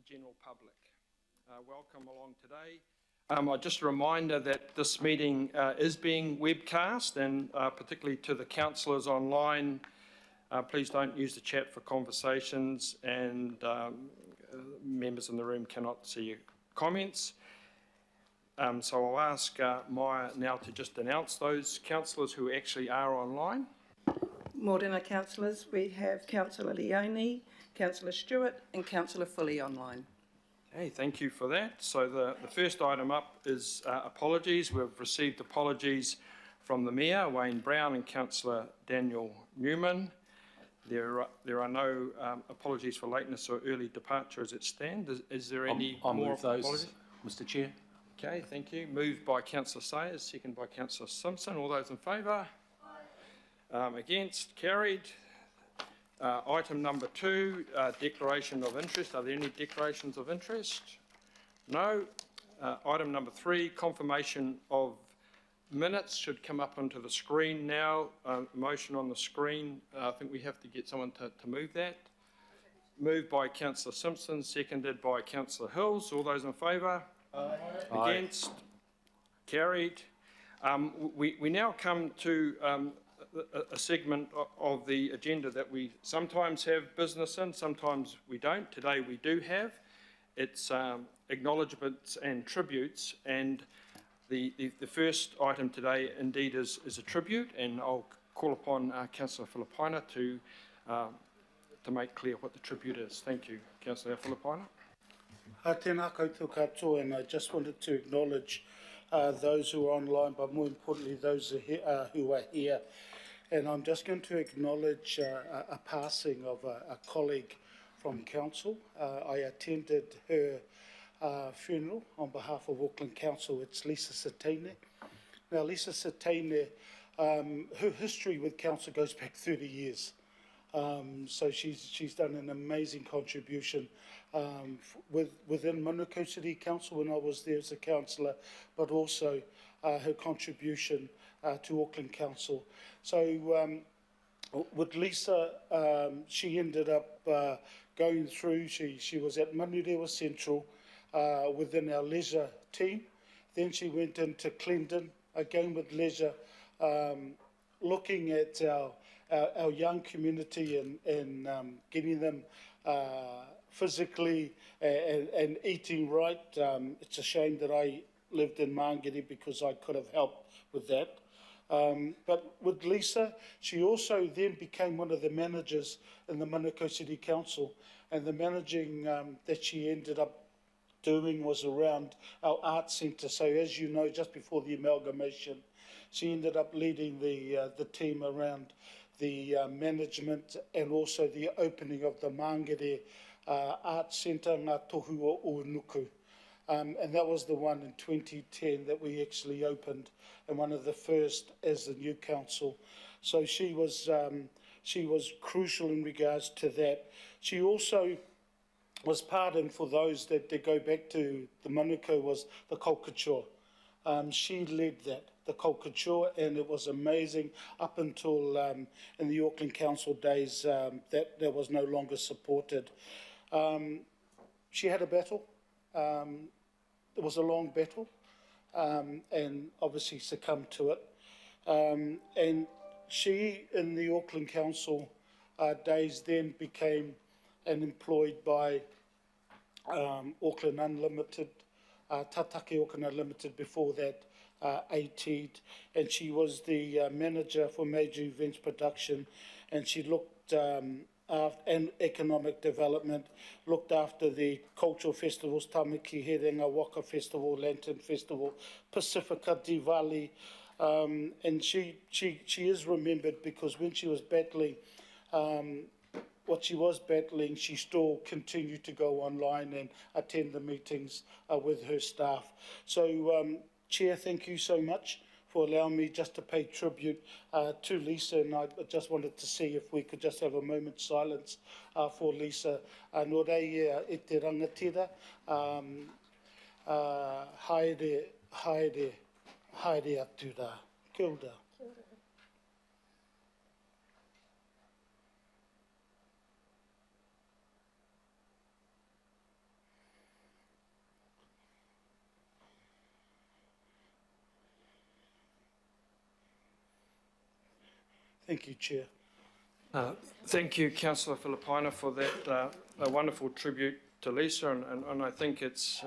the general public. Welcome along today. Just a reminder that this meeting is being webcast, and particularly to the councillors online, please don't use the chat for conversations, and members in the room cannot see your comments. So I'll ask Maya now to just announce those councillors who actually are online. Morena councillors, we have Councillor Leone, Councillor Stewart and Councillor Fully online. Okay, thank you for that. So the first item up is apologies. We've received apologies from the Mayor, Wayne Brown, and Councillor Daniel Newman. There are no apologies for lateness or early departure as it stands. Is there any more apologies? Mr Chair. Okay, thank you. Moved by Councillor Sayers, second by Councillor Simpson. All those in favour? Against? Carried. Item number 2, declaration of interest. Are there any declarations of interest? No. Item number 3, confirmation of minutes should come up onto the screen now. Motion on the screen. I think we have to get someone to move that. Moved by Councillor Simpson, seconded by Councillor Hills. All those in favour? Aye. Against? Carried. We now come to a segment of the agenda that we sometimes have business in, sometimes we don't. Today we do have. It's acknowledgements and tributes, and the first item today indeed is a tribute, and I'll call upon Councillor Filipaina to make clear what the tribute is. Thank you, Councillor Filipaina. Tēnā koutou katoa, and I just wanted to acknowledge those who are online, but more importantly those who are here. And I'm just going to acknowledge a passing of a colleague from council. I attended her funeral on behalf of Auckland Council. It's Lisa Satene. Now Lisa Satene, her history with council goes back 30 years. So she's done an amazing contribution within Manukau City Council when I was there as a councillor, but also her contribution to Auckland Council. So with Lisa, she ended up going through, she was at Manurewa Central within our leisure team. Then she went into Clendon, again with leisure, looking at our young community and getting them physically and eating right. It's a shame that I lived in Māngere because I could have helped with that. But with Lisa, she also then became one of the managers in the Manukau City Council, and the managing that she ended up doing was around our art centre. So as you know, just before the amalgamation, she ended up leading the team around the management and also the opening of the Māngere Art Centre, Ngā Tohua o Nuku. And that was the one in 2010 that we actually opened, and one of the first as the new council. So she was crucial in regards to that. She also was part, and for those that go back to the Manukau, was the culture. She led that, the culture, and it was amazing up until in the Auckland Council days that was no longer supported. She had a battle. It was a long battle, and obviously succumbed to it. And she, in the Auckland Council days, then became employed by Auckland Unlimited, Tatake Auckland Unlimited, before that AT'd, and she was the manager for major events production, and she looked and economic development, looked after the cultural festivals, Tamaki Herenga, Waka Festival, Lantern Festival, Pacifica, Diwali, and she is remembered because when she was battling what she was battling, she still continued to go online and attend the meetings with her staff. So, Chair, thank you so much for allowing me just to pay tribute to Lisa, and I just wanted to see if we could just have a moment's silence for Lisa. Nō rei e te rangatira, haere atu rā. Kia ora. Thank you, Chair. Thank you, Councillor Filipina, for that a wonderful tribute to Lisa, and I think it's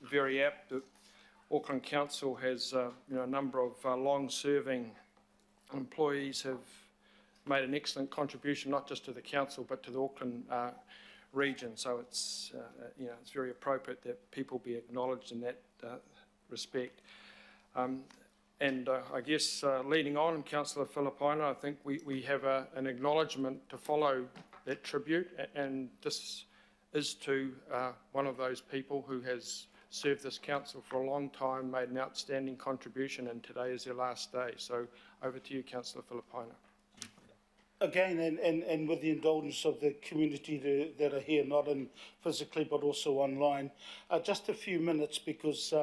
very apt that Auckland Council has a number of long-serving employees have made an excellent contribution, not just to the council but to the Auckland region. So it's it's very appropriate that people be acknowledged in that respect. And I guess leading on, Councillor Filipina, I think we have an acknowledgement to follow that tribute, and this is to one of those people who has served this council for a long time, made an outstanding contribution, and today is their last day. So over to you, Councillor Filipina. Again, and with the indulgence of the community that are here, not in physically but also online, just a few minutes, because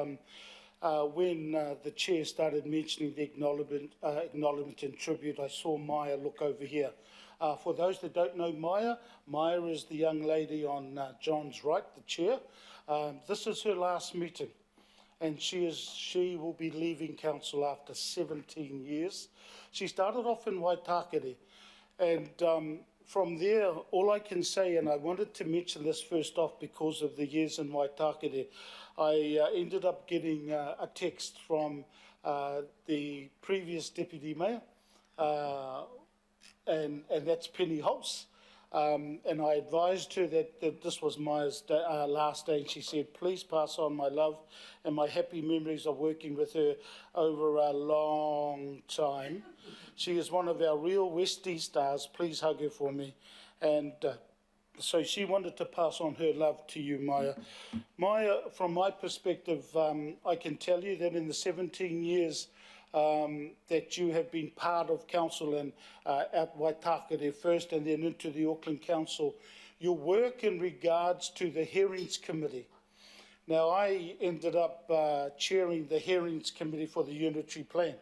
when the chair started mentioning the acknowledgement and tribute, I saw Maya look over here. For those that don't know Maya is the young lady on John's right, the chair. This is her last meeting, and she will be leaving council after 17 years. She started off in Waitakere, and from there, all I can say, and I wanted to mention this first off because of the years in Waitakere, I ended up getting a text from the previous Deputy Mayor, and that's Penny Holtz. And I advised her that this was Maya's last day, and she said, please pass on my love and my happy memories of working with her over a long time. She is one of our real Westie stars. Please hug her for me. And so she wanted to pass on her love to you, Maya. Maya, from my perspective, I can tell you that in the 17 years that you have been part of council and at Waitakere first and then into the Auckland Council, your work in regards to the Hearings Committee. Now, I ended up chairing the Hearings Committee for the Unitary Plan.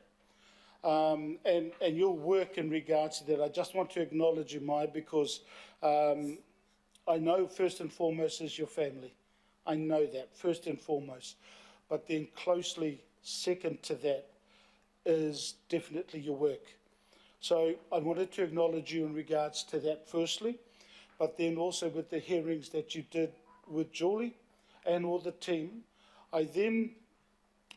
And your work in regards to that, I just want to acknowledge you, Maya, because I know first and foremost is your family. I know that, first and foremost. But then closely second to that is definitely your work. So I wanted to acknowledge you in regards to that firstly, but then also with the hearings that you did with Julie and all the team. I then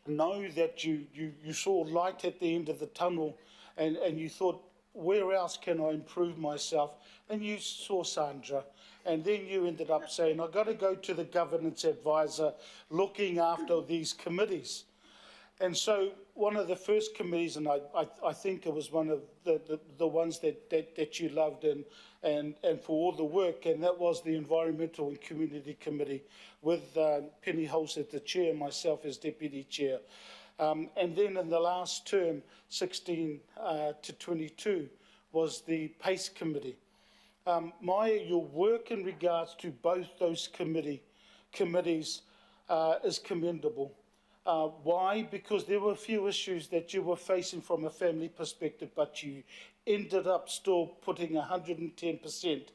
know that you saw light at the end of the tunnel, and you thought, where else can I improve myself? And you saw Sandra, and then you ended up saying, I've got to go to the governance advisor looking after these committees. And so one of the first committees, and I think it was one of the ones that you loved and for all the work, and that was the Environmental and Community Committee with Penny Holtz as the chair, myself as deputy chair. And then in the last term, 16 to 22, was the PACE Committee. Maya, your work in regards to both those committees is commendable. Why? Because there were a few issues that you were facing from a family perspective, but you ended up still putting 110%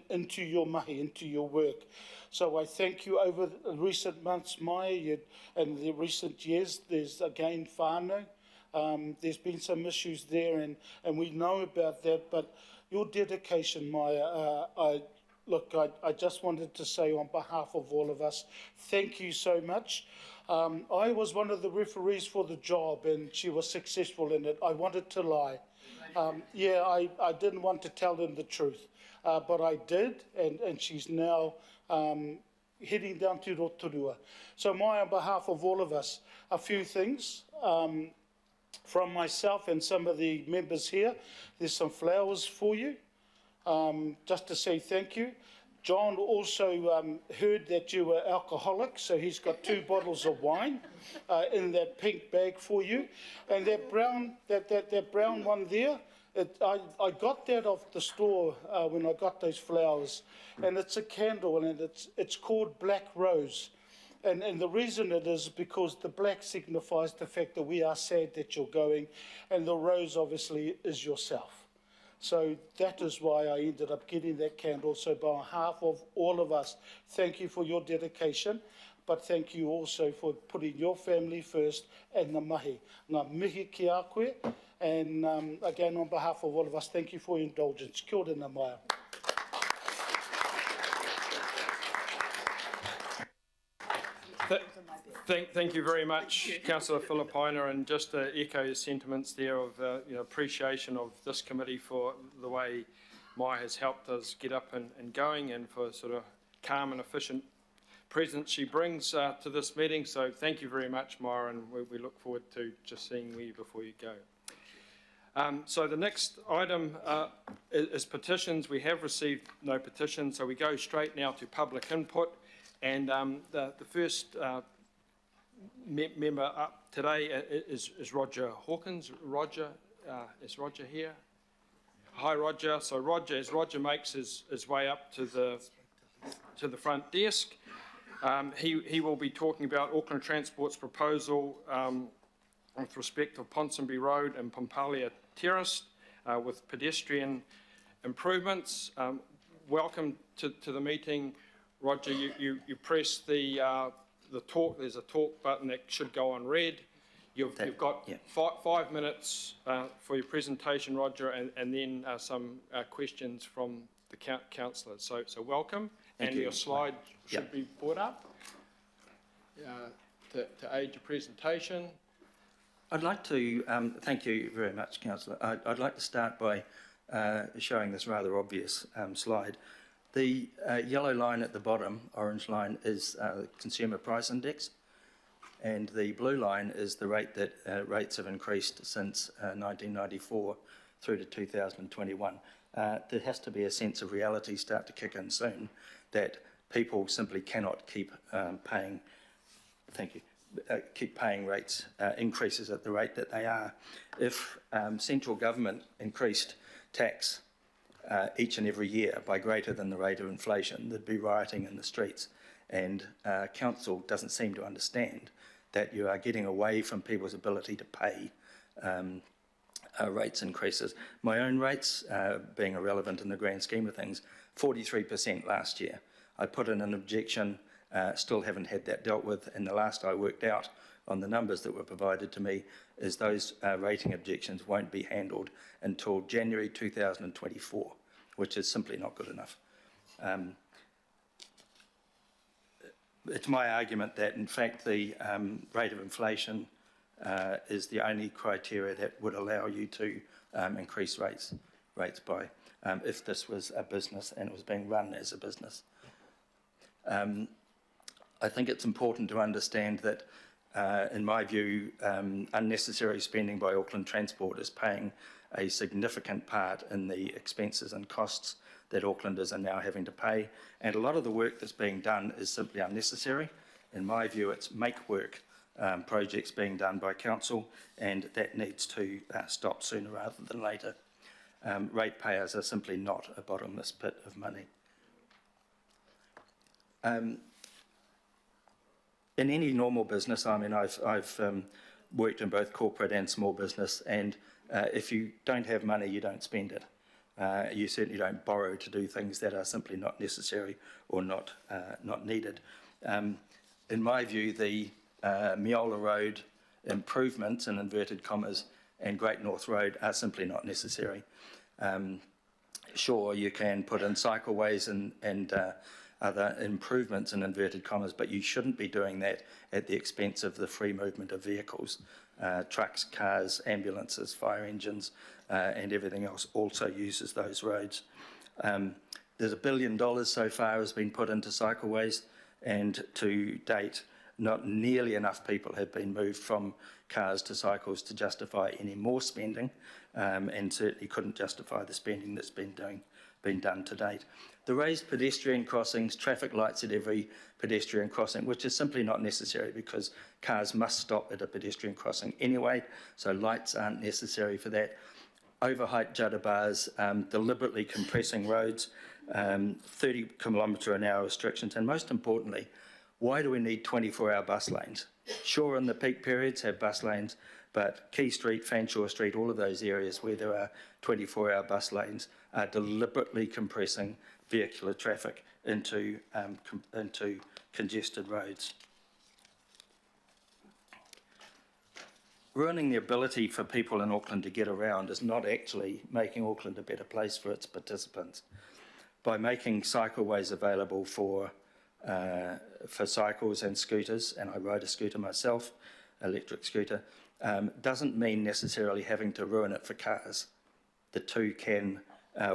into your mahi, into your work. So I thank you over the recent months, Maya, and the recent years. There's again whānau. There's been some issues there, and we know about that, but your dedication, Maya, I just wanted to say on behalf of all of us, thank you so much. I was one of the referees for the job, and she was successful in it. I wanted to lie. I didn't want to tell them the truth, but I did, and she's now heading down to Rotorua. So Maya, on behalf of all of us, a few things. From myself and some of the members here, there's some flowers for you. Just to say thank you. John also heard that you were alcoholic, so he's got 2 bottles of wine in that pink bag for you. And that brown one there, I got that off the store when I got those flowers, and it's a candle, and it's called Black Rose. And the reason it is because the black signifies the fact that we are sad that you're going, and the rose obviously is yourself. So that is why I ended up getting that candle. So by behalf of all of us, thank you for your dedication. but thank you also for putting your family first and the mahi. Ngā mihi ki a koe, and again, on behalf of all of us, thank you for your indulgence. Kia ora ngā mai. Thank you very much, Councillor Filipina, and just to echo your sentiments there of appreciation of this committee for the way Mai has helped us get up and going, and for sort of calm and efficient presence she brings to this meeting. So thank you very much, Mai, and we look forward to just seeing you before you go. So the next item is petitions. We have received no petitions, so we go straight now to public input. And the first member up today is Roger Hawkins. Roger, is Roger here? Hi, Roger. So Roger, as Roger makes his way up to the front desk, he will be talking about Auckland Transport's proposal with respect to Ponsonby Road and Pompalia Terrace with pedestrian improvements. Welcome to the meeting. Roger, you press the talk. There's a talk button that should go on red. You've got 5 minutes for your presentation, Roger, and then some questions from the councillors. So welcome, and your slide should be brought up to aid your presentation. I'd like to thank you very much, Councillor. I'd like to start by showing this rather obvious slide. The yellow line at the bottom, orange line, is the Consumer Price Index, and the blue line is the rate that rates have increased since 1994 through to 2021. There has to be a sense of reality start to kick in soon, that people simply cannot keep paying. Thank you. Keep paying rates increases at the rate that they are. If central government increased tax each and every year by greater than the rate of inflation, there'd be rioting in the streets. And council doesn't seem to understand that you are getting away from people's ability to pay rates increases. My own rates, being irrelevant in the grand scheme of things, 43% last year. I put in an objection, still haven't had that dealt with, and the last I worked out on the numbers that were provided to me is those rating objections won't be handled until January 2024, which is simply not good enough. It's my argument that, in fact, the rate of inflation is the only criteria that would allow you to increase rates by, if this was a business and it was being run as a business. I think it's important to understand that, in my view, unnecessary spending by Auckland Transport is paying a significant part in the expenses and costs that Aucklanders are now having to pay. And a lot of the work that's being done is simply unnecessary. In my view, it's make-work projects being done by council, and that needs to stop sooner rather than later. Ratepayers are simply not a bottomless pit of money. In any normal business, I mean, I've worked in both corporate and small business, and if you don't have money, you don't spend it. You certainly don't borrow to do things that are simply not necessary or not needed. In my view, the Miola Road improvements, in inverted commas, and Great North Road are simply not necessary. Sure, you can put in cycleways and other improvements in inverted commas, but you shouldn't be doing that at the expense of the free movement of vehicles. Trucks, cars, ambulances, fire engines, and everything else also uses those roads. There's $1 billion so far has been put into cycleways, and to date, not nearly enough people have been moved from cars to cycles to justify any more spending, and certainly couldn't justify the spending that's been done to date. The raised pedestrian crossings, traffic lights at every pedestrian crossing, which is simply not necessary because cars must stop at a pedestrian crossing anyway, so lights aren't necessary for that. Overheight judder bars, deliberately compressing roads, 30 km/h restrictions, and most importantly, why do we need 24-hour bus lanes? Sure, in the peak periods have bus lanes, but Quay Street, Fanshawe Street, all of those areas where there are 24-hour bus lanes are deliberately compressing vehicular traffic into congested roads. ruining the ability for people in Auckland to get around is not actually making Auckland a better place for its participants. By making cycleways available for cycles and scooters, and I ride a scooter myself, electric scooter, doesn't mean necessarily having to ruin it for cars. The two can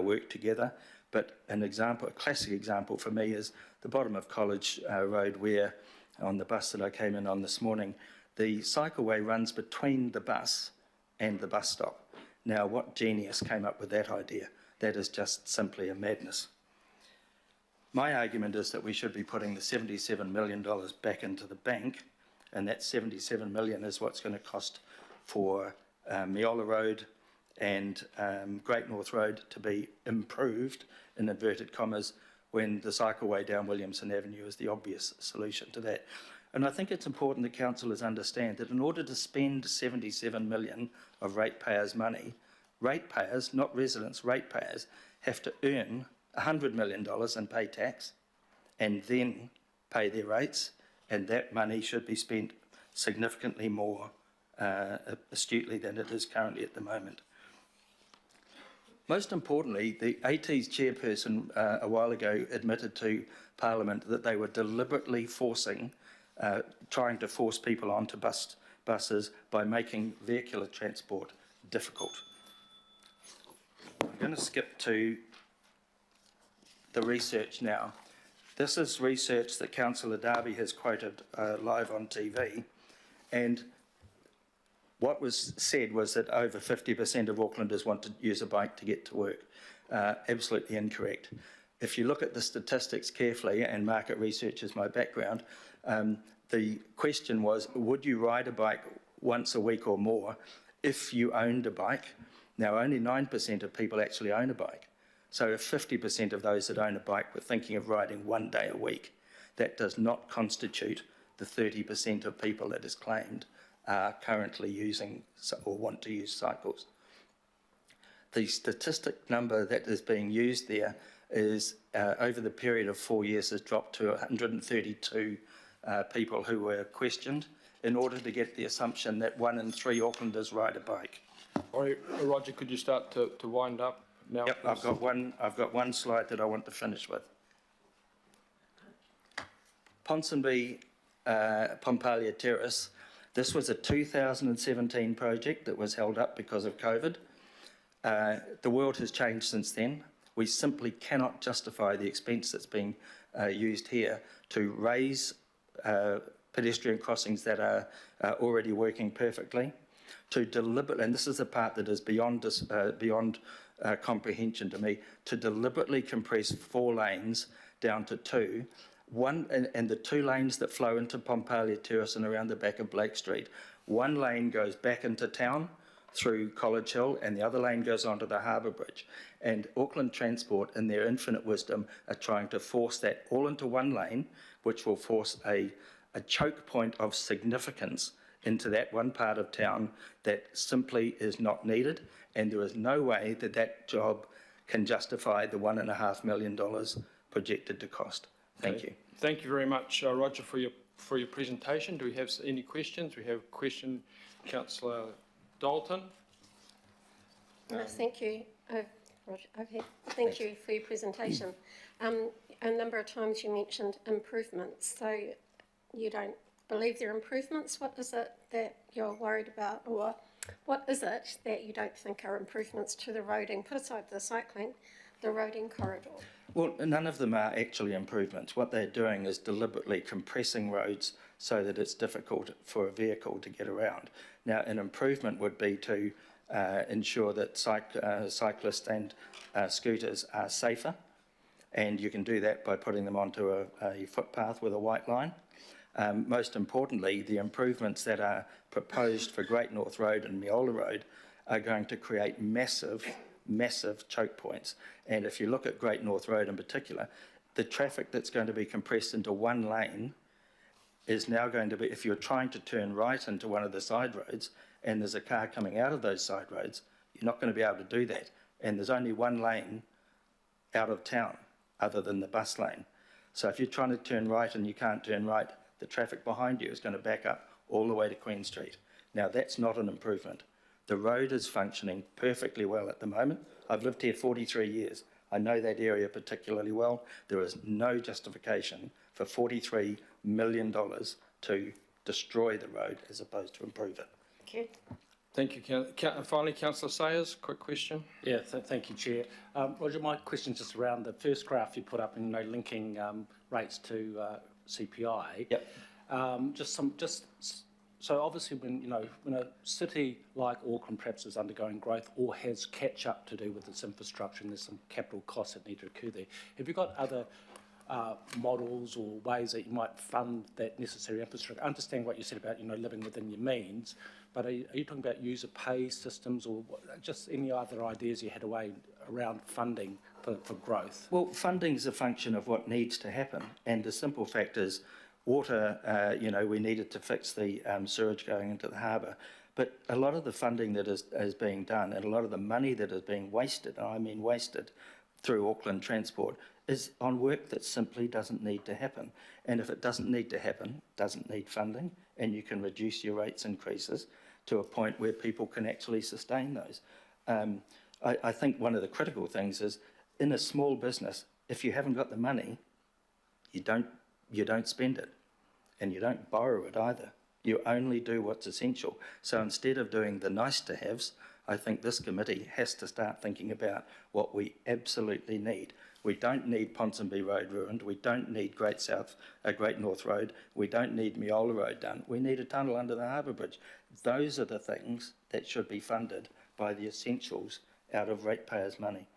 work together, but a classic example for me is the bottom of College Road, where on the bus that I came in on this morning, the cycleway runs between the bus and the bus stop. Now, what genius came up with that idea? That is just simply a madness. My argument is that we should be putting the $77 million back into the bank, and that $77 million is what's going to cost for Meola Road and Great North Road to be improved, in inverted commas, when the cycleway down Williamson Avenue is the obvious solution to that. And I think it's important that councillors understand that in order to spend $77 million of ratepayers' money, ratepayers, not residents, ratepayers, have to earn $100 million and pay tax and then pay their rates, and that money should be spent significantly more astutely than it is currently at the moment. Most importantly, the AT's chairperson a while ago admitted to Parliament that they were deliberately trying to force people onto buses by making vehicular transport difficult. I'm going to skip to the research now. This is research that Councillor Darby has quoted live on TV, and what was said was that over 50% of Aucklanders want to use a bike to get to work. Absolutely incorrect. If you look at the statistics carefully, and market research is my background, the question was, would you ride a bike once a week or more if you owned a bike? Now, only 9% of people actually own a bike. So if 50% of those that own a bike were thinking of riding one day a week, that does not constitute the 30% of people that is claimed are currently using or want to use cycles. The statistic number that is being used there is, over the period of 4 years, has dropped to 132 people who were questioned in order to get the assumption that 1 in 3 Aucklanders ride a bike. Sorry, Roger, could you start to wind up now? Yep, I've got one slide that I want to finish with. Ponsonby Pompalia Terrace. This was a 2017 project that was held up because of COVID. The world has changed since then. We simply cannot justify the expense that's being used here to raise pedestrian crossings that are already working perfectly, to deliberately, and this is the part that is beyond comprehension to me, to deliberately compress 4 lanes down to 2. And the 2 lanes that flow into Pompalia Terrace and around the back of Blake Street, 1 lane goes back into town through College Hill and the other lane goes onto the Harbour Bridge. And Auckland Transport, in their infinite wisdom, are trying to force that all into 1 lane, which will force a choke point of significance into that one part of town that simply is not needed, and there is no way that that job can justify the $1.5 million projected to cost. Thank you. Thank you very much, Roger, for your presentation. Do we have any questions? We have a question, Councillor Dalton. Thank you, Roger. Okay. Thank you for your presentation. A number of times you mentioned improvements, so you don't believe there are improvements. What is it that you're worried about, or what is it that you don't think are improvements to the roading, put aside the cycling, the roading corridor? Well, none of them are actually improvements. What they're doing is deliberately compressing roads so that it's difficult for a vehicle to get around. Now, an improvement would be to ensure that cyclists and scooters are safer, and you can do that by putting them onto a footpath with a white line. Most importantly, the improvements that are proposed for Great North Road and Meola Road are going to create massive choke points. And if you look at Great North Road in particular, the traffic that's going to be compressed into 1 lane is now going to be, if you're trying to turn right into one of the side roads and there's a car coming out of those side roads, you're not going to be able to do that. And there's only 1 lane out of town other than the bus lane. So if you're trying to turn right and you can't turn right, the traffic behind you is going to back up all the way to Queen Street. Now, that's not an improvement. The road is functioning perfectly well at the moment. I've lived here 43 years. I know that area particularly well. There is no justification for $43 million to destroy the road as opposed to improve it. Thank you. Thank you. Finally, Councillor Sayers, quick question. Yeah, thank you, Chair. Roger, my question is just around the first graph you put up in linking rates to CPI. Yep. So obviously when a city like Auckland perhaps is undergoing growth or has catch up to do with its infrastructure and there's some capital costs that need to occur there, have you got other models or ways that you might fund that necessary infrastructure? I understand what you said about living within your means, but are you talking about user pay systems or just any other ideas you had around funding for growth? Well, funding's a function of what needs to happen, and the simple fact is water, we needed to fix the sewage going into the harbour, but a lot of the funding that is being done and a lot of the money that is being wasted, and I mean wasted, through Auckland Transport is on work that simply doesn't need to happen. And if it doesn't need to happen, doesn't need funding, and you can reduce your rates increases to a point where people can actually sustain those. I think one of the critical things is, in a small business, if you haven't got the money, you don't spend it, and you don't borrow it either. You only do what's essential. So instead of doing the nice-to-haves, I think this committee has to start thinking about what we absolutely need. We don't need Ponsonby Road ruined. We don't need Great North Road. We don't need Miola Road done. We need a tunnel under the harbour bridge. Those are the things that should be funded by the essentials out of ratepayers' money.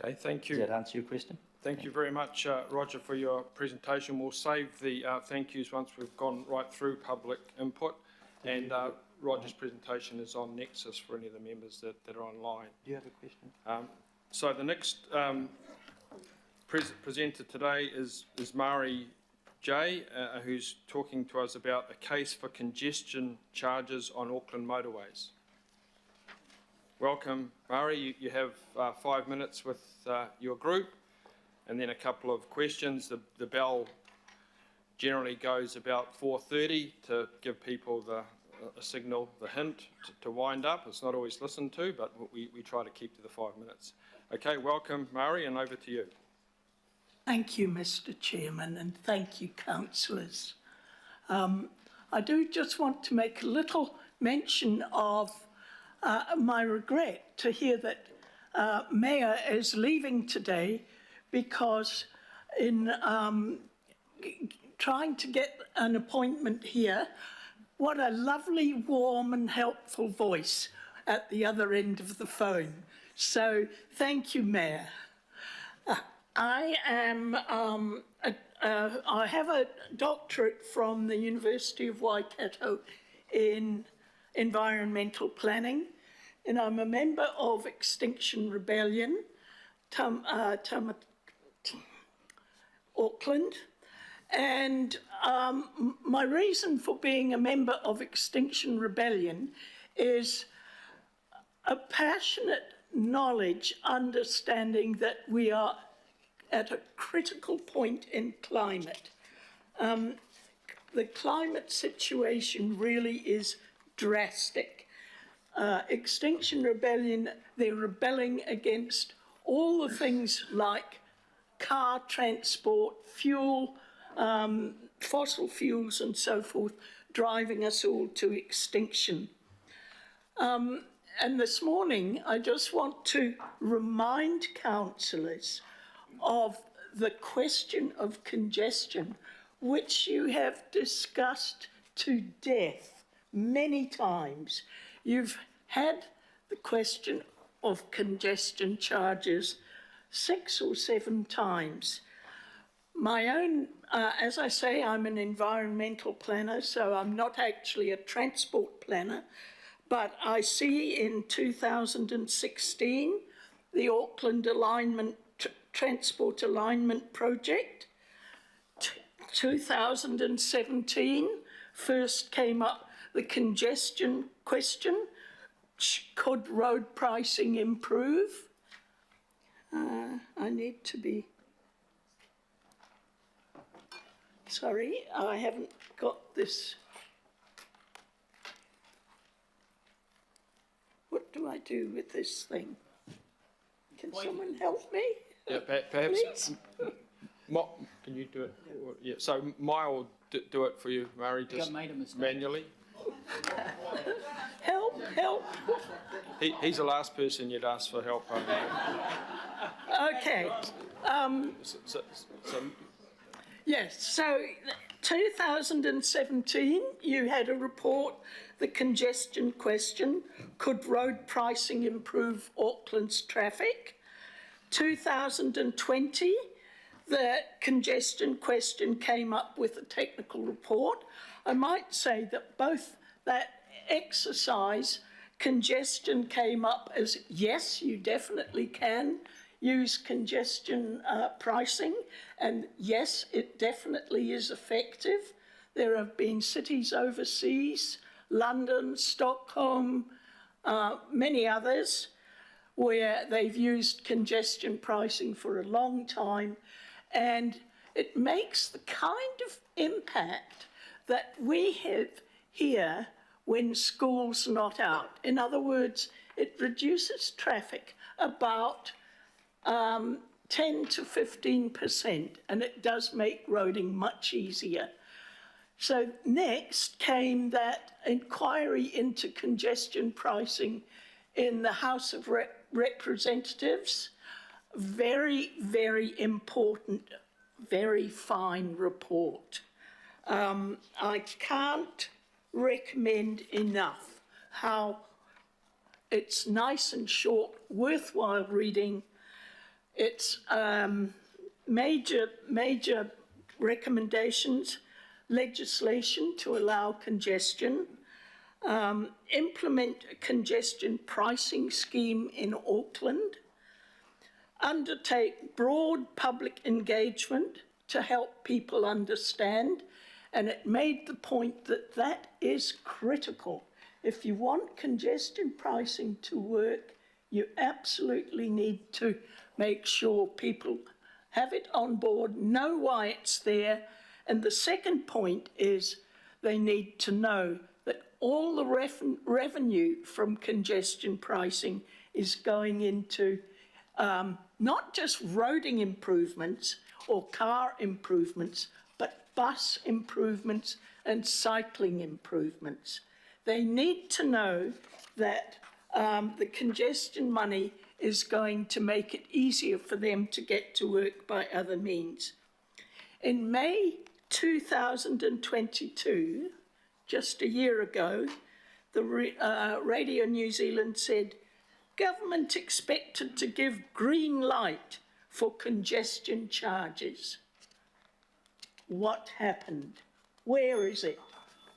Okay, thank you. Does that answer your question? Thank you very much, Roger, for your presentation. We'll save the thank yous once we've gone right through public input. And Roger's presentation is on Nexus for any of the members that are online. Do you have a question? So the next presenter today is Mari J, who's talking to us about a case for congestion charges on Auckland motorways. Welcome, Mari. You have 5 minutes with your group, and then a couple of questions. The bell generally goes about 4:30 to give people a signal, the hint to wind up. It's not always listened to, but we try to keep to the 5 minutes. Okay, welcome, Mari, and over to you. Thank you, Mr. Chairman, and thank you, councillors. I do just want to make a little mention of my regret to hear that Mayor is leaving today, because in trying to get an appointment here, what a lovely, warm and helpful voice at the other end of the phone. So thank you, Mayor. I have a doctorate from the University of Waikato in environmental planning, and I'm a member of Extinction Rebellion, Auckland. And my reason for being a member of Extinction Rebellion is a passionate knowledge, understanding that we are at a critical point in climate. The climate situation really is drastic. Extinction Rebellion, they're rebelling against all the things like car transport, fuel, fossil fuels and so forth, driving us all to extinction. And this morning, I just want to remind councillors of the question of congestion, which you have discussed to death many times. You've had the question of congestion charges 6 or 7 times. My own, as I say, I'm an environmental planner, so I'm not actually a transport planner, but I see in 2016 the Auckland Transport Alignment Project. 2017 first came up the congestion question. Could road pricing improve? I need to be... Sorry, I haven't got this. I do with this thing? Can someone help me? Yeah, perhaps, Please? can you do it? Yeah, so Maya will do it for you, Murray, just manually. Help, help. He's the last person you'd ask for help. Okay. So, Yes, so 2017, you had a report, the congestion question, could road pricing improve Auckland's traffic? 2020, the congestion question came up with a technical report. I might say that both that exercise, congestion came up as, yes, you definitely can use congestion pricing, and yes, it definitely is effective. There have been cities overseas, London, Stockholm, many others, where they've used congestion pricing for a long time, and it makes the kind of impact that we have here when school's not out. In other words, it reduces traffic about 10 to 15%, and it does make roading much easier. So next came that inquiry into congestion pricing in the House of Representatives. Very, very important, very fine report. I can't recommend enough how it's nice and short, worthwhile reading. It's major recommendations, legislation to allow congestion, implement a congestion pricing scheme in Auckland, undertake broad public engagement to help people understand, and it made the point that that is critical. If you want congestion pricing to work, you absolutely need to make sure people have it on board, know why it's there, and the second point is they need to know that all the revenue from congestion pricing is going into not just roading improvements or car improvements, but bus improvements and cycling improvements. They need to know that the congestion money is going to make it easier for them to get to work by other means. In May 2022, just a year ago, the Radio New Zealand said, government expected to give green light for congestion charges. What happened? Where is it?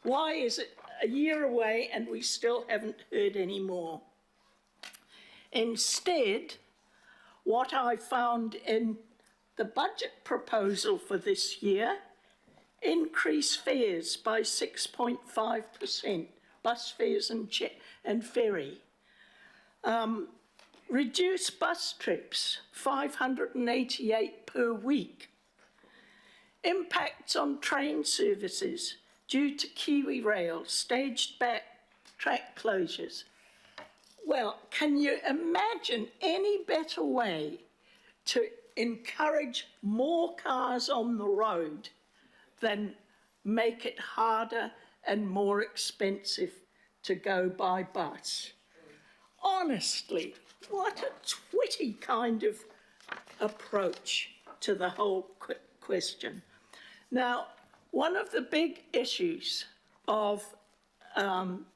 Why is it a year away and we still haven't heard any more? Instead, what I found in the budget proposal for this year, increase fares by 6.5%, bus fares and ferry. Reduce bus trips, 588 per week. Impacts on train services due to Kiwi Rail, staged back track closures. Well, can you imagine any better way to encourage more cars on the road than make it harder and more expensive to go by bus? Honestly, what a twitty kind of approach to the whole question. Now, one of the big issues of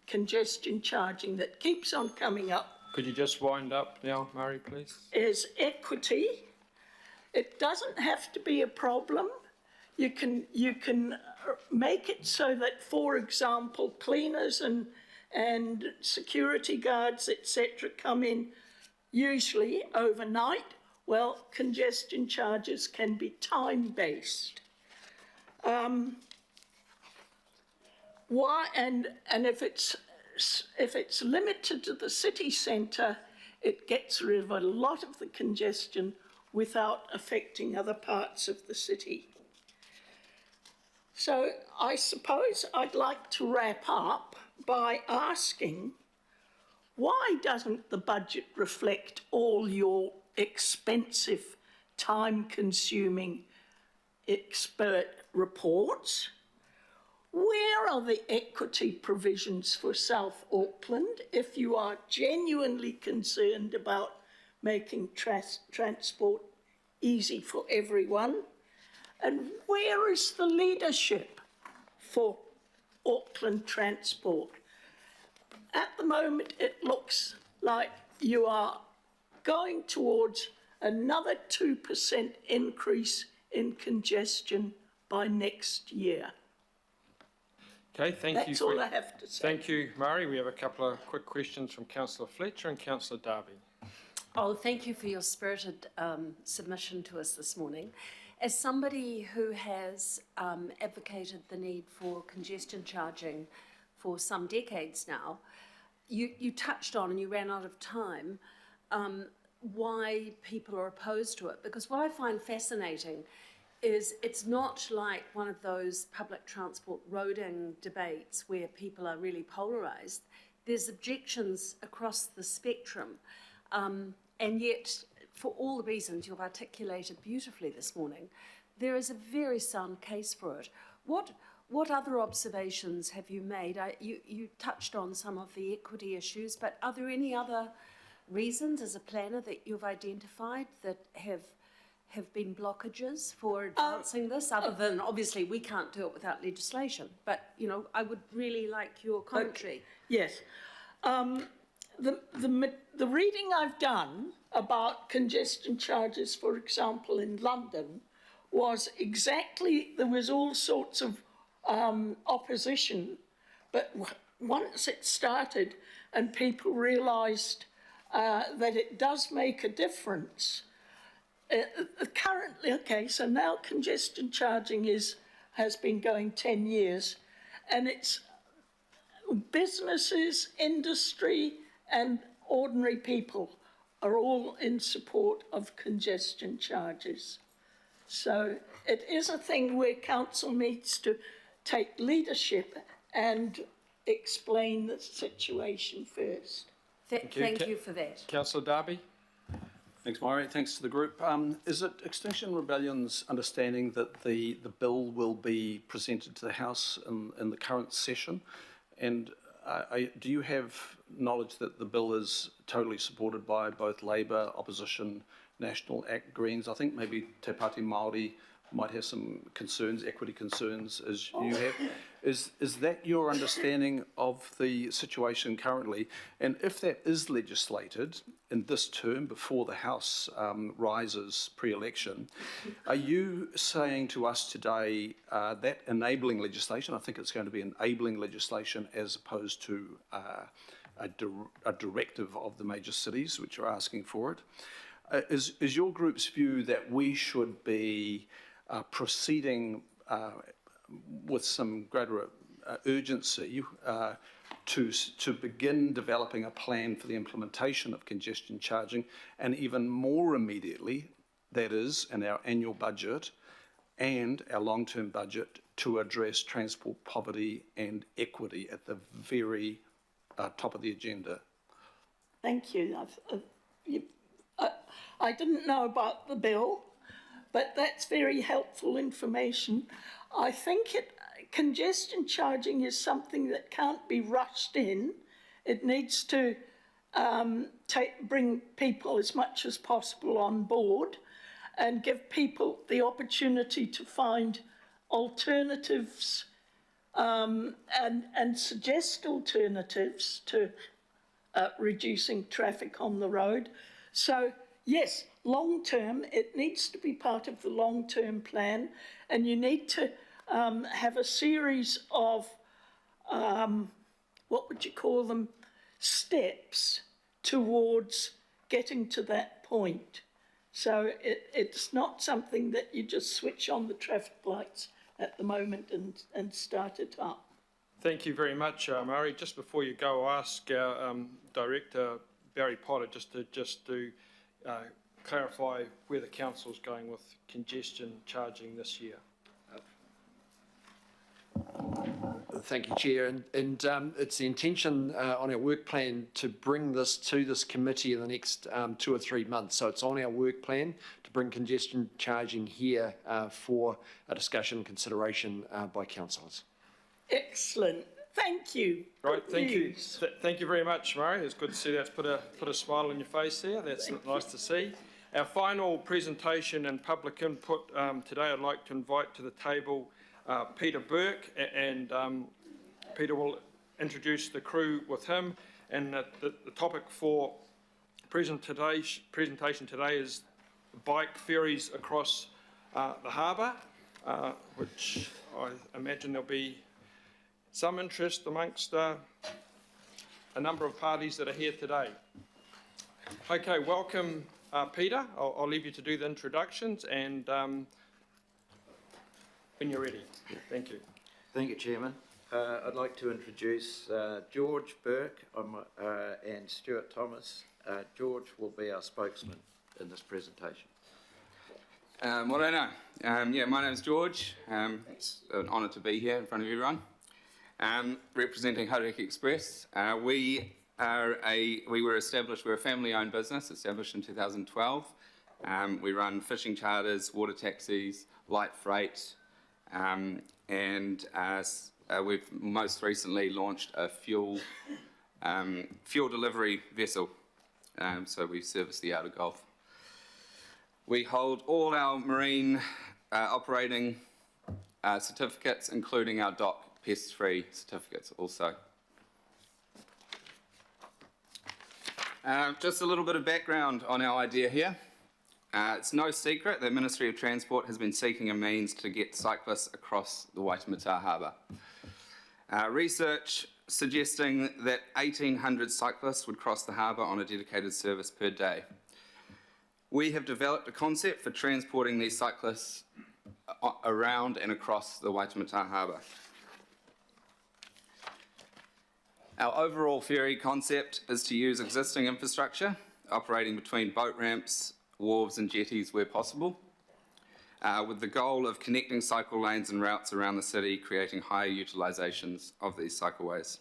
congestion charging that keeps on coming up. could you just wind up now, Murray, please? Is equity. It doesn't have to be a problem. You can make it so that, for example, cleaners and security guards, etc., come in usually overnight. Well, congestion charges can be time-based. Why? And if it's limited to the city centre, it gets rid of a lot of the congestion without affecting other parts of the city. So I suppose I'd like to wrap up by asking, why doesn't the budget reflect all your expensive, time-consuming expert reports? Where are the equity provisions for South Auckland if you are genuinely concerned about making transport easy for everyone? And where is the leadership for Auckland transport? At the moment, it looks like you are going towards another 2% increase in congestion by next year. Okay, thank you. That's all I have to say. Thank you, Murray. We have a couple of quick questions from Councillor Fletcher and Councillor Darby. Oh, thank you for your spirited submission to us this morning. As somebody who has advocated the need for congestion charging for some decades now, you touched on, and you ran out of time, why people are opposed to it. Because what I find fascinating is it's not like one of those public transport roading debates where people are really polarised. There's objections across the spectrum. And yet, for all the reasons you've articulated beautifully this morning, there is a very sound case for it. What other observations have you made? You touched on some of the equity issues, but are there any other reasons as a planner that you've identified that have been blockages for advancing this, other than obviously we can't do it without legislation? But, you know, I would really like your commentary. Yes. The reading I've done about congestion charges, for example, in London, was exactly, there was all sorts of opposition, but once it started and people realised that it does make a difference. Currently, okay, so now congestion charging has been going 10 years, and it's businesses, industry and ordinary people are all in support of congestion charges. So it is a thing where council needs to take leadership and explain the situation first. Thank you. Thank you for that. Councillor Darby? Thanks, Maury. Thanks to the group. Is it Extinction Rebellion's understanding that the bill will be presented to the House in the current session? And do you have knowledge that the bill is totally supported by both Labour, Opposition, National, ACT, Greens? I think maybe Te Pāti Māori might have some concerns, equity concerns, as you have. Is that your understanding of the situation currently? And if that is legislated in this term before the House rises pre-election, are you saying to us today that enabling legislation, I think it's going to be enabling legislation as opposed to a directive of the major cities which are asking for it, is your group's view that we should be proceeding with some greater urgency to begin developing a plan for the implementation of congestion charging, and even more immediately, that is, in our annual budget and our long-term budget, to address transport poverty and equity at the very top of the agenda? Thank you. I didn't know about the bill, but that's very helpful information. I think congestion charging is something that can't be rushed in. It needs to bring people as much as possible on board and give people the opportunity to find alternatives and suggest alternatives to reducing traffic on the road. So yes, long term, it needs to be part of the long-term plan, and you need to have a series of, what would you call them, steps towards getting to that point. So it's not something that you just switch on the traffic lights at the moment and start it up. Thank you very much, Murray. Just before you go, I'll ask our Director, Barry Potter, just to clarify where the council's going with congestion charging this year. Thank you, Chair. And it's the intention on our work plan to bring this to this committee in the next 2 or 3 months. So it's on our work plan to bring congestion charging here for a discussion and consideration by councillors. Excellent. Thank you. Right, thank you. News. Thank you very much, Murray. It's good to see that's put a smile on your face there. That's nice to see. Our final presentation and public input today, I'd like to invite to the table Peter Burke, and Peter will introduce the crew with him. And the topic for presentation today is bike ferries across the harbour, which I imagine there'll be some interest amongst a number of parties that are here today. Okay, welcome, Peter. I'll leave you to do the introductions, and when you're ready. Thank you. Thank you, Chairman. I'd like to introduce George Burke and Stuart Thomas. George will be our spokesman in this presentation. Morena. Yeah, my name's George. It's an honour to be here in front of everyone. Representing Hauraki Express. We were established, we're a family-owned business, established in 2012. We run fishing charters, water taxis, light freight, and we've most recently launched a fuel delivery vessel. So we service the outer Gulf. We hold all our marine operating certificates, including our dock pest-free certificates also. Just a little bit of background on our idea here. It's no secret that the Ministry of Transport has been seeking a means to get cyclists across the Waitemata Harbour. Research suggesting that 1,800 cyclists would cross the harbour on a dedicated service per day. We have developed a concept for transporting these cyclists around and across the Waitemata Harbour. Our overall ferry concept is to use existing infrastructure operating between boat ramps, wharves and jetties where possible, with the goal of connecting cycle lanes and routes around the city, creating higher utilisations of these cycleways.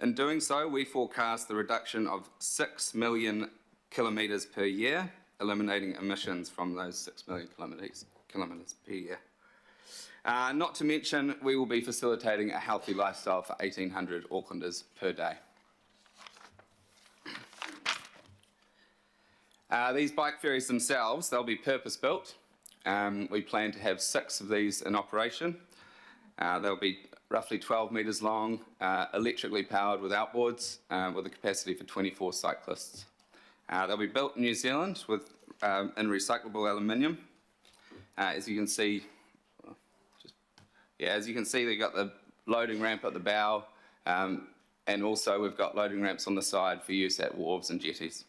In doing so, we forecast the reduction of 6 million kilometres per year, eliminating emissions from those 6 million kilometres per year. Not to mention, we will be facilitating a healthy lifestyle for 1,800 Aucklanders per day. These bike ferries themselves, they'll be purpose-built. We plan to have 6 of these in operation. They'll be roughly 12 metres long, electrically powered with outboards, with a capacity for 24 cyclists. They'll be built in New Zealand in recyclable aluminium. As you can see, they've got the loading ramp at the bow, and also we've got loading ramps on the side for use at wharves and jetties.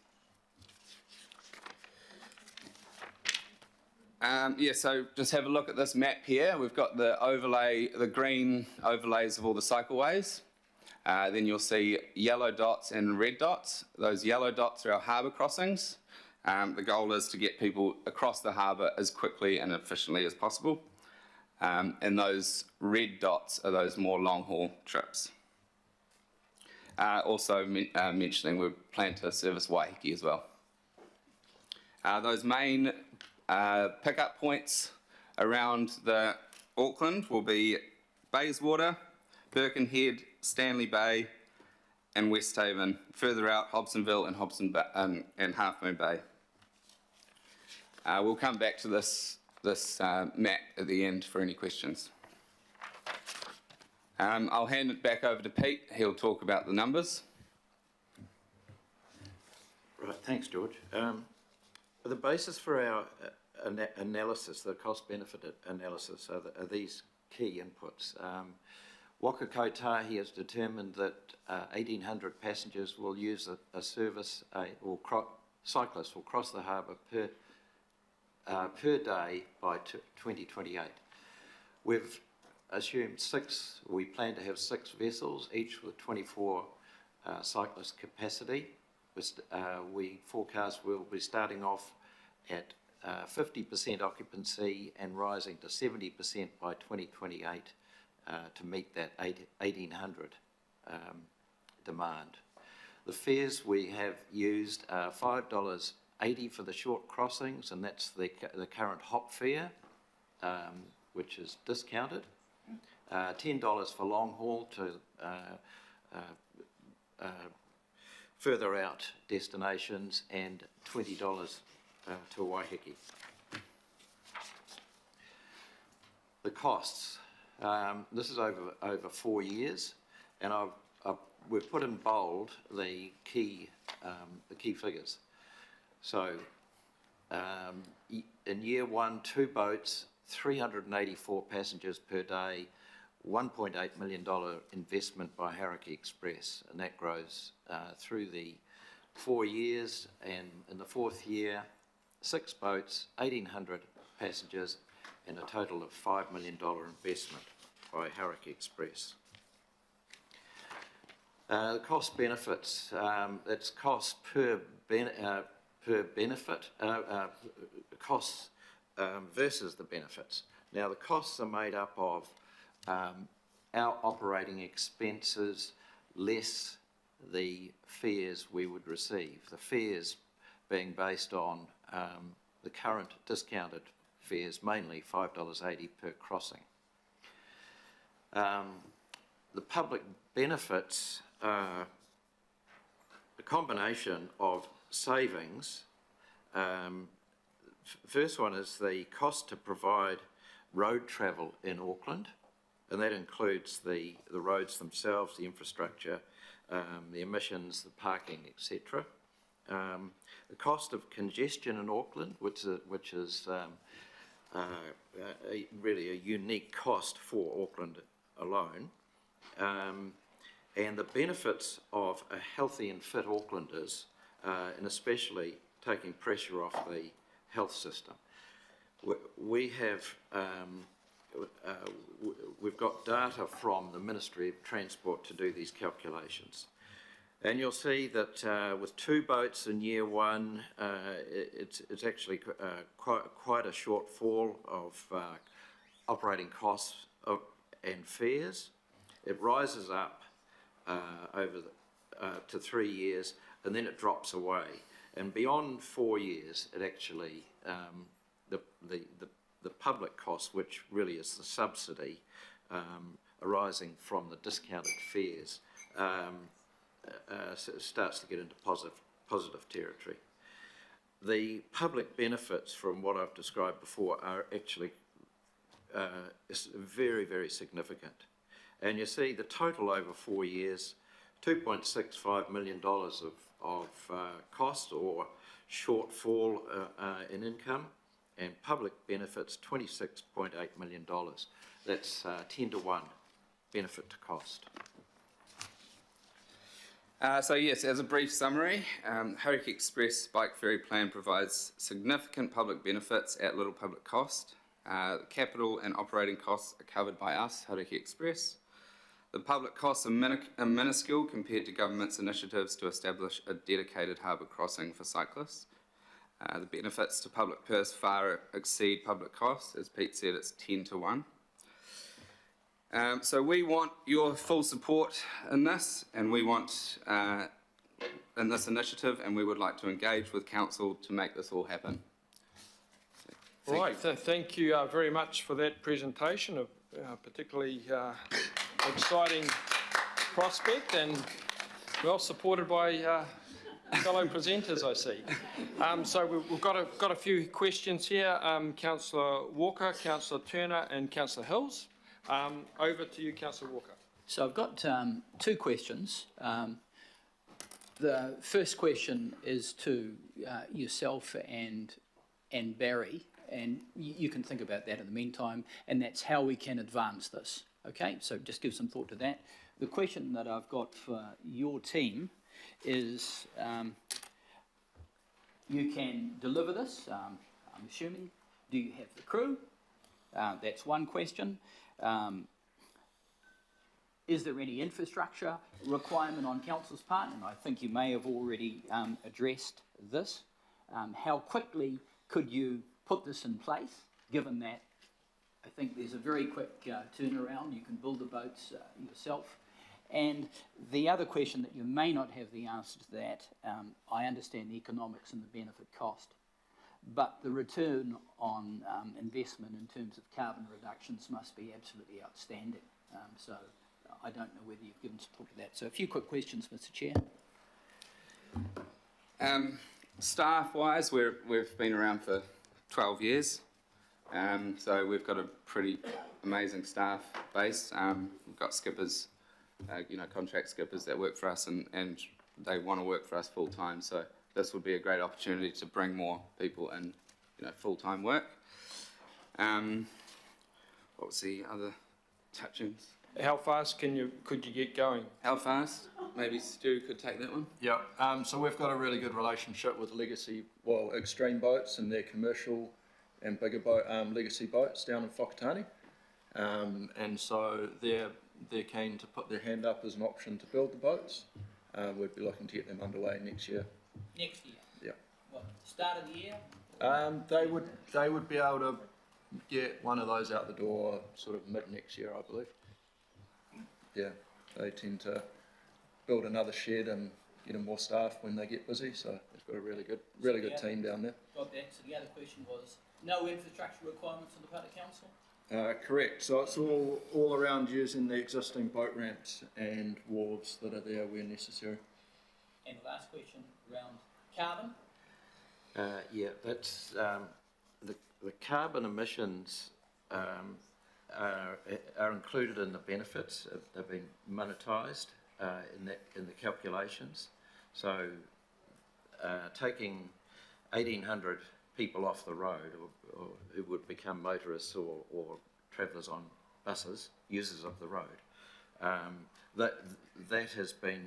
So just have a look at this map here. We've got the overlay, the green overlays of all the cycleways. Then you'll see yellow dots and red dots. Those yellow dots are our harbour crossings. The goal is to get people across the harbour as quickly and efficiently as possible. And those red dots are those more long-haul trips. Also mentioning we plan to service Waiheke as well. Those main pickup points around the Auckland will be Bayswater, Birkenhead, Stanley Bay and West Haven. Further out, Hobsonville and Half Moon Bay. We'll come back to this map at the end for any questions. I'll hand it back over to Pete. He'll talk about the numbers. Right, thanks, George. The basis for our analysis, the cost-benefit analysis, are these key inputs. Waka Kotahi has determined that 1,800 passengers will use a service, or cyclists will cross the harbour per day by 2028. We've assumed we plan to have 6 vessels, each with 24 cyclist capacity. We forecast we'll be starting off at 50% occupancy and rising to 70% by 2028 to meet that 1,800 demand. The fares we have used are $5.80 for the short crossings, and that's the current hop fare, which is discounted. $10 for long haul to further out destinations, and $20 to Waiheke. The costs. This is over 4 years, and we've put in bold the key figures. So, in year one, 2 boats, 384 passengers per day, $1.8 million investment by Hauraki Express, and that grows through the 4 years, and in the 4th year, 6 boats, 1,800 passengers, and a total of $5 million investment by Hauraki Express. The cost benefits, that's cost per benefit, costs versus the benefits. Now the costs are made up of our operating expenses less the fares we would receive. The fares being based on the current discounted fares, mainly $5.80 per crossing. The public benefits are a combination of savings. First one is the cost to provide road travel in Auckland, and that includes the roads themselves, the infrastructure, the emissions, the parking, etc. The cost of congestion in Auckland, which is really a unique cost for Auckland alone, and the benefits of a healthy and fit Aucklanders, and especially taking pressure off the health system. We've got data from the Ministry of Transport to do these calculations. And you'll see that with 2 boats in year one, it's actually quite a shortfall of operating costs and fares. It rises up to 3 years, and then it drops away. And beyond 4 years, it actually the public cost, which really is the subsidy arising from the discounted fares, starts to get into positive territory. The public benefits from what I've described before are actually very, very significant. And you see the total over 4 years, $2.65 million of cost or shortfall in income, and public benefits $26.8 million. That's 10 to 1 benefit to cost. So yes, as a brief summary, Hauraki Express Bike Ferry Plan provides significant public benefits at little public cost. Capital and operating costs are covered by us, Hauraki Express. The public costs are minuscule compared to government's initiatives to establish a dedicated harbour crossing for cyclists. The benefits to public purse far exceed public costs. As Pete said, it's 10 to 1. So we want your full support in this, and we want in this initiative, and we would like to engage with council to make this all happen. Thank you very much for that presentation, of particularly exciting prospect, and well supported by fellow presenters, I see. So we've got a few questions here. Councillor Walker, Councillor Turner and Councillor Hills. Over to you, Councillor Walker. So I've got 2 questions. The first question is to yourself and Barry, and you can think about that in the meantime, and that's how we can advance this. Okay, so just give some thought to that. The question that I've got for your team is, you can deliver this, I'm assuming. Do you have the crew? That's one question. Is there any infrastructure requirement on council's part? And I think you may have already addressed this. How quickly could you put this in place, given that I think there's a very quick turnaround. You can build the boats yourself. And the other question that you may not have the answer to that, I understand the economics and the benefit cost, but the return on investment in terms of carbon reductions must be absolutely outstanding. So I don't know whether you've given support to that. So a few quick questions, Mr. Chair. Staff-wise, we've been around for 12 years, so we've got a pretty amazing staff base. We've got skippers, contract skippers that work for us, and they want to work for us full time. So this would be a great opportunity to bring more people in, full time work. What was the other touchings? How fast could you get going? How fast? Maybe Stu could take that one. Yeah, so we've got a really good relationship with Extreme Boats and their commercial and bigger boat, legacy boats down in Whakatane. And so they're keen to put their hand up as an option to build the boats. We'd be looking to get them underway next year. Next year? Yeah. What, start of the year? They would be able to get one of those out the door sort of mid next year, I believe. Yeah, they tend to build another shed and get them more staff when they get busy, so they've got a really good team down there. Got that. So the other question was, no infrastructure requirements on the part of council? Correct, so it's all around using the existing boat ramps and wharves that are there where necessary. And the last question around carbon? Yeah, that's the carbon emissions are included in the benefits. They've been monetised in the calculations. So taking 1,800 people off the road, or who would become motorists or travellers on buses, users of the road, that has been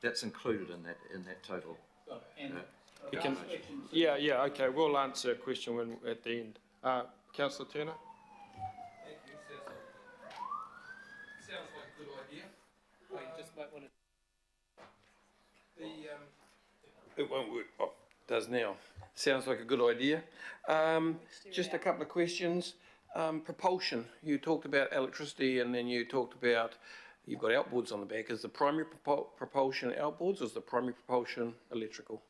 that's included in that total. Okay, we'll answer a question at the end. Councillor Turner? Thank you. Sounds like a good idea. You just might want to... it won't work. Oh, it does now. Sounds like a good idea. Just a couple of questions. Propulsion. You talked about electricity, and then you talked about you've got outboards on the back. Is the primary propulsion outboards, or is the primary propulsion electrical?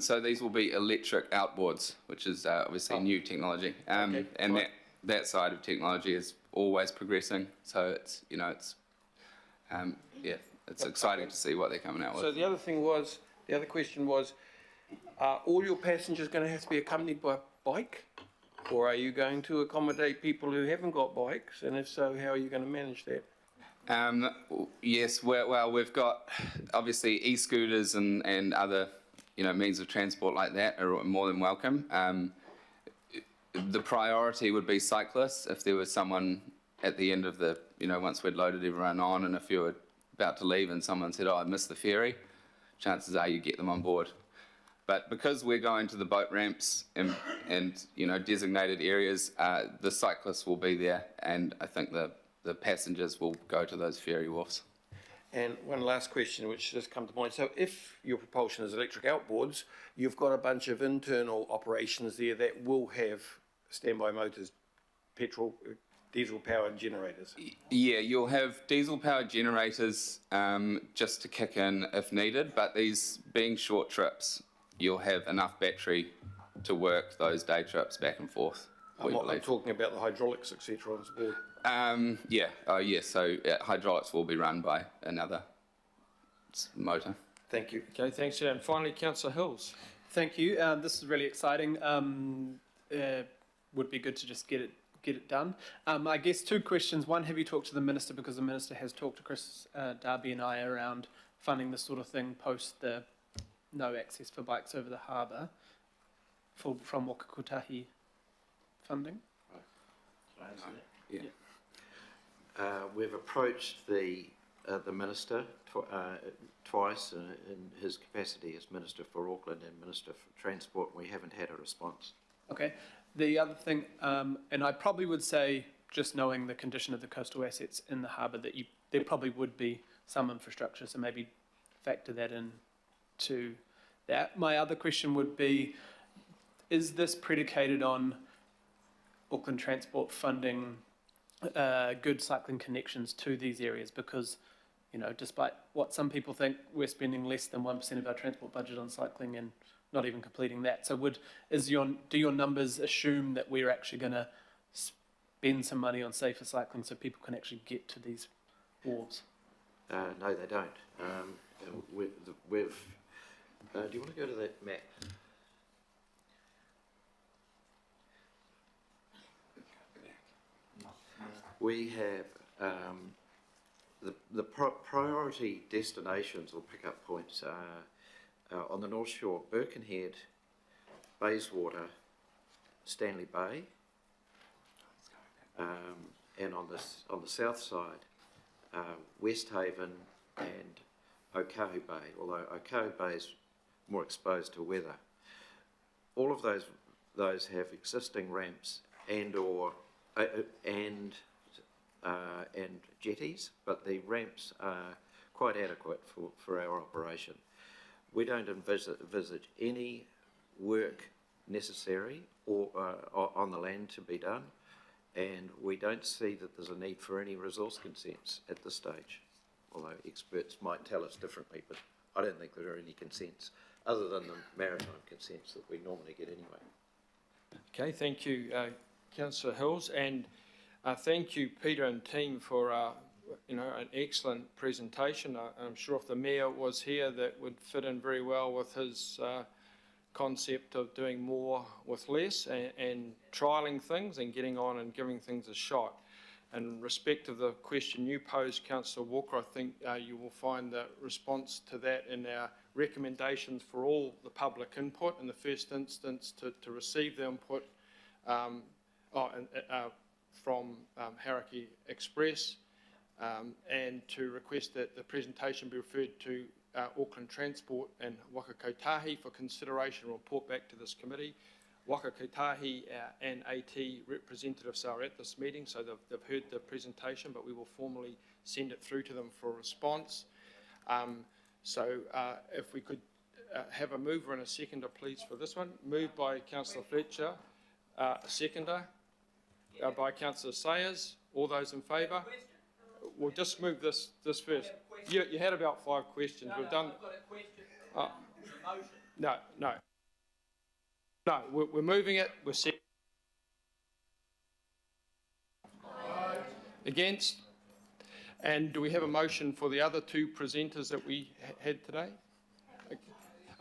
So these will be electric outboards, which is obviously new technology, and right. that side of technology is always progressing. So it's it's exciting to see what they're coming out with. So the other question was, are all your passengers going to have to be accompanied by a bike, or are you going to accommodate people who haven't got bikes? And if so, how are you going to manage that? Yes, well, we've got obviously e-scooters and other means of transport like that are more than welcome. The priority would be cyclists. If there was someone at the end of the, once we'd loaded everyone on, and if you were about to leave and someone said, "Oh, I missed the ferry," chances are you get them on board. But because we're going to the boat ramps and designated areas, the cyclists will be there, and I think the passengers will go to those ferry wharfs. And one last question, which just come to mind. So if your propulsion is electric outboards, you've got a bunch of internal operations there that will have standby motors, diesel-powered generators. Yeah, you'll have diesel-powered generators just to kick in if needed, but these being short trips, you'll have enough battery to work those day trips back and forth. I'm talking about the hydraulics, etc. on board. So hydraulics will be run by another motor. Thank you. Okay, thanks. And finally, Councillor Hills. Thank you. This is really exciting. Would be good to just get it done. I guess two questions. One, have you talked to the Minister, because the Minister has talked to Chris Darby and I around funding this sort of thing post the no access for bikes over the harbour from Waka Kotahi funding? Yeah. We've approached the Minister twice in his capacity as Minister for Auckland and Minister for Transport, and we haven't had a response. Okay. The other thing, and I probably would say, just knowing the condition of the coastal assets in the harbour, that there probably would be some infrastructure, so maybe factor that in to that. My other question would be, is this predicated on Auckland Transport funding good cycling connections to these areas? Because, you know, despite what some people think, we're spending less than 1% of our transport budget on cycling and not even completing that. So do your numbers assume that we're actually going to spend some money on safer cycling so people can actually get to these wharves? No, they don't. Do you want to go to that map? We have the priority destinations or pickup points are on the North Shore, Birkenhead, Bayswater, Stanley Bay, and on the south side, Westhaven and Okahu Bay, although Okahu Bay is more exposed to weather. All of those have existing ramps and jetties, but the ramps are quite adequate for our operation. We don't envisage any work necessary or on the land to be done, and we don't see that there's a need for any resource consents at this stage, although experts might tell us differently, but I don't think there are any consents other than the maritime consents that we normally get anyway. Okay, thank you, Councillor Hills, and thank you, Peter and team, for an excellent presentation. I'm sure if the Mayor was here, that would fit in very well with his concept of doing more with less and trialling things and getting on and giving things a shot. In respect of the question you posed, Councillor Walker, I think you will find the response to that in our recommendations for all the public input. In the first instance, to receive the input from Hauraki Express and to request that the presentation be referred to Auckland Transport and Waka Kotahi for consideration and report back to this committee. Waka Kotahi and AT representatives are at this meeting, so they've heard the presentation, but we will formally send it through to them for a response. So if we could have a mover and a seconder, please, for this one. Moved by Councillor Fletcher, a seconder by Councillor Sayers. All those in favour? We'll just move this first. You had about 5 questions. We've done. I've got a question. No, we're moving it. We're set. Against? And do we have a motion for the other 2 presenters that we had today?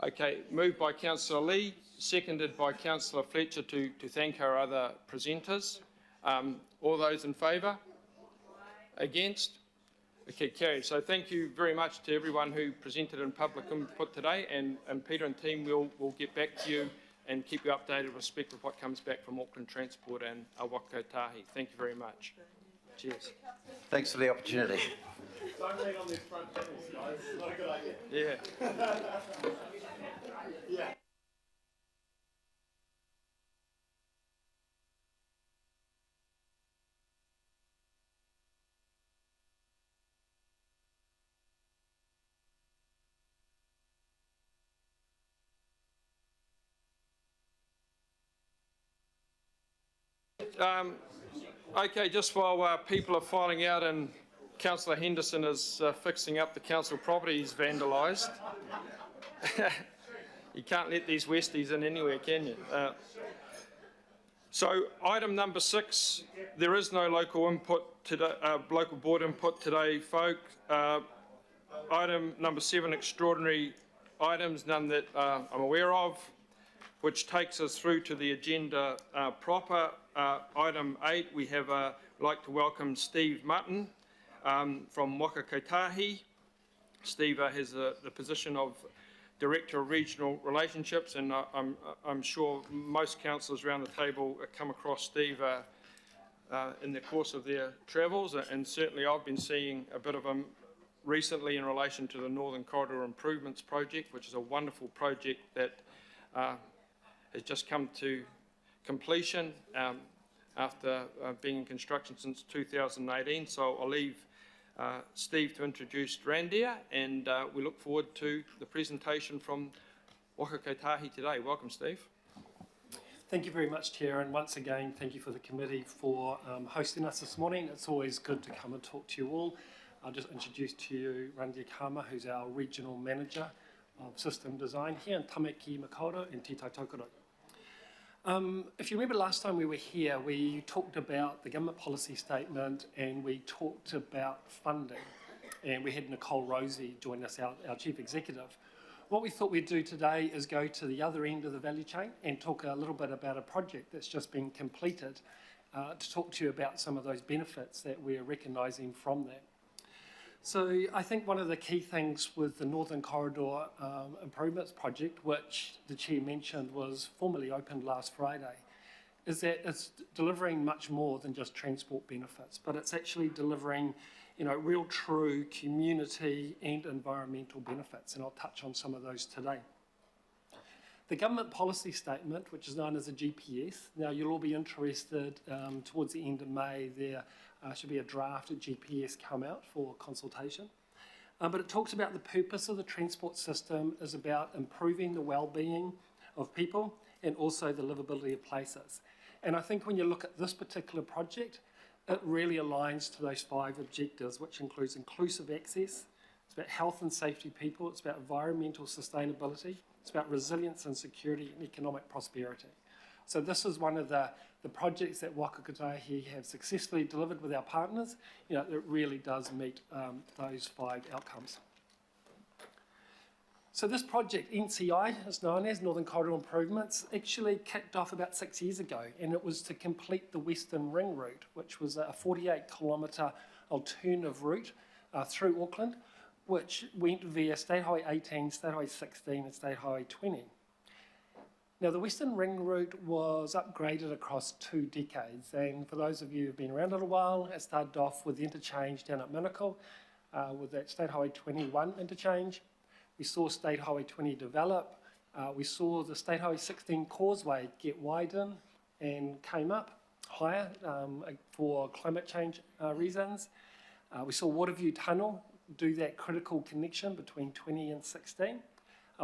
Okay, moved by Councillor Lee, seconded by Councillor Fletcher to thank our other presenters. All those in favour? Against? Okay, carried. So thank you very much to everyone who presented in public input today, and Peter and team will get back to you and keep you updated with respect to what comes back from Auckland Transport and Waka Kotahi. Thank you very much. Cheers. Thanks for the opportunity. Don't lean on these front panels, guys. It's not a good idea. Yeah. Yeah. Okay, just while people are filing out and Councillor Henderson is fixing up the council property he's vandalised. You can't let these Westies in anywhere, can you? So item number 6, there is no local input today, local board input today, folk. Item number 7, extraordinary items, none that I'm aware of, which takes us through to the agenda proper. Item 8, we have like to welcome Steve Mutton from Waka Kotahi. Steve has the position of Director of Regional Relationships, and I'm sure most councillors around the table come across Steve in the course of their travels, and certainly I've been seeing a bit of him recently in relation to the Northern Corridor Improvements Project, which is a wonderful project that has just come to completion after being in construction since 2018. So I'll leave Steve to introduce Randia, and we look forward to the presentation from Waka Kotahi today. Welcome, Steve. Thank you very much, Chair, and once again, thank you for the committee for hosting us this morning. It's always good to come and talk to you all. I'll just introduce to you Randy Kama, who's our Regional Manager of System Design here, and Tameki Makaurau and Titai Tokoro. If you remember last time we were here, we talked about the government policy statement and we talked about funding. And we had Nicole Rosie join us, our Chief Executive. What we thought we'd do today is go to the other end of the value chain and talk a little bit about a project that's just been completed to talk to you about some of those benefits that we're recognising from that. So I think one of the key things with the Northern Corridor Improvements Project, which the Chair mentioned was formally opened last Friday, is that it's delivering much more than just transport benefits, but it's actually delivering, you know, real true community and environmental benefits, and I'll touch on some of those today. The government policy statement, which is known as a GPS, now you'll all be interested towards the end of May, there should be a draft of GPS come out for consultation. But it talks about the purpose of the transport system is about improving the well-being of people and also the livability of places. And I think when you look at this particular project, it really aligns to those 5 objectives, which includes inclusive access, it's about health and safety people, it's about environmental sustainability, it's about resilience and security and economic prosperity. So this is one of the projects that Waka Kotahi have successfully delivered with our partners. You know, it really does meet those 5 outcomes. So this project, NCI, is known as Northern Corridor Improvements, actually kicked off about 6 years ago, and it was to complete the Western Ring Route, which was a 48-kilometre alternative route through Auckland, which went via State Highway 18, State Highway 16 and State Highway 20. Now, the Western Ring Route was upgraded across 2 decades, and for those of you who've been around a little while, it started off with the interchange down at Minako, with that State Highway 21 interchange. We saw State Highway 20 develop. We saw the State Highway 16 causeway get widened and came up higher for climate change reasons. We saw Waterview Tunnel do that critical connection between 20 and 16.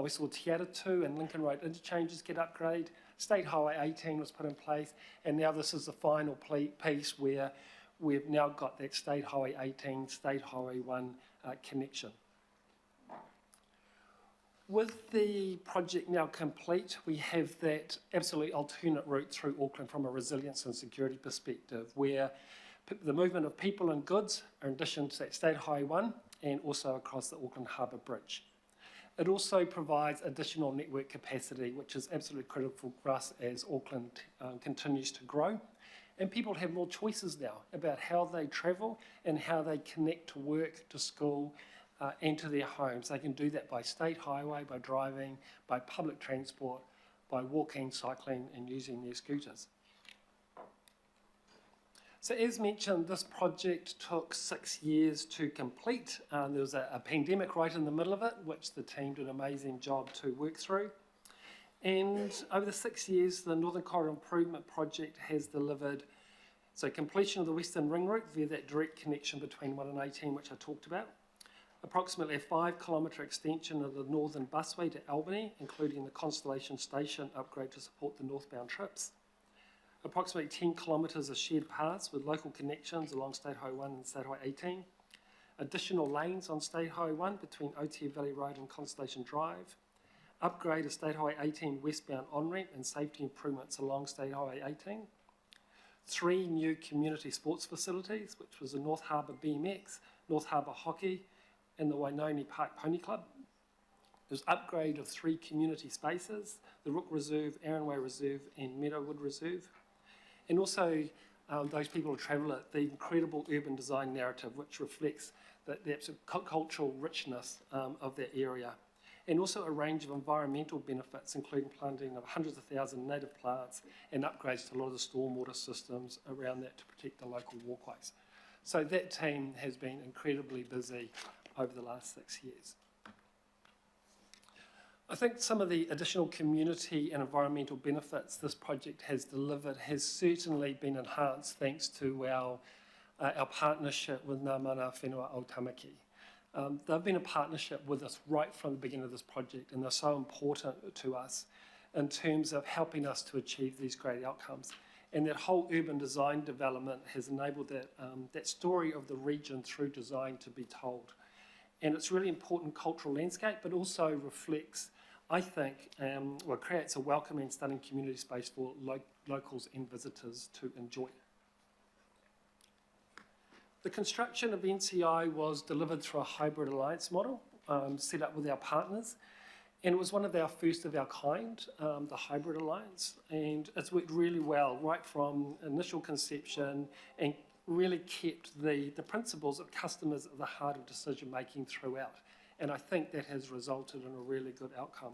We saw Te Atatu and Lincoln Road interchanges get upgraded. State Highway 18 was put in place, and now this is the final piece where we've now got that State Highway 18, State Highway 1 connection. With the project now complete, we have that absolutely alternate route through Auckland from a resilience and security perspective, where the movement of people and goods are in addition to that State Highway 1 and also across the Auckland Harbour Bridge. It also provides additional network capacity, which is absolutely critical for us as Auckland continues to grow. And people have more choices now about how they travel and how they connect to work, to school, and to their homes. They can do that by state highway, by driving, by public transport, by walking, cycling, and using their scooters. So as mentioned, this project took 6 years to complete. There was a pandemic right in the middle of it, which the team did an amazing job to work through. And over the 6 years, the Northern Corridor Improvement Project has delivered completion of the Western Ring Route via that direct connection between 1 and 18, which I talked about. Approximately a 5-kilometre extension of the Northern Busway to Albany, including the Constellation Station upgrade to support the northbound trips. Approximately 10 kilometres of shared paths with local connections along State Highway 1 and State Highway 18. Additional lanes on State Highway 1 between Otae Valley Road and Constellation Drive. Upgrade of State Highway 18 westbound on-ramp and safety improvements along State Highway 18. 3 new community sports facilities, which was the North Harbour BMX, North Harbour Hockey, and the Wainoni Park Pony Club. There's upgrade of 3 community spaces, the Rook Reserve, Arranway Reserve and Meadowwood Reserve. And also those people who travel it, the incredible urban design narrative which reflects the cultural richness of that area. And also a range of environmental benefits, including planting of hundreds of thousands of native plants and upgrades to a lot of the stormwater systems around that to protect the local walkways. So that team has been incredibly busy over the last 6 years. I think some of the additional community and environmental benefits this project has delivered has certainly been enhanced thanks to our partnership with Ngā Mana Whenua o Tamaki. They've been a partnership with us right from the beginning of this project, and they're so important to us in terms of helping us to achieve these great outcomes. And that whole urban design development has enabled that story of the region through design to be told. And it's really important cultural landscape, but also reflects, I think, creates a welcoming and stunning community space for locals and visitors to enjoy. The construction of NCI was delivered through a hybrid alliance model, set up with our partners. And it was one of our first of our kind, the hybrid alliance, and it's worked really well right from initial conception and really kept the principles of customers at the heart of decision making throughout. And I think that has resulted in a really good outcome.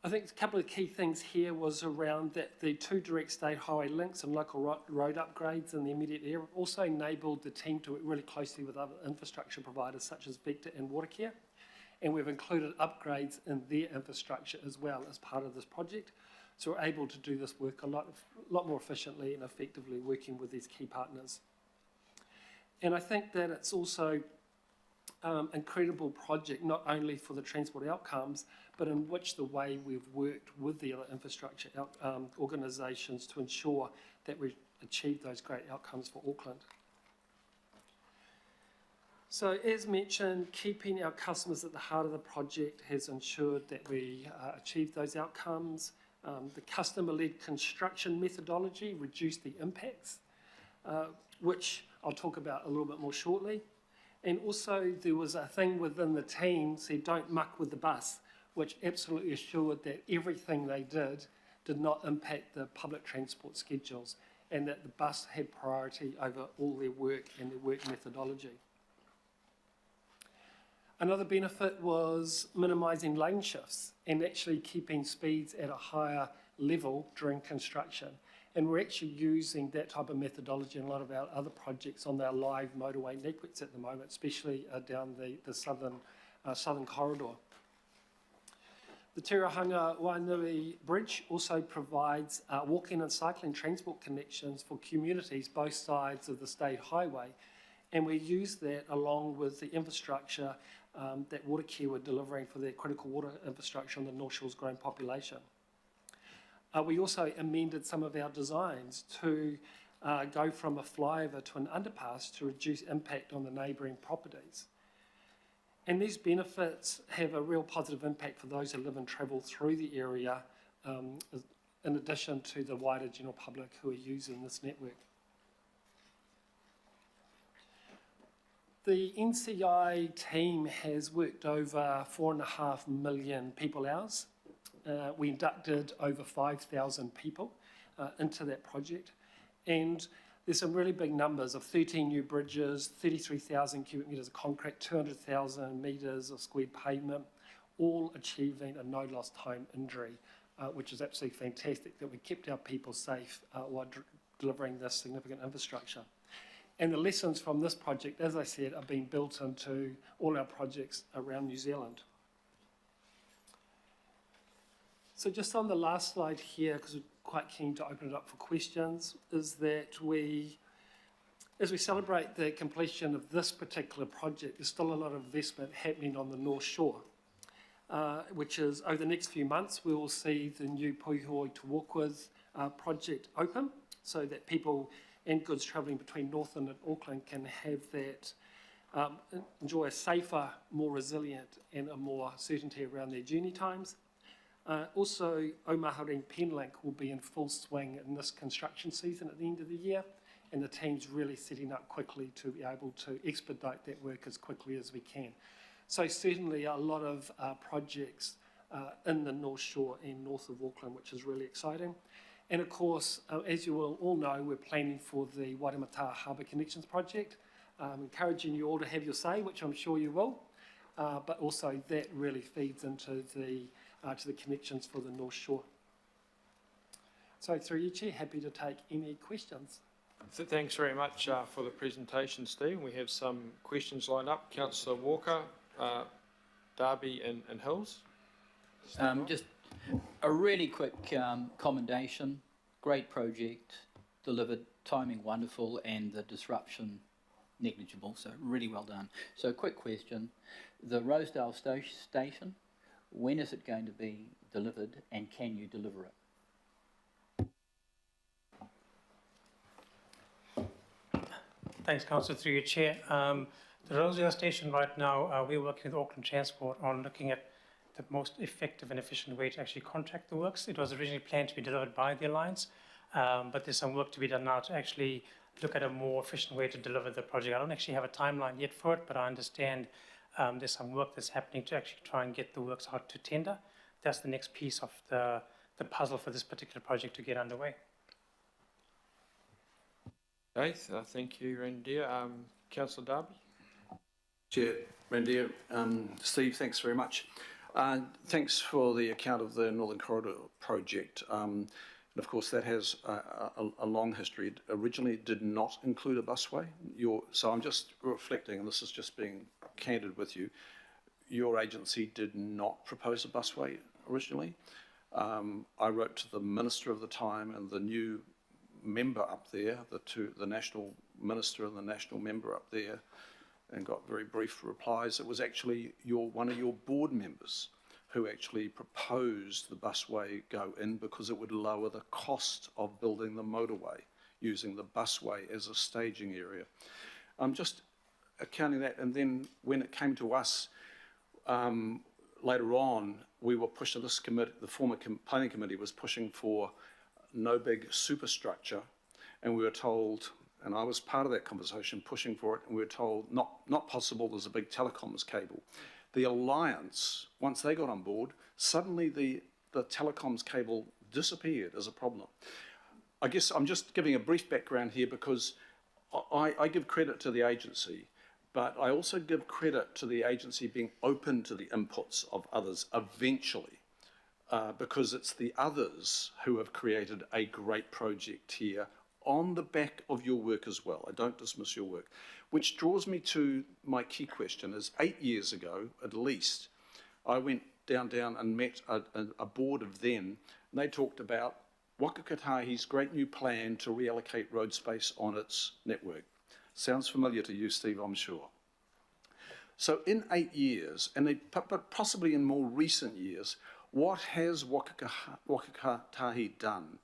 I think a couple of key things here was around that the 2 direct state highway links and local road upgrades in the immediate area also enabled the team to work really closely with other infrastructure providers such as Vector and Watercare. And we've included upgrades in their infrastructure as well as part of this project. So we're able to do this work a lot more efficiently and effectively working with these key partners. And I think that it's also an incredible project, not only for the transport outcomes, but in which the way we've worked with the other infrastructure organisations to ensure that we achieve those great outcomes for Auckland. So as mentioned, keeping our customers at the heart of the project has ensured that we achieve those outcomes. The customer-led construction methodology reduced the impacts, which I'll talk about a little bit more shortly. And also there was a thing within the team said, don't muck with the bus, which absolutely assured that everything they did not impact the public transport schedules and that the bus had priority over all their work and their work methodology. Another benefit was minimising lane shifts and actually keeping speeds at a higher level during construction. And we're actually using that type of methodology in a lot of our other projects on our live motorway networks at the moment, especially down the southern corridor. The Tirahanga Wainui Bridge also provides walking and cycling transport connections for communities both sides of the state highway. And we use that along with the infrastructure that Watercare were delivering for their critical water infrastructure on the North Shore's growing population. We also amended some of our designs to go from a flyover to an underpass to reduce impact on the neighbouring properties. And these benefits have a real positive impact for those who live and travel through the area, in addition to the wider general public who are using this network. The NCI team has worked over 4.5 million people hours. We inducted over 5,000 people into that project. And there's some really big numbers of 13 new bridges, 33,000 cubic metres of concrete, 200,000 metres of squared pavement, all achieving a no lost time injury, which is absolutely fantastic that we kept our people safe while delivering this significant infrastructure. And the lessons from this project, as I said, are being built into all our projects around New Zealand. So just on the last slide here, because we're quite keen to open it up for questions, is that as we celebrate the completion of this particular project, there's still a lot of investment happening on the North Shore, which is over the next few months, we will see the new Puhoi to Walk With project open so that people and goods travelling between Northland and Auckland can have that, enjoy a safer, more resilient and a more certainty around their journey times. Also, Omaha Penlink will be in full swing in this construction season at the end of the year, and the team's really setting up quickly to be able to expedite that work as quickly as we can. So certainly a lot of projects in the North Shore and north of Auckland, which is really exciting. And of course, as you will all know, we're planning for the Waitemata Harbour Connections project, encouraging you all to have your say, which I'm sure you will, but also that really feeds into to the connections for the North Shore. So through you, Chair, happy to take any questions. Thanks very much for the presentation, Steve. We have some questions lined up. Councillor Walker, Darby and Hills. Just a really quick commendation. Great project, delivered, timing wonderful, and the disruption negligible, so really well done. So quick question. The Rosedale station, When is it going to be delivered, and can you deliver it? Thanks, Councillor, through your chair. The Rosendale station right now, we're working with Auckland Transport on looking at the most effective and efficient way to actually contract the works. It was originally planned to be delivered by the Alliance, but there's some work to be done now to actually look at a more efficient way to deliver the project. I don't actually have a timeline yet for it, but I understand there's some work that's happening to actually try and get the works out to tender. That's the next piece of the puzzle for this particular project to get underway. Okay, thank you, Randir. Councillor Darby? Chair, Randir, Steve, thanks very much. Thanks for the account of the Northern Corridor project. And of course, that has a long history. It originally did not include a busway. So I'm just reflecting, and this is just being candid with you, your agency did not propose a busway originally. I wrote to the minister of the time and the new member up there, the national minister and the national member up there, and got very brief replies. It was actually one of your board members who actually proposed the busway go in because it would lower the cost of building the motorway using the busway as a staging area. I'm just accounting that, and then when it came to us later on, we were pushing this committee, the former planning committee was pushing for no big superstructure, and we were told, and I was part of that conversation pushing for it, and we were told not possible, there's a big telecoms cable. The Alliance, once they got on board, suddenly the telecoms cable disappeared as a problem. I guess I'm just giving a brief background here because I give credit to the agency, but I also give credit to the agency being open to the inputs of others eventually. Because it's the others who have created a great project here on the back of your work as well. I don't dismiss your work. Which draws me to my key question is 8 years ago, at least, I went down and met a board of then, and they talked about Waka Kotahi's great new plan to reallocate road space on its network. Sounds familiar to you, Steve, I'm sure. So in 8 years, but possibly in more recent years, what has Waka Kotahi done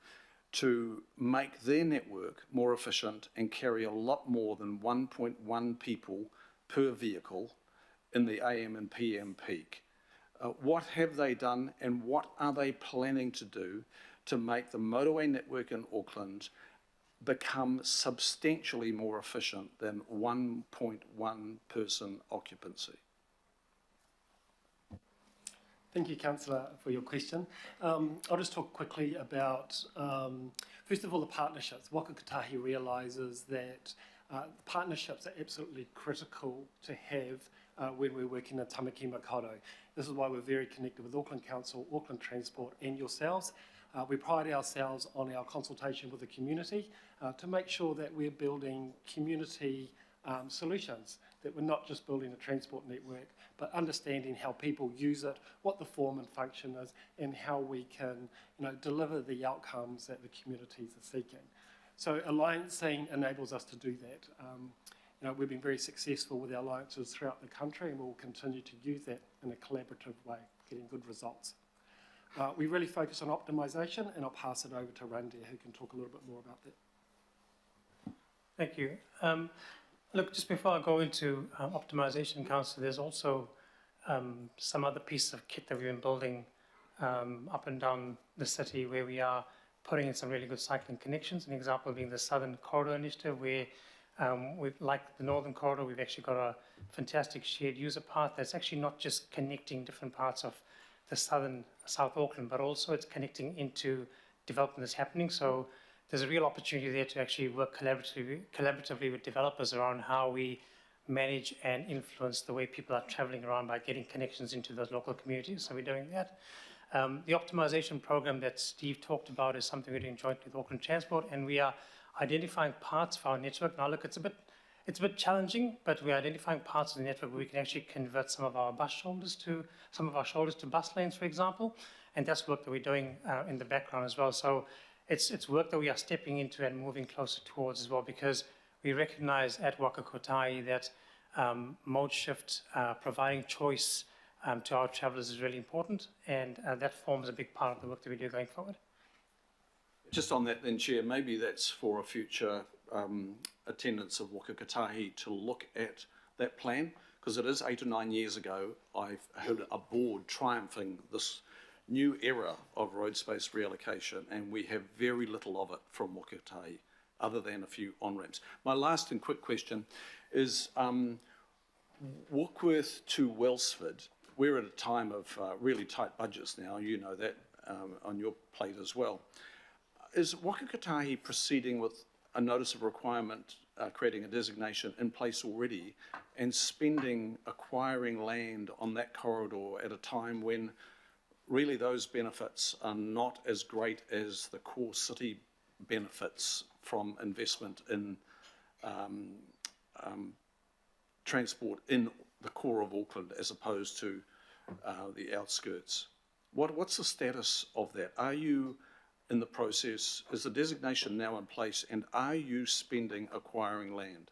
to make their network more efficient and carry a lot more than 1.1 people per vehicle in the AM and PM peak? What have they done, and what are they planning to do to make the motorway network in Auckland become substantially more efficient than 1.1 person occupancy? Thank you, Councillor, for your question. I'll just talk quickly about, first of all, the partnerships. Waka Kotahi realises that partnerships are absolutely critical to have when we're working in Tamaki Makaurau. This is why we're very connected with Auckland Council, Auckland Transport and yourselves. We pride ourselves on our consultation with the community to make sure that we're building community solutions, that we're not just building a transport network, but understanding how people use it, what the form and function is, and how we can deliver the outcomes that the communities are seeking. So alliancing enables us to do that. We've been very successful with our alliances throughout the country, and we'll continue to use that in a collaborative way, getting good results. We really focus on optimisation, and I'll pass it over to Randir, who can talk a little bit more about that. Thank you. Look, just before I go into optimisation, Council, there's also some other pieces of kit that we've been building up and down the city where we are putting in some really good cycling connections. An example being the Southern Corridor Initiative, where like the Northern Corridor, we've actually got a fantastic shared user path that's actually not just connecting different parts of the South Auckland, but also it's connecting into development that's happening. So there's a real opportunity there to actually work collaboratively with developers around how we manage and influence the way people are travelling around by getting connections into those local communities. So we're doing that. The optimisation program that Steve talked about is something we're doing jointly with Auckland Transport, and we are identifying parts of our network. Now look, it's a bit challenging, but we're identifying parts of the network where we can actually convert some of our shoulders to bus lanes, for example, and that's work that we're doing in the background as well. So it's work that we are stepping into and moving closer towards as well, because we recognise at Waka Kotahi that mode shift, providing choice, to our travellers is really important, and that forms a big part of the work that we do going forward. Just on that then, Chair, maybe that's for a future attendance of Waka Kotahi to look at that plan, because it is 8 or 9 years ago I've heard a board triumphing this new era of road space reallocation, and we have very little of it from Waka Kotahi, other than a few on-ramps. My last and quick question is Warkworth to Wellsford. We're at a time of really tight budgets now, you know that on your plate as well. Is Waka Kotahi proceeding with a notice of requirement, creating a designation in place already, and spending, acquiring land on that corridor at a time when really those benefits are not as great as the core city benefits from investment in transport in the core of Auckland as opposed to the outskirts? What's the status of that? Are you in the process, is the designation now in place, and are you spending acquiring land?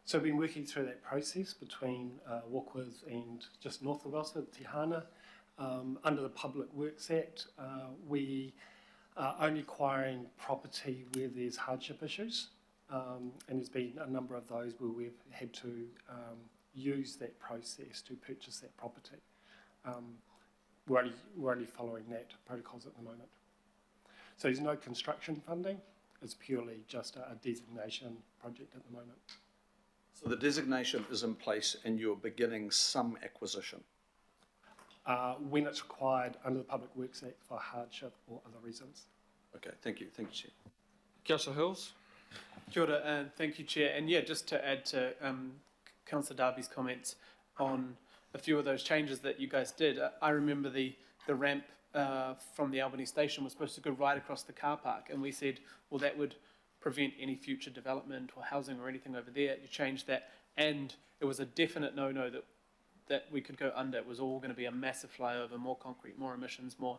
So we've been working through that process between Warkworth and just north of Wellsford, Tihana. Under the Public Works Act, we are only acquiring property where there's hardship issues, and there's been a number of those where we've had to use that process to purchase that property. We're only following that protocols at the moment. So there's no construction funding, it's purely just a designation project at the moment. So the designation is in place and you're beginning some acquisition? When it's required under the Public Works Act for hardship or other reasons. Okay, thank you, Chair. Councillor Hills? Kia ora, and thank you, Chair. And yeah, just to add to Councillor Darby's comments on a few of those changes that you guys did, I remember the ramp from the Albany station was supposed to go right across the car park, and we said, well, that would prevent any future development or housing or anything over there. You changed that, and it was a definite no-no that we could go under. It was all going to be a massive flyover, more concrete, more emissions, more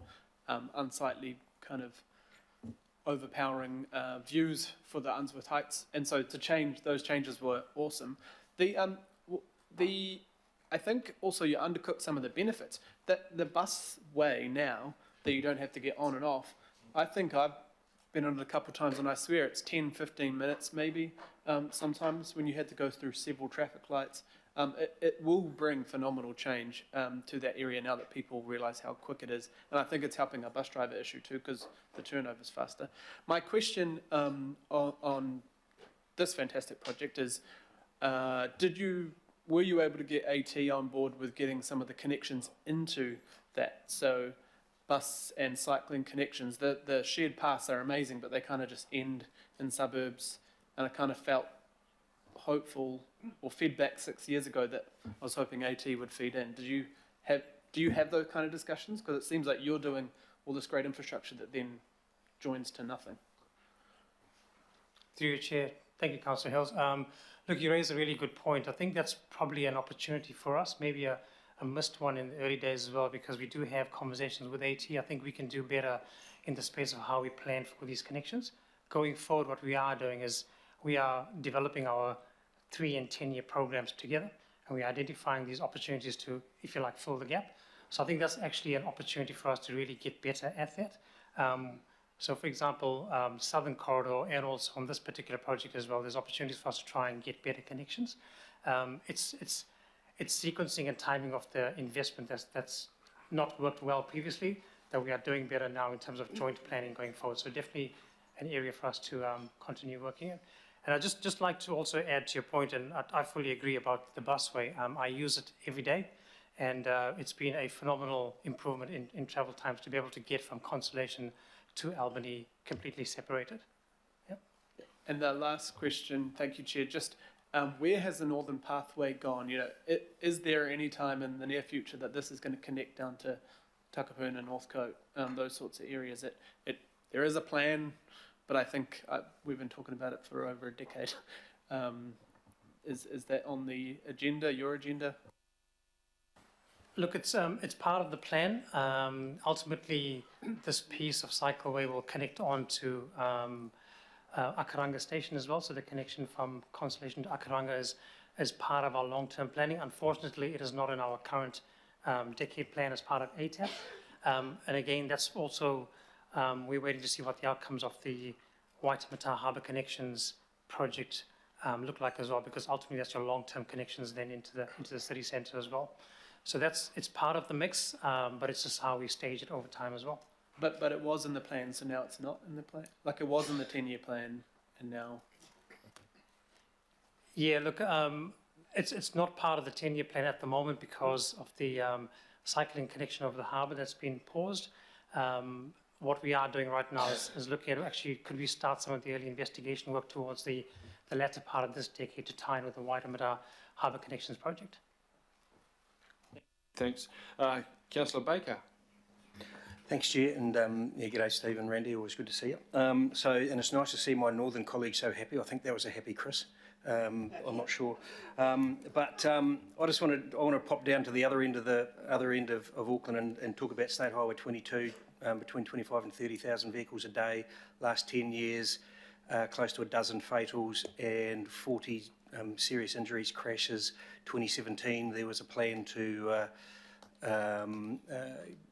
unsightly kind of overpowering views for the Unsworth Heights. And so to change, those changes were awesome. I think also you undercooked some of the benefits. That the busway now, that you don't have to get on and off, I think I've been on it a couple of times and I swear it's 10, 15 minutes maybe sometimes when you had to go through several traffic lights. It will bring phenomenal change to that area now that people realise how quick it is. And I think it's helping our bus driver issue too, because the turnover is faster. My question on this fantastic project is, were you able to get AT on board with getting some of the connections into that? So bus and cycling connections, the shared paths are amazing, but they kind of just end in suburbs. And I kind of felt hopeful or fed back 6 years ago that I was hoping AT would feed in. Do you have those kind of discussions? Because it seems like you're doing all this great infrastructure that then joins to nothing. Through your chair, thank you, Councillor Hills. Look, you raise a really good point. I think that's probably an opportunity for us, maybe a missed one in the early days as well, because we do have conversations with AT. I think we can do better in the space of how we plan for these connections. Going forward, what we are doing is we are developing our 3 and 10-year programs together, and we are identifying these opportunities to, if you like, fill the gap. So I think that's actually an opportunity for us to really get better at that. So for example, Southern Corridor, and also on this particular project as well, there's opportunities for us to try and get better connections. It's sequencing and timing of the investment that's not worked well previously, that we are doing better now in terms of joint planning going forward. So definitely an area for us to continue working in. And I'd just like to also add to your point, and I fully agree about the busway. I use it every day, and it's been a phenomenal improvement in travel times to be able to get from Constellation to Albany completely separated. Yep. And the last question, thank you, Chair, just where has the Northern Pathway gone? You know, is there any time in the near future that this is going to connect down to Takapuna, Northcote, those sorts of areas? There is a plan, but I think we've been talking about it for over a decade. Is that on the agenda, your agenda? Look, it's part of the plan. Ultimately, this piece of cycleway will connect on to Akaranga Station as well. So the connection from Constellation to Akaranga is as part of our long-term planning. Unfortunately, it is not in our current decade plan as part of ATAP. And again, that's also, we're waiting to see what the outcomes of the Waitemata Harbour Connections project look like as well, because ultimately that's your long-term connections then into the city centre as well. So it's part of the mix, but it's just how we stage it over time as well. But it was in the plan, so now it's not in the plan? Like it was in the 10-year plan and now? Yeah, look, it's not part of the 10-year plan at the moment because of the cycling connection over the harbour that's been paused. What we are doing right now is looking at actually could we start some of the early investigation work towards the latter part of this decade to tie in with the Waitemata Harbour Connections project. Thanks. Councillor Baker. Thanks, Chair, and yeah, g'day Steve and Randy, always good to see you. And it's nice to see my northern colleagues so happy. I think that was a happy Chris. I'm not sure, but I just want to pop down to the other end of Auckland and talk about State Highway 22, between 25 and 30,000 vehicles a day. Last 10 years, close to a dozen fatals and 40 serious injuries, crashes. 2017, there was a plan to.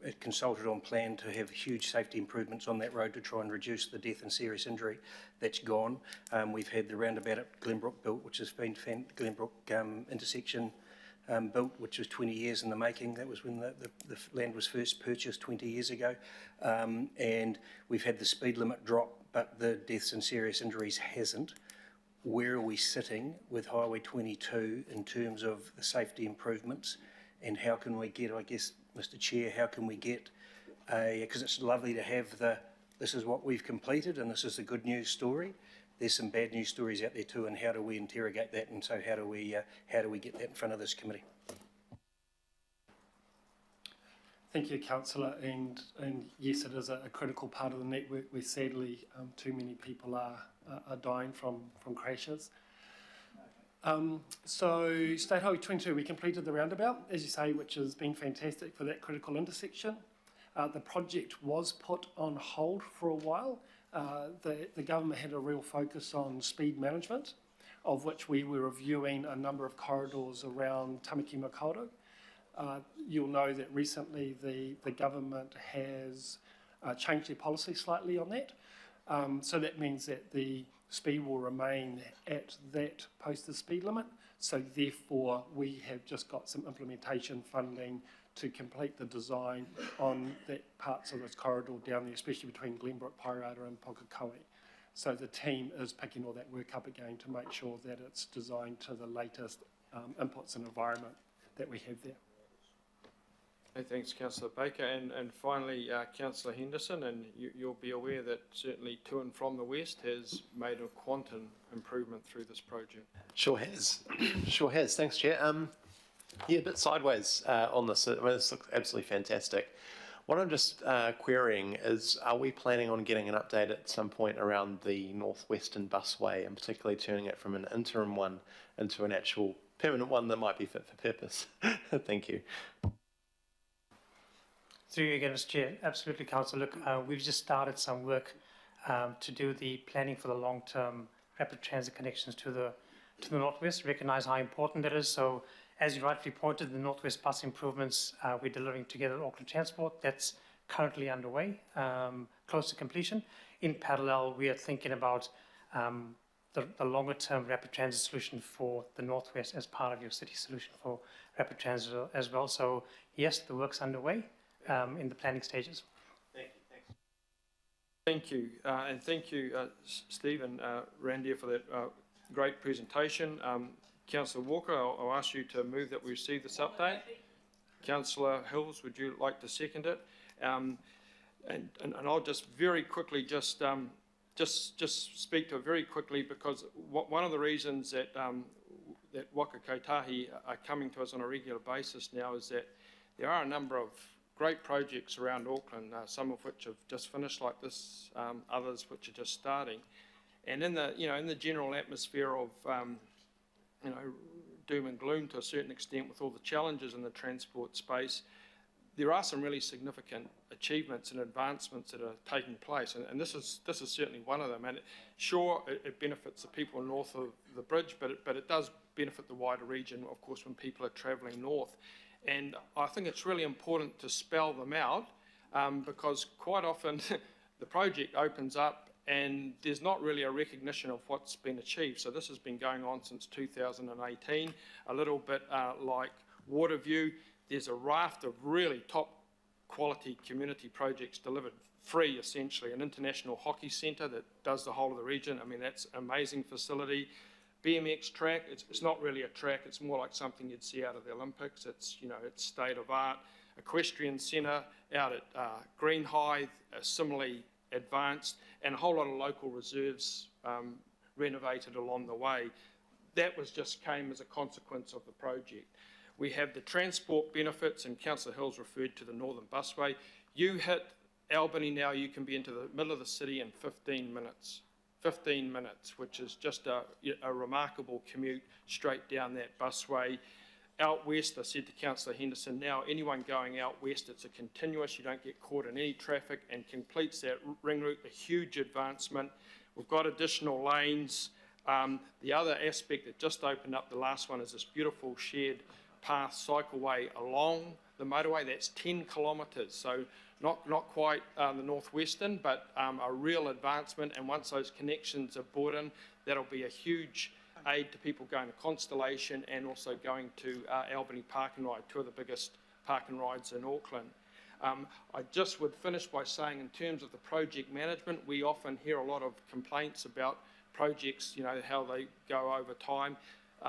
It consulted on plan to have huge safety improvements on that road to try and reduce the death and serious injury. That's gone. We've had the roundabout at Glenbrook built, which has been Glenbrook intersection built, which was 20 years in the making. That was when the land was first purchased 20 years ago. And we've had the speed limit drop, but the deaths and serious injuries hasn't. Where are we sitting with Highway 22 in terms of the safety improvements? And how can we get, I guess, Mr. Chair, how can we get because it's lovely to have this is what we've completed and this is a good news story. There's some bad news stories out there too, and how do we interrogate that? And so how do we get that in front of this committee? Thank you, Councillor. And yes, it is a critical part of the network where sadly too many people are dying from crashes. So State Highway 22, we completed the roundabout, as you say, which has been fantastic for that critical intersection. The project was put on hold for a while. The government had a real focus on speed management, of which we were reviewing a number of corridors around Tamaki Makaurau. You'll know that recently the government has changed their policy slightly on that. So that means that the speed will remain at that posted speed limit. So therefore, we have just got some implementation funding to complete the design on that parts of this corridor down there, especially between Glenbrook, Pairata and Pokakoe. So the team is picking all that work up again to make sure that it's designed to the latest inputs and environment that we have there. Hey, thanks, Councillor Baker. And finally, Councillor Henderson, and you'll be aware that certainly to and from the west has made a quantum improvement through this project. Sure has. Sure has. Thanks, Chair. Yeah, a bit sideways on this. I mean, this looks absolutely fantastic. What I'm just querying is, are we planning on getting an update at some point around the Northwestern busway, and particularly turning it from an interim one into an actual permanent one that might be fit for purpose? Thank you. Through you again, Mr. Chair. Absolutely, Councillor. Look, we've just started some work to do the planning for the long-term rapid transit connections to the Northwest. Recognise how important that is. So, as you rightly pointed, the Northwest bus improvements we're delivering together at Auckland Transport. That's currently underway, close to completion. In parallel, we are thinking about the longer-term rapid transit solution for the Northwest as part of your city solution for rapid transit as well. So, yes, the work's underway. In the planning stages. Thank you. Thanks. Thank you, and thank you, Steve and Randy, for that great presentation. Councillor Walker, I'll ask you to move that we receive this update. Councillor Hills, would you like to second it? And I'll just very quickly just speak to it very quickly, because one of the reasons that that Waka Kotahi are coming to us on a regular basis now is that there are a number of great projects around Auckland, some of which have just finished like this, others which are just starting. And in the general atmosphere of doom and gloom to a certain extent with all the challenges in the transport space, there are some really significant achievements and advancements that are taking place, and this is certainly one of them. And sure, it benefits the people north of the bridge, but it does benefit the wider region, of course, when people are travelling north. And I think it's really important to spell them out, because quite often the project opens up and there's not really a recognition of what's been achieved. So this has been going on since 2018, a little bit like Waterview. There's a raft of really top quality community projects delivered free, essentially. An international hockey centre that does the whole of the region. I mean, that's an amazing facility. BMX track, it's not really a track, it's more like something you'd see out of the Olympics. It's, you know, it's state of art. Equestrian centre out at Greenhithe, similarly advanced, and a whole lot of local reserves renovated along the way. That just came as a consequence of the project. We have the transport benefits, and Councillor Hills referred to the Northern Busway. You hit Albany now, you can be into the middle of the city in 15 minutes. 15 minutes, which is just a remarkable commute straight down that busway. Out west, I said to Councillor Henderson, now anyone going out west, it's a continuous, you don't get caught in any traffic, and completes that ring route, a huge advancement. We've got additional lanes. The other aspect that just opened up, the last one, is this beautiful shared path cycleway along the motorway. That's 10 kilometres, so not quite the northwestern, but a real advancement. And once those connections are brought in, that'll be a huge aid to people going to Constellation and also going to Albany Park and Ride, two of the biggest park and rides in Auckland. I just would finish by saying, in terms of the project management, we often hear a lot of complaints about projects, you know, how they go over time.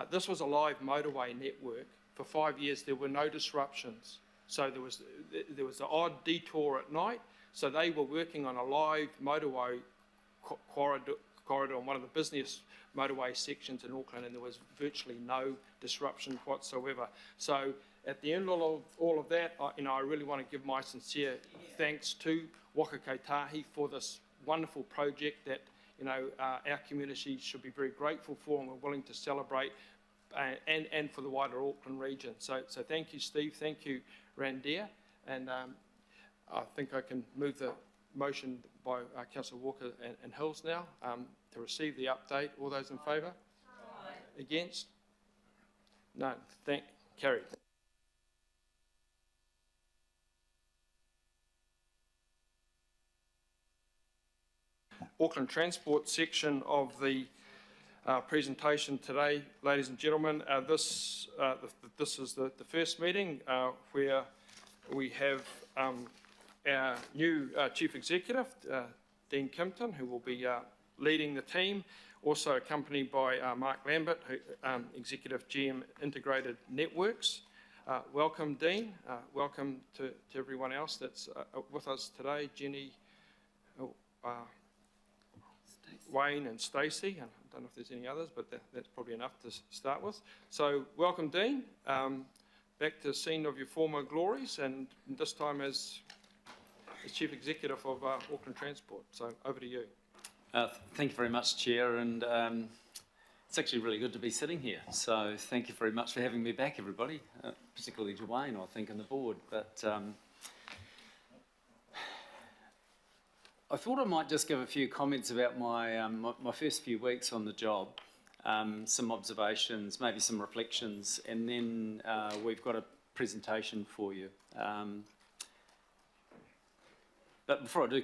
This was a live motorway network. For 5 years, there were no disruptions. So there was the odd detour at night. So they were working on a live motorway corridor on one of the busiest motorway sections in Auckland, and there was virtually no disruption whatsoever. So at the end of all of that, I really want to give my sincere thanks to Waka Kotahi for this wonderful project that, you know, our community should be very grateful for, and we're willing to celebrate, and for the wider Auckland region. So thank you, Steve. Thank you, Randia. And I think I can move the motion by Councillor Walker and Hills now to receive the update. All those in favour? Aye. Against? No. Carried. Auckland Transport section of the presentation today, ladies and gentlemen. This is the first meeting where we have our new Chief Executive, Dean Kimpton, who will be leading the team, also accompanied by Mark Lambert, who, Executive GM Integrated Networks. Welcome, Dean. Welcome to everyone else that's with us today, Jenny, Wayne and Stacey. I don't know if there's any others, but that's probably enough to start with. So welcome, Dean, back to the scene of your former glories, and this time as Chief Executive of Auckland Transport. So over to you. Thank you very much, Chair, and it's actually really good to be sitting here. So thank you very much for having me back, everybody, particularly to Wayne, I think, and the board. But I thought I might just give a few comments about my my first few weeks on the job, some observations, maybe some reflections, and then we've got a presentation for you. But before I do,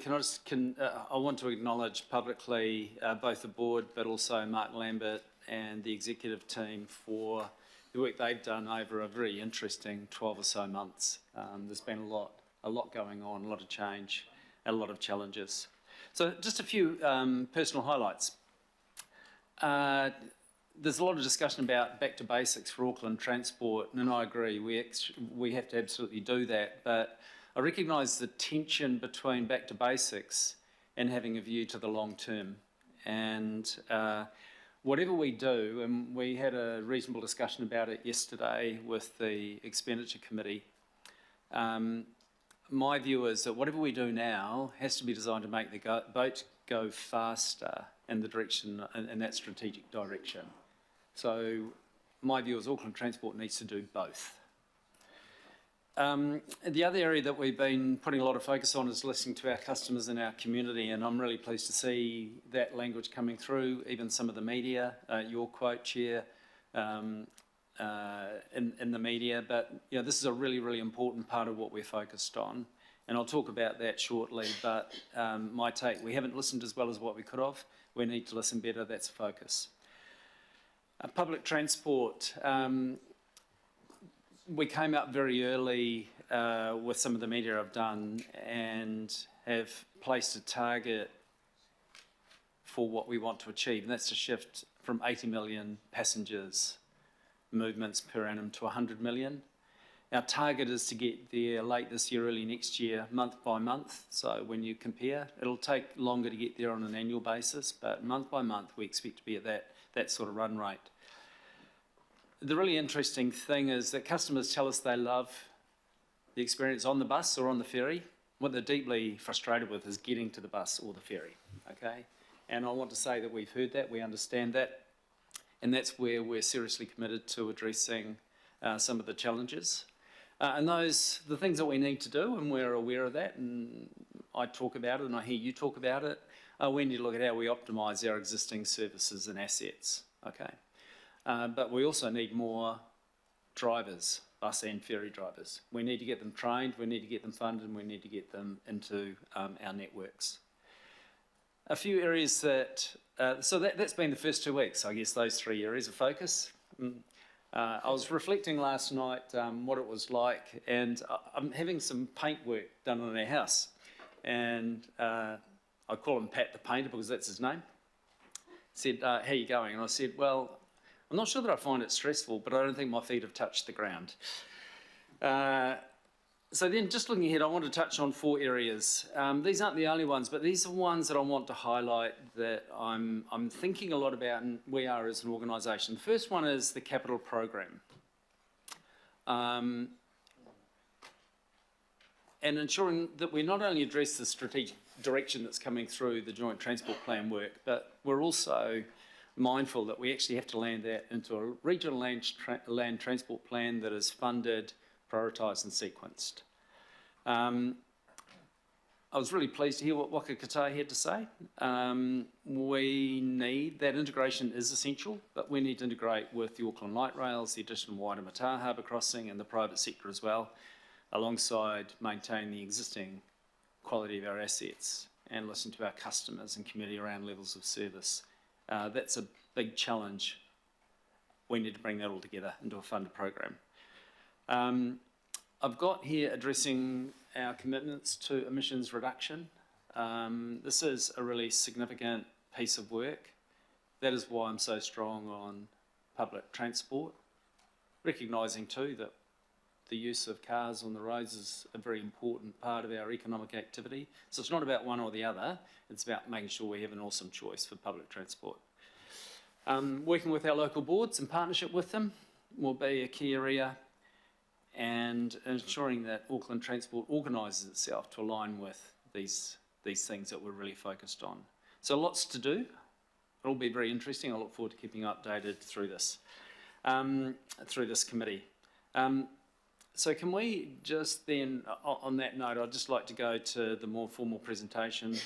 I want to acknowledge publicly both the board, but also Mark Lambert and the executive team for the work they've done over a very interesting 12 or so months. There's been a lot going on, a lot of change, and a lot of challenges. So just a few personal highlights. There's a lot of discussion about back to basics for Auckland Transport, and I agree, we have to absolutely do that, but I recognise the tension between back to basics and having a view to the long term. And whatever we do, and we had a reasonable discussion about it yesterday with the Expenditure Committee, my view is that whatever we do now has to be designed to make the boat go faster in the direction, in that strategic direction. So my view is Auckland Transport needs to do both. The other area that we've been putting a lot of focus on is listening to our customers and our community, and I'm really pleased to see that language coming through, even some of the media, your quote, Chair, in the media. But you know, this is a really, really important part of what we're focused on, and I'll talk about that shortly. But my take, we haven't listened as well as what we could have. We need to listen better. That's a focus. Public transport. We came out very early with some of the media I've done and have placed a target for what we want to achieve, and that's a shift from 80 million passengers movements per annum to 100 million. Our target is to get there late this year, early next year, month by month. So when you compare, it'll take longer to get there on an annual basis, but month by month we expect to be at that sort of run rate. The really interesting thing is that customers tell us they love the experience on the bus or on the ferry. What they're deeply frustrated with is getting to the bus or the ferry, okay? And I want to say that we've heard that, we understand that, and that's where we're seriously committed to addressing some of the challenges. And the things that we need to do, and we're aware of that, and I talk about it and I hear you talk about it, we need to look at how we optimise our existing services and assets, okay? But we also need more drivers, bus and ferry drivers. We need to get them trained, we need to get them funded, and we need to get them into our networks. A few areas that, so that's been the first 2 weeks, I guess, those 3 areas of focus. I was reflecting last night what it was like, and I'm having some paint work done on our house. And I call him Pat the Painter because that's his name. Said, how are you going? And I said, well, I'm not sure that I find it stressful, but I don't think my feet have touched the ground. So then, just looking ahead, I want to touch on 4 areas. These aren't the only ones, but these are ones that I want to highlight that I'm thinking a lot about, and we are as an organisation. The first one is the capital program. And ensuring that we not only address the strategic direction that's coming through the Joint Transport Plan work, but we're also mindful that we actually have to land that into a regional land transport plan that is funded, prioritised and sequenced. I was really pleased to hear what Waka Kotahi had to say. We need, that integration is essential, but we need to integrate with the Auckland Light Rails, the addition of Waitemata Harbour Crossing and the private sector as well, alongside maintaining the existing quality of our assets and listen to our customers and community around levels of service. That's a big challenge. We need to bring that all together into a funded program. I've got here addressing our commitments to emissions reduction. This is a really significant piece of work. That is why I'm so strong on public transport, recognising too that the use of cars on the roads is a very important part of our economic activity. So it's not about one or the other, it's about making sure we have an awesome choice for public transport. Working with our local boards in partnership with them will be a key area, and ensuring that Auckland Transport organises itself to align with these things that we're really focused on. So lots to do. It'll be very interesting. I look forward to keeping you updated through this committee. So can we just then, on that note, I'd just like to go to the more formal presentation.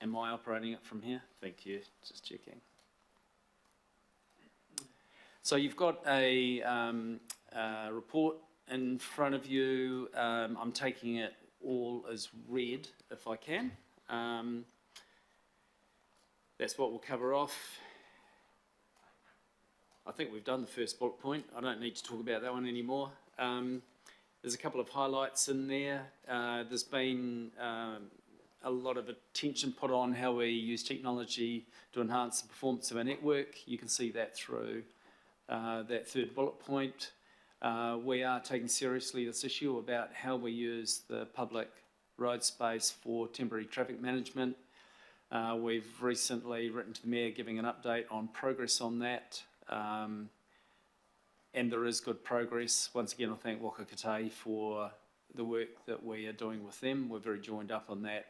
Am I operating it from here? Thank you, just checking. So you've got a report in front of you. I'm taking it all as read, if I can. That's what we'll cover off. I think we've done the first bullet point. I don't need to talk about that one anymore. There's a couple of highlights in there. There's been a lot of attention put on how we use technology to enhance the performance of our network. You can see that through that third bullet point. We are taking seriously this issue about how we use the public road space for temporary traffic management. We've recently written to the Mayor giving an update on progress on that. And there is good progress. Once again, I thank Waka Kotahi for the work that we are doing with them. We're very joined up on that.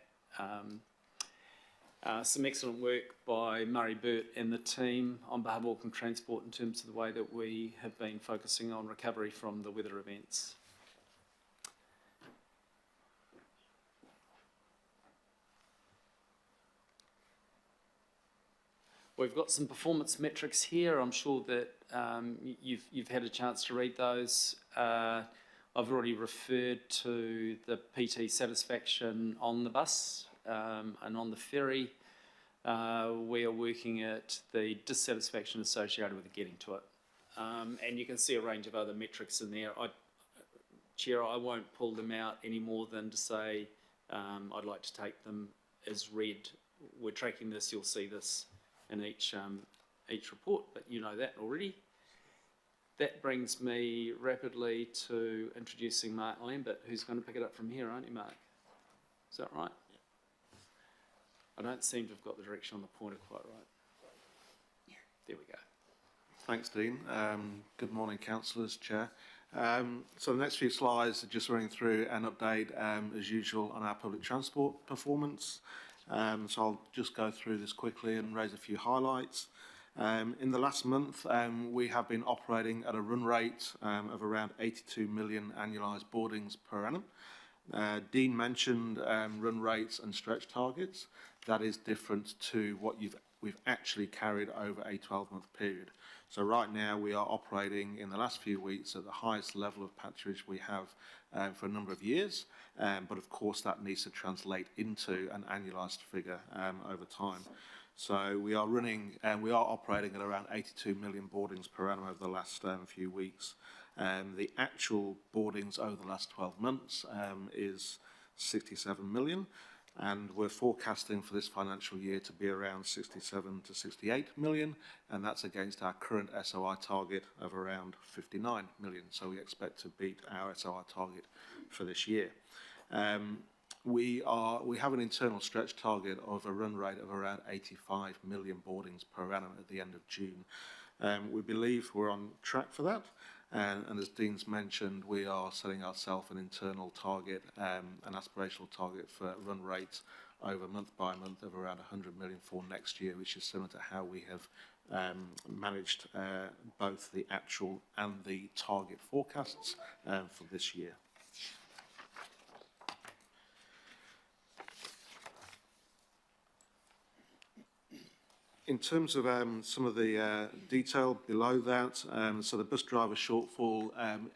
some excellent work by Murray Burt and the team on behalf of Auckland Transport in terms of the way that we have been focusing on recovery from the weather events. We've got some performance metrics here. I'm sure that you've had a chance to read those. I've already referred to the PT satisfaction on the bus and on the ferry. We are working at the dissatisfaction associated with getting to it. And you can see a range of other metrics in there. Chair, I won't pull them out any more than to say I'd like to take them as read. We're tracking this, you'll see this in each report, but you know that already. That brings me rapidly to introducing Mark Lambert, who's going to pick it up from here, aren't you, Mark? Is that right? I don't seem to have got the direction on the pointer quite right. There we go. Thanks, Dean. Good morning, councillors, Chair. So the next few slides are just running through an update, as usual, on our public transport performance. So I'll just go through this quickly and raise a few highlights. In the last month, we have been operating at a run rate of around 82 million annualised boardings per annum. Dean mentioned run rates and stretch targets. That is different to what we've actually carried over a 12-month period. So right now we are operating in the last few weeks at the highest level of patronage we have for a number of years, but of course that needs to translate into an annualised figure over time. So we are operating at around 82 million boardings per annum over the last few weeks. The actual boardings over the last 12 months is 67 million, and we're forecasting for this financial year to be around 67 to 68 million, and that's against our current SOI target of around 59 million. So we expect to beat our SOI target for this year. We have an internal stretch target of a run rate of around 85 million boardings per annum at the end of June. We believe we're on track for that, and as Dean's mentioned, we are setting ourselves an internal target, an aspirational target for run rates over month by month of around 100 million for next year, which is similar to how we have managed both the actual and the target forecasts for this year. In terms of some of the detail below that, so the bus driver shortfall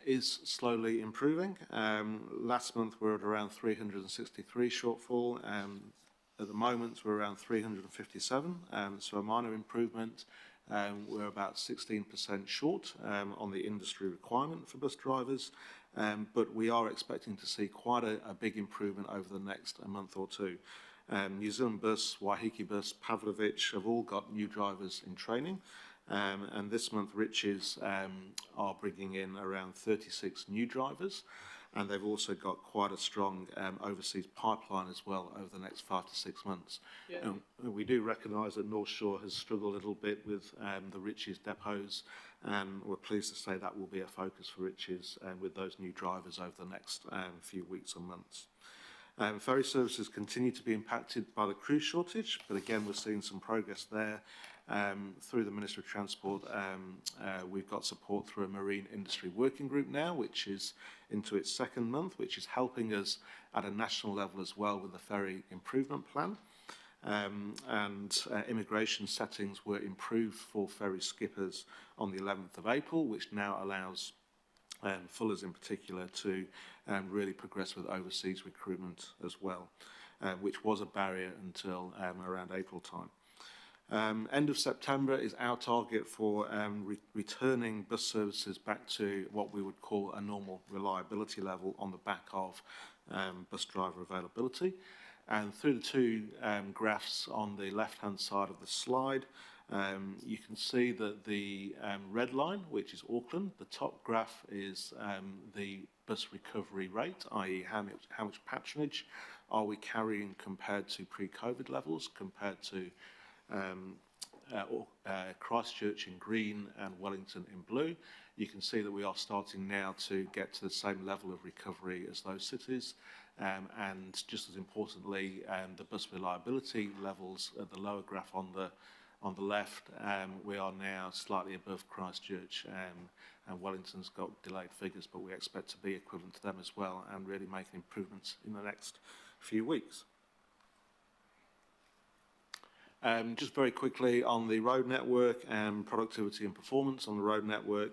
is slowly improving. Last month we were at around 363 shortfall. At the moment we're around 357, so a minor improvement. We're about 16% short on the industry requirement for bus drivers, but we are expecting to see quite a big improvement over the next month or two. New Zealand Bus, Waiheke Bus, Pavlovich have all got new drivers in training, and this month Riches are bringing in around 36 new drivers, and they've also got quite a strong overseas pipeline as well over the next 5 to 6 months. Yeah. We do recognise that North Shore has struggled a little bit with the Riches depots, and we're pleased to say that will be a focus for Riches with those new drivers over the next few weeks or months. Ferry services continue to be impacted by the crew shortage, but again we're seeing some progress there. Through the Ministry of Transport, we've got support through a marine industry working group now, which is into its second month, which is helping us at a national level as well with the ferry improvement plan. Immigration settings were improved for ferry skippers on the 11th of April, which now allows Fullers in particular to really progress with overseas recruitment as well, which was a barrier until around April time. End of September is our target for returning bus services back to what we would call a normal reliability level on the back of bus driver availability. And through the two graphs on the left-hand side of the slide, you can see that the red line, which is Auckland, the top graph is the bus recovery rate, i.e. how much patronage are we carrying compared to pre-COVID levels, compared to Christchurch in green and Wellington in blue. You can see that we are starting now to get to the same level of recovery as those cities. and just as importantly, the bus reliability levels at the lower graph on the left, we are now slightly above Christchurch, and Wellington's got delayed figures, but we expect to be equivalent to them as well, and really making improvements in the next few weeks. Just very quickly on the road network, productivity and performance on the road network.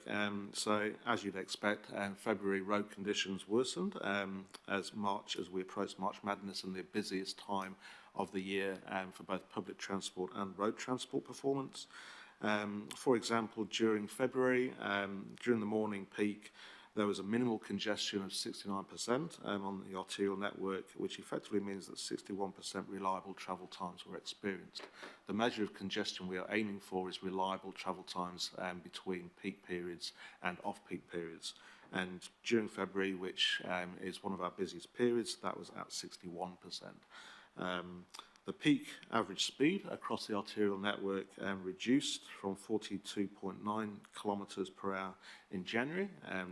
So as you'd expect, February road conditions worsened as we approach March Madness and the busiest time of the year for both public transport and road transport performance. For example, during February, during the morning peak, there was a minimal congestion of 69% on the arterial network, which effectively means that 61% reliable travel times were experienced. The measure of congestion we are aiming for is reliable travel times between peak periods and off-peak periods. And during February, which is one of our busiest periods, that was at 61%. The peak average speed across the arterial network reduced from 42.9 kilometres per hour in January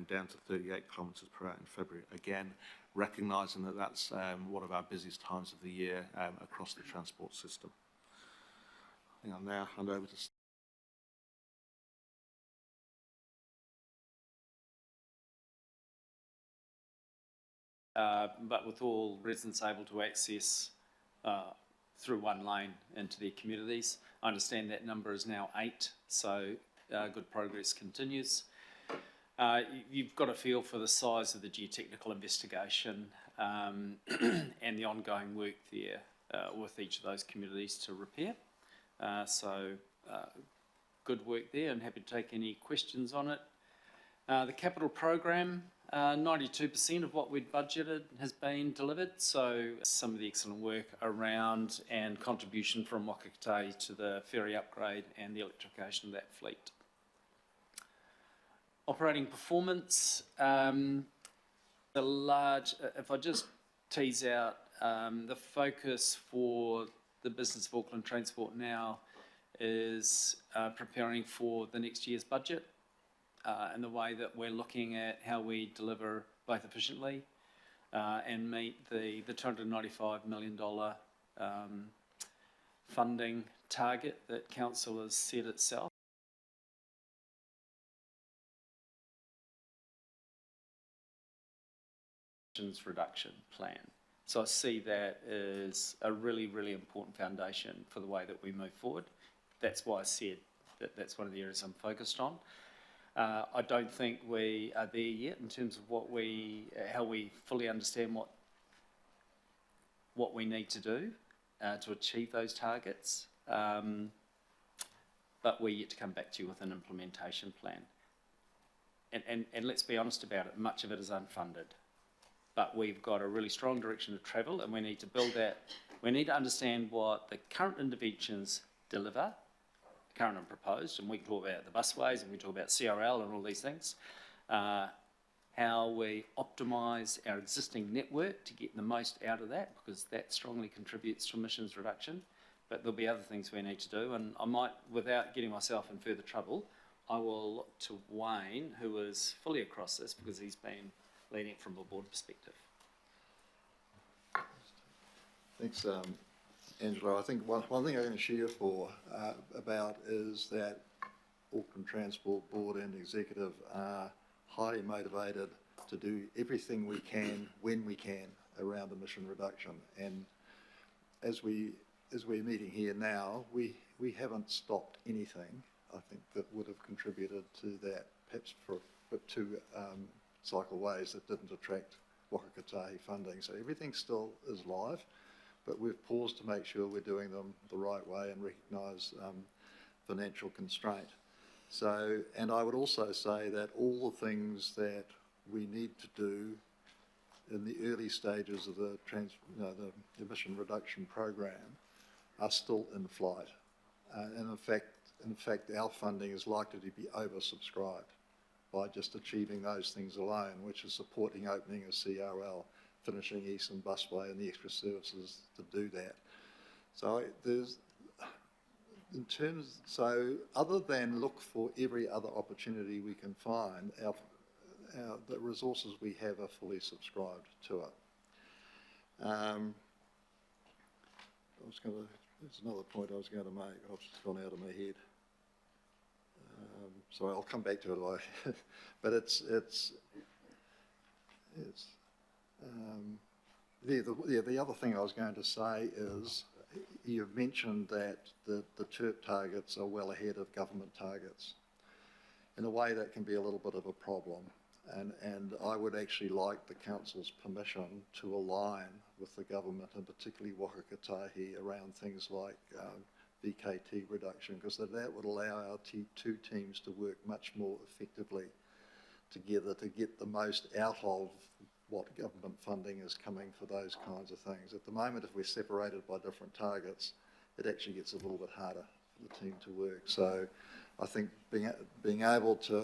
down to 38 kilometres per hour in February. Again, recognising that that's one of our busiest times of the year across the transport system. I think I'll now hand over to but with all residents able to access through one lane into their communities. I understand that number is now 8, so good progress continues. You've got a feel for the size of the geotechnical investigation and the ongoing work there with each of those communities to repair. So good work there, and happy to take any questions on it. The capital program, 92% of what we'd budgeted has been delivered, so some of the excellent work around and contribution from Wakakatai to the ferry upgrade and the electrification of that fleet. Operating performance, if I just tease out the focus for the business of Auckland Transport now is preparing for the next year's budget. And the way that we're looking at how we deliver both efficiently and meet the $295 million funding target that Council has set itself. Reduction plan. So I see that as a really, really important foundation for the way that we move forward. That's why I said that that's one of the areas I'm focused on. I don't think we are there yet in terms of how we fully understand what we need to do to achieve those targets. But we're yet to come back to you with an implementation plan. And let's be honest about it, much of it is unfunded. But we've got a really strong direction to travel, and we need to build that. We need to understand what the current interventions deliver, current and proposed, and we can talk about the busways and we talk about CRL and all these things, how we optimise our existing network to get the most out of that, because that strongly contributes to emissions reduction. But there'll be other things we need to do, and I might, without getting myself in further trouble, I will look to Wayne, who is fully across this because he's been leading it from a board perspective. Thanks, Angelo. I think one thing I'm going to share about is that Auckland Transport Board and Executive are highly motivated to do everything we can when we can around emission reduction. And as we're meeting here now, we haven't stopped anything, I think, that would have contributed to that, perhaps for two cycleways that didn't attract Wakakatai funding. So everything still is live, but we've paused to make sure we're doing them the right way and recognise financial constraint. So, and I would also say that all the things that we need to do in the early stages of the emission reduction program are still in flight. And in fact, our funding is likely to be oversubscribed by just achieving those things alone, which is supporting opening of CRL, finishing Eastern Busway and the extra services to do that. So other than look for every other opportunity we can find, the resources we have are fully subscribed to it. There's another point I was going to make. I've just gone out of my head. So I'll come back to it. But the other thing I was going to say is you've mentioned that the TERP targets are well ahead of government targets. In a way, that can be a little bit of a problem. And I would actually like the council's permission to align with the government, and particularly Waka Kotahi, around things like VKT reduction, because that would allow our two teams to work much more effectively together to get the most out of what government funding is coming for those kinds of things. At the moment, if we're separated by different targets, it actually gets a little bit harder for the team to work. So I think being able to,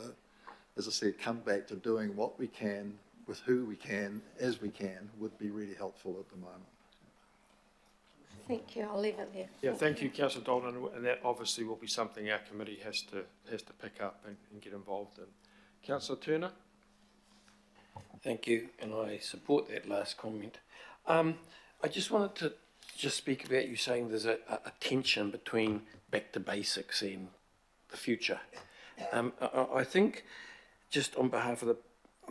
as I said, come back to doing what we can with who we can, as we can, would be really helpful at the moment. Thank you. I'll leave it there. Yeah, thank you, Councillor Dalton, and that obviously will be something our committee has to pick up and get involved in. Councillor Turner? Thank you, and I support that last comment. I just wanted to just speak about you saying there's a tension between back to basics and the future. I think, just on behalf of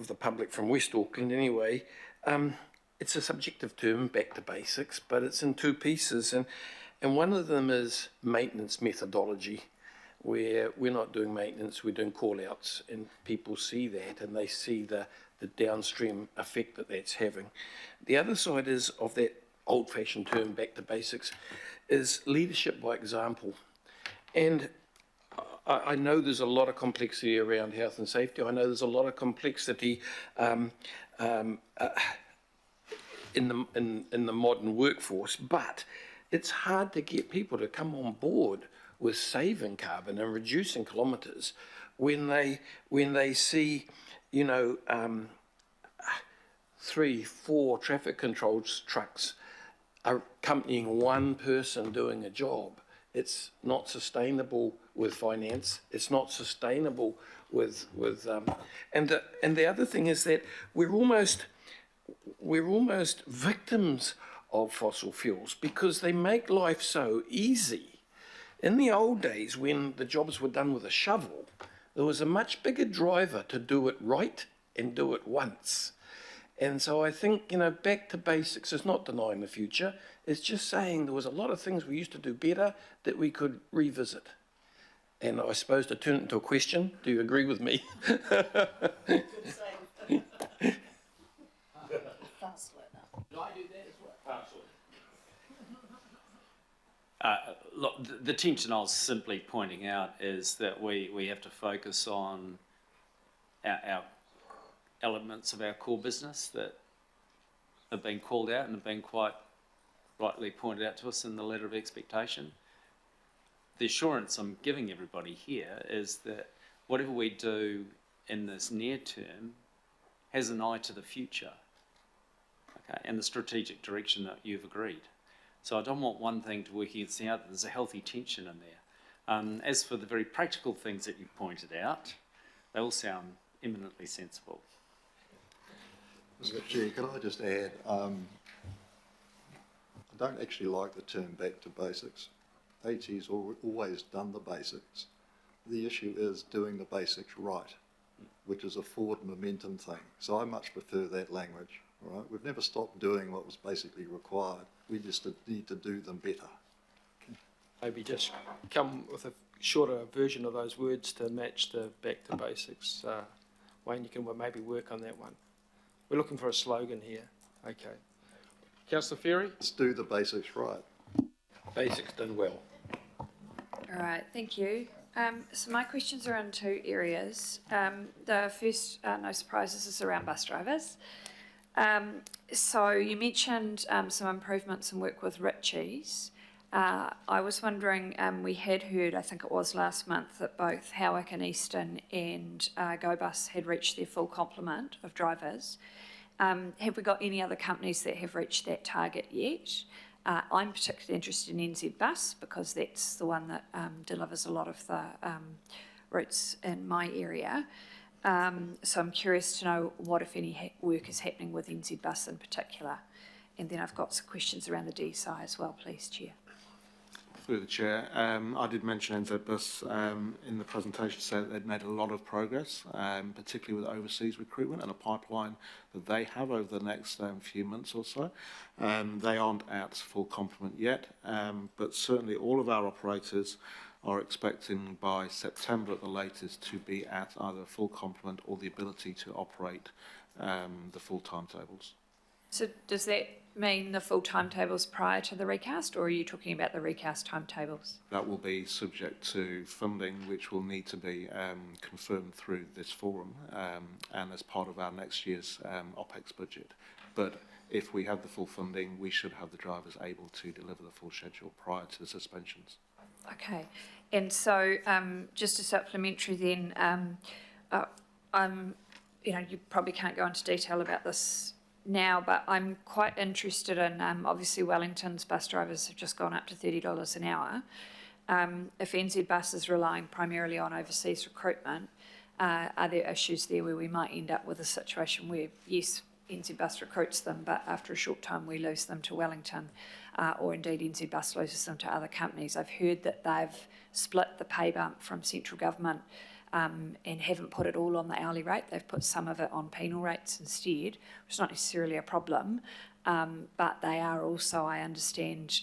the public from West Auckland anyway, it's a subjective term, back to basics, but it's in two pieces, and one of them is maintenance methodology, where we're not doing maintenance, we're doing call-outs, and people see that, and they see the downstream effect that that's having. The other side is of that old-fashioned term, back to basics, is leadership by example. And I know there's a lot of complexity around health and safety. I know there's a lot of complexity in the modern workforce, but it's hard to get people to come on board with saving carbon and reducing kilometres when they see, you know, 3-4 traffic control trucks accompanying one person doing a job. It's not sustainable with finance. It's not sustainable with and the other thing is that we're almost victims of fossil fuels because they make life so easy. In the old days, when the jobs were done with a shovel, there was a much bigger driver to do it right and do it once. And so I think, you know, back to basics is not denying the future. It's just saying there was a lot of things we used to do better that we could revisit. And I suppose to turn it into a question, do you agree with me? Look, the tension I was simply pointing out is that we have to focus on our elements of our core business that have been called out and have been quite rightly pointed out to us in the letter of expectation. The assurance I'm giving everybody here is that whatever we do in this near term has an eye to the future, okay, and the strategic direction that you've agreed. So I don't want one thing to work against the other. There's a healthy tension in there. As for the very practical things that you pointed out, they all sound eminently sensible. Mr. Chair, can I just add, I don't actually like the term back to basics. AT's always done the basics. The issue is doing the basics right, which is a forward momentum thing. So I much prefer that language. All right? We've never stopped doing what was basically required. We just need to do them better. Okay. Maybe just come with a shorter version of those words to match the back to basics. Wayne, you can maybe work on that one. We're looking for a slogan here. Okay. Councillor Ferry? Let's do the basics right. Basics done well. All right, thank you. So my questions are in two areas. The first, no surprises, is around bus drivers. So you mentioned some improvements and work with Ritchie's. I was wondering, we had heard, I think it was last month, that both Howick and Easton and GoBus had reached their full complement of drivers. Have we got any other companies that have reached that target yet? I'm particularly interested in NZ Bus because that's the one that delivers a lot of the routes in my area. So I'm curious to know what, if any, work is happening with NZ Bus in particular. And then I've got some questions around the DSI as well, please, Chair. Through the Chair, I did mention NZ Bus in the presentation, said that they'd made a lot of progress, particularly with overseas recruitment and a pipeline that they have over the next few months or so. They aren't at full complement yet, but certainly all of our operators are expecting by September at the latest to be at either full complement or the ability to operate the full timetables. So does that mean the full timetables prior to the recast, or are you talking about the recast timetables? That will be subject to funding, which will need to be confirmed through this forum and as part of our next year's OPEX budget. But if we have the full funding, we should have the drivers able to deliver the full schedule prior to the suspensions. Okay, and so just a supplementary then, you probably can't go into detail about this now, but I'm quite interested in, obviously Wellington's bus drivers have just gone up to $30 an hour. If NZ Bus is relying primarily on overseas recruitment, are there issues there where we might end up with a situation where, yes, NZ Bus recruits them, but after a short time we lose them to Wellington, or indeed NZ Bus loses them to other companies? I've heard that they've split the pay bump from central government and haven't put it all on the hourly rate. They've put some of it on penal rates instead, which is not necessarily a problem, but they are also, I understand,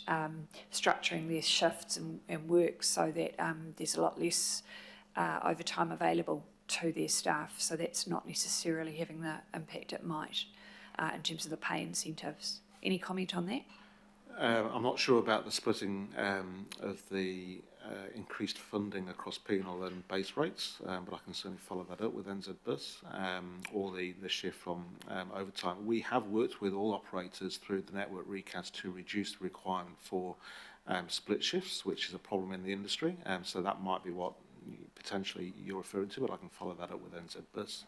structuring their shifts and work so that there's a lot less overtime available to their staff, so that's not necessarily having the impact it might in terms of the pay incentives. Any comment on that? I'm not sure about the splitting of the increased funding across penal and base rates, but I can certainly follow that up with NZ Bus or the shift from overtime. We have worked with all operators through the network recast to reduce the requirement for split shifts, which is a problem in the industry, so that might be what potentially you're referring to, but I can follow that up with NZ Bus.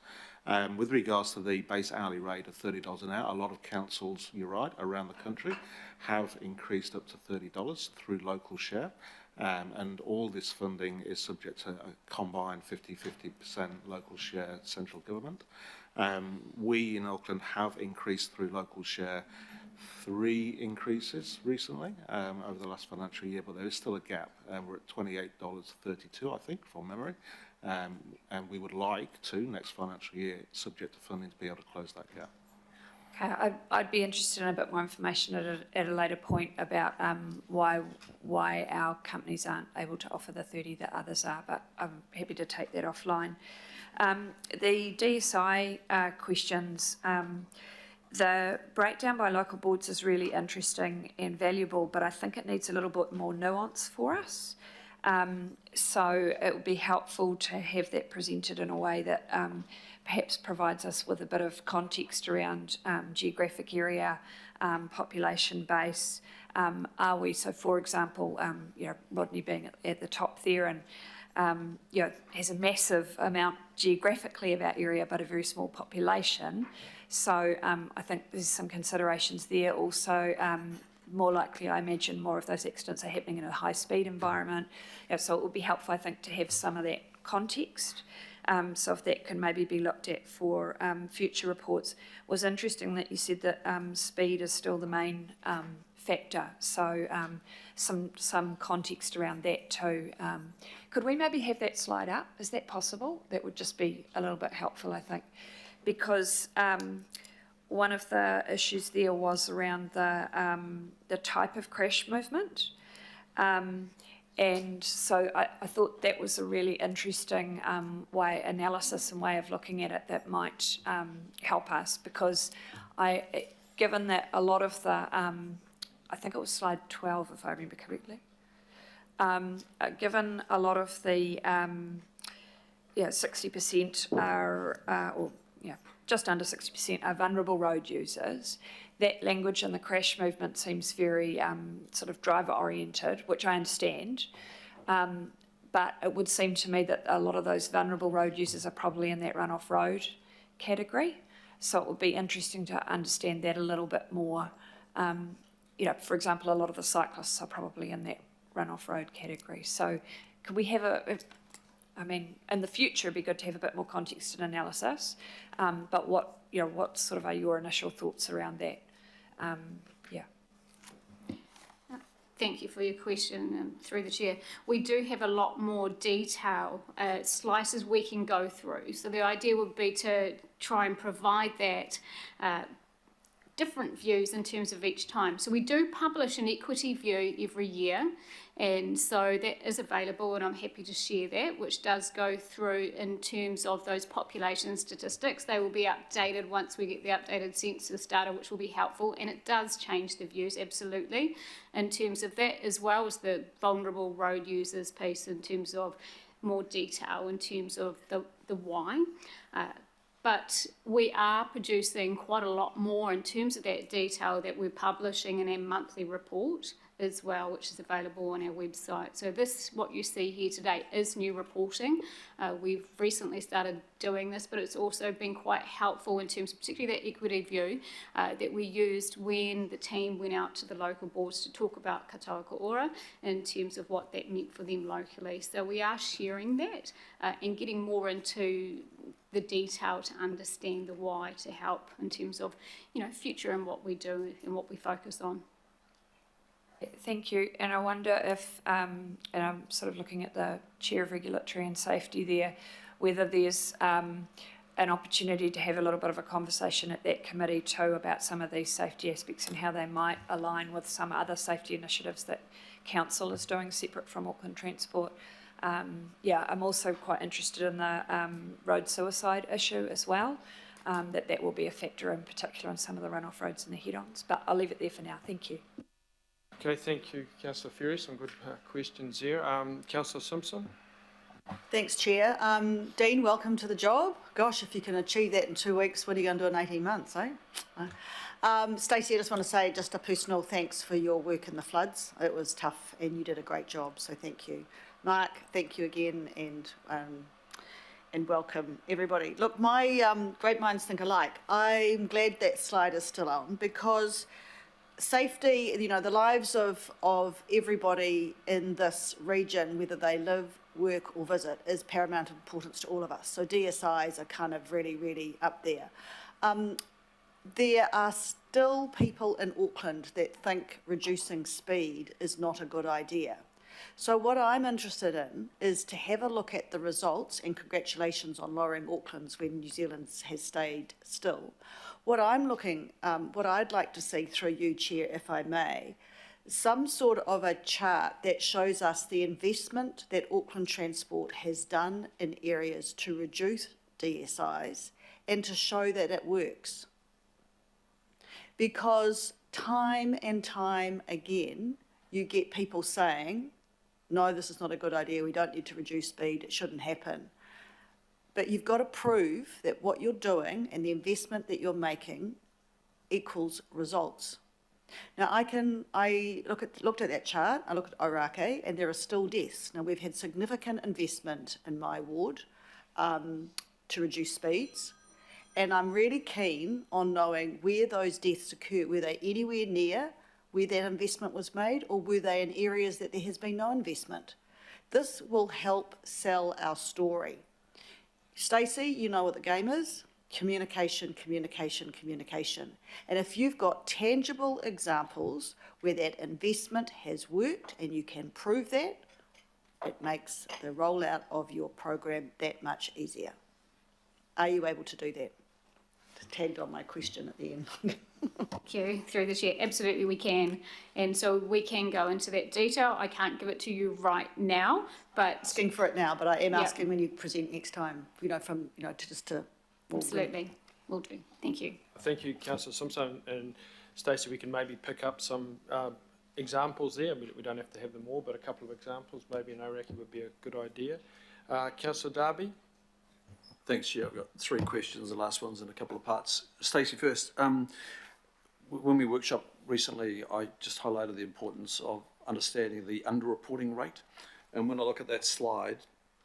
With regards to the base hourly rate of $30 an hour, a lot of councils, you're right, around the country have increased up to $30 through local share, and all this funding is subject to a combined 50-50% local share central government. We in Auckland have increased through local share 3 increases recently over the last financial year, but there is still a gap. We're at $28.32, I think, from memory, and we would like to, next financial year, subject to funding, to be able to close that gap. Okay, I'd be interested in a bit more information at a later point about why our companies aren't able to offer the 30 that others are, but I'm happy to take that offline. The DSI questions, the breakdown by local boards is really interesting and valuable, but I think it needs a little bit more nuance for us. So it would be helpful to have that presented in a way that perhaps provides us with a bit of context around geographic area, population base. Are we, so for example, Rodney being at the top there and has a massive amount geographically of our area, but a very small population. So I think there's some considerations there. Also, more likely, I imagine, more of those accidents are happening in a high-speed environment. So it would be helpful, I think, to have some of that context. So if that can maybe be looked at for future reports. It was interesting that you said that speed is still the main factor. So some context around that too. Could we maybe have that slide up? Is that possible? That would just be a little bit helpful, I think. Because one of the issues there was around the type of crash movement. And so I thought that was a really interesting analysis and way of looking at it that might help us, because given that a lot of the, I think it was slide 12 if I remember correctly, given a lot of the 60% are, just under 60% are vulnerable road users, that language in the crash movement seems very sort of driver oriented, which I understand, but it would seem to me that a lot of those vulnerable road users are probably in that run-off road category. So it would be interesting to understand that a little bit more. For example, a lot of the cyclists are probably in that run-off road category. So could we have in the future it'd be good to have a bit more context and analysis, but what sort of are your initial thoughts around that? Yeah. Thank you for your question, and through the chair. We do have a lot more detail, slices we can go through. So the idea would be to try and provide that different views in terms of each time. So we do publish an equity view every year, and so that is available, and I'm happy to share that, which does go through in terms of those population statistics. They will be updated once we get the updated census data, which will be helpful, and it does change the views, absolutely, in terms of that, as well as the vulnerable road users piece, in terms of more detail, in terms of the why. But we are producing quite a lot more in terms of that detail that we're publishing in our monthly report as well, which is available on our website. So this, what you see here today, is new reporting. We've recently started doing this, but it's also been quite helpful in terms of particularly that equity view that we used when the team went out to the local boards to talk about katoa ora in terms of what that meant for them locally. So we are sharing that and getting more into the detail to understand the why, to help in terms of, you know, future and what we do and what we focus on. Thank you. And I wonder if, and I'm sort of looking at the Chair of Regulatory and Safety there, whether there's an opportunity to have a little bit of a conversation at that committee too about some of these safety aspects and how they might align with some other safety initiatives that Council is doing separate from Auckland Transport. Yeah, I'm also quite interested in the road suicide issue as well, that will be a factor in particular on some of the runoff roads and the head-ons. But I'll leave it there for now. Thank you. Okay, thank you, Councillor Ferry. Some good questions there. Councillor Simpson. Thanks, Chair. Dean, welcome to the job. Gosh, if you can achieve that in 2 weeks, what are you going to do in 18 months, eh? Stacey, I just want to say just a personal thanks for your work in the floods. It was tough and you did a great job, so thank you. Mark, thank you again, and welcome everybody. Look, my great minds think alike. I'm glad that slide is still on because safety, you know, the lives of everybody in this region, whether they live, work or visit, is paramount importance to all of us. So DSIs are kind of really, really up there. There are still people in Auckland that think reducing speed is not a good idea. So what I'm interested in is to have a look at the results, and congratulations on lowering Auckland's when New Zealand has stayed still. What I'd like to see through you, Chair, if I may, some sort of a chart that shows us the investment that Auckland Transport has done in areas to reduce DSIs and to show that it works. Because time and time again, you get people saying, no, this is not a good idea, we don't need to reduce speed, it shouldn't happen. But you've got to prove that what you're doing and the investment that you're making equals results. Now, I looked at that chart, I looked at Orake, and there are still deaths. Now, we've had significant investment in my ward to reduce speeds, and I'm really keen on knowing where those deaths occur. Were they anywhere near where that investment was made, or were they in areas that there has been no investment? This will help sell our story. Stacey, you know what the game is. Communication, communication, communication. And if you've got tangible examples where that investment has worked and you can prove that, it makes the rollout of your program that much easier. Are you able to do that? Tagged on my question at the end. Thank you. Through the chair, absolutely we can. And so we can go into that detail. I can't give it to you right now, but... Asking for it now, but I am asking when you present next time, to Absolutely. Will do. Thank you. Thank you, Councillor Simpson. And Stacey, we can maybe pick up some examples there. We don't have to have them all, but a couple of examples maybe in Orake would be a good idea. Councillor Darby. Thanks, Chair. I've got 3 questions. The last one's in a couple of parts. Stacey first. When we workshop recently, I just highlighted the importance of understanding the underreporting rate. And when I look at that slide,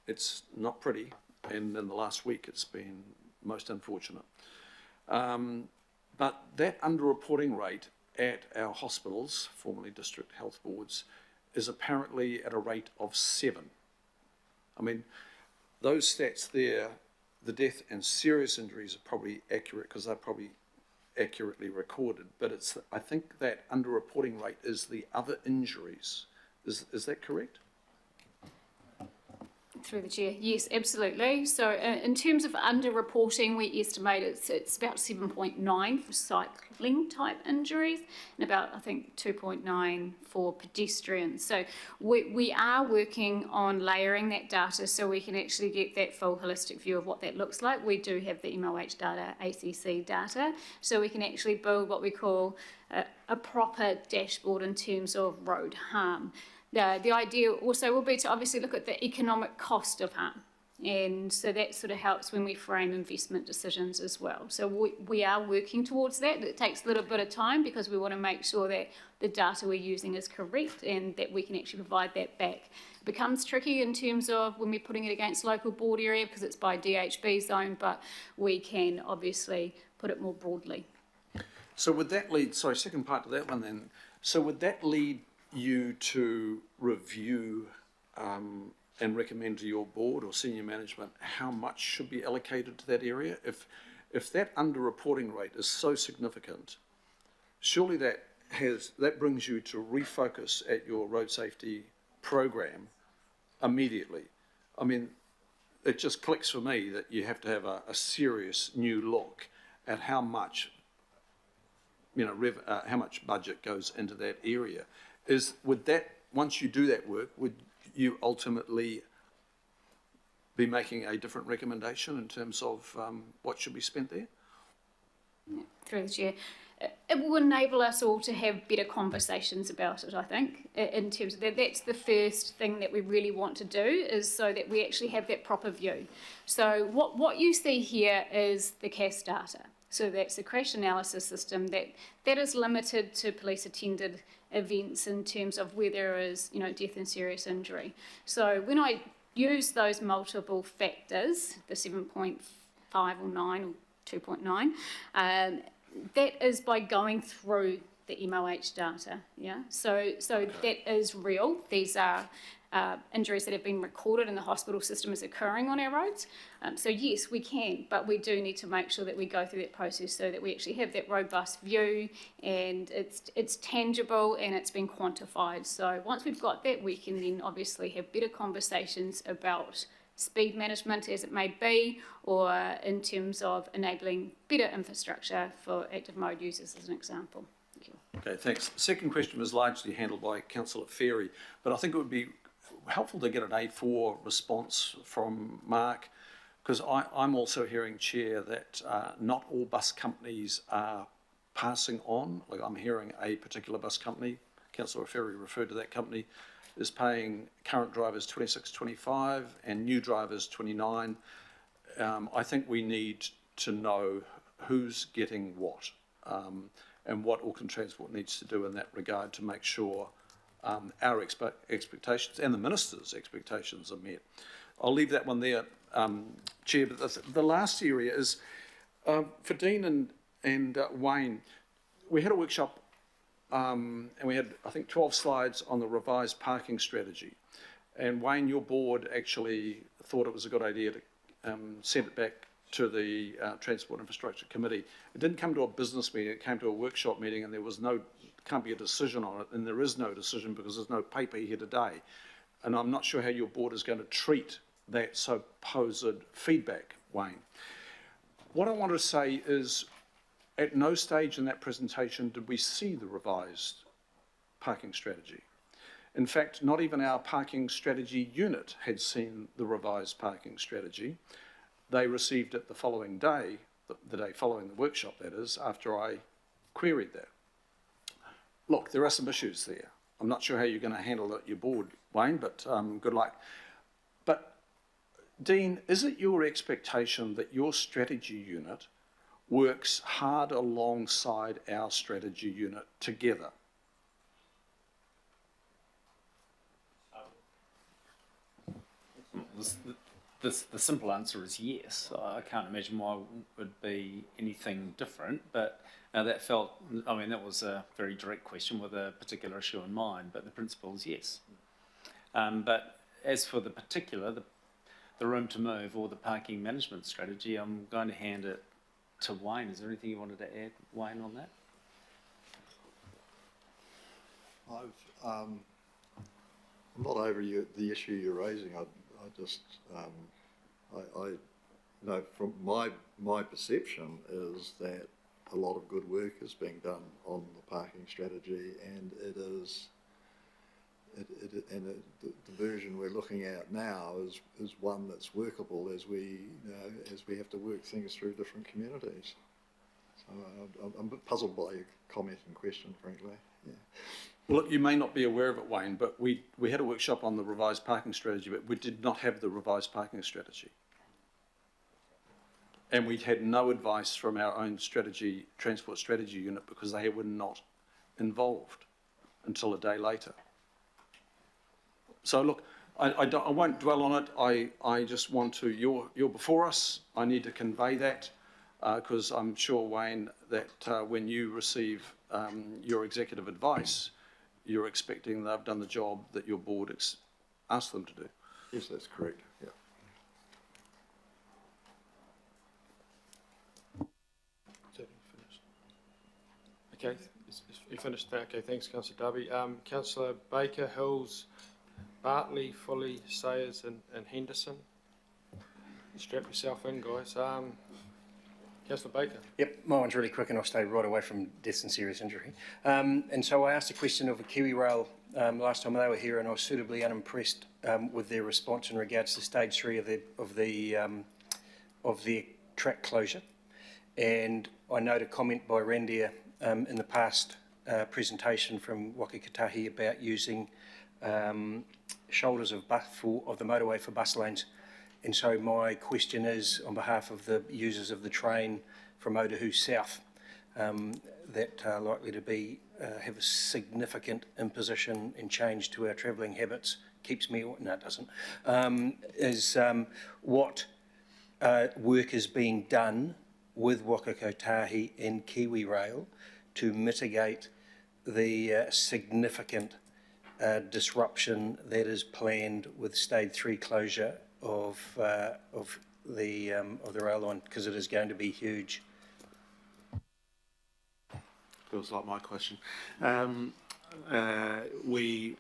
it's not pretty. And in the last week, it's been most unfortunate. But that underreporting rate at our hospitals, formerly district health boards, is apparently at a rate of 7. I mean, those stats there, the death and serious injuries are probably accurate because they're probably accurately recorded, but it's, I think that underreporting rate is the other injuries. Is that correct? Through the chair, yes, absolutely. So in terms of underreporting, we estimate it's about 7.9 for cycling type injuries and about, I think, 2.9 for pedestrians. So we are working on layering that data so we can actually get that full holistic view of what that looks like. We do have the MOH data, ACC data, so we can actually build what we call a proper dashboard in terms of road harm. The idea also will be to obviously look at the economic cost of harm. And so that sort of helps when we frame investment decisions as well. So we are working towards that. It takes a little bit of time because we want to make sure that the data we're using is correct and that we can actually provide that back. It becomes tricky in terms of when we're putting it against local board area because it's by DHB zone, but we can obviously put it more broadly. So would that lead, sorry, second part to that one then. So would that lead you to review and recommend to your board or senior management how much should be allocated to that area? If that underreporting rate is so significant, surely that brings you to refocus at your road safety program immediately. I mean, it just clicks for me that you have to have a serious new look at how much, how much budget goes into that area. Would that, once you do that work, would you ultimately be making a different recommendation in terms of what should be spent there? Yeah, through the chair. It will enable us all to have better conversations about it, I think, in terms of that. That's the first thing that we really want to do, is so that we actually have that proper view. So what you see here is the CAS data. So that's the crash analysis system that is limited to police attended events in terms of where there is, death and serious injury. So when I use those multiple factors, the 7.5 or 9 or 2.9, that is by going through the MOH data. Yeah. So that is real. These are injuries that have been recorded in the hospital system as occurring on our roads. So yes, we can, but we do need to make sure that we go through that process so that we actually have that robust view and it's tangible and it's been quantified. So once we've got that, we can then obviously have better conversations about speed management as it may be, or in terms of enabling better infrastructure for active mode users as an example. Thank you. Okay, thanks. The second question was largely handled by Councillor Ferry, but I think it would be helpful to get an A4 response from Mark, because I'm also hearing, Chair, that not all bus companies are passing on. Like, I'm hearing a particular bus company, Councillor Ferry referred to that company, is paying current drivers $26.25 and new drivers $29. I think we need to know who's getting what and what Auckland Transport needs to do in that regard to make sure our expectations and the Minister's expectations are met. I'll leave that one there, Chair, but the last area is for Dean and Wayne. We had a workshop and we had, I think, 12 slides on the revised parking strategy. And Wayne, your board actually thought it was a good idea to send it back to the Transport Infrastructure Committee. It didn't come to a business meeting, it came to a workshop meeting, and there was can't be a decision on it, and there is no decision because there's no paper here today. And I'm not sure how your board is going to treat that supposed feedback, Wayne. What I want to say is, at no stage in that presentation did we see the revised parking strategy. In fact, not even our parking strategy unit had seen the revised parking strategy. They received it the following day, the day following the workshop, that is, after I queried that. Look, there are some issues there. I'm not sure how you're going to handle it at your board, Wayne, but good luck. But, Dean, is it your expectation that your strategy unit works hard alongside our strategy unit together? The simple answer is yes. I can't imagine why it would be anything different, but that was a very direct question with a particular issue in mind, but the principle is yes. But as for the particular, the room to move or the parking management strategy, I'm going to hand it to Wayne. Is there anything you wanted to add, Wayne, on that? I'm not over the issue you're raising. I just, you know, from my perception is that a lot of good work is being done on the parking strategy, and the version we're looking at now is one that's workable as we have to work things through different communities. So I'm a bit puzzled by your comment and question, frankly. Yeah. Well, look, you may not be aware of it, Wayne, but we had a workshop on the revised parking strategy, but we did not have the revised parking strategy. And we had no advice from our own transport strategy unit, because they were not involved until a day later. So look, I won't dwell on it. I just want to, you're before us. I need to convey that, because I'm sure, Wayne, that when you receive your executive advice, you're expecting they've done the job that your board asked them to do. Yes, that's correct. Yeah. Okay, you finished that? Okay, thanks, Councillor Darby. Councillor Baker, Hills, Bartley, Foley, Sayers and Henderson. Strap yourself in, guys. Councillor Baker. Yep, my one's really quick and I'll stay right away from death and serious injury. And so I asked a question of a Kiwi Rail last time they were here, and I was suitably unimpressed with their response in regards to stage 3 of the track closure. And I note a comment by Randia in the past presentation from Waka Kotahi about using shoulders of the motorway for bus lanes. And so my question is, on behalf of the users of the train from Otahu South, that are likely to be have a significant imposition and change to our travelling habits, keeps me, no it doesn't, what work is being done with Waka Kotahi and Kiwi Rail to mitigate the significant disruption that is planned with stage 3 closure of the rail line, because it is going to be huge. Feels like my question. We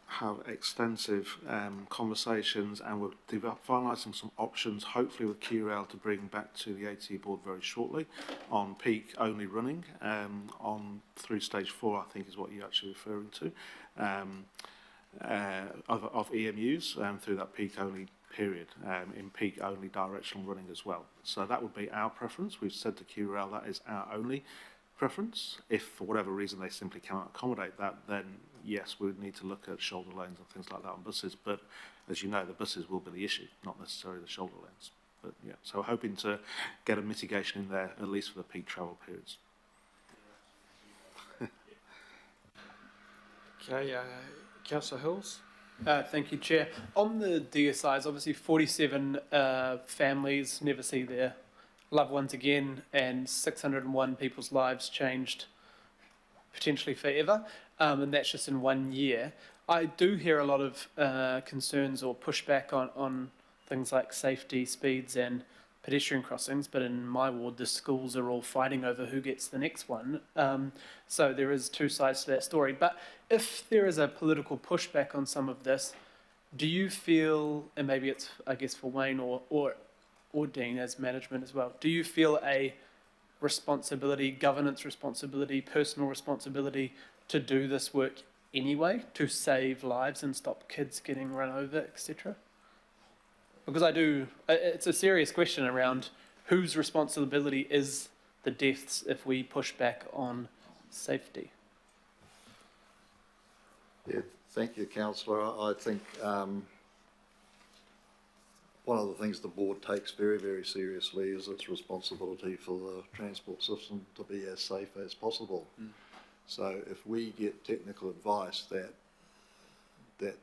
have extensive conversations, and we're finalising some options, hopefully with QRail, to bring back to the AT board very shortly on peak only running on through stage 4, I think is what you're actually referring to, of EMUs through that peak only period, in peak only directional running as well. So that would be our preference. We've said to QRail that is our only preference. If for whatever reason they simply cannot accommodate that, then yes, we would need to look at shoulder lanes and things like that on buses. But as you know, the buses will be the issue, not necessarily the shoulder lanes. But yeah, so hoping to get a mitigation in there, at least for the peak travel periods. Okay, Councillor Hills. Thank you, Chair. On the DSIs, obviously 47 families never see their loved ones again, and 601 people's lives changed potentially forever, and that's just in 1 year. I do hear a lot of concerns or pushback on things like safety, speeds and pedestrian crossings, but in my ward the schools are all fighting over who gets the next one. So there is two sides to that story. But if there is a political pushback on some of this, do you feel, and maybe it's I guess for Wayne or Dean as management as well, do you feel a responsibility, governance responsibility, personal responsibility to do this work anyway, to save lives and stop kids getting run over, etc.? Because it's a serious question around whose responsibility is the deaths if we push back on safety. Yeah, thank you, Councillor. I think one of the things the board takes very, very seriously is its responsibility for the transport system to be as safe as possible. So if we get technical advice that the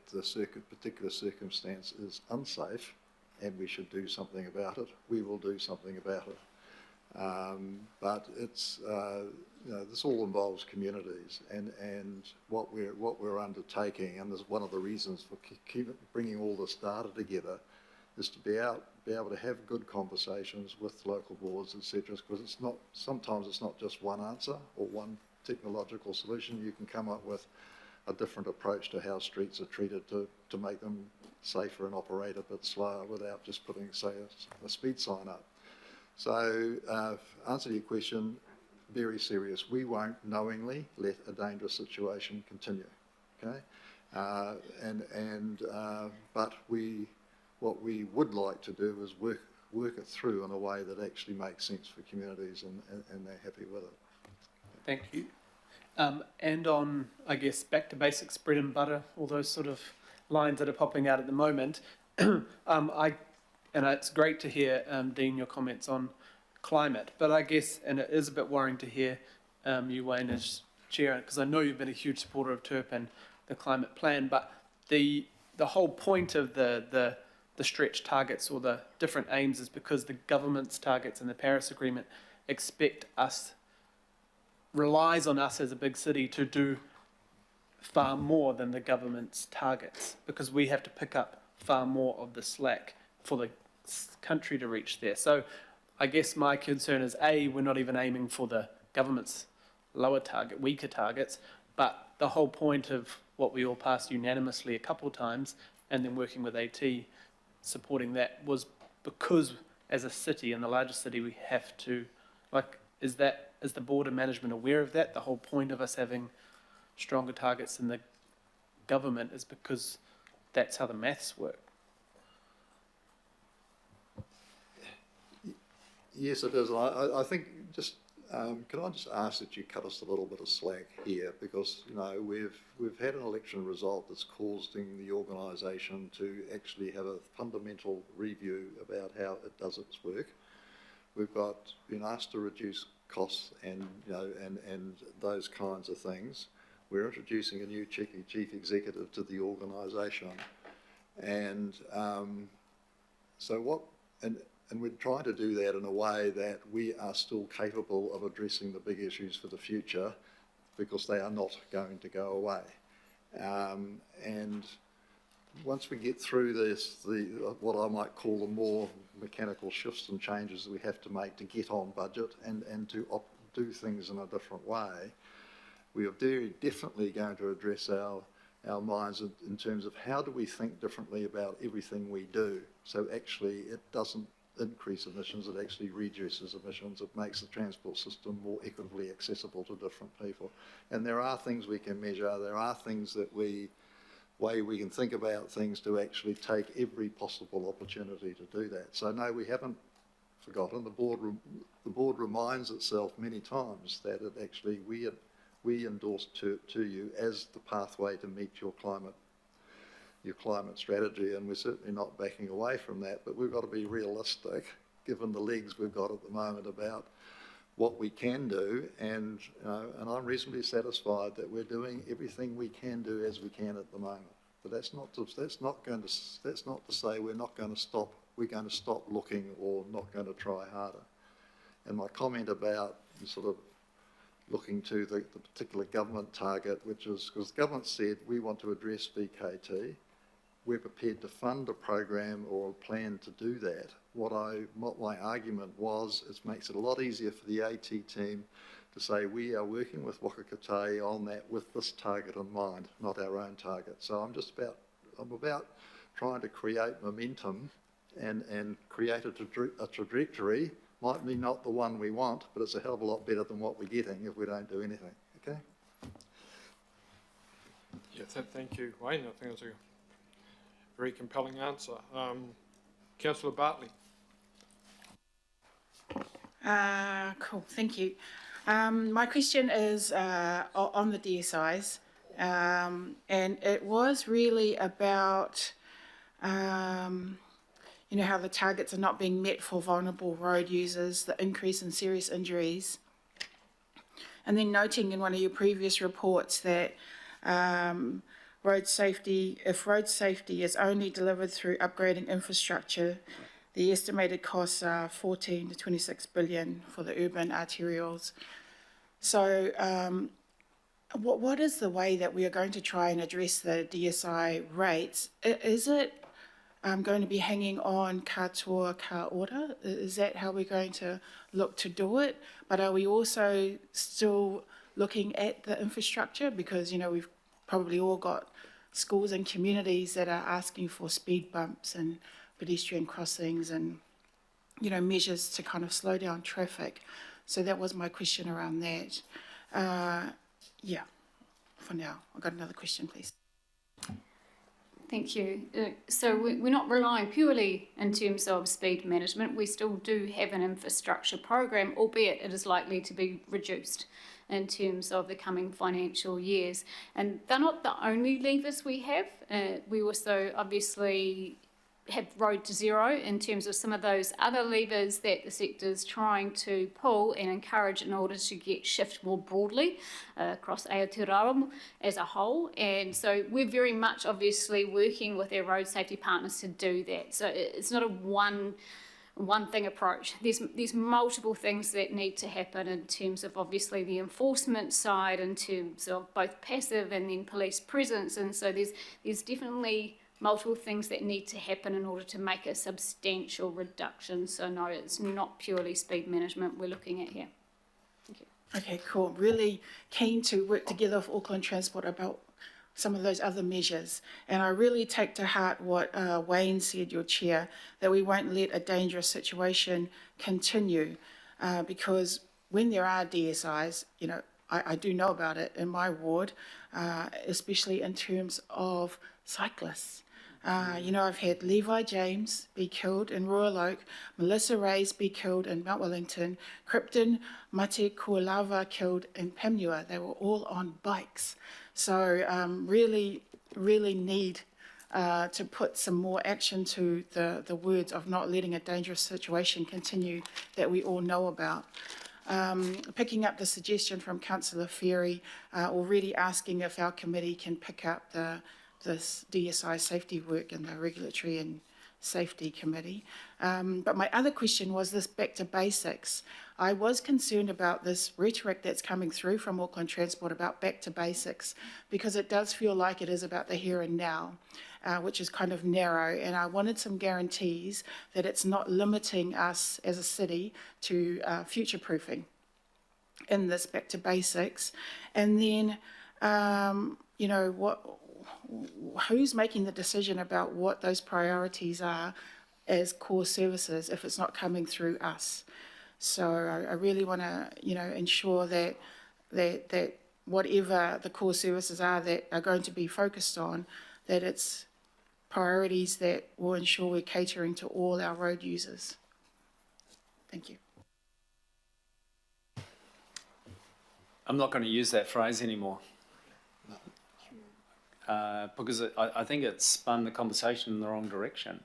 particular circumstance is unsafe and we should do something about it, we will do something about it. But it's this all involves communities, and what we're undertaking, and this is one of the reasons for bringing all this data together, is to be able to have good conversations with local boards, etc. Because sometimes it's not just one answer or one technological solution. You can come up with a different approach to how streets are treated to make them safer and operate a bit slower without just putting, say, a speed sign up. So, answer to your question, very serious. We won't knowingly let a dangerous situation continue, okay? But what we would like to do is work it through in a way that actually makes sense for communities and they're happy with it. Thank you. And on, I guess, back to basics, bread and butter, all those sort of lines that are popping out at the moment. It's great to hear, Dean, your comments on climate, but I guess, and it is a bit worrying to hear you, Wayne, as chair, because I know you've been a huge supporter of TERP and the climate plan, but the whole point of the stretch targets or the different aims is because the government's targets and the Paris Agreement relies on us as a big city to do far more than the government's targets, because we have to pick up far more of the slack for the country to reach there. So I guess my concern is, A, we're not even aiming for the government's lower target, weaker targets, but the whole point of what we all passed unanimously a couple of times and then working with AT supporting that was because as a city, and the largest city, we have to, is the board of management aware of that? The whole point of us having stronger targets than the government is because that's how the maths work. Yes, it is. I think just can I just ask that you cut us a little bit of slack here, because we've had an election result that's causing the organisation to actually have a fundamental review about how it does its work. We've been asked to reduce costs and those kinds of things. We're introducing a new chief executive to the organisation, and and we're trying to do that in a way that we are still capable of addressing the big issues for the future, because they are not going to go away. And once we get through what I might call the more mechanical shifts and changes that we have to make to get on budget and to do things in a different way, we are very definitely going to address our minds in terms of how do we think differently about everything we do, so actually it doesn't increase emissions, it actually reduces emissions, it makes the transport system more equitably accessible to different people. And there are things we can measure, there are things that way we can think about things to actually take every possible opportunity to do that. So no, we haven't forgotten. The board reminds itself many times that it actually we endorse to you as the pathway to meet your climate strategy, and we're certainly not backing away from that, but we've got to be realistic given the legs we've got at the moment about what we can do, and I'm reasonably satisfied that we're doing everything we can do as we can at the moment. But that's not to say we're not going to stop. We're going to stop looking or not going to try harder. And my comment about sort of looking to the particular government target, which is because the government said we want to address VKT. We're prepared to fund a program or a plan to do that. What my argument was, it makes it a lot easier for the AT team to say we are working with Waka Kotahi on that with this target in mind, not our own target. So I'm about trying to create momentum and create a trajectory. Might be not the one we want, but it's a hell of a lot better than what we're getting if we don't do anything. Okay? Yeah, thank you, Wayne. I think it's a very compelling answer. Councillor Bartley. Cool, thank you. My question is on the DSIs, and it was really about how the targets are not being met for vulnerable road users, the increase in serious injuries, and then noting in one of your previous reports that if road safety is only delivered through upgrading infrastructure, the estimated costs are 14 to 26 billion for the urban arterials. So what is the way that we are going to try and address the DSI rates? Is it going to be hanging on katoa ka ora? Is that how we're going to look to do it? But are we also still looking at the infrastructure? Because, you know, we've probably all got schools and communities that are asking for speed bumps and pedestrian crossings and, you know, measures to kind of slow down traffic. So that was my question around that. Yeah, for now. I've got another question, please. Thank you. So we're not relying purely in terms of speed management. We still do have an infrastructure program, albeit it is likely to be reduced in terms of the coming financial years. And they're not the only levers we have. We also obviously have Road to Zero in terms of some of those other levers that the sector's trying to pull and encourage in order to get shift more broadly across Aotearoa as a whole. And so we're very much obviously working with our road safety partners to do that. So it's not a one thing approach. There's multiple things that need to happen in terms of obviously the enforcement side, in terms of both passive and then police presence. And so there's definitely multiple things that need to happen in order to make a substantial reduction. So no, it's not purely speed management we're looking at here. Thank you. Okay, cool. Really keen to work together with Auckland Transport about some of those other measures. And I really take to heart what Wayne said, your chair, that we won't let a dangerous situation continue because when there are DSIs, you know, I do know about it in my ward, especially in terms of cyclists. You know, I've had Levi James be killed in Royal Oak, Melissa Reyes be killed in Mount Wellington, Krypton Mate Kualava killed in Pamua. They were all on bikes. So really need to put some more action to the words of not letting a dangerous situation continue that we all know about. Picking up the suggestion from Councillor Ferry, already asking if our committee can pick up this DSI safety work in the Regulatory and Safety Committee. But my other question was this back to basics. I was concerned about this rhetoric that's coming through from Auckland Transport about back to basics, because it does feel like it is about the here and now, which is kind of narrow. And I wanted some guarantees that it's not limiting us as a city to future-proofing in this back to basics. And then, you know, who's making the decision about what those priorities are as core services if it's not coming through us? So I really want to, you know, ensure that whatever the core services are that are going to be focused on, that it's priorities that will ensure we're catering to all our road users. Thank you. I'm not going to use that phrase anymore. Because I think it's spun the conversation in the wrong direction.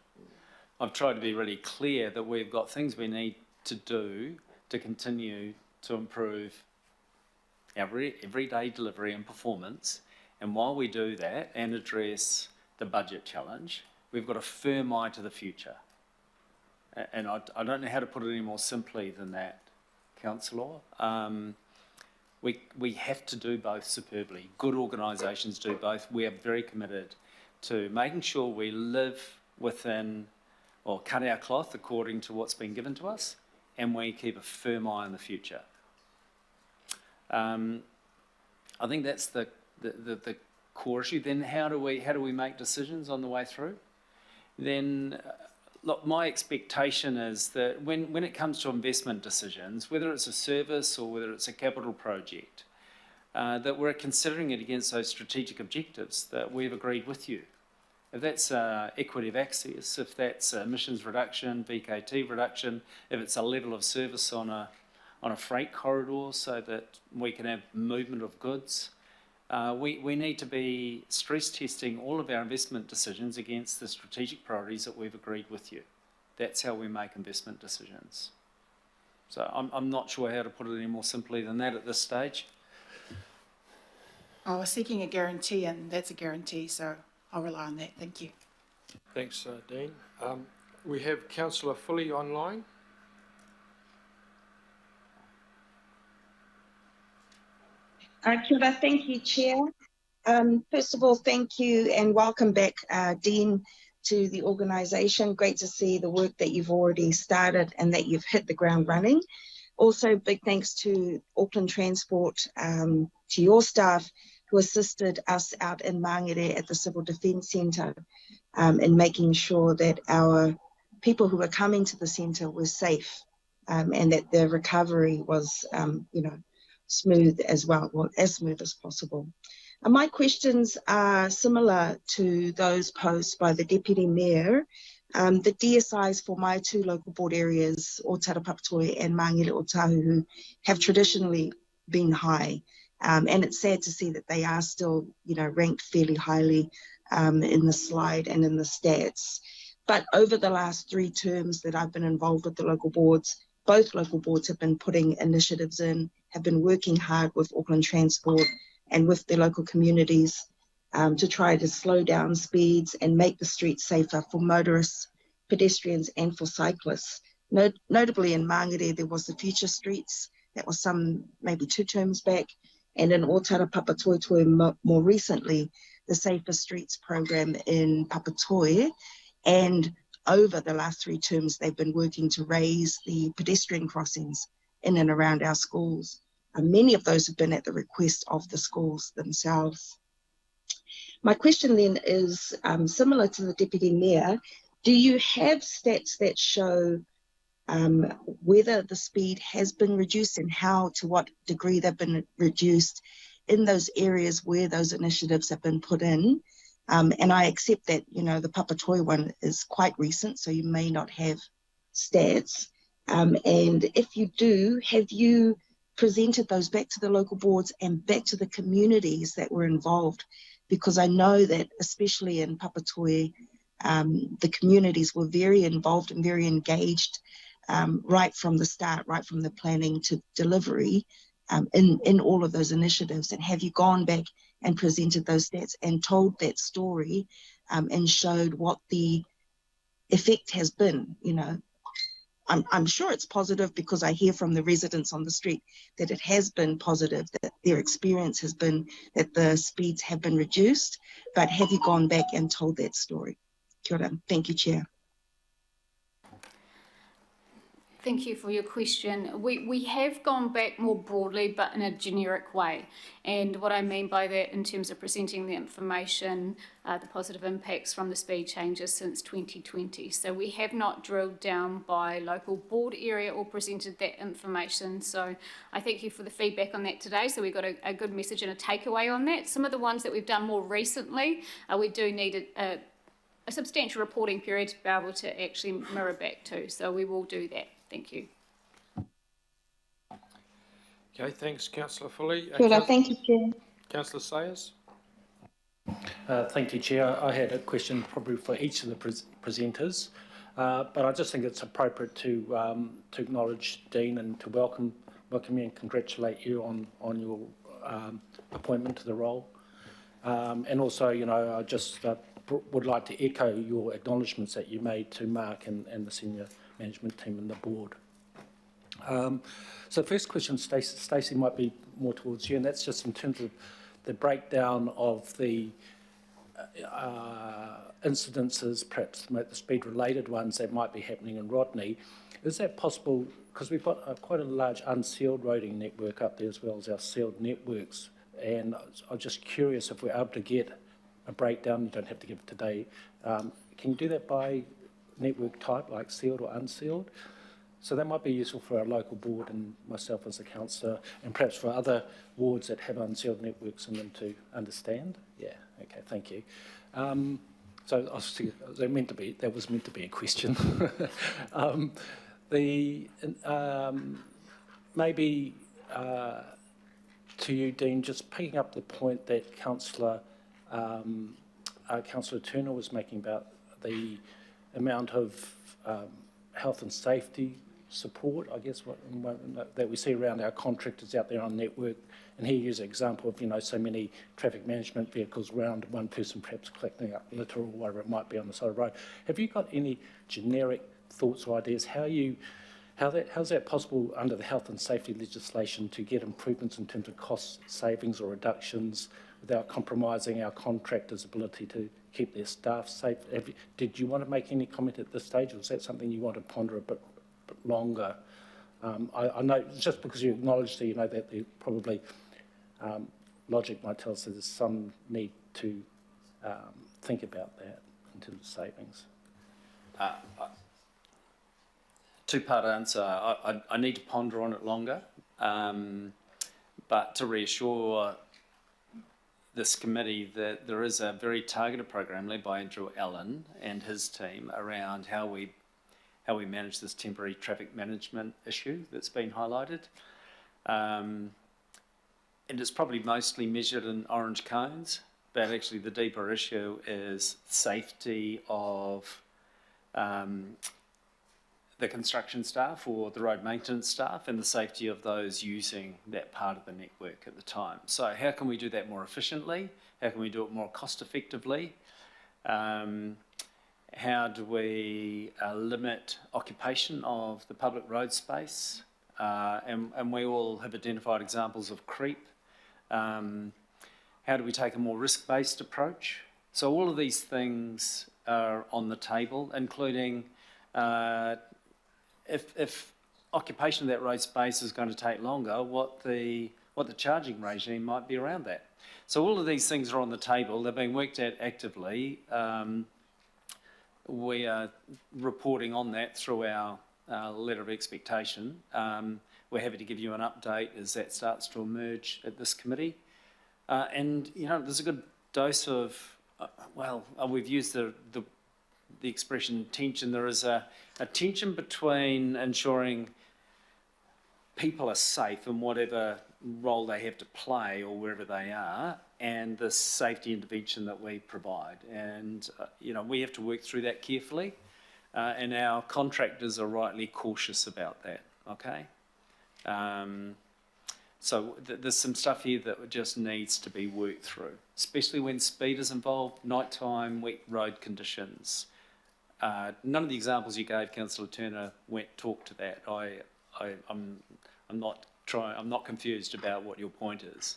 I've tried to be really clear that we've got things we need to do to continue to improve our everyday delivery and performance. And while we do that and address the budget challenge, we've got a firm eye to the future. And I don't know how to put it any more simply than that, Councillor. We have to do both superbly. Good organisations do both. We are very committed to making sure we live within or cut our cloth according to what's been given to us, and we keep a firm eye on the future. I think that's the core issue. Then how do we make decisions on the way through? Then look, my expectation is that when it comes to investment decisions, whether it's a service or whether it's a capital project, that we're considering it against those strategic objectives that we've agreed with you. If that's equity of access, if that's emissions reduction, VKT reduction, if it's a level of service on a freight corridor so that we can have movement of goods, we need to be stress testing all of our investment decisions against the strategic priorities that we've agreed with you. That's how we make investment decisions. So I'm not sure how to put it any more simply than that at this stage. I was seeking a guarantee, and that's a guarantee, so I'll rely on that. Thank you. Thanks, Dean. We have Councillor Fully online. Kia ora, thank you, Chair. First of all, thank you and welcome back, Dean, to the organisation. Great to see the work that you've already started and that you've hit the ground running. Also, big thanks to Auckland Transport, to your staff who assisted us out in Mangere at the Civil Defence Centre in making sure that our people who were coming to the centre were safe and that the recovery was, smooth as well, as smooth as possible. My questions are similar to those posed by the Deputy Mayor. The DSIs for my two local board areas, Otara Papatoe and Mangere Otahuhu, have traditionally been high. And it's sad to see that they are still, ranked fairly highly in the slide and in the stats. But over the last 3 terms that I've been involved with the local boards, both local boards have been putting initiatives in, have been working hard with Auckland Transport and with the local communities to try to slow down speeds and make the streets safer for motorists, pedestrians and for cyclists. Notably in Mangere, there was the Future Streets, that was maybe 2 terms back, and in Otara Papatoetoe more recently, the Safer Streets program in Papatoe. And over the last 3 terms, they've been working to raise the pedestrian crossings in and around our schools. Many of those have been at the request of the schools themselves. My question then is similar to the Deputy Mayor. Do you have stats that show whether the speed has been reduced and to what degree they've been reduced in those areas where those initiatives have been put in? And I accept that, the Papatoe one is quite recent, so you may not have stats. And if you do, have you presented those back to the local boards and back to the communities that were involved? Because I know that, especially in Papatoe, the communities were very involved and very engaged right from the start, right from the planning to delivery in all of those initiatives. And have you gone back and presented those stats and told that story and showed what the effect has been? I'm sure it's positive because I hear from the residents on the street that it has been positive, that their experience has been that the speeds have been reduced. But have you gone back and told that story? Kia ora. Thank you, Chair. Thank you for your question. We have gone back more broadly, but in a generic way. And what I mean by that in terms of presenting the information, the positive impacts from the speed changes since 2020. So we have not drilled down by local board area or presented that information. So I thank you for the feedback on that today. So we got a good message and a takeaway on that. Some of the ones that we've done more recently, we do need a substantial reporting period to be able to actually mirror back to. So we will do that. Thank you. Okay, thanks, Councillor Foley. Thank you, Chair. Councillor Sayers. Thank you, Chair. I had a question probably for each of the presenters, but I just think it's appropriate to acknowledge Dean and to welcome you and congratulate you on your appointment to the role. And also, I just would like to echo your acknowledgements that you made to Mark and the senior management team and the board. So first question, Stacey, might be more towards you, and that's just in terms of the breakdown of the incidences, perhaps the speed-related ones that might be happening in Rodney. Is that possible? Because we've got quite a large unsealed roading network up there as well as our sealed networks, and I'm just curious if we're able to get a breakdown. You don't have to give it today. Can you do that by network type, like sealed or unsealed? So that might be useful for our local board and myself as a councillor, and perhaps for other wards that have unsealed networks in them to understand. Yeah, okay, thank you. So that was meant to be a question. Maybe to you, Dean, just picking up the point that Councillor Turner was making about the amount of health and safety support, I guess, that we see around our contractors out there on network. And he used an example of, so many traffic management vehicles around one person perhaps collecting up litter or whatever it might be on the side of the road. Have you got any generic thoughts or ideas how's that possible under the health and safety legislation to get improvements in terms of cost savings or reductions without compromising our contractors' ability to keep their staff safe. Did you want to make any comment at this stage, or is that something you want to ponder a bit longer? I know just because you acknowledged that, you know, that there probably logic might tell us that there's some need to think about that in terms of savings. Two-part answer. I need to ponder on it longer, but to reassure this committee that there is a very targeted program led by Andrew Allen and his team around how we manage this temporary traffic management issue that's been highlighted. And it's probably mostly measured in orange cones, but actually the deeper issue is safety of the construction staff or the road maintenance staff and the safety of those using that part of the network at the time. So how can we do that more efficiently? How can we do it more cost effectively? How do we limit occupation of the public road space? And we all have identified examples of creep. How do we take a more risk-based approach? So all of these things are on the table, including if occupation of that road space is going to take longer, what the charging regime might be around that. So all of these things are on the table. They're being worked at actively. We are reporting on that through our letter of expectation. We're happy to give you an update as that starts to emerge at this committee. And, you know, there's a good dose of, we've used the expression tension. There is a tension between ensuring people are safe in whatever role they have to play or wherever they are, and the safety intervention that we provide. And, you know, we have to work through that carefully, and our contractors are rightly cautious about that, okay? So there's some stuff here that just needs to be worked through, especially when speed is involved, nighttime, wet road conditions. None of the examples you gave, Councillor Turner, talk to that. I'm not confused about what your point is.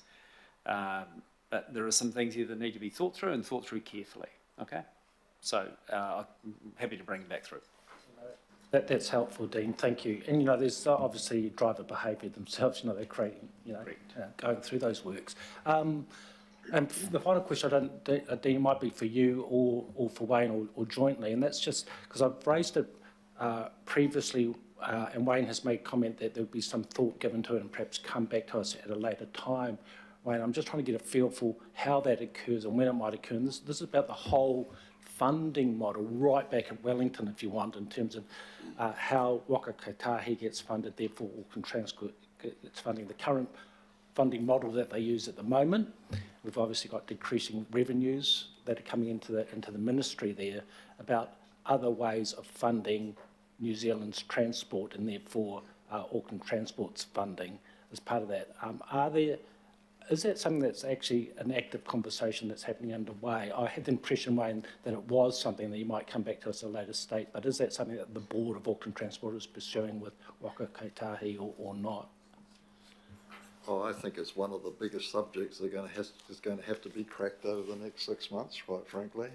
But there are some things here that need to be thought through and thought through carefully, okay? So I'm happy to bring it back through. That's helpful, Dean, thank you. And, you know, there's obviously driver behaviour themselves, you know, they're creating, you know, going through those works. And the final question, Dean, might be for you or for Wayne or jointly, and that's just because I've raised it previously, and Wayne has made comment that there would be some thought given to it and perhaps come back to us at a later time. Wayne, I'm just trying to get a feel for how that occurs and when it might occur. And this is about the whole funding model right back at Wellington, if you want, in terms of how Waka Kotahi gets funded, therefore Auckland Transport gets funding. The current funding model that they use at the moment, we've obviously got decreasing revenues that are coming into the ministry there about other ways of funding New Zealand's transport and therefore Auckland Transport's funding as part of that. Is that something that's actually an active conversation that's happening underway? I had the impression, Wayne, that it was something that you might come back to us at a later state, but is that something that the board of Auckland Transport is pursuing with Waka Kotahi or not? Oh, I think it's one of the biggest subjects that is going to have to be cracked over the next 6 months, quite frankly.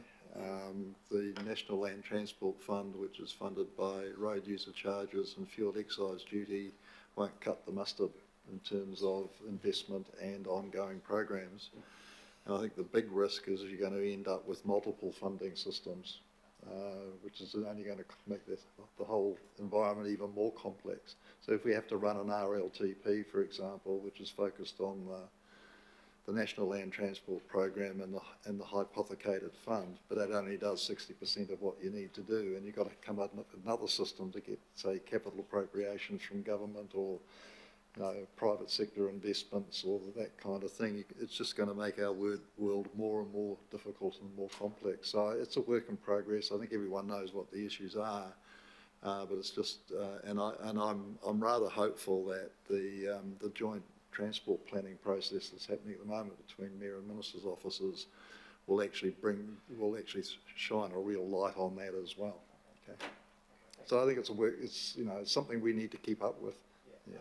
The National Land Transport Fund, which is funded by road user charges and fuel excise duty, won't cut the mustard in terms of investment and ongoing programs. And I think the big risk is you're going to end up with multiple funding systems, which is only going to make the whole environment even more complex. So if we have to run an RLTP, for example, which is focused on the National Land Transport Program and the hypothecated fund, but that only does 60% of what you need to do, and you've got to come up with another system to get, say, capital appropriations from government or private sector investments or that kind of thing. It's just going to make our world more and more difficult and more complex. So it's a work in progress. I think everyone knows what the issues are, but it's just, and I'm rather hopeful that the joint transport planning process that's happening at the moment between Mayor and Minister's offices will actually shine a real light on that as well. Okay. So I think it's something we need to keep up with. Yeah.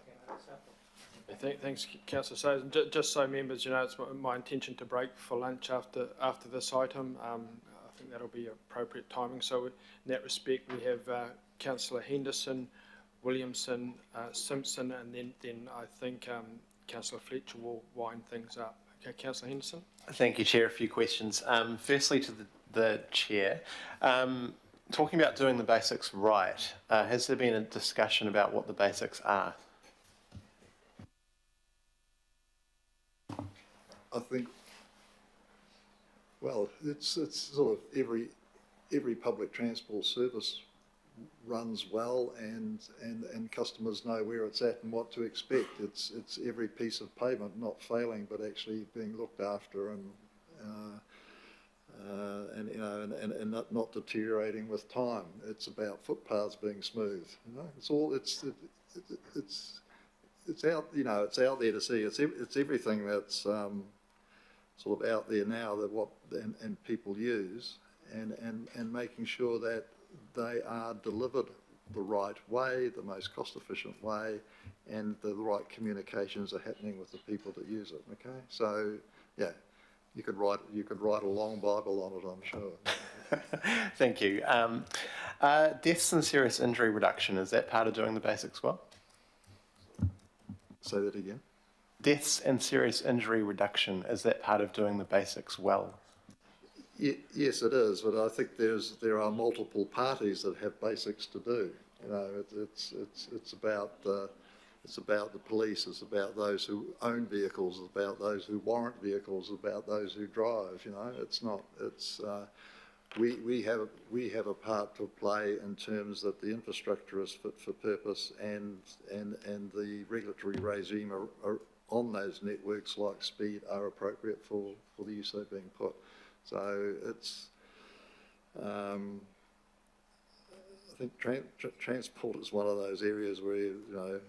Thanks, Councillor Sayers. Just so members, you know, it's my intention to break for lunch after this item. I think that'll be appropriate timing. So in that respect, we have Councillor Henderson, Williamson, Simpson, and then I think Councillor Fletcher will wind things up. Okay, Councillor Henderson. Thank you, Chair. A few questions. Firstly, to the Chair. Talking about doing the basics right, has there been a discussion about what the basics are? I think, well, it's sort of every public transport service runs well, and customers know where it's at and what to expect. It's every piece of pavement not failing but actually being looked after and you know and not deteriorating with time. It's about footpaths being smooth. You know, it's all it's out, you know, it's out there to see. It's everything that's sort of out there now that and people use, and making sure that they are delivered the right way, the most cost-efficient way, and the right communications are happening with the people that use it. Okay, so yeah, you could write a long Bible on it, I'm sure. Thank you. Deaths and serious injury reduction, is that part of doing the basics well? Say that again. Deaths and serious injury reduction, is that part of doing the basics well? Yes, it is, but I think there are multiple parties that have basics to do. You know, it's about the police, it's about those who own vehicles, it's about those who warrant vehicles, it's about those who drive. You know, it's not. It's we have a part to play in terms that the infrastructure is fit for purpose, and the regulatory regime are on those networks like speed are appropriate for the use they're being put. So it's, I think transport is one of those areas where, you know,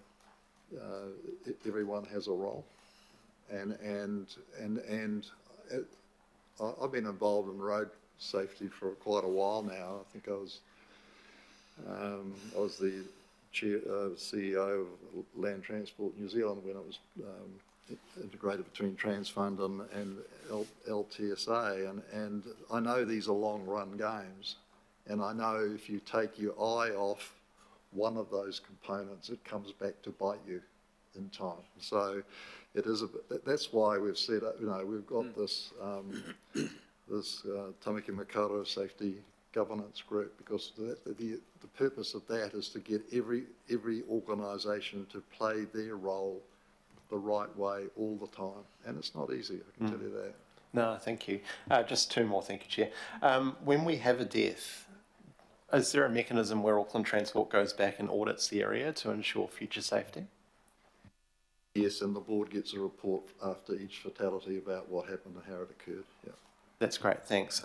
everyone has a role, and I've been involved in road safety for quite a while now. I think I was the CEO of Land Transport New Zealand when it was integrated between Transfund and LTSA, and I know these are long run games, and I know if you take your eye off one of those components, it comes back to bite you in time. So it is that's why we've set up, you know, we've got this this Tamaki Makaurau Safety Governance Group, because the purpose of that is to get every organisation to play their role the right way all the time, and it's not easy, I can tell you that. No, thank you. Just two more, thank you, Chair. When we have a death, is there a mechanism where Auckland Transport goes back and audits the area to ensure future safety? Yes, and the board gets a report after each fatality about what happened and how it occurred. Yeah. That's great, thanks.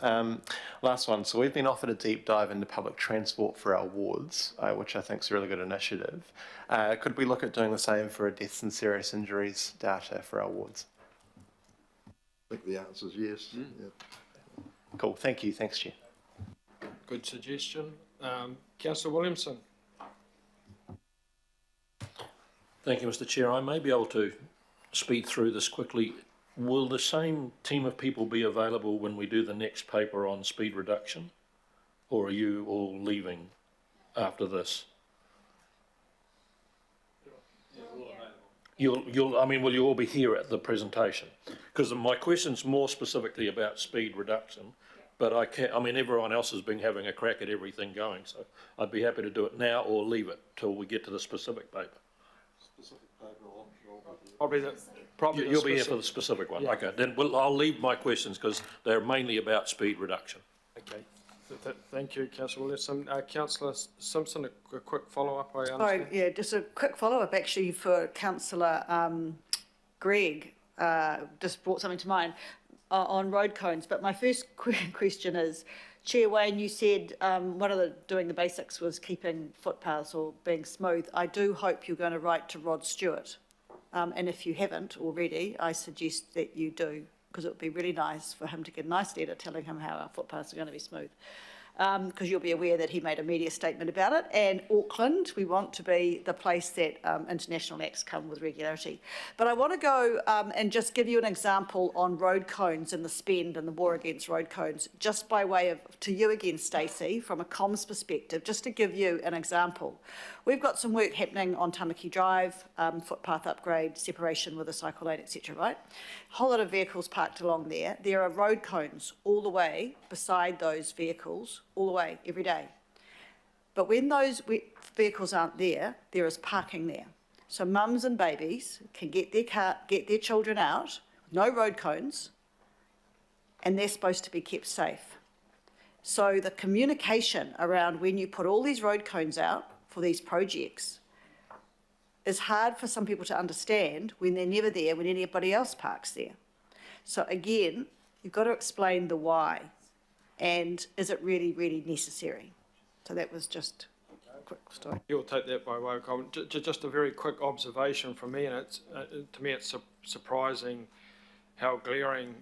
Last one. So we've been offered a deep dive into public transport for our wards, which I think is a really good initiative. Could we look at doing the same for a deaths and serious injuries data for our wards? I think the answer is yes. Yeah. Cool, thank you. Thanks, Chair. Good suggestion. Councillor Williamson. Thank you, Mr. Chair. I may be able to speed through this quickly. Will the same team of people be available when we do the next paper on speed reduction, or are you all leaving after this? I mean, will you all be here at the presentation? Because my question's more specifically about speed reduction, but I mean, everyone else has been having a crack at everything going, so I'd be happy to do it now or leave it till we get to the specific paper. Probably You'll be here for the specific one. Yeah. Okay, then I'll leave my questions because they're mainly about speed reduction. Okay, thank you, Councillor Williamson. Councillor Simpson, a quick follow-up, I understand. Sorry, yeah, just a quick follow-up actually for Councillor Greg. Just brought something to mind on road cones. But my first question is, Chair Wayne, you said one of doing the basics was keeping footpaths or being smooth. I do hope you're going to write to Rod Stewart. And if you haven't already, I suggest that you do, because it would be really nice for him to get a nice letter telling him how our footpaths are going to be smooth. because you'll be aware that he made a media statement about it. And Auckland, we want to be the place that international acts come with regularity. But I want to go and just give you an example on road cones and the spend and the war against road cones, just by way of, to you again, Stacey, from a comms perspective, just to give you an example. We've got some work happening on Tamaki Drive, footpath upgrade, separation with a cycle lane, etc., right? A whole lot of vehicles parked along there. There are road cones all the way beside those vehicles, all the way, every day. But when those vehicles aren't there, there is parking there. So mums and babies can get their children out, no road cones, and they're supposed to be kept safe. So the communication around when you put all these road cones out for these projects is hard for some people to understand when they're never there, when anybody else parks there. So again, you've got to explain the why, and is it really, really necessary? So that was just a quick story. You'll take that by way of comment. Just a very quick observation from me, and it's to me it's surprising how glaring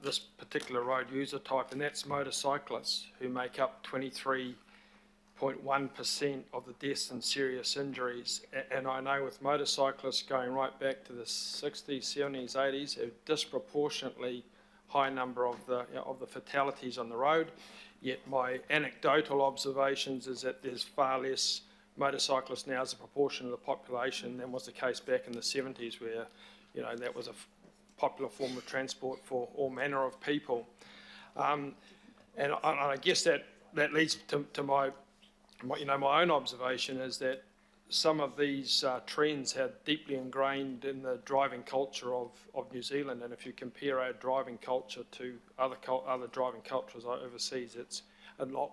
this particular road user type, and that's motorcyclists, who make up 23.1% of the deaths and serious injuries. And I know with motorcyclists going right back to the 60s, 70s, 80s, a disproportionately high number of the fatalities on the road. Yet my anecdotal observations is that there's far less motorcyclists now as a proportion of the population than was the case back in the 70s, where that was a popular form of transport for all manner of people. And I guess that leads to my own observation is that some of these trends are deeply ingrained in the driving culture of New Zealand, and if you compare our driving culture to other driving cultures overseas, it's a lot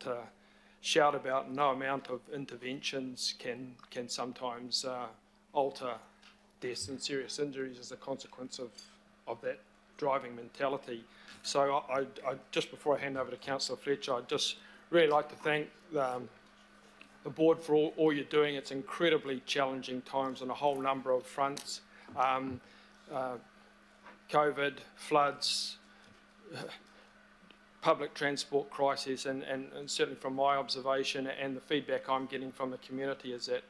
to shout about. And no amount of interventions can sometimes alter deaths and serious injuries as a consequence of that driving mentality. So I just before I hand over to Councillor Fletcher, I'd just really like to thank the board for all you're doing. It's incredibly challenging times on a whole number of fronts. COVID, floods, public transport crisis, and certainly from my observation and the feedback I'm getting from the community is that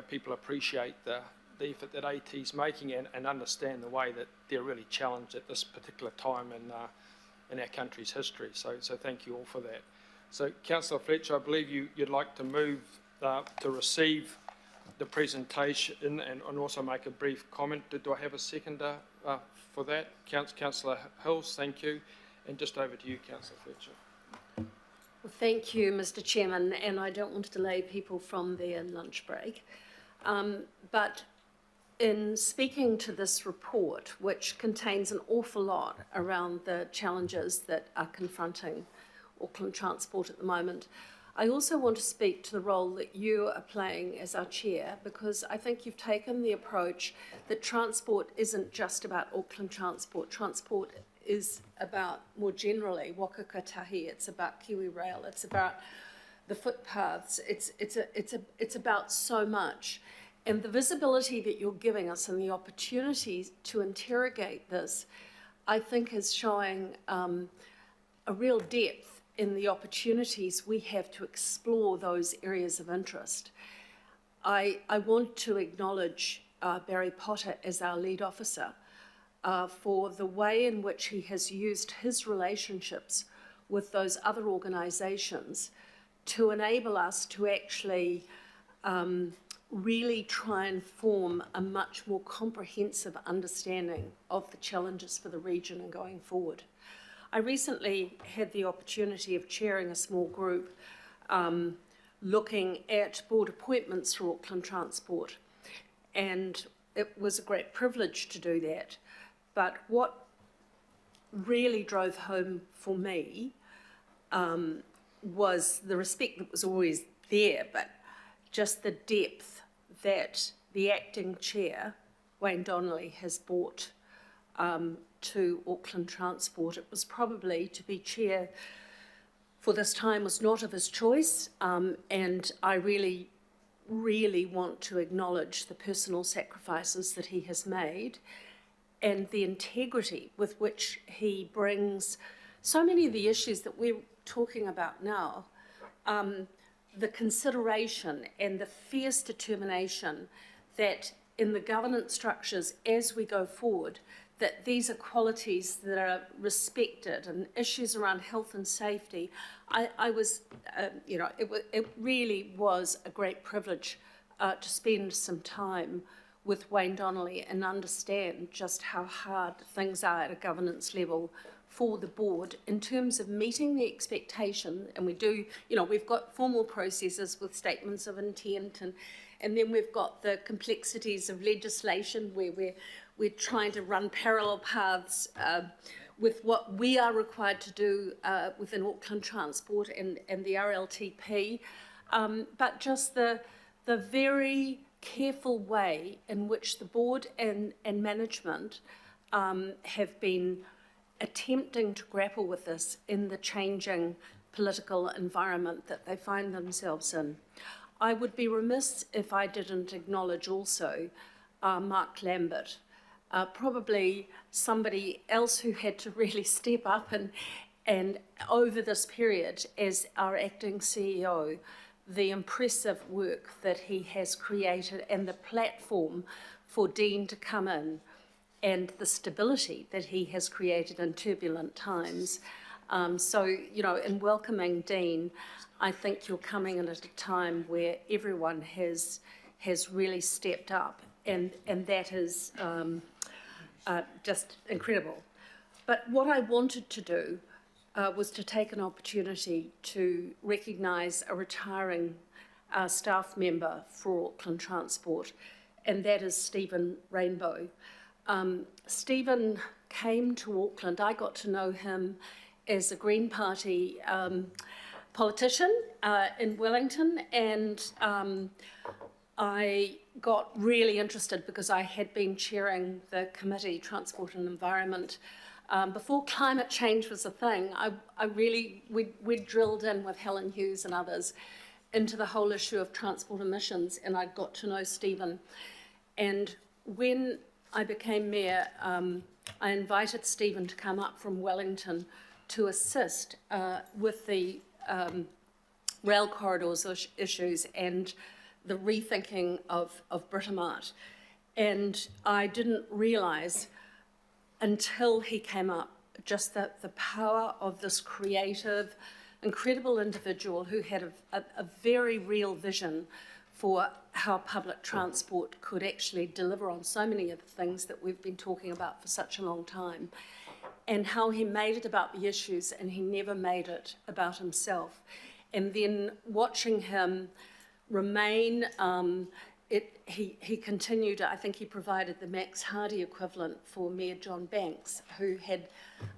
people appreciate the effort that AT's making and understand the way that they're really challenged at this particular time in our country's history. So thank you all for that. So Councillor Fletcher, I believe you'd like to move to receive the presentation and also make a brief comment. Do I have a seconder for that? Councillor Hills, thank you. And just over to you, Councillor Fletcher. Well, thank you, Mr. Chairman, and I don't want to delay people from their lunch break. But in speaking to this report, which contains an awful lot around the challenges that are confronting Auckland Transport at the moment, I also want to speak to the role that you are playing as our chair, because I think you've taken the approach that transport isn't just about Auckland Transport. Transport is about, more generally, Waka Kotahi, it's about Kiwi Rail, it's about the footpaths, it's about so much. And the visibility that you're giving us and the opportunity to interrogate this, I think is showing a real depth in the opportunities we have to explore those areas of interest. I want to acknowledge Barry Potter as our lead officer for the way in which he has used his relationships with those other organisations to enable us to actually really try and form a much more comprehensive understanding of the challenges for the region and going forward. I recently had the opportunity of chairing a small group looking at board appointments for Auckland Transport, and it was a great privilege to do that. But what really drove home for me was the respect that was always there, but just the depth that the acting chair, Wayne Donnelly, has brought to Auckland Transport. It was probably to be chair for this time was not of his choice, and I really, really want to acknowledge the personal sacrifices that he has made and the integrity with which he brings so many of the issues that we're talking about now, the consideration and the fierce determination that in the governance structures as we go forward, that these are qualities that are respected, and issues around health and safety. I was, it really was a great privilege to spend some time with Wayne Donnelly and understand just how hard things are at a governance level for the board in terms of meeting the expectation. And we do, we've got formal processes with statements of intent, and then we've got the complexities of legislation where we're trying to run parallel paths with what we are required to do within Auckland Transport and the RLTP, but just the very careful way in which the board and management have been attempting to grapple with this in the changing political environment that they find themselves in. I would be remiss if I didn't acknowledge also Mark Lambert, probably somebody else who had to really step up and over this period as our acting CEO, the impressive work that he has created and the platform for Dean to come in and the stability that he has created in turbulent times. So, in welcoming Dean, I think you're coming in at a time where everyone has really stepped up, and that is just incredible. But what I wanted to do was to take an opportunity to recognise a retiring staff member for Auckland Transport, and that is Stephen Rainbow. Stephen came to Auckland. I got to know him as a Green Party politician in Wellington, and I got really interested because I had been chairing the committee, Transport and Environment, before climate change was a thing. We drilled in with Helen Hughes and others into the whole issue of transport emissions, and I got to know Stephen. And when I became mayor, I invited Stephen to come up from Wellington to assist with the rail corridors issues and the rethinking of Britomart. And I didn't realise until he came up just the power of this creative, incredible individual who had a very real vision for how public transport could actually deliver on so many of the things that we've been talking about for such a long time, and how he made it about the issues and he never made it about himself. And then watching him remain, he continued. I think he provided the Max Hardy equivalent for Mayor John Banks, who had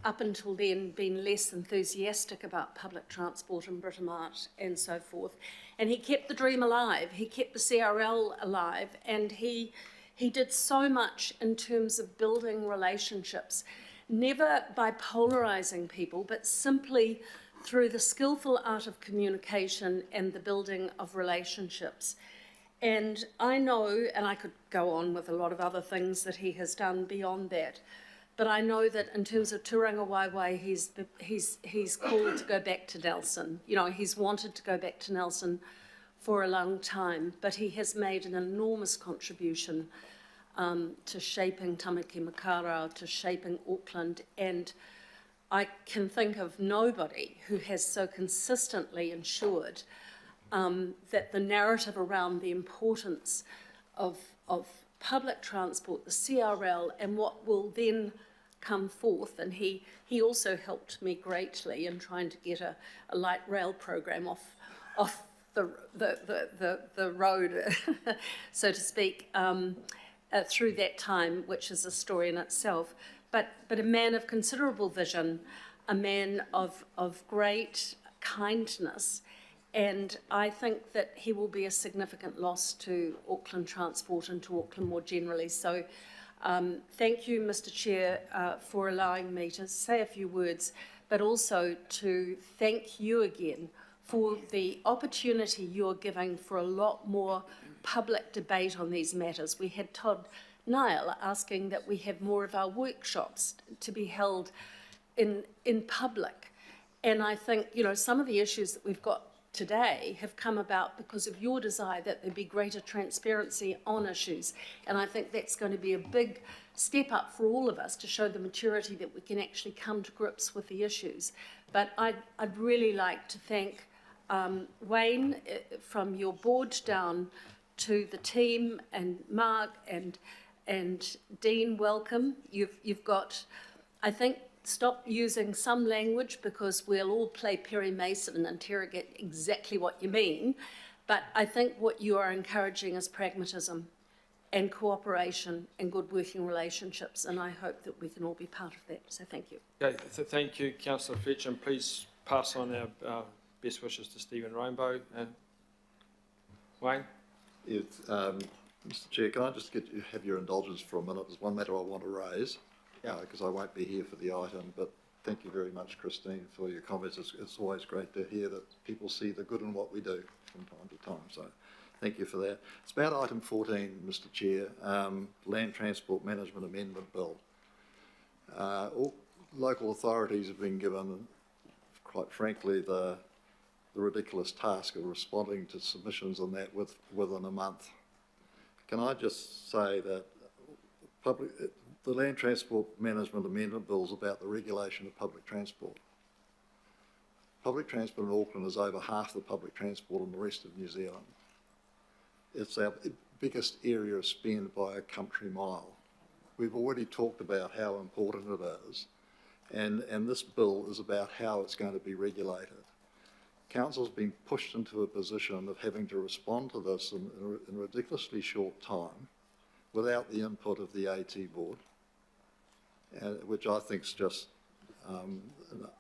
up until then been less enthusiastic about public transport in Britomart and so forth. And he kept the dream alive. He kept the CRL alive, and he did so much in terms of building relationships, never by polarising people, but simply through the skillful art of communication and the building of relationships. And I know, and I could go on with a lot of other things that he has done beyond that, but I know that in terms of Turinga Waiwai, he's called to go back to Nelson. He's wanted to go back to Nelson for a long time, but he has made an enormous contribution to shaping Tamaki Makaurau, to shaping Auckland, and I can think of nobody who has so consistently ensured that the narrative around the importance of public transport, the CRL, and what will then come forth. And he also helped me greatly in trying to get a light rail program off the road, so to speak, through that time, which is a story in itself. But a man of considerable vision, a man of great kindness, and I think that he will be a significant loss to Auckland Transport and to Auckland more generally. So thank you, Mr. Chair, for allowing me to say a few words, but also to thank you again for the opportunity you're giving for a lot more public debate on these matters. We had Todd Niall asking that we have more of our workshops to be held in public. And I think, you know, some of the issues that we've got today have come about because of your desire that there be greater transparency on issues. And I think that's going to be a big step up for all of us to show the maturity that we can actually come to grips with the issues. But I'd really like to thank Wayne, from your board down to the team, and Mark and Dean, welcome. You've got, I think, stop using some language because we'll all play Perry Mason and interrogate exactly what you mean. But I think what you are encouraging is pragmatism and cooperation and good working relationships, and I hope that we can all be part of that. So thank you. Okay, thank you, Councillor Fletcher, and please pass on our best wishes to Stephen Rainbow. Wayne? Yes, Mr Chair, can I just have your indulgence for a minute? There's one matter I want to raise, because I won't be here for the item, but thank you very much, Christine, for your comments. It's always great to hear that people see the good in what we do from time to time, so thank you for that. It's about item 14, Mr Chair, Land Transport Management Amendment Bill. All local authorities have been given, quite frankly, the ridiculous task of responding to submissions on that within a month. Can I just say that the Land Transport Management Amendment Bill is about the regulation of public transport. Public transport in Auckland is over half the public transport in the rest of New Zealand. It's our biggest area of spend by a country mile. We've already talked about how important it is, and this bill is about how it's going to be regulated. Council's been pushed into a position of having to respond to this in a ridiculously short time without the input of the AT board, which I think is just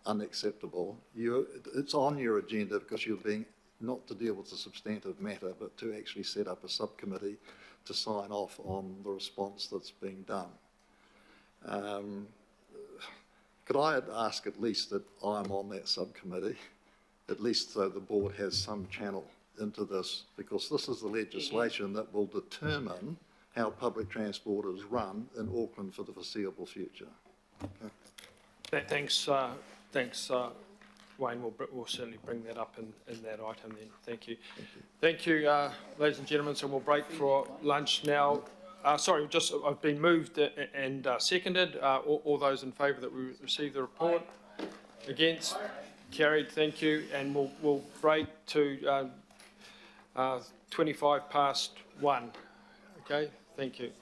unacceptable. It's on your agenda because you're being not to deal with the substantive matter, but to actually set up a subcommittee to sign off on the response that's being done. Could I ask at least that I'm on that subcommittee, at least so the board has some channel into this, because this is the legislation that will determine how public transport is run in Auckland for the foreseeable future. Okay. Thanks, Wayne. We'll certainly bring that up in that item then. Thank you. Thank you, ladies and gentlemen. So we'll break for lunch now. Sorry, I've been moved and seconded. All those in favour that we receive the report? Against? Carried. Thank you. And we'll break to 1:25. Okay. Thank you.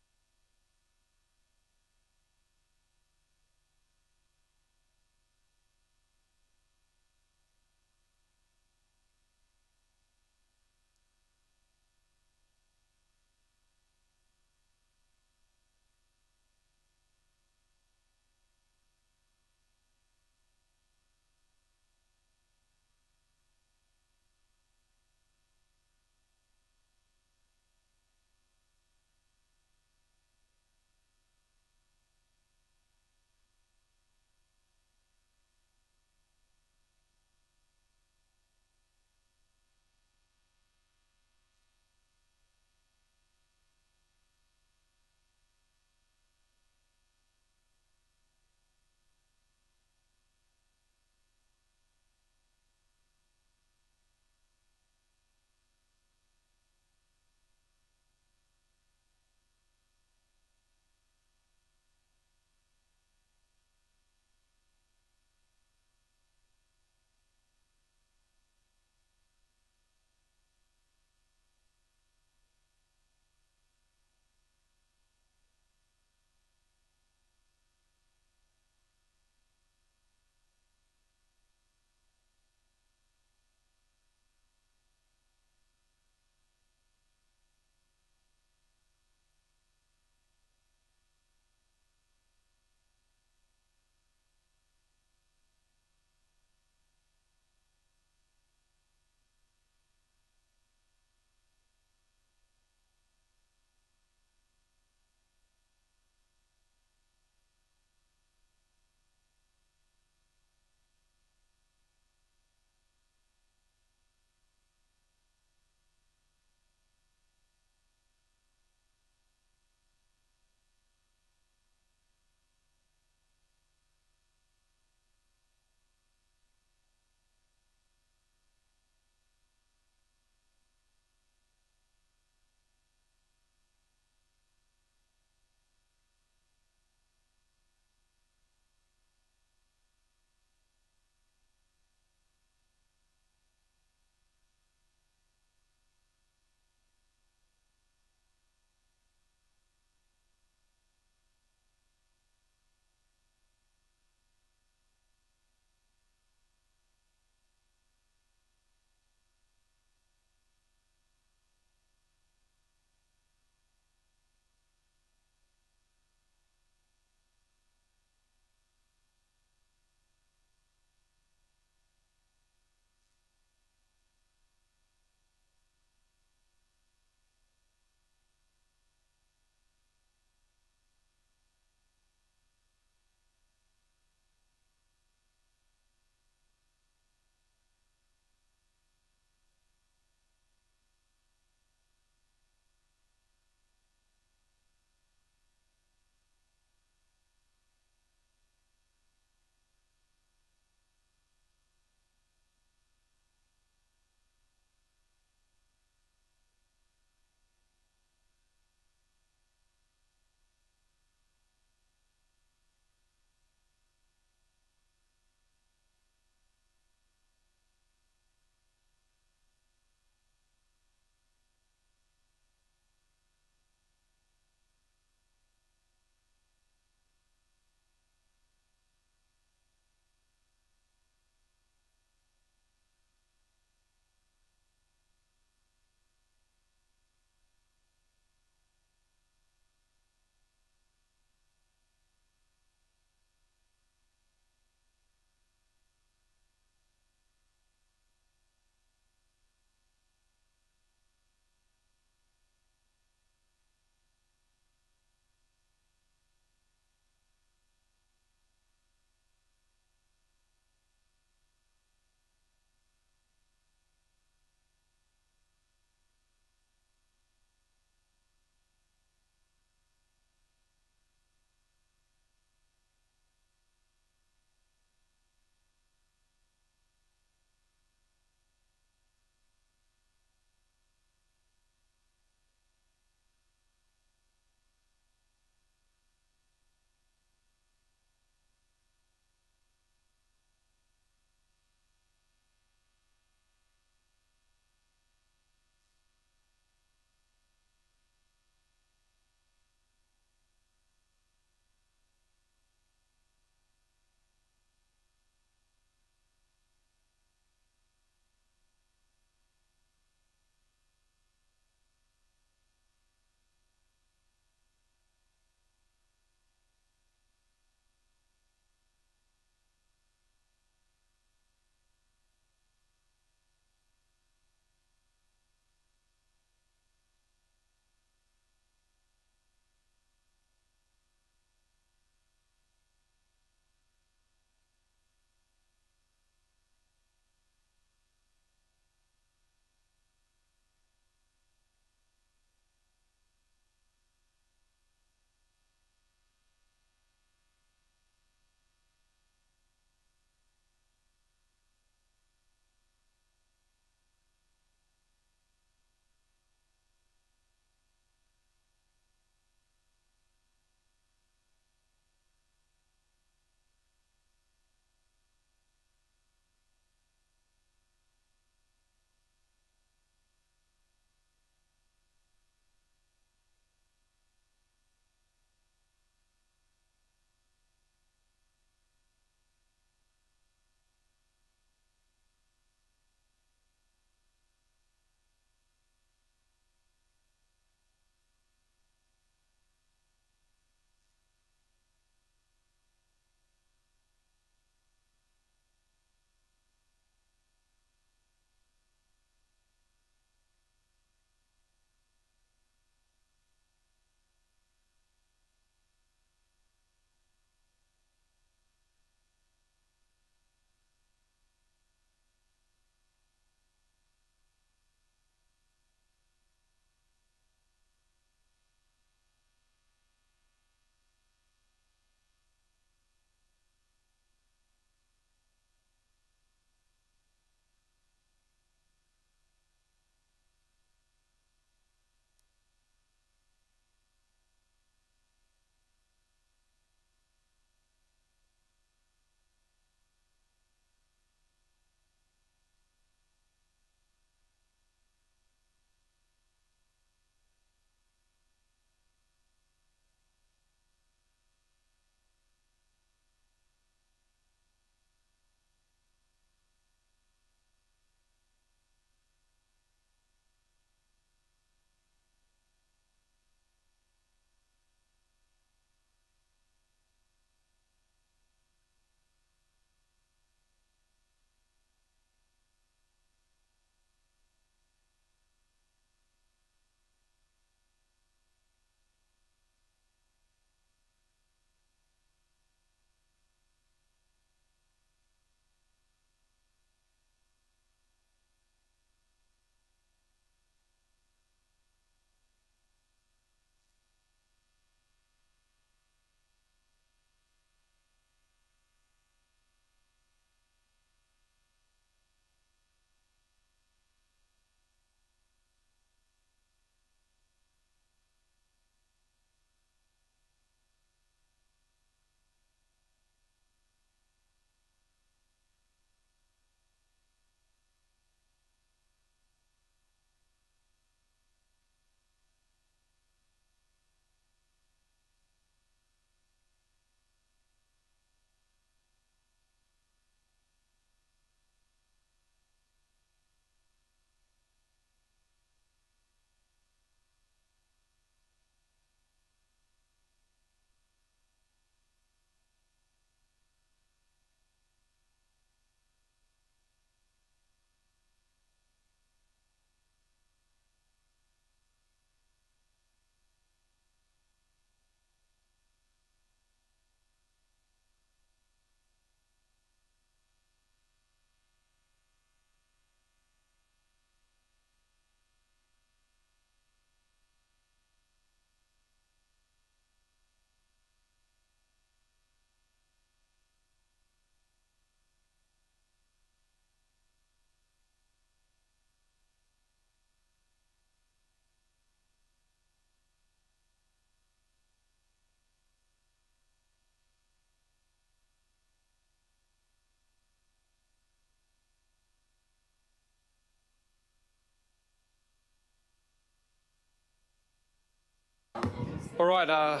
All right,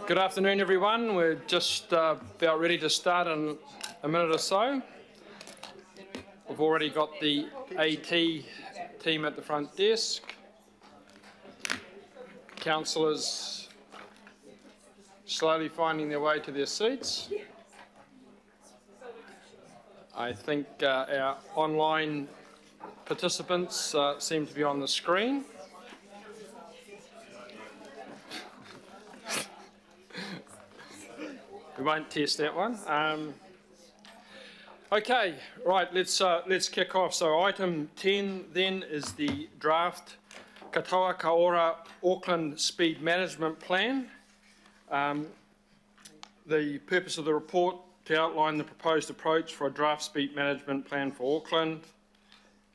good afternoon, everyone. We're just about ready to start in a minute or so. We've already got the AT team at the front desk. Councillors slowly finding their way to their seats. I think our online participants seem to be on the screen. We won't test that one. Okay, right, let's kick off. So item 10 then is the draft Katoa Kaora Auckland Speed Management Plan. The purpose of the report to outline the proposed approach for a draft speed management plan for Auckland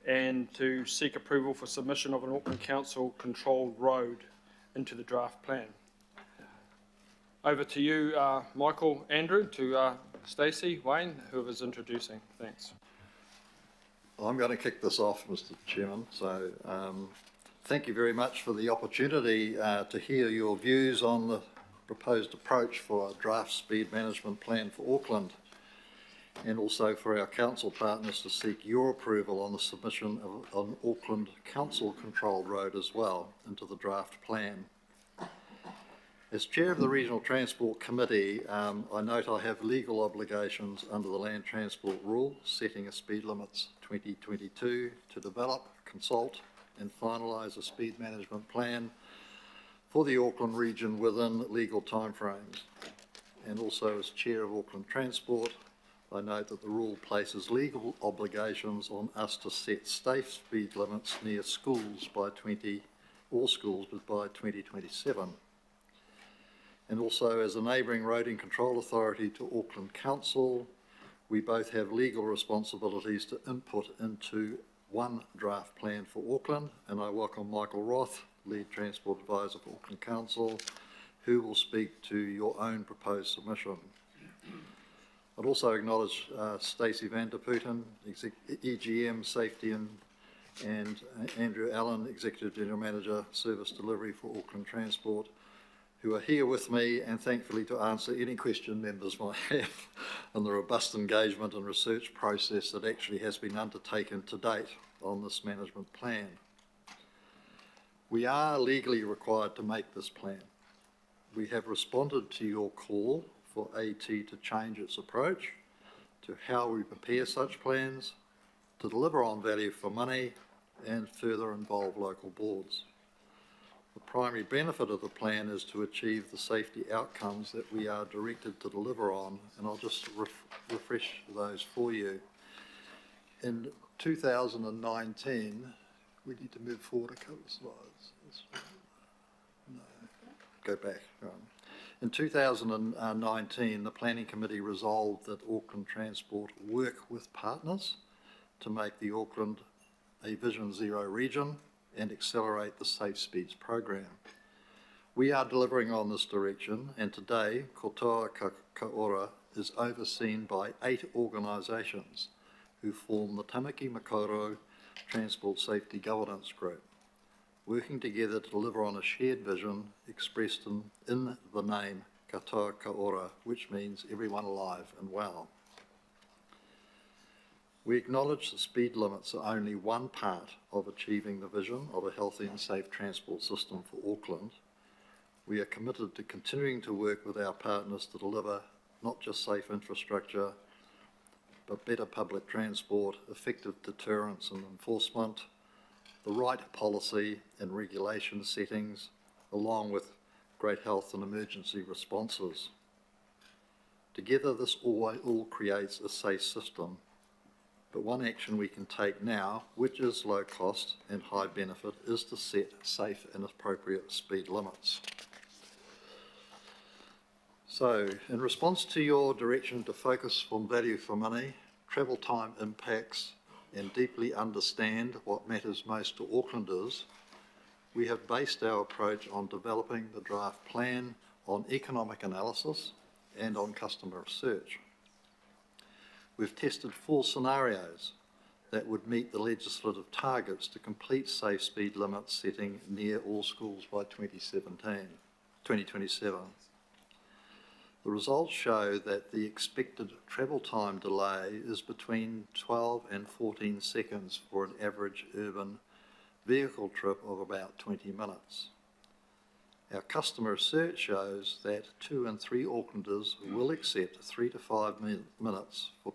and to seek approval for submission of an Auckland Council controlled road into the draft plan. Over to you, Michael, Andrew, to Stacey, Wayne, whoever's introducing. Thanks. I'm going to kick this off, Mr. Chairman. So thank you very much for the opportunity to hear your views on the proposed approach for a draft speed management plan for Auckland, and also for our council partners to seek your approval on the submission of an Auckland Council controlled road as well into the draft plan. As Chair of the Regional Transport Committee, I note I have legal obligations under the Land Transport Rule setting a speed limits 2022 to develop, consult and finalise a speed management plan for the Auckland region within legal timeframes. And also as Chair of Auckland Transport, I note that the rule places legal obligations on us to set safe speed limits near schools by all schools by 2027. And also as a neighbouring roading control authority to Auckland Council, we both have legal responsibilities to input into one draft plan for Auckland, and I welcome Michael Roth, Lead Transport Advisor for Auckland Council, who will speak to your own proposed submission. I'd also acknowledge Stacey van der Putten, EGM Safety and Andrew Allen, Executive General Manager, Service Delivery for Auckland Transport, who are here with me and thankfully to answer any question members might have on the robust engagement and research process that actually has been undertaken to date on this management plan. We are legally required to make this plan. We have responded to your call for AT to change its approach to how we prepare such plans, to deliver on value for money and further involve local boards. The primary benefit of the plan is to achieve the safety outcomes that we are directed to deliver on, and I'll just refresh those for you. In 2019, we need to move forward a couple of slides. No, go back. In 2019, the Planning Committee resolved that Auckland Transport work with partners to make the Auckland a Vision Zero region and accelerate the Safe Speeds program. We are delivering on this direction, and today Katoa Kaora is overseen by 8 organisations who form the Tamaki Makaurau Transport Safety Governance Group, working together to deliver on a shared vision expressed in the name Katoa Kaora, which means everyone alive and well. We acknowledge that speed limits are only one part of achieving the vision of a healthy and safe transport system for Auckland. We are committed to continuing to work with our partners to deliver not just safe infrastructure, but better public transport, effective deterrence and enforcement, the right policy and regulation settings, along with great health and emergency responses. Together, this all creates a safe system. But one action we can take now, which is low cost and high benefit, is to set safe and appropriate speed limits. So, in response to your direction to focus on value for money, travel time impacts, and deeply understand what matters most to Aucklanders, we have based our approach on developing the draft plan on economic analysis and on customer research. We've tested 4 scenarios that would meet the legislative targets to complete safe speed limits setting near all schools by 2017. 2027. The results show that the expected travel time delay is between 12 and 14 seconds for an average urban vehicle trip of about 20 minutes. Our customer research shows that 2 in 3 Aucklanders will accept 3 to 5 minutes for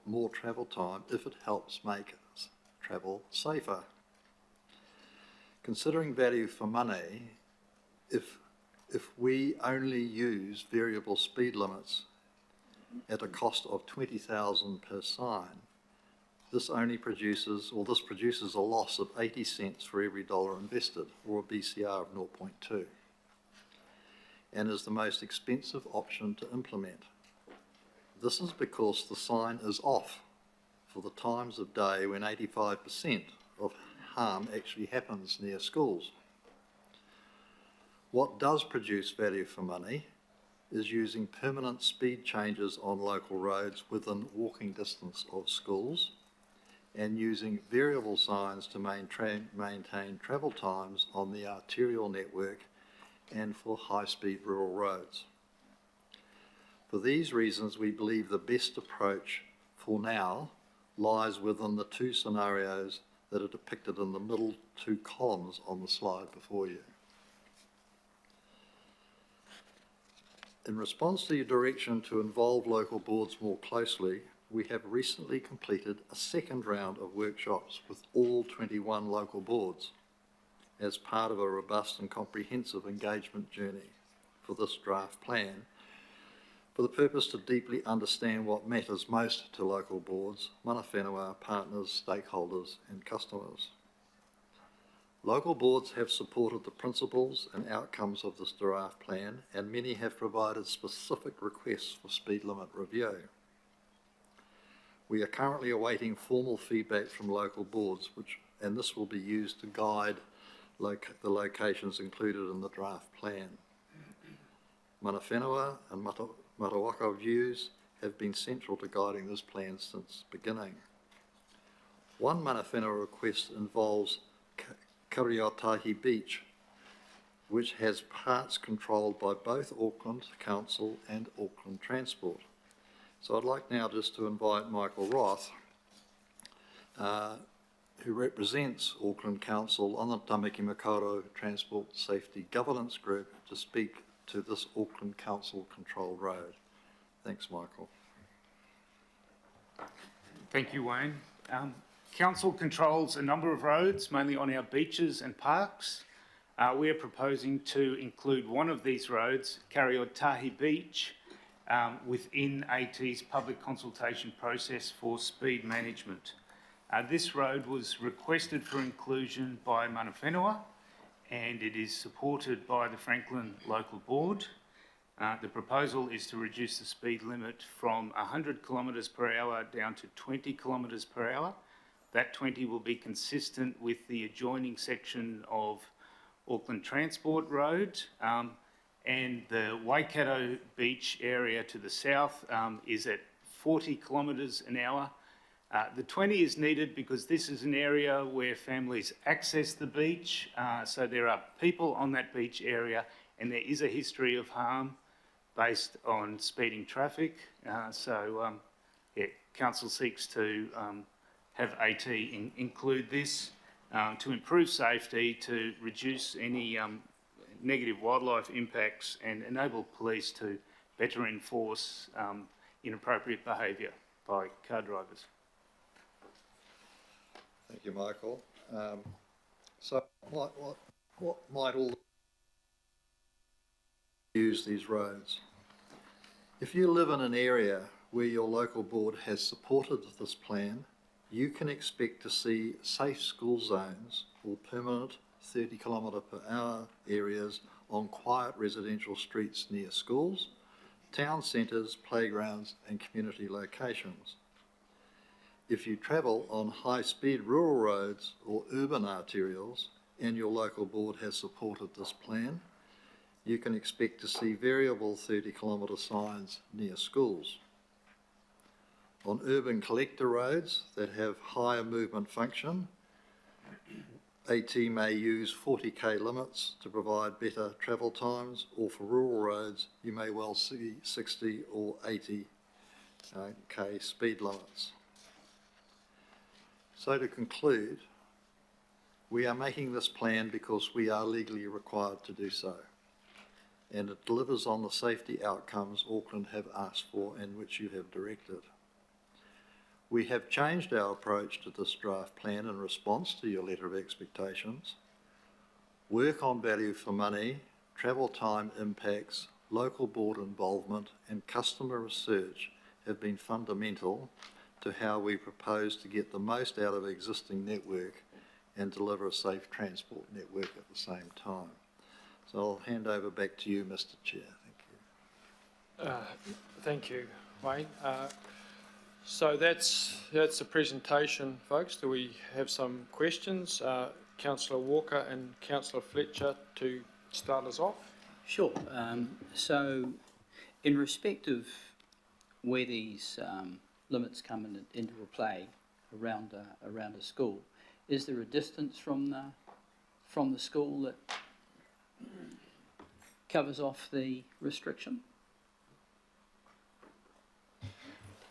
more travel time if it helps make travel safer. Considering value for money, if we only use variable speed limits at a cost of $20,000 per sign, this produces a loss of 80 cents for every dollar invested, or a BCR of 0.2, and is the most expensive option to implement. This is because the sign is off for the times of day when 85% of harm actually happens near schools. What does produce value for money is using permanent speed changes on local roads within walking distance of schools, and using variable signs to maintain travel times on the arterial network and for high-speed rural roads. For these reasons, we believe the best approach for now lies within the 2 scenarios that are depicted in the middle 2 columns on the slide before you. In response to your direction to involve local boards more closely, we have recently completed a second round of workshops with all 21 local boards as part of a robust and comprehensive engagement journey for this draft plan, for the purpose to deeply understand what matters most to local boards, mana whenua, partners, stakeholders and customers. Local boards have supported the principles and outcomes of this draft plan, and many have provided specific requests for speed limit review. We are currently awaiting formal feedback from local boards, and this will be used to guide the locations included in the draft plan. Mana whenua and Matawaka views have been central to guiding this plan since beginning. One mana whenua request involves Kariotahi Beach, which has parts controlled by both Auckland Council and Auckland Transport. So I'd like now just to invite Michael Roth, who represents Auckland Council on the Tamaki Makaurau Transport Safety Governance Group, to speak to this Auckland Council controlled road. Thanks, Michael. Thank you, Wayne. Council controls a number of roads, mainly on our beaches and parks. We are proposing to include one of these roads, Kariotahi Beach, within AT's public consultation process for speed management. This road was requested for inclusion by mana whenua, and it is supported by the Franklin Local Board. The proposal is to reduce the speed limit from 100 kilometres per hour down to 20 kilometres per hour. That 20 will be consistent with the adjoining section of Auckland Transport Road, and the Waikato Beach area to the south is at 40 kilometres an hour. The 20 is needed because this is an area where families access the beach, so there are people on that beach area, and there is a history of harm based on speeding traffic. Council seeks to have AT include this to improve safety, to reduce any negative wildlife impacts, and enable police to better enforce inappropriate behaviour by car drivers. Thank you, Michael. So what might all use these roads? If you live in an area where your local board has supported this plan, you can expect to see safe school zones or permanent 30 kilometre per hour areas on quiet residential streets near schools, town centres, playgrounds and community locations. If you travel on high-speed rural roads or urban arterials and your local board has supported this plan, you can expect to see variable 30 kilometre signs near schools. On urban collector roads that have higher movement function, AT may use 40k limits to provide better travel times, or for rural roads, you may well see 60 or 80k speed limits. So to conclude, we are making this plan because we are legally required to do so, and it delivers on the safety outcomes Auckland have asked for and which you have directed. We have changed our approach to this draft plan in response to your letter of expectations. Work on value for money, travel time impacts, local board involvement and customer research have been fundamental to how we propose to get the most out of existing network and deliver a safe transport network at the same time. So I'll hand over back to you, Mr. Chair. Thank you. Thank you, Wayne. So that's the presentation, folks. Do we have some questions? Councillor Walker and Councillor Fletcher to start us off. Sure. So in respect of where these limits come into play around a school, is there a distance from the school that covers off the restriction?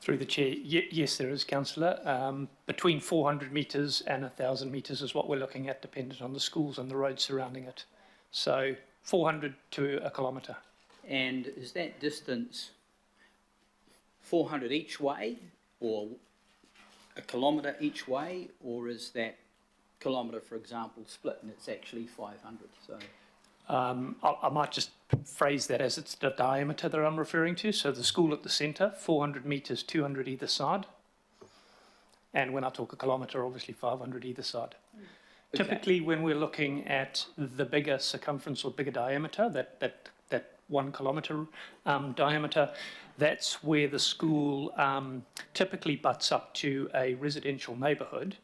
Through the chair, yes, there is, councillor. Between 400 metres and 1,000 metres is what we're looking at, dependent on the schools and the roads surrounding it. So 400 to a kilometre. And is that distance 400 each way, or a kilometre each way, or is that kilometre, for example, split and it's actually 500? So I might just phrase that as it's the diameter that I'm referring to. So the school at the centre, 400 metres, 200 either side. And when I talk a kilometre, obviously 500 either side. Okay. Typically, when we're looking at the bigger circumference or bigger diameter, that 1 kilometre diameter, that's where the school typically butts up to a residential neighbourhood,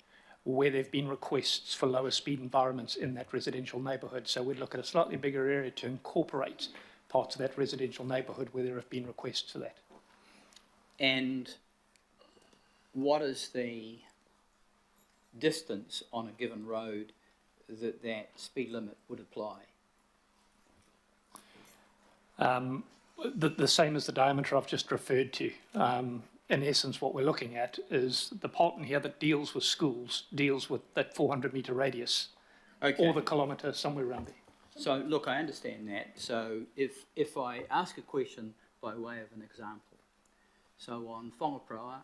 where there have been requests for lower speed environments in that residential neighbourhood. So we'd look at a slightly bigger area to incorporate parts of that residential neighbourhood where there have been requests for that. And what is the distance on a given road that speed limit would apply? The same as the diameter I've just referred to. In essence, what we're looking at is the part in here that deals with schools deals with that 400 metre radius, okay, or the kilometre, somewhere around there. So, look, I understand that. So, if I ask a question by way of an example, so on Whangaproa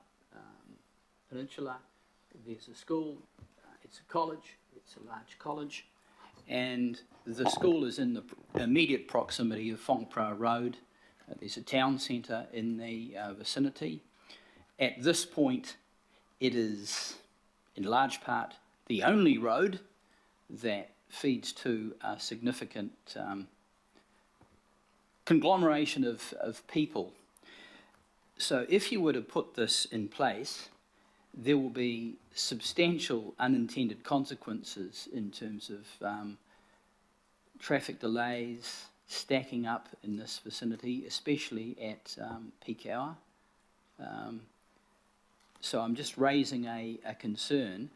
Peninsula, there's a school, it's a college, it's a large college, and the school is in the immediate proximity of Whangaproa Road. There's a town centre in the vicinity. At this point, it is, in large part, the only road that feeds to a significant conglomeration of people. So if you were to put this in place, there will be substantial unintended consequences in terms of traffic delays stacking up in this vicinity, especially at peak hour. So I'm just raising a concern.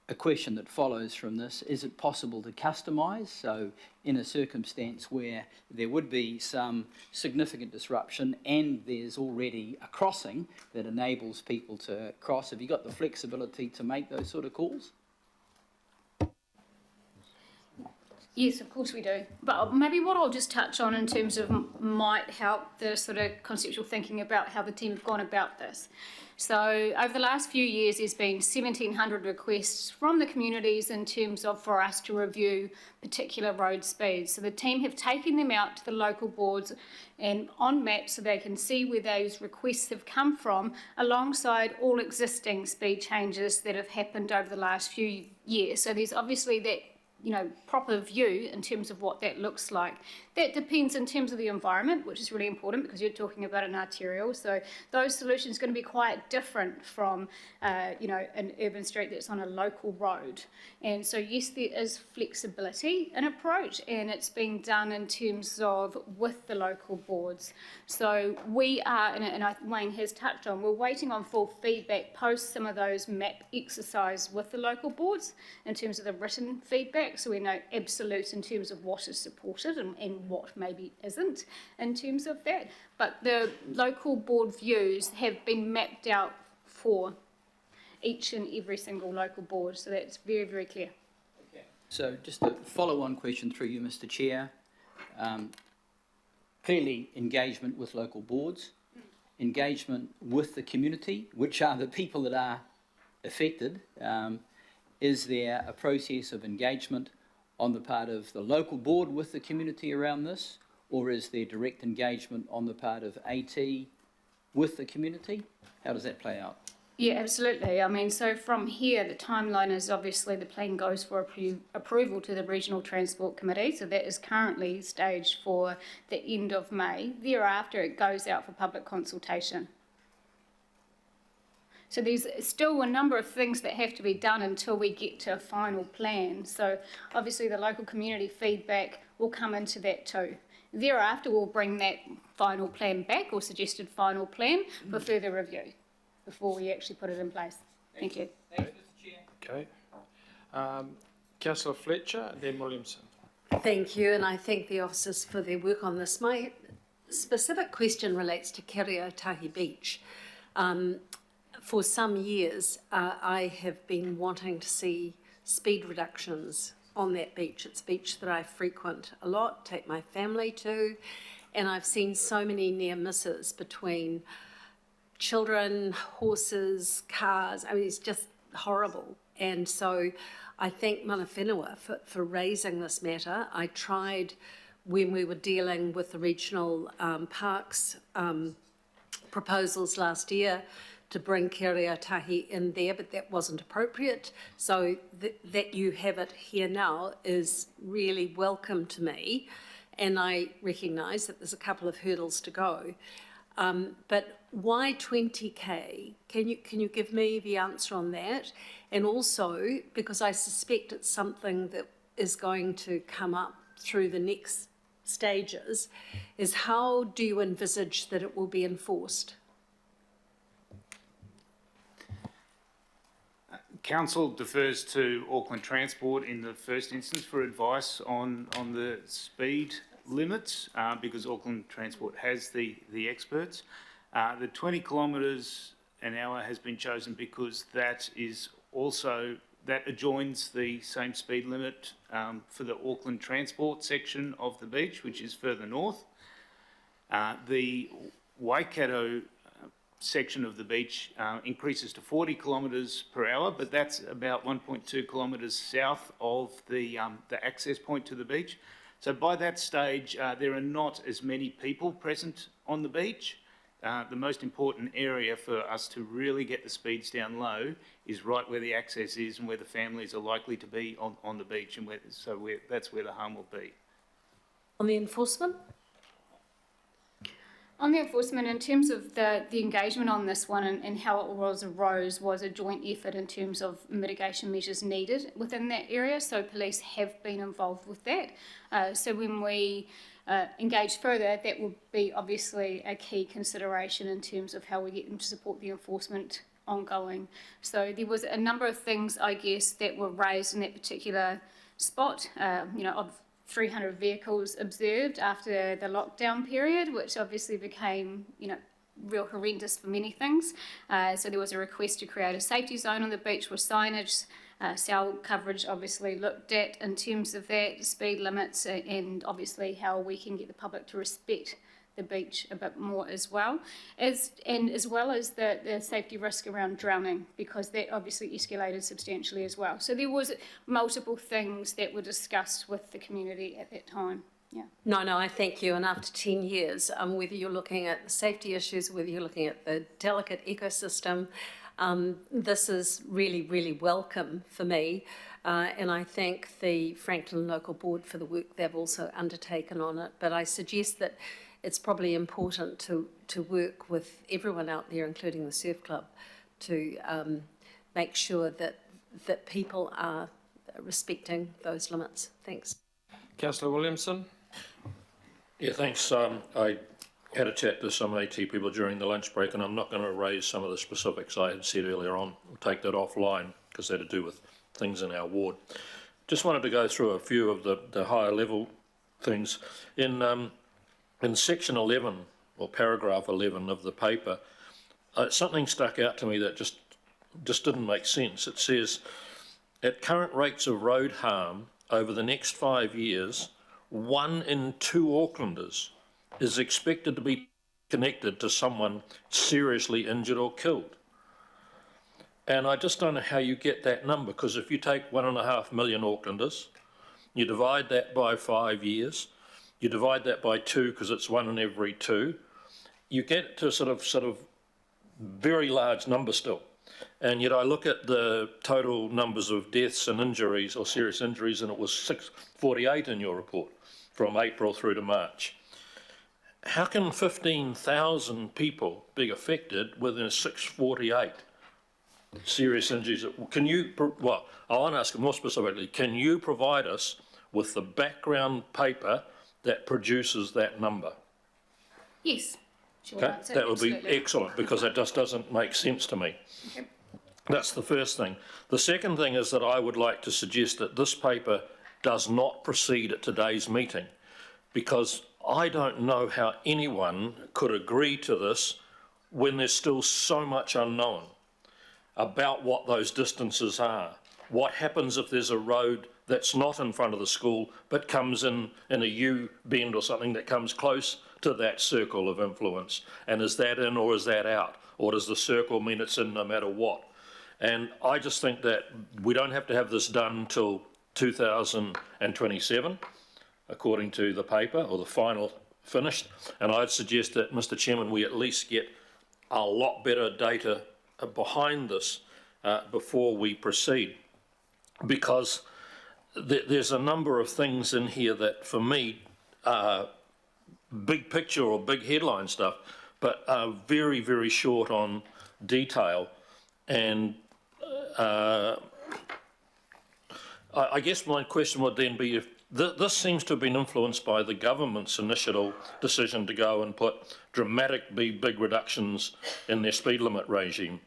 A question that follows from this, is it possible to customise? So in a circumstance where there would be some significant disruption and there's already a crossing that enables people to cross, have you got the flexibility to make those sort of calls? Yes, of course we do. But maybe what I'll just touch on in terms of might help the sort of conceptual thinking about how the team have gone about this. So over the last few years, there's been 1,700 requests from the communities in terms of for us to review particular road speeds. So the team have taken them out to the local boards and on maps so they can see where those requests have come from alongside all existing speed changes that have happened over the last few years. So there's obviously that proper view in terms of what that looks like. That depends in terms of the environment, which is really important because you're talking about an arterial. So those solutions are going to be quite different from, an urban street that's on a local road. And so yes, there is flexibility in approach, and it's being done in terms of with the local boards. So we are, and Wayne has touched on, we're waiting on full feedback post some of those map exercise with the local boards in terms of the written feedback. So we know absolute in terms of what is supported and what maybe isn't in terms of that. But the local board views have been mapped out for each and every single local board. So that's very, very clear. Okay. So just a follow-on question through you, Mr. Chair. Clearly engagement with local boards, engagement with the community, which are the people that are affected. Is there a process of engagement on the part of the local board with the community around this, or is there direct engagement on the part of AT with the community? How does that play out? Yeah, absolutely. I mean, so from here, the timeline is obviously the plan goes for approval to the Regional Transport Committee. So that is currently staged for the end of May. Thereafter, it goes out for public consultation. So there's still a number of things that have to be done until we get to a final plan. So obviously the local community feedback will come into that too. Thereafter, we'll bring that final plan back or suggested final plan for further review before we actually put it in place. Thank you. Thanks, Mr. Chair. Okay. Councillor Fletcher, and then Williamson. Thank you, and I thank the officers for their work on this. My specific question relates to Kareotahi Beach. For some years, I have been wanting to see speed reductions on that beach. It's a beach that I frequent a lot, take my family to, and I've seen so many near misses between children, horses, cars. I mean, it's just horrible. And so I thank Mana Whenua for raising this matter. I tried when we were dealing with the regional parks proposals last year to bring Kareotahi in there, but that wasn't appropriate. So that you have it here now is really welcome to me, and I recognise that there's a couple of hurdles to go. But why 20k? Can you give me the answer on that? And also, because I suspect it's something that is going to come up through the next stages, is how do you envisage that it will be enforced? Council defers to Auckland Transport in the first instance for advice on the speed limits because Auckland Transport has the experts. The 20 kilometres an hour has been chosen because that adjoins the same speed limit for the Auckland Transport section of the beach, which is further north. The Waikato section of the beach increases to 40 kilometres per hour, but that's about 1.2 kilometres south of the access point to the beach. So by that stage, there are not as many people present on the beach. The most important area for us to really get the speeds down low is right where the access is and where the families are likely to be on the beach, and that's where the harm will be. On the enforcement? On the enforcement, in terms of the engagement on this one and how it was a joint effort in terms of mitigation measures needed within that area. So police have been involved with that. So when we engage further, that will be obviously a key consideration in terms of how we get them to support the enforcement ongoing. So there was a number of things, I guess, that were raised in that particular spot, of 300 vehicles observed after the lockdown period, which obviously became, real horrendous for many things. So there was a request to create a safety zone on the beach with signage, cell coverage obviously looked at in terms of that, speed limits, and obviously how we can get the public to respect the beach a bit more as well as the safety risk around drowning, because that obviously escalated substantially as well. So there was multiple things that were discussed with the community at that time. Yeah. No, I thank you. And after 10 years, whether you're looking at the safety issues, whether you're looking at the delicate ecosystem, this is really, really welcome for me. And I thank the Franklin Local Board for the work they've also undertaken on it. But I suggest that it's probably important to work with everyone out there, including the Surf Club, to make sure that people are respecting those limits. Thanks. Councillor Williamson. Yeah, thanks. I had a chat to some AT people during the lunch break, and I'm not going to raise some of the specifics I had said earlier on. We'll take that offline because they had to do with things in our ward. Just wanted to go through a few of the higher level things. In section 11, or paragraph 11 of the paper, something stuck out to me that just didn't make sense. It says, at current rates of road harm over the next 5 years, 1 in 2 Aucklanders is expected to be connected to someone seriously injured or killed. And I just don't know how you get that number, because if you take 1.5 million Aucklanders, you divide that by 5 years, you divide that by 2 because it's 1 in every 2, you get to sort of very large number still. And yet I look at the total numbers of deaths and injuries or serious injuries, and it was 648 in your report from April through to March. How can 15,000 people be affected within 648 serious injuries? Can you, well, I want to ask more specifically, can you provide us with the background paper that produces that number? Yes. Sure, Okay, that would be excellent, because that just doesn't make sense to me. Okay. That's the first thing. The second thing is that I would like to suggest that this paper does not proceed at today's meeting, because I don't know how anyone could agree to this when there's still so much unknown about what those distances are. What happens if there's a road that's not in front of the school but comes in a U-bend or something that comes close to that circle of influence? And is that in or is that out? Or does the circle mean it's in no matter what? And I just think that we don't have to have this done until 2027, according to the paper, or the final finished. And I'd suggest that, Mr. Chairman, we at least get a lot better data behind this before we proceed. Because there's a number of things in here that, for me, big picture or big headline stuff, but are very, very short on detail. And I guess my question would then be, if this seems to have been influenced by the government's initial decision to go and put dramatic big reductions in their speed limit regime,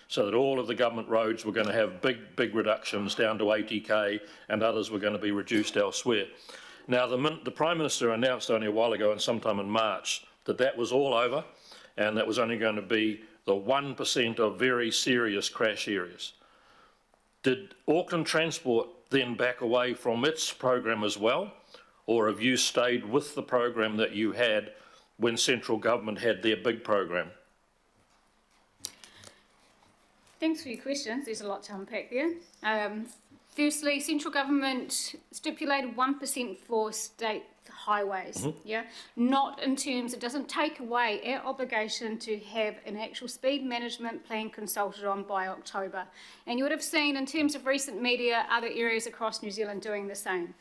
so that all of the government roads were going to have big reductions down to 80k, and others were going to be reduced elsewhere. Now, the Prime Minister announced only a while ago, and sometime in March, that was all over, and that was only going to be the 1% of very serious crash areas. Did Auckland Transport then back away from its program as well, or have you stayed with the program that you had when central government had their big program? Thanks for your questions. There's a lot to unpack there. Firstly, central government stipulated 1% for state highways, yeah? Not in terms, it doesn't take away our obligation to have an actual speed management plan consulted on by October. And you would have seen, in terms of recent media, other areas across New Zealand doing the same.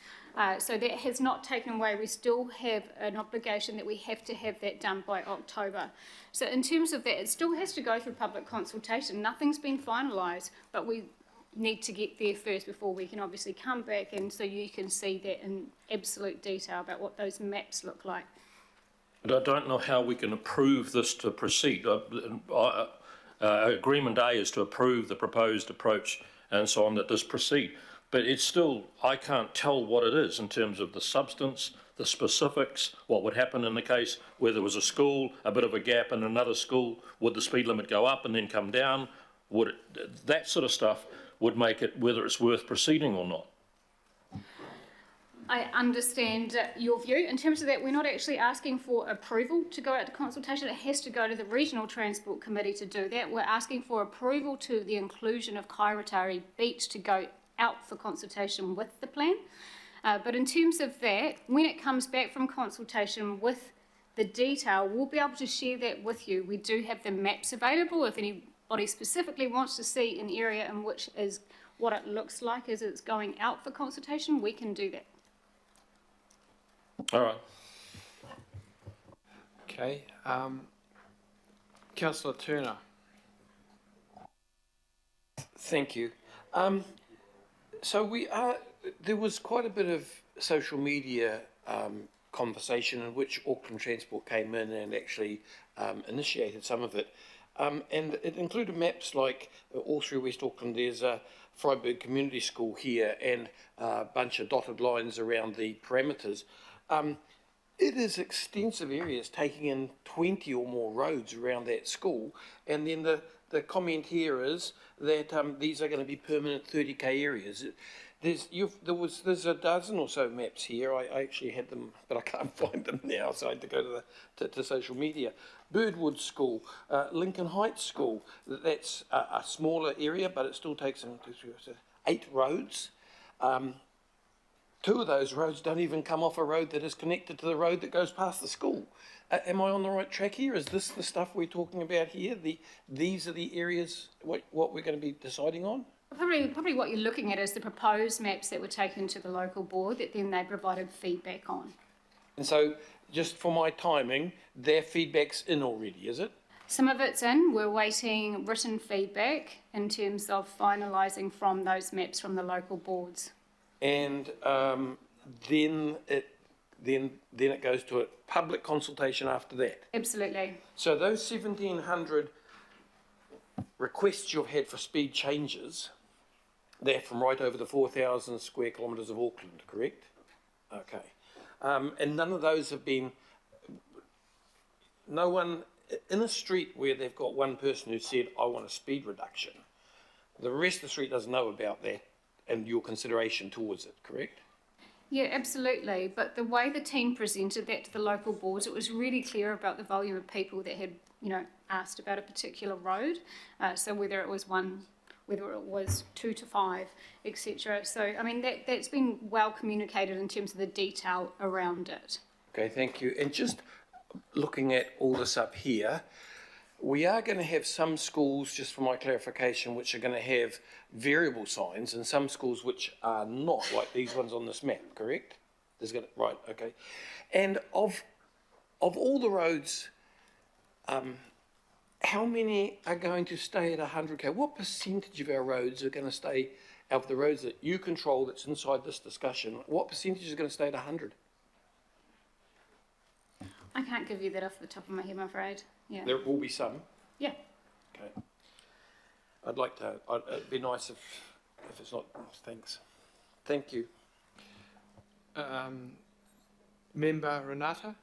So that has not taken away. We still have an obligation that we have to have that done by October. So in terms of that, it still has to go through public consultation. Nothing's been finalised, but we need to get there first before we can obviously come back, and so you can see that in absolute detail about what those maps look like. But I don't know how we can approve this to proceed. Agreement A is to approve the proposed approach and so on, that this proceed. But it's still, I can't tell what it is in terms of the substance, the specifics, what would happen in the case where there was a school, a bit of a gap in another school. Would the speed limit go up and then come down? Would it, that sort of stuff would make it whether it's worth proceeding or not. I understand your view. In terms of that, we're not actually asking for approval to go out to consultation. It has to go to the Regional Transport Committee to do that. We're asking for approval to the inclusion of Kairatari Beach to go out for consultation with the plan. But in terms of that, when it comes back from consultation with the detail, we'll be able to share that with you. We do have the maps available if anybody specifically wants to see an area in which is what it looks like as it's going out for consultation, we can do that. All right. Okay. Councillor Turner. Thank you. So there was quite a bit of social media conversation in which Auckland Transport came in and actually initiated some of it. And it included maps like all through West Auckland. There's a Freiburg Community School here and a bunch of dotted lines around the parameters. It is extensive areas, taking in 20 or more roads around that school. And then the comment here is that these are going to be permanent 30k areas. There's a dozen or so maps here. I actually had them, but I can't find them now, so I had to go to social media. Birdwood School, Lincoln Heights School. That's a smaller area, but it still takes 8 roads. 2 of those roads don't even come off a road that is connected to the road that goes past the school. Am I on the right track here? Is this the stuff we're talking about here? These are the areas what we're going to be deciding on? Probably what you're looking at is the proposed maps that were taken to the local board that then they provided feedback on. And so, just for my timing, their feedback's in already, is it? Some of it's in. We're waiting written feedback in terms of finalising from those maps from the local boards. And then it goes to a public consultation after that. Absolutely. So those 1,700 requests you've had for speed changes, they're from right over the 4,000 square kilometres of Auckland, correct? Okay. And none of those have been, no one, in a street where they've got one person who said, I want a speed reduction, the rest of the street doesn't know about that and your consideration towards it, correct? Yeah, absolutely. But the way the team presented that to the local boards, it was really clear about the volume of people that had, asked about a particular road. So whether it was 1, whether it was 2 to 5, etc. So, I mean, that's been well communicated in terms of the detail around it. Okay, thank you. And just looking at all this up here, we are going to have some schools, just for my clarification, which are going to have variable signs and some schools which are not, like these ones on this map, correct? Right, okay. And of all the roads, how many are going to stay at 100k? What percentage of our roads are going to stay, of the roads that you control that's inside this discussion, what percentage is going to stay at 100? I can't give you that off the top of my head, I'm afraid. Yeah. There will be some? Yeah. Okay. It'd be nice if it's not, thanks. Thank you. Member Renata.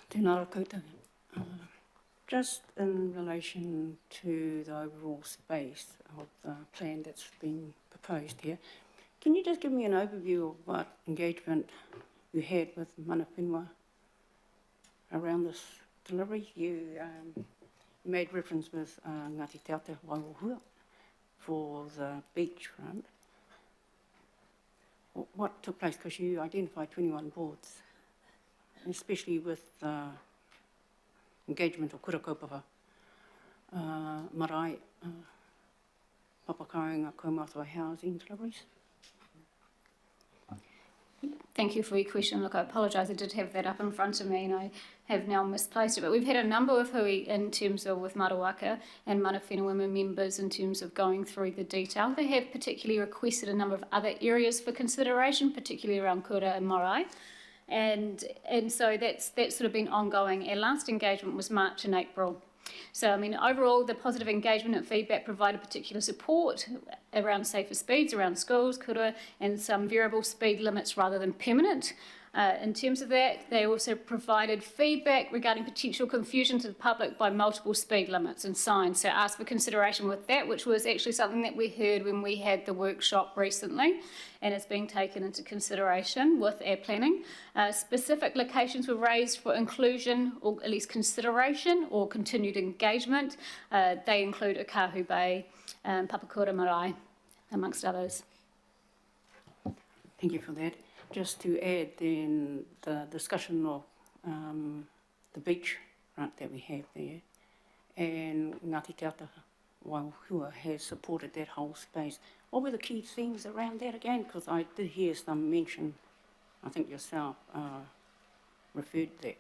Tēnā koutou. Just in relation to the overall space of the plan that's been proposed here, can you just give me an overview of what engagement you had with mana whenua around this delivery? You made reference with Ngāti Te Aute Waiwohua for the beachfront. What took place? Because you identified 21 boards, especially with engagement of kura kaupapa, marae, papakainga kaumātua housing deliveries. Thank you for your question. Look, I apologise, I did have that up in front of me and I have now misplaced it. But we've had a number of hui in terms of with Marawaka and mana whenua members in terms of going through the detail. They have particularly requested a number of other areas for consideration, particularly around kura and marae. And so that's sort of been ongoing. Our last engagement was March and April. So, I mean, overall, the positive engagement and feedback provided particular support around safer speeds, around schools, kura, and some variable speed limits rather than permanent. In terms of that, they also provided feedback regarding potential confusion to the public by multiple speed limits and signs. So asked for consideration with that, which was actually something that we heard when we had the workshop recently, and it's being taken into consideration with our planning. Specific locations were raised for inclusion, or at least consideration, or continued engagement. They include Okahu Bay, Papakura Marae, amongst others. Thank you for that. Just to add then the discussion of the beach front that we have there and Ngāti Te Ata Waiuhua has supported that whole space. What were the key themes around that again? Because I did hear some mention, I think yourself referred to that.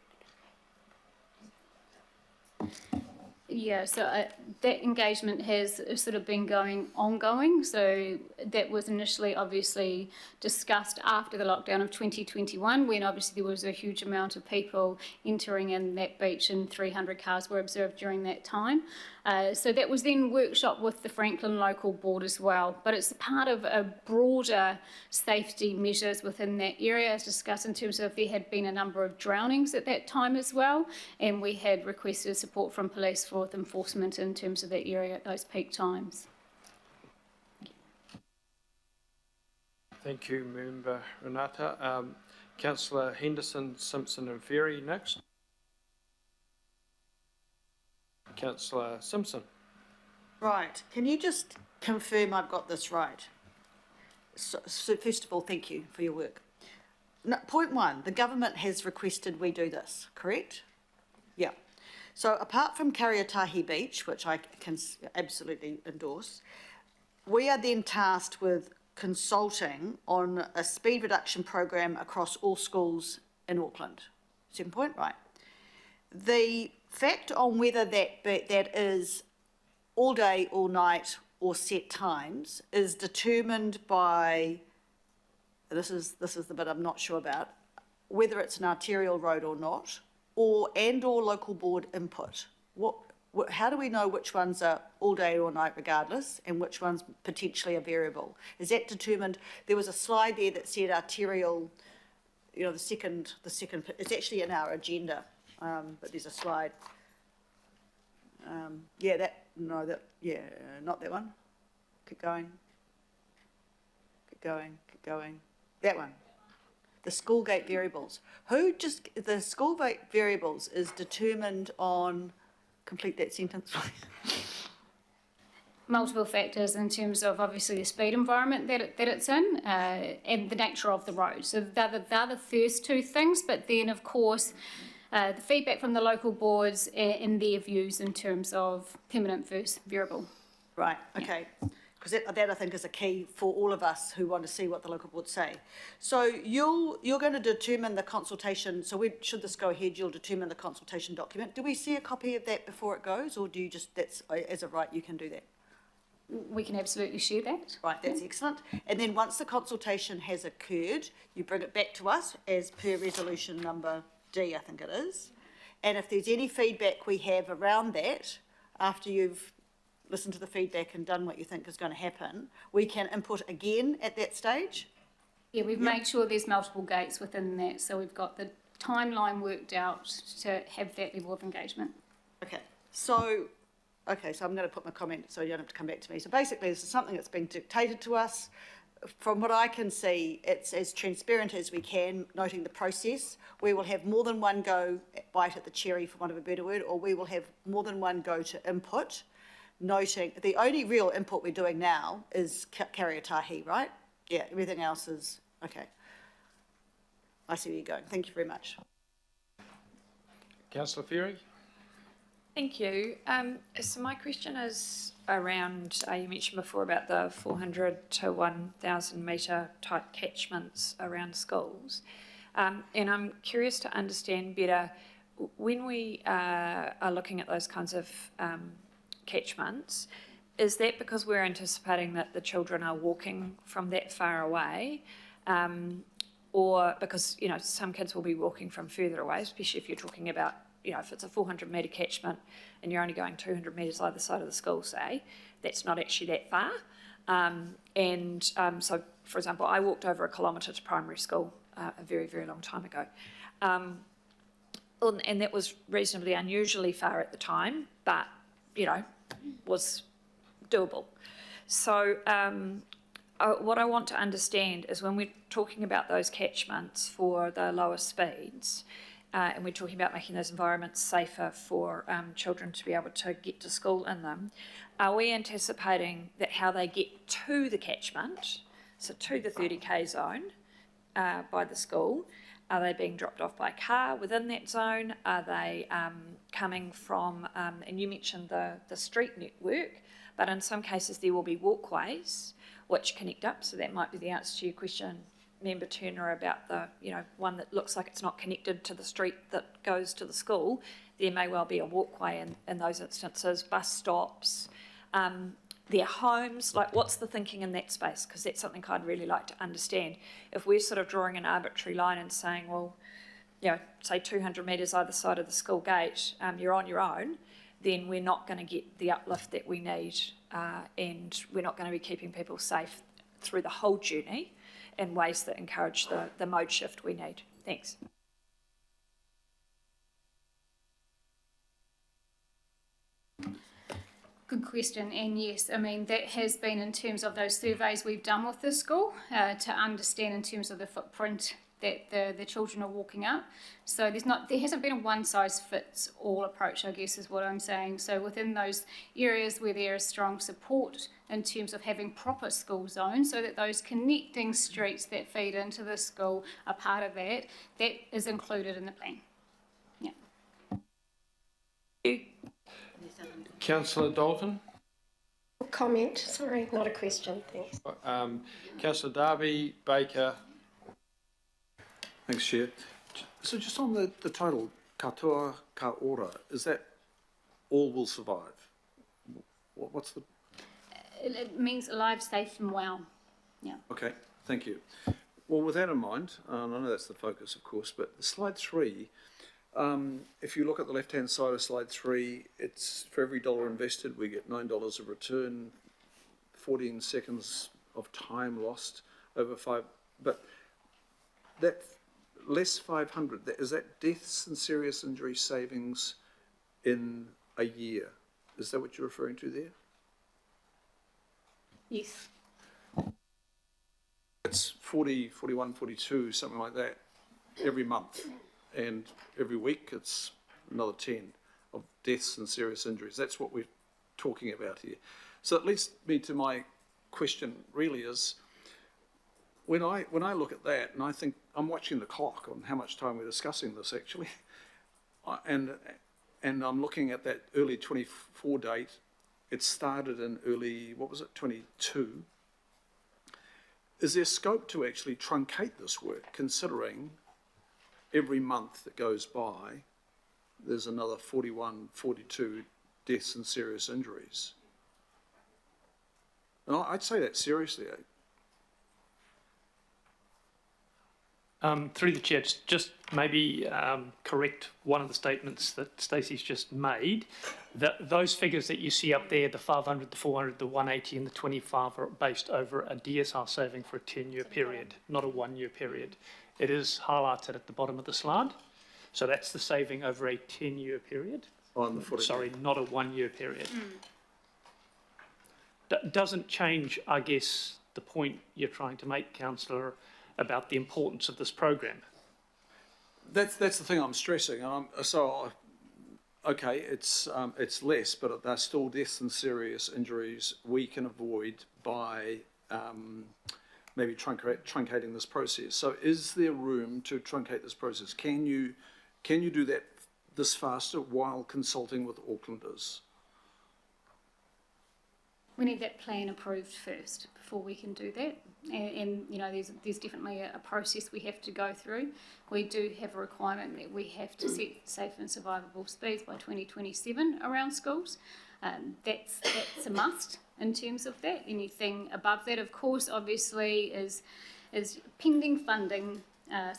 Yeah, so that engagement has sort of been ongoing. So that was initially obviously discussed after the lockdown of 2021, when obviously there was a huge amount of people entering in that beach, and 300 cars were observed during that time. So that was then workshopped with the Franklin local board as well. But it's part of a broader safety measures within that area, as discussed in terms of there had been a number of drownings at that time as well. And we had requested support from police for enforcement in terms of that area at those peak times. Thank you, Member Renata. Councillor Henderson, Simpson and Ferry next. Councillor Simpson. Right, can you just confirm I've got this right? So first of all, thank you for your work. No, point one, the government has requested we do this, correct? Yeah. So apart from Kariatahi Beach, which I can absolutely endorse, we are then tasked with consulting on a speed reduction program across all schools in Auckland. Second point, right. The fact on whether that is all day, all night, or set times is determined by, this is the bit I'm not sure about, whether it's an arterial road or not, or local board input. How do we know which ones are all day or night regardless, and which ones potentially are variable? Is that determined? There was a slide there that said arterial, you know, the second, it's actually in our agenda, but there's a slide. Not that one. Keep going. That one. The school gate variables. The school gate variables is determined on, complete that sentence, please. Multiple factors in terms of obviously the speed environment that it's in, and the nature of the road. So they're the first two things, but then of course the feedback from the local boards and their views in terms of permanent versus variable. Right, okay. Because that I think is a key for all of us who want to see what the local boards say. So you're going to determine the consultation, so should this go ahead, you'll determine the consultation document. Do we see a copy of that before it goes, or do you just, that's as a right, you can do that? We can absolutely share that. Right, that's excellent. And then once the consultation has occurred, you bring it back to us as per resolution number D, I think it is. And if there's any feedback we have around that, after you've listened to the feedback and done what you think is going to happen, we can input again at that stage? Yeah, we've made sure there's multiple gates within that, so we've got the timeline worked out to have that level of engagement. Okay, so I'm going to put my comment so you don't have to come back to me. So basically, this is something that's been dictated to us. From what I can see, it's as transparent as we can, noting the process. We will have more than one bite at the cherry, for want of a better word, or we will have more than one go to input, noting the only real input we're doing now is Kariatahi, right? Yeah, everything else is, okay. I see where you're going. Thank you very much. Councillor Ferry. Thank you. So my question is around, you mentioned before about the 400 to 1,000 metre type catchments around schools. And I'm curious to understand better, when we are looking at those kinds of catchments, is that because we're anticipating that the children are walking from that far away, or because, you know, some kids will be walking from further away, especially if you're talking about, you know, if it's a 400 metre catchment and you're only going 200 metres either side of the school, say, that's not actually that far. So, for example, I walked over 1 kilometre to primary school a very, very long time ago. And that was reasonably unusually far at the time, but, you know, was doable. So what I want to understand is when we're talking about those catchments for the lower speeds, and we're talking about making those environments safer for children to be able to get to school in them, are we anticipating that how they get to the catchment, so to the 30k zone by the school, are they being dropped off by car within that zone? Are they coming from, and you mentioned the street network, but in some cases there will be walkways which connect up. So that might be the answer to your question, Member Turner, about the, one that looks like it's not connected to the street that goes to the school. There may well be a walkway in those instances, bus stops, their homes. Like, what's the thinking in that space? Because that's something I'd really like to understand. If we're sort of drawing an arbitrary line and saying, well, say 200 metres either side of the school gate, you're on your own, then we're not going to get the uplift that we need, and we're not going to be keeping people safe through the whole journey in ways that encourage the mode shift we need. Thanks. Good question, and yes, I mean, that has been in terms of those surveys we've done with the school to understand in terms of the footprint that the children are walking up. So there hasn't been a one-size-fits-all approach, I guess is what I'm saying. So within those areas where there is strong support in terms of having proper school zones, so that those connecting streets that feed into the school are part of that, that is included in the plan. Yeah. Councillor Dalton? Comment, sorry, not a question, thanks. Councillor Darby, Baker. Thanks, Chair. So just on the title, katoa ka ora, is that all will survive? What's the... It means alive, safe and well. Yeah. Okay, thank you. Well, with that in mind, I know that's the focus, of course, but slide 3, if you look at the left-hand side of slide 3, it's for every dollar invested, we get $9 of return, 14 seconds of time lost over 5, but that less 500, is that deaths and serious injury savings in a year? Is that what you're referring to there? Yes. It's 40, 41, 42, something like that, every month. And every week it's another 10 of deaths and serious injuries. That's what we're talking about here. So it leads me to my question really is, when I look at that and I think, I'm watching the clock on how much time we're discussing this actually, and I'm looking at that early 24 date, it started in early, 22. Is there scope to actually truncate this work, considering every month that goes by, there's another 41, 42 deaths and serious injuries? And I'd say that seriously. Through the chair, just maybe correct one of the statements that Stacey's just made. Those figures that you see up there, the 500, the 400, the 180 and the 25 are based over a DSR saving for a 10-year period, not a 1-year period. It is highlighted at the bottom of the slide. So that's the saving over a 10-year period. On the footing. Sorry, not a 1-year period. Doesn't change, I guess, the point you're trying to make, Councillor, about the importance of this program. That's the thing I'm stressing. Okay, it's less, but there's still deaths and serious injuries we can avoid by maybe truncating this process. So is there room to truncate this process? Can you do that this faster while consulting with Aucklanders? We need that plan approved first before we can do that. And you know, there's definitely a process we have to go through. We do have a requirement that we have to set safe and survivable speeds by 2027 around schools. That's a must in terms of that. Anything above that, of course, obviously is pending funding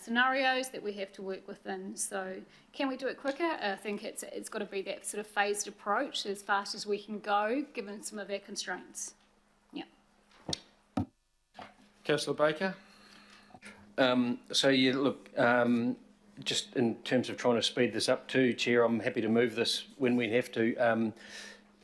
scenarios that we have to work within. So can we do it quicker? I think it's got to be that sort of phased approach as fast as we can go, given some of our constraints. Yeah. Councillor Baker. So yeah, look, just in terms of trying to speed this up too, Chair, I'm happy to move this when we have to.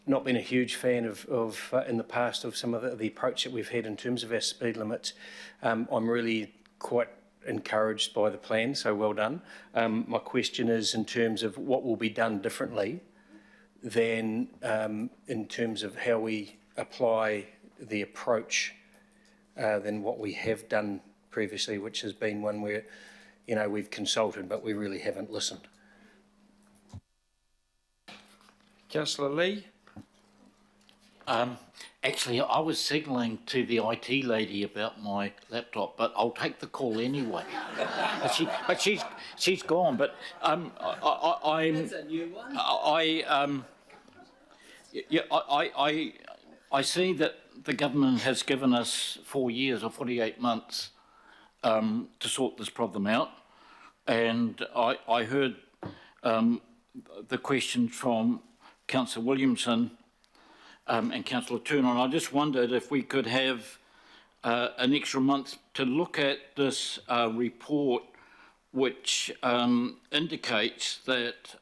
Not been a huge fan of in the past of some of the approach that we've had in terms of our speed limits. I'm really quite encouraged by the plan, so well done. My question is in terms of what will be done differently than in terms of how we apply the approach than what we have done previously, which has been one where, you know, we've consulted but we really haven't listened. Councillor Lee. Actually, I was signalling to the IT lady about my laptop, but I'll take the call anyway. but she's gone. But I'm. That's a new one. I see that the government has given us 4 years or 48 months to sort this problem out, and I heard the question from Councillor Williamson and Councillor Turner, and I just wondered if we could have an extra month to look at this report, which indicates that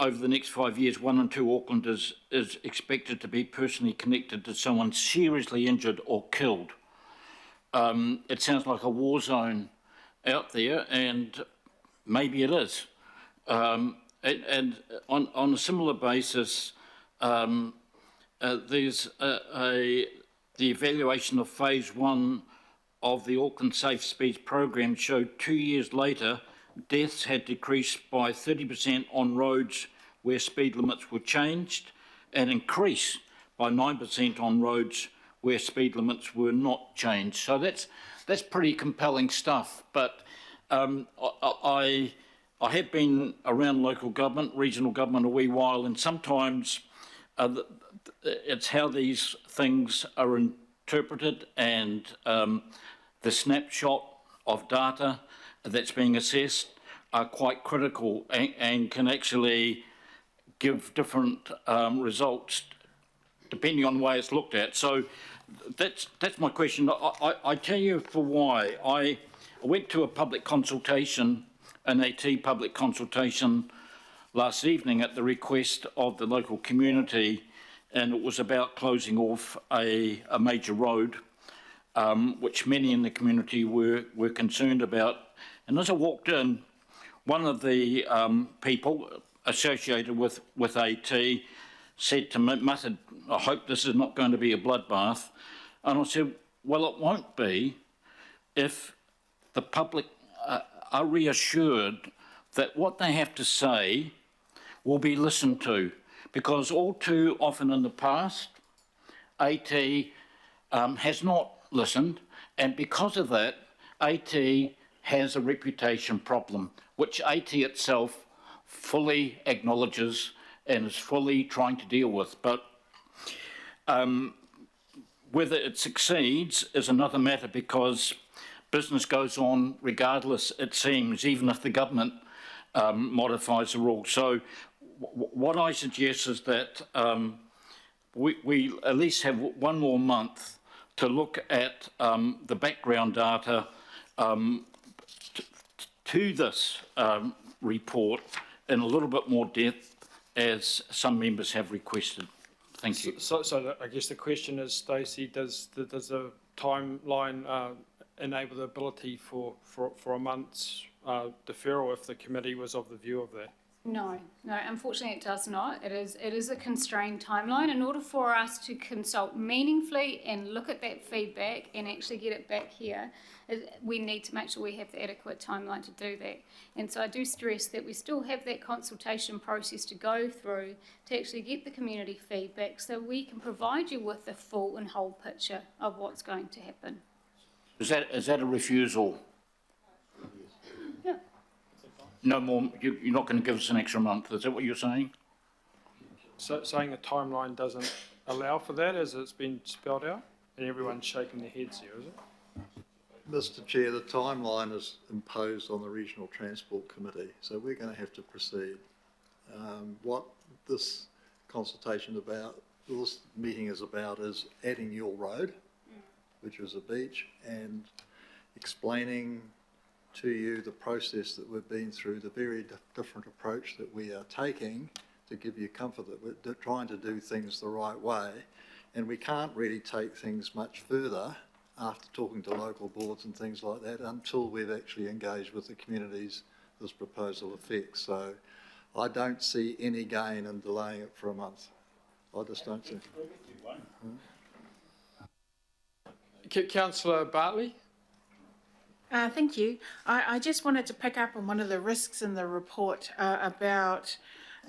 over the next 5 years, 1 in 2 Aucklanders is expected to be personally connected to someone seriously injured or killed. It sounds like a war zone out there, and maybe it is. And on a similar basis, there's the evaluation of phase 1 of the Auckland Safe Speeds program showed 2 years later, deaths had decreased by 30% on roads where speed limits were changed and increased by 9% on roads where speed limits were not changed. So that's pretty compelling stuff. But I have been around local government, regional government a wee while, and sometimes it's how these things are interpreted and the snapshot of data that's being assessed are quite critical and can actually give different results depending on the way it's looked at. So that's my question. I tell you for why. I went to a public consultation, an AT public consultation last evening at the request of the local community, and it was about closing off a major road, which many in the community were concerned about. And as I walked in, one of the people associated with AT said to me, muttered, "I hope this is not going to be a bloodbath." And I said, well, it won't be if the public are reassured that what they have to say will be listened to. Because all too often in the past, AT has not listened, and because of that, AT has a reputation problem, which AT itself fully acknowledges and is fully trying to deal with. But whether it succeeds is another matter, because business goes on regardless, it seems, even if the government modifies the rules. So what I suggest is that we at least have 1 more month to look at the background data to this report in a little bit more depth, as some members have requested. Thank you. So I guess the question is, Stacey, does the timeline enable the ability for a month's deferral if the committee was of the view of that? No, unfortunately it does not. It is a constrained timeline. In order for us to consult meaningfully and look at that feedback and actually get it back here, we need to make sure we have the adequate timeline to do that. And so I do stress that we still have that consultation process to go through to actually get the community feedback so we can provide you with the full and whole picture of what's going to happen. Is that a refusal? Yeah. No more, you're not going to give us an extra month, is that what you're saying? So saying the timeline doesn't allow for that, as it's been spelled out, and everyone's shaking their heads here, is it? Mr Chair, the timeline is imposed on the Regional Transport Committee, so we're going to have to proceed. What this consultation about, this meeting is about, is adding your road, which is a beach, and explaining to you the process that we've been through, the very different approach that we are taking to give you comfort that we're trying to do things the right way, and we can't really take things much further after talking to local boards and things like that until we've actually engaged with the communities this proposal affects. So I don't see any gain in delaying it for a month. I just don't see. Councillor Bartley. Thank you. I just wanted to pick up on one of the risks in the report about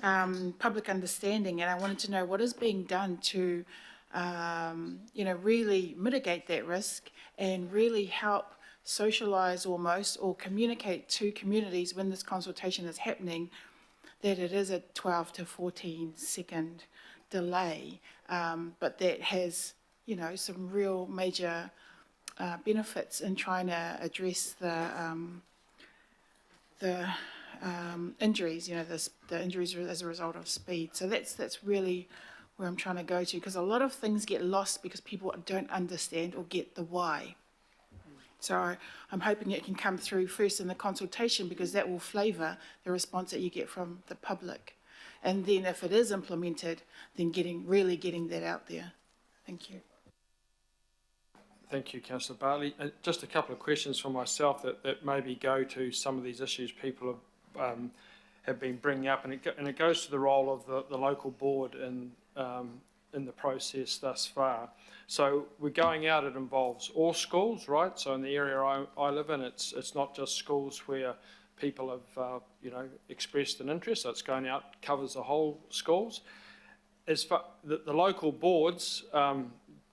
public understanding, and I wanted to know what is being done to, really mitigate that risk and really help socialise almost or communicate to communities when this consultation is happening that it is a 12 to 14 second delay, but that has, some real major benefits in trying to address the injuries, the injuries as a result of speed. So that's really where I'm trying to go to, because a lot of things get lost because people don't understand or get the why. So I'm hoping it can come through first in the consultation, because that will flavour the response that you get from the public. And then if it is implemented, then really getting that out there. Thank you. Thank you, Councillor Bartley. Just a couple of questions from myself that maybe go to some of these issues people have been bringing up, and it goes to the role of the local board in the process thus far. So we're going out, it involves all schools, right? So in the area I live in, it's not just schools where people have expressed an interest, so it's going out, covers the whole schools. As far the local boards,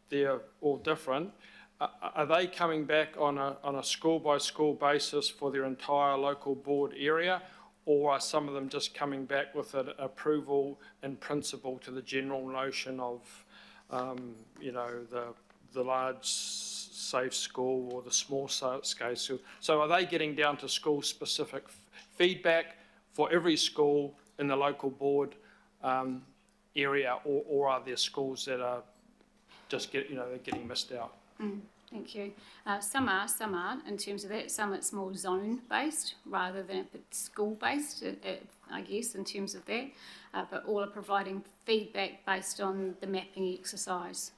they're all different. Are they coming back on a school by school basis for their entire local board area, or are some of them just coming back with an approval in principle to the general notion of the large safe school or the small scale school? So are they getting down to school specific feedback for every school in the local board area, or are there schools that are just they're getting missed out? Thank you. Some aren't in terms of that. Some it's more zone based rather than if it's school based, I guess, in terms of that. But all are providing feedback based on the mapping exercise.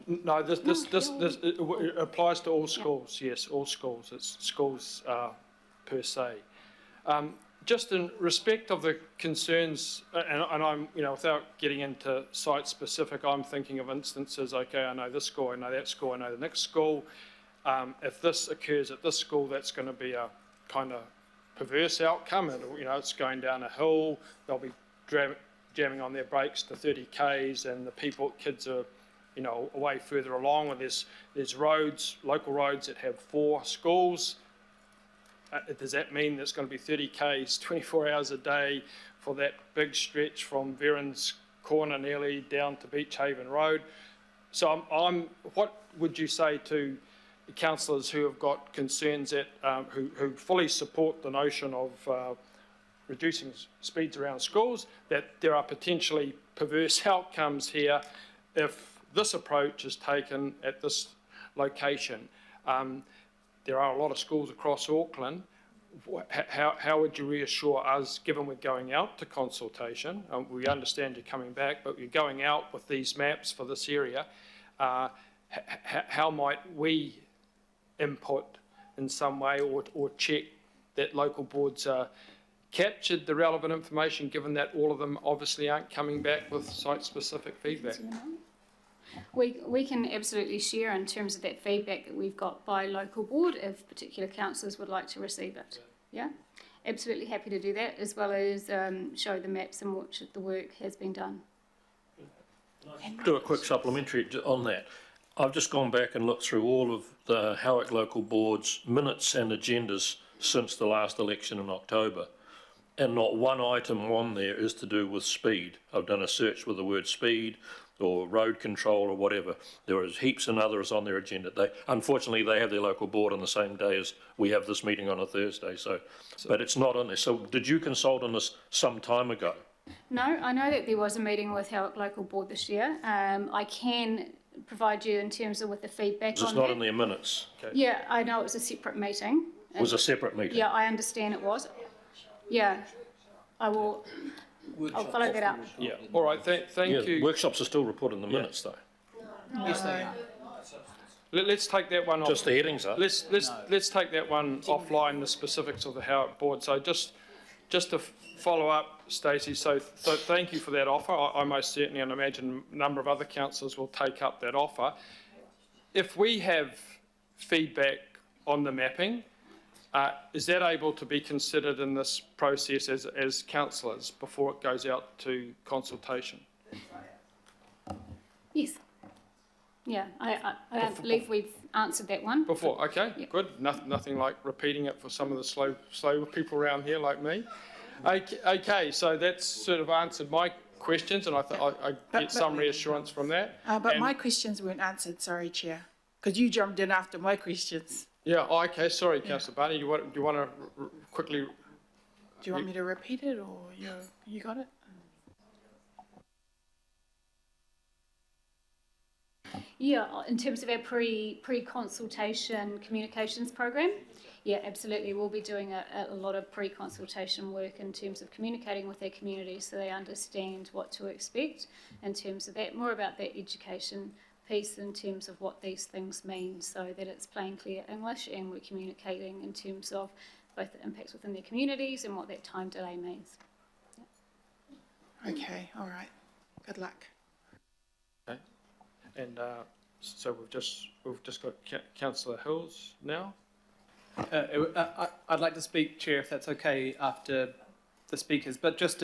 No, this it applies to all schools. Yeah. Yes, all schools. It's schools per se. Just in respect of the concerns, and I'm, without getting into site specific, I'm thinking of instances. Okay, I know this school, I know that school, I know the next school. If this occurs at this school, that's going to be a kind of perverse outcome. It's going down a hill. They'll be jamming on their brakes to 30 k's, and the kids are, away further along. And there's roads, local roads that have 4 schools. Does that mean there's going to be 30 k's 24 hours a day for that big stretch from Veron's Corner nearly down to Beach Haven Road? So what would you say to the councillors who have got concerns that who fully support the notion of reducing speeds around schools, that there are potentially perverse outcomes here if this approach is taken at this location? There are a lot of schools across Auckland. How would you reassure us, given we're going out to consultation? We understand you're coming back, but you're going out with these maps for this area. How might we input in some way or check that local boards captured the relevant information, given that all of them obviously aren't coming back with site-specific feedback? We can absolutely share in terms of that feedback that we've got by local board if particular councillors would like to receive it. Yeah, absolutely happy to do that, as well as show the maps in which the work has been done. Do a quick supplementary on that. I've just gone back and looked through all of the Howick local board's minutes and agendas since the last election in October, and not one item on there is to do with speed. I've done a search with the word speed or road control or whatever. There is heaps and others on their agenda. Unfortunately, they have their local board on the same day as we have this meeting on a Thursday, but it's not on there. So did you consult on this some time ago? No, I know that there was a meeting with Howick local board this year. I can provide you in terms of with the feedback on that. It's not in their minutes. Okay. Yeah, I know it was a separate meeting. It was a separate meeting? Yeah, I understand it was. Yeah, I'll follow that up. Yeah, all right, thank you. Workshops are still reported in the minutes, though. Yes, they are. Let's take that one off. Just the headings are. Let's take that one offline, the specifics of the Howick board. So just to follow up, Stacey, so thank you for that offer. I most certainly, and imagine a number of other councillors will take up that offer. If we have feedback on the mapping, is that able to be considered in this process as councillors before it goes out to consultation? Yes. Yeah, I believe we've answered that one. Before, okay, Yep. good. Nothing like repeating it for some of the slow people around here like me. Okay, so that's sort of answered my questions, and I get some reassurance from that. But my questions weren't answered, sorry, Chair, because you jumped in after my questions. Yeah, okay, sorry, Councillor Barney, do you want to quickly... Do you want me to repeat it, or you got it? Yeah, in terms of our pre-consultation communications program, yeah, absolutely. We'll be doing a lot of pre-consultation work in terms of communicating with their community so they understand what to expect in terms of that, more about that education piece in terms of what these things mean so that it's plain, clear English, and we're communicating in terms of both the impacts within their communities and what that time delay means. Yeah. Okay, all right. Good luck. Okay, and so we've just got Councillor Hills now. I'd like to speak, Chair, if that's okay, after the speakers. But just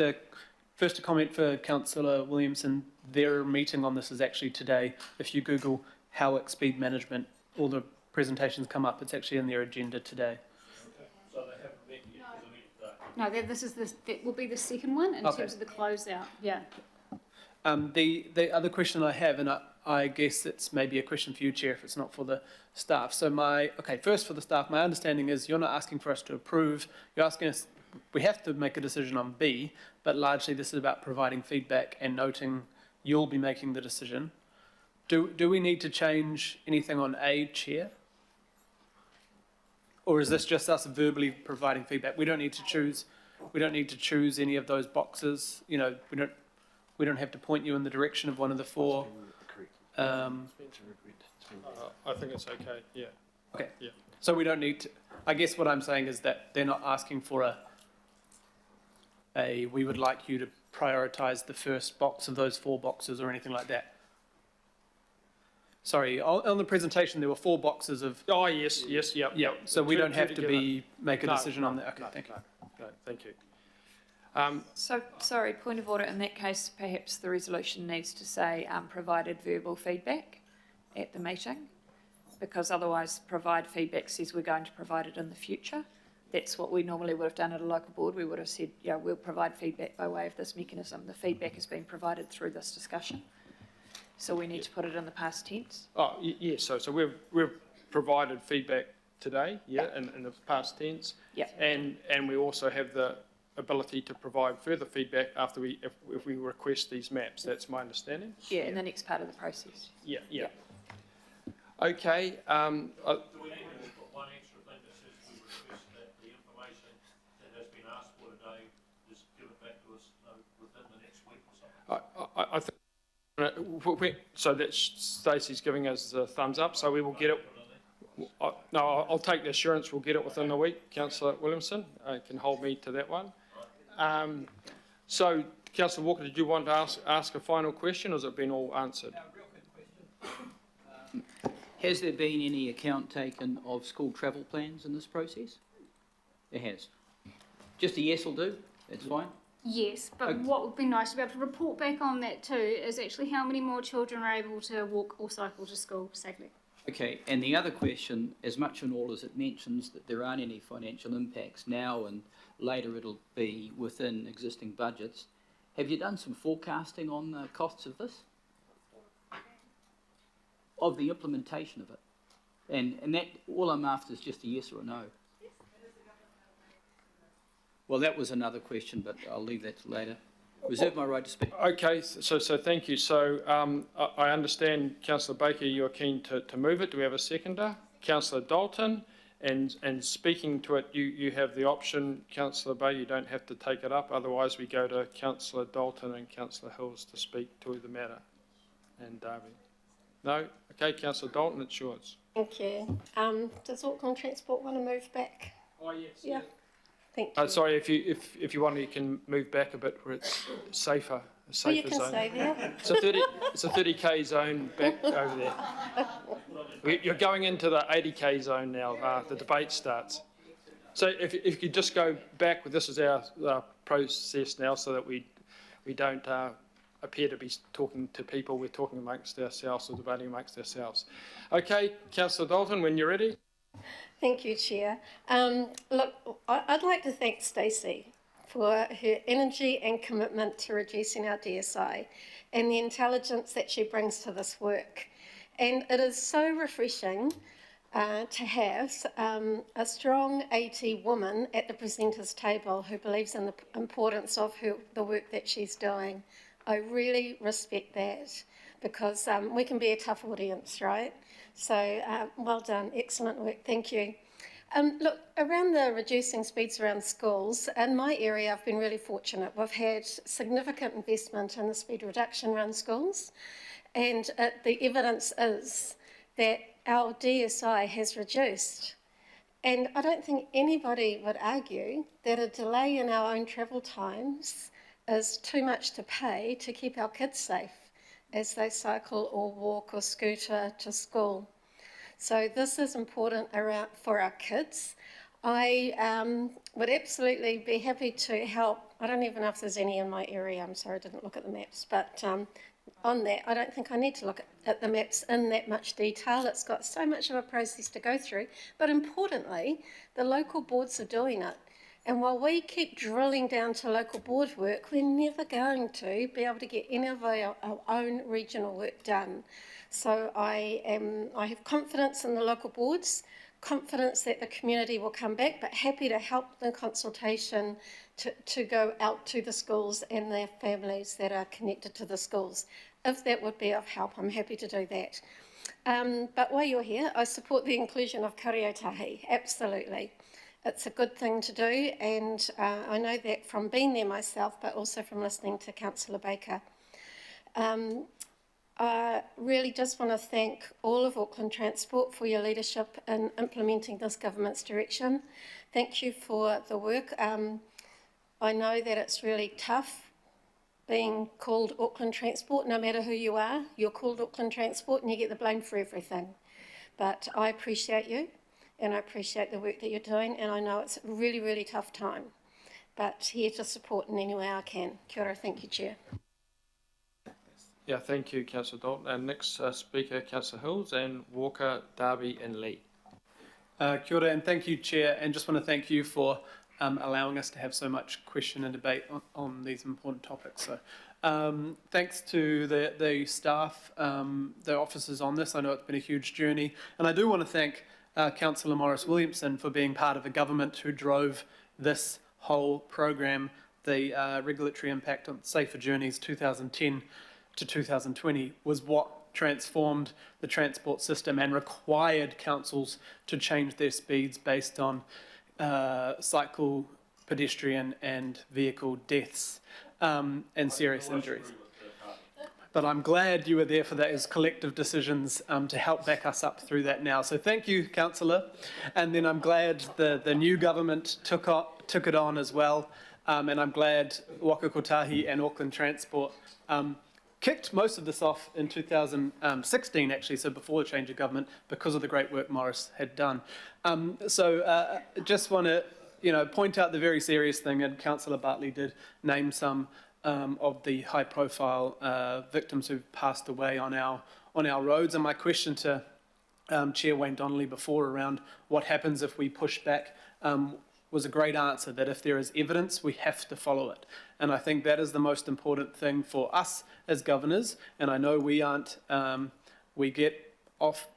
first a comment for Councillor Williamson. Their meeting on this is actually today. If you Google Howick Speed Management, all the presentations come up. It's actually in their agenda today. So they haven't met yet, No, that will be the second one in terms of the closeout. Yeah. The other question I have, and I guess it's maybe a question for you, Chair, if it's not for the staff. So first for the staff, my understanding is you're not asking for us to approve. You're asking us, we have to make a decision on B, but largely this is about providing feedback and noting you'll be making the decision. Do we need to change anything on A, Chair? Or is this just us verbally providing feedback? We don't need to choose any of those boxes. You know, we don't have to point you in the direction of one of the four. I think it's okay, yeah. Okay. Yeah. So we don't need to, I guess what I'm saying is that they're not asking for we would like you to prioritise the first box of those 4 boxes or anything like that. Sorry, on the presentation there were 4 boxes of... Oh, yes, yep. Yeah, so we don't have to make a decision on that. Okay, thank you. No, thank you. So, sorry, point of order. In that case, perhaps the resolution needs to say provided verbal feedback at the meeting, because otherwise provide feedback says we're going to provide it in the future. That's what we normally would have done at a local board. We would have said, yeah, we'll provide feedback by way of this mechanism. The feedback has been provided through this discussion. So we need to put it in the past tense. Oh, yes, so we've provided feedback today, in the past tense. Yeah. And we also have the ability to provide further feedback after if we request these maps. That's my understanding. Yeah, in the next part of the process. Yeah. Okay. Do we need to put one extra thing that says we request that the information that has been asked for today just give it back to us within the next week or something? I think so. That Stacey's giving us the thumbs up. So we will get it. No, I'll take the assurance. We'll get it within the week. Councillor Williamson can hold me to that one. So, Councillor Walker, did you want to ask a final question, or has it been all answered? Real quick question. Has there been any account taken of school travel plans in this process? There has. Just a yes will do. That's fine. Yes, but what would be nice to be able to report back on that too is actually how many more children are able to walk or cycle to school safely. Okay, and the other question, as much and all as it mentions that there aren't any financial impacts now and later it'll be within existing budgets, have you done some forecasting on the costs of this? Of the implementation of it? And that, all I'm after is just a yes or a no. Well, that was another question, but I'll leave that to later. Reserve my right to speak. Okay, so thank you. So I understand, Councillor Baker, you're keen to move it. Do we have a seconder? Councillor Dalton, and speaking to it, you have the option, Councillor Baker, you don't have to take it up. Otherwise, we go to Councillor Dalton and Councillor Hills to speak to the matter. And Darby. No? Okay, Councillor Dalton, it's yours. Thank you. Does Auckland Transport want to move back? Oh, yes. Yeah. Thank you. Sorry, if you want, you can move back a bit where it's safer. A safer you can zone. stay there. It's a 30k zone back over there. You're going into the 80k zone now. The debate starts. So if you could just go back, this is our process now, so that we don't appear to be talking to people, we're talking amongst ourselves or debating amongst ourselves. Okay, Councillor Dalton, when you're ready. Thank you, Chair. Look, I'd like to thank Stacey for her energy and commitment to reducing our DSI and the intelligence that she brings to this work. And it is so refreshing to have a strong AT woman at the presenters table who believes in the importance of the work that she's doing. I really respect that, because we can be a tough audience, right? So well done, excellent work, thank you. Look, around the reducing speeds around schools, in my area I've been really fortunate. We've had significant investment in the speed reduction around schools, and the evidence is that our DSI has reduced. And I don't think anybody would argue that a delay in our own travel times is too much to pay to keep our kids safe as they cycle or walk or scooter to school. So this is important for our kids. I would absolutely be happy to help. I don't even know if there's any in my area. I'm sorry, I didn't look at the maps. But on that, I don't think I need to look at the maps in that much detail. It's got so much of a process to go through. But importantly, the local boards are doing it. And while we keep drilling down to local board work, we're never going to be able to get any of our own regional work done. So I have confidence in the local boards, confidence that the community will come back, but happy to help the consultation to go out to the schools and their families that are connected to the schools. If that would be of help, I'm happy to do that. But while you're here, I support the inclusion of Kariotahi, absolutely. It's a good thing to do, and I know that from being there myself, but also from listening to Councillor Baker. I really just want to thank all of Auckland Transport for your leadership in implementing this government's direction. Thank you for the work. I know that it's really tough being called Auckland Transport. No matter who you are, you're called Auckland Transport and you get the blame for everything. But I appreciate you, and I appreciate the work that you're doing, and I know it's a really, really tough time. But here to support in any way I can. Kia ora, thank you, Chair. Yeah, thank you, Councillor Dalton. And next speaker, Councillor Hills, and Walker, Darby and Lee. Kia ora, and thank you, Chair, and just want to thank you for allowing us to have so much question and debate on these important topics. So thanks to the staff, the officers on this. I know it's been a huge journey, and I do want to thank Councillor Morris Williamson for being part of a government who drove this whole program, the regulatory impact on Safer Journeys 2010 to 2020 was what transformed the transport system and required councils to change their speeds based on cycle, pedestrian and vehicle deaths and serious injuries. But I'm glad you were there for those collective decisions to help back us up through that now. So thank you, Councillor. And then I'm glad the new government took it on as well. And I'm glad Waka Kotahi and Auckland Transport kicked most of this off in 2016, actually, so before the change of government, because of the great work Morris had done. Just want to, point out the very serious thing, and Councillor Bartley did name some of the high-profile victims who've passed away on our roads. And my question to Chair Wayne Donnelly before around what happens if we push back was a great answer, that if there is evidence, we have to follow it. And I think that is the most important thing for us as governors. And I know we aren't, we get off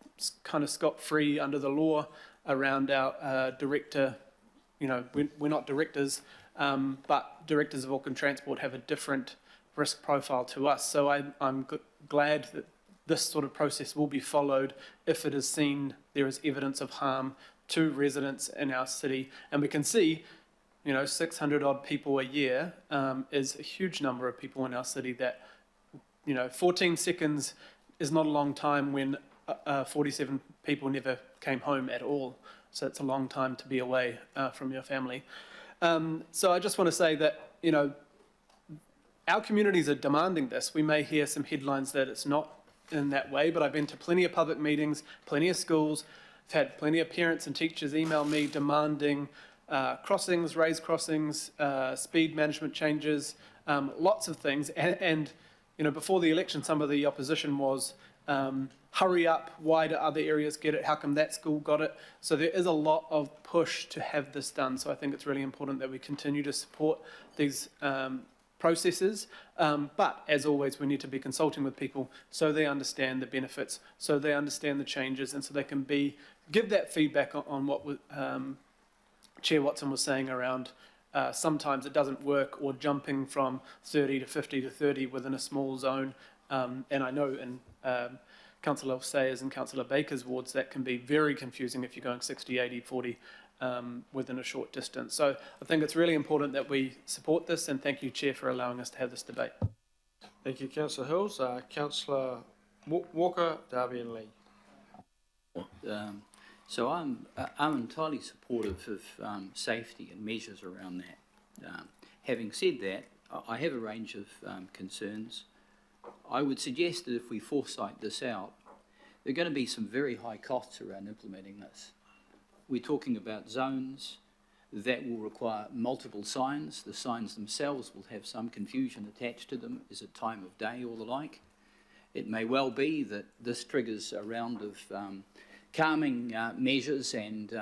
kind of scot-free under the law around our director, we're not directors, but directors of Auckland Transport have a different risk profile to us. So I'm glad that this sort of process will be followed if it is seen there is evidence of harm to residents in our city. And we can see, 600 odd people a year is a huge number of people in our city that, 14 seconds is not a long time when 47 people never came home at all. So it's a long time to be away from your family. So I just want to say that, our communities are demanding this. We may hear some headlines that it's not in that way, but I've been to plenty of public meetings, plenty of schools. I've had plenty of parents and teachers email me demanding crossings, raised crossings, speed management changes, lots of things. And you know, before the election, some of the opposition was, hurry up, why do other areas get it, how come that school got it? So there is a lot of push to have this done. So I think it's really important that we continue to support these processes. But as always, we need to be consulting with people so they understand the benefits, so they understand the changes, and so they can give that feedback on what Chair Watson was saying around sometimes it doesn't work, or jumping from 30 to 50 to 30 within a small zone. And I know in Councillor Sayers and Councillor Baker's wards that can be very confusing if you're going 60, 80, 40 within a short distance. So I think it's really important that we support this, and thank you, Chair, for allowing us to have this debate. Thank you, Councillor Hills. Councillor Walker, Darby and Lee. So I'm entirely supportive of safety and measures around that. Having said that, I have a range of concerns. I would suggest that if we foresight this out, there are going to be some very high costs around implementing this. We're talking about zones that will require multiple signs. The signs themselves will have some confusion attached to them. Is it time of day or the like? It may well be that this triggers a round of calming measures and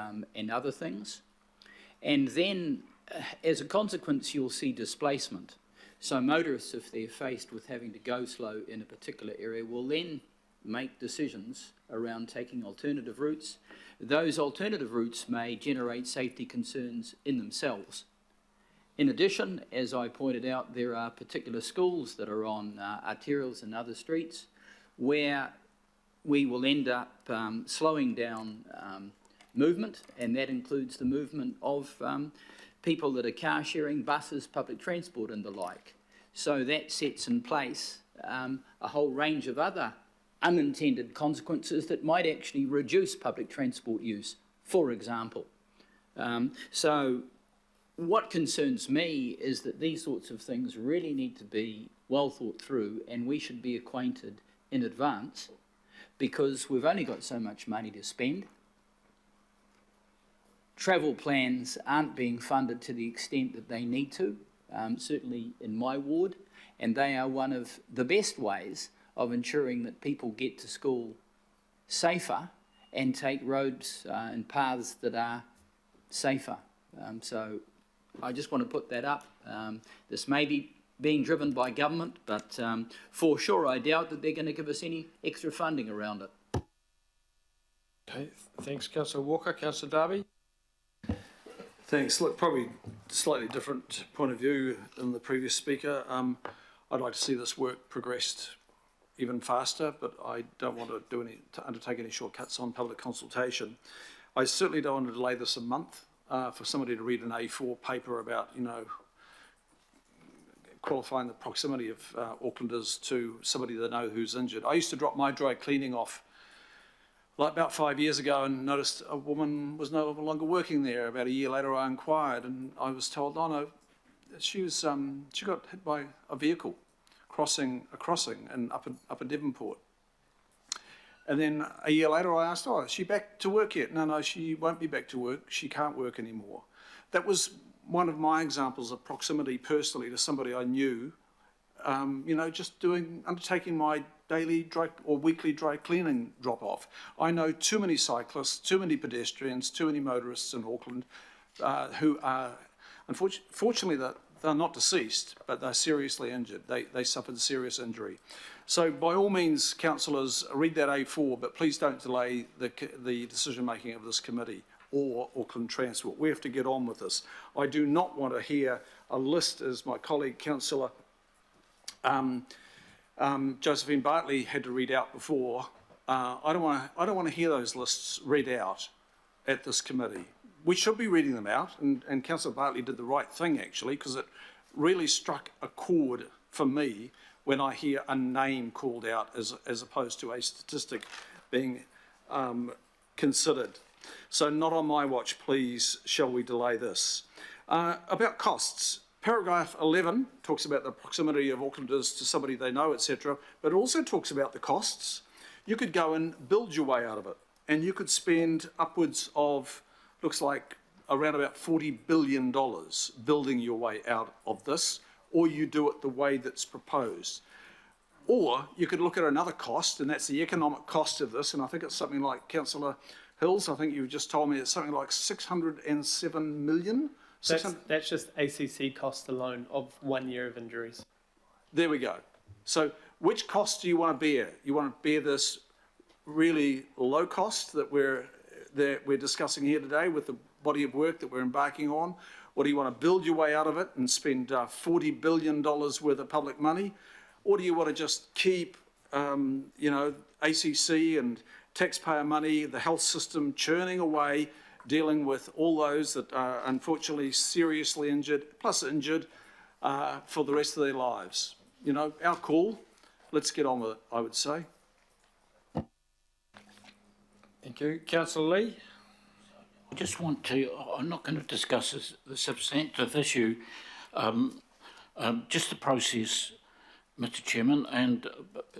other things. And then, as a consequence, you'll see displacement. So motorists, if they're faced with having to go slow in a particular area, will then make decisions around taking alternative routes. Those alternative routes may generate safety concerns in themselves. In addition, as I pointed out, there are particular schools that are on arterials and other streets where we will end up slowing down movement, and that includes the movement of people that are car sharing, buses, public transport and the like. So that sets in place a whole range of other unintended consequences that might actually reduce public transport use, for example. So what concerns me is that these sorts of things really need to be well thought through, and we should be acquainted in advance, because we've only got so much money to spend. Travel plans aren't being funded to the extent that they need to, certainly in my ward, and they are one of the best ways of ensuring that people get to school safer and take roads and paths that are safer. So I just want to put that up. This may be being driven by government, but for sure I doubt that they're going to give us any extra funding around it. Okay, thanks, Councillor Walker. Councillor Darby. Thanks. Look, probably slightly different point of view than the previous speaker. I'd like to see this work progressed even faster, but I don't want to undertake any shortcuts on public consultation. I certainly don't want to delay this a month for somebody to read an A4 paper about, you know, qualifying the proximity of Aucklanders to somebody they know who's injured. I used to drop my dry cleaning off like about 5 years ago and noticed a woman was no longer working there. About a year later I inquired and I was told, oh no, she got hit by a vehicle crossing a crossing in upper Devonport. And then a year later I asked, oh, is she back to work yet? No, she won't be back to work. She can't work anymore. That was one of my examples of proximity personally to somebody I knew, you know, just undertaking my daily or weekly dry cleaning drop-off. I know too many cyclists, too many pedestrians, too many motorists in Auckland who are, unfortunately, they're not deceased, but they're seriously injured. They suffered serious injury. So by all means, councillors, read that A4, but please don't delay the decision-making of this committee or Auckland Transport. We have to get on with this. I do not want to hear a list, as my colleague Councillor Josephine Bartley had to read out before. I don't want to hear those lists read out at this committee. We should be reading them out, and Councillor Bartley did the right thing actually, because it really struck a chord for me when I hear a name called out as opposed to a statistic being considered. So not on my watch, please, shall we delay this. About costs. Paragraph 11 talks about the proximity of Aucklanders to somebody they know, etc., but it also talks about the costs. You could go and build your way out of it, and you could spend upwards of, looks like around about $40 billion building your way out of this, or you do it the way that's proposed. Or you could look at another cost, and that's the economic cost of this, and I think it's something like, Councillor Hills, I think you just told me it's something like 607 million. That's just ACC cost alone of 1 year of injuries. There we go. So which cost do you want to bear? You want to bear this really low cost that we're discussing here today with the body of work that we're embarking on? Or do you want to build your way out of it and spend $40 billion worth of public money? Or do you want to just keep, ACC and taxpayer money, the health system churning away, dealing with all those that are unfortunately seriously injured, plus injured, for the rest of their lives? You know, our call. Let's get on with it, I would say. Thank you. Councillor Lee? I just want to, I'm not going to discuss the substantive issue, just the process, Mr Chairman, and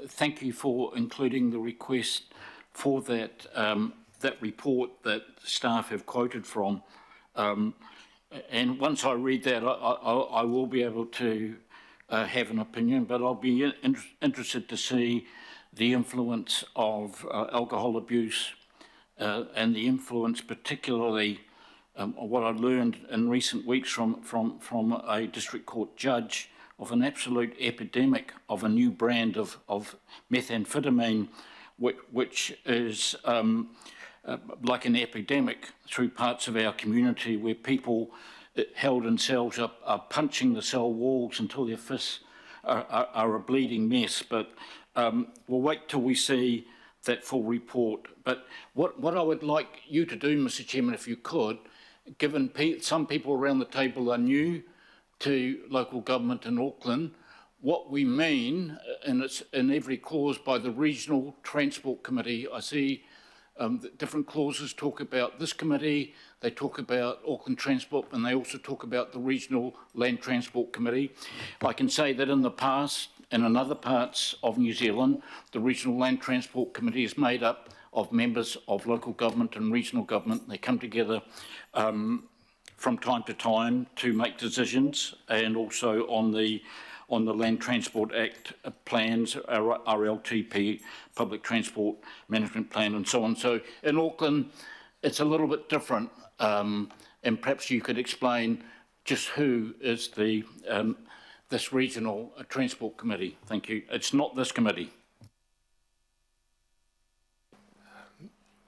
thank you for including the request for that, that report that staff have quoted from. And once I read that, I will be able to have an opinion, but I'll be interested to see the influence of alcohol abuse and the influence particularly what I learned in recent weeks from a district court judge of an absolute epidemic of a new brand of methamphetamine, which is like an epidemic through parts of our community where people held in cells are punching the cell walls until their fists are a bleeding mess. But we'll wait till we see that full report. But what I would like you to do, Mr Chairman, if you could, given some people around the table are new to local government in Auckland, what we mean, and it's in every clause by the Regional Transport Committee. I see different clauses talk about this committee, they talk about Auckland Transport, and they also talk about the Regional Land Transport Committee. I can say that in the past, and in other parts of New Zealand, the Regional Land Transport Committee is made up of members of local government and regional government. They come together from time to time to make decisions, and also on the Land Transport Act plans, RLTP, Public Transport Management Plan, and so on. So in Auckland, it's a little bit different, and perhaps you could explain just who is the this Regional Transport Committee. Thank you. It's not this committee.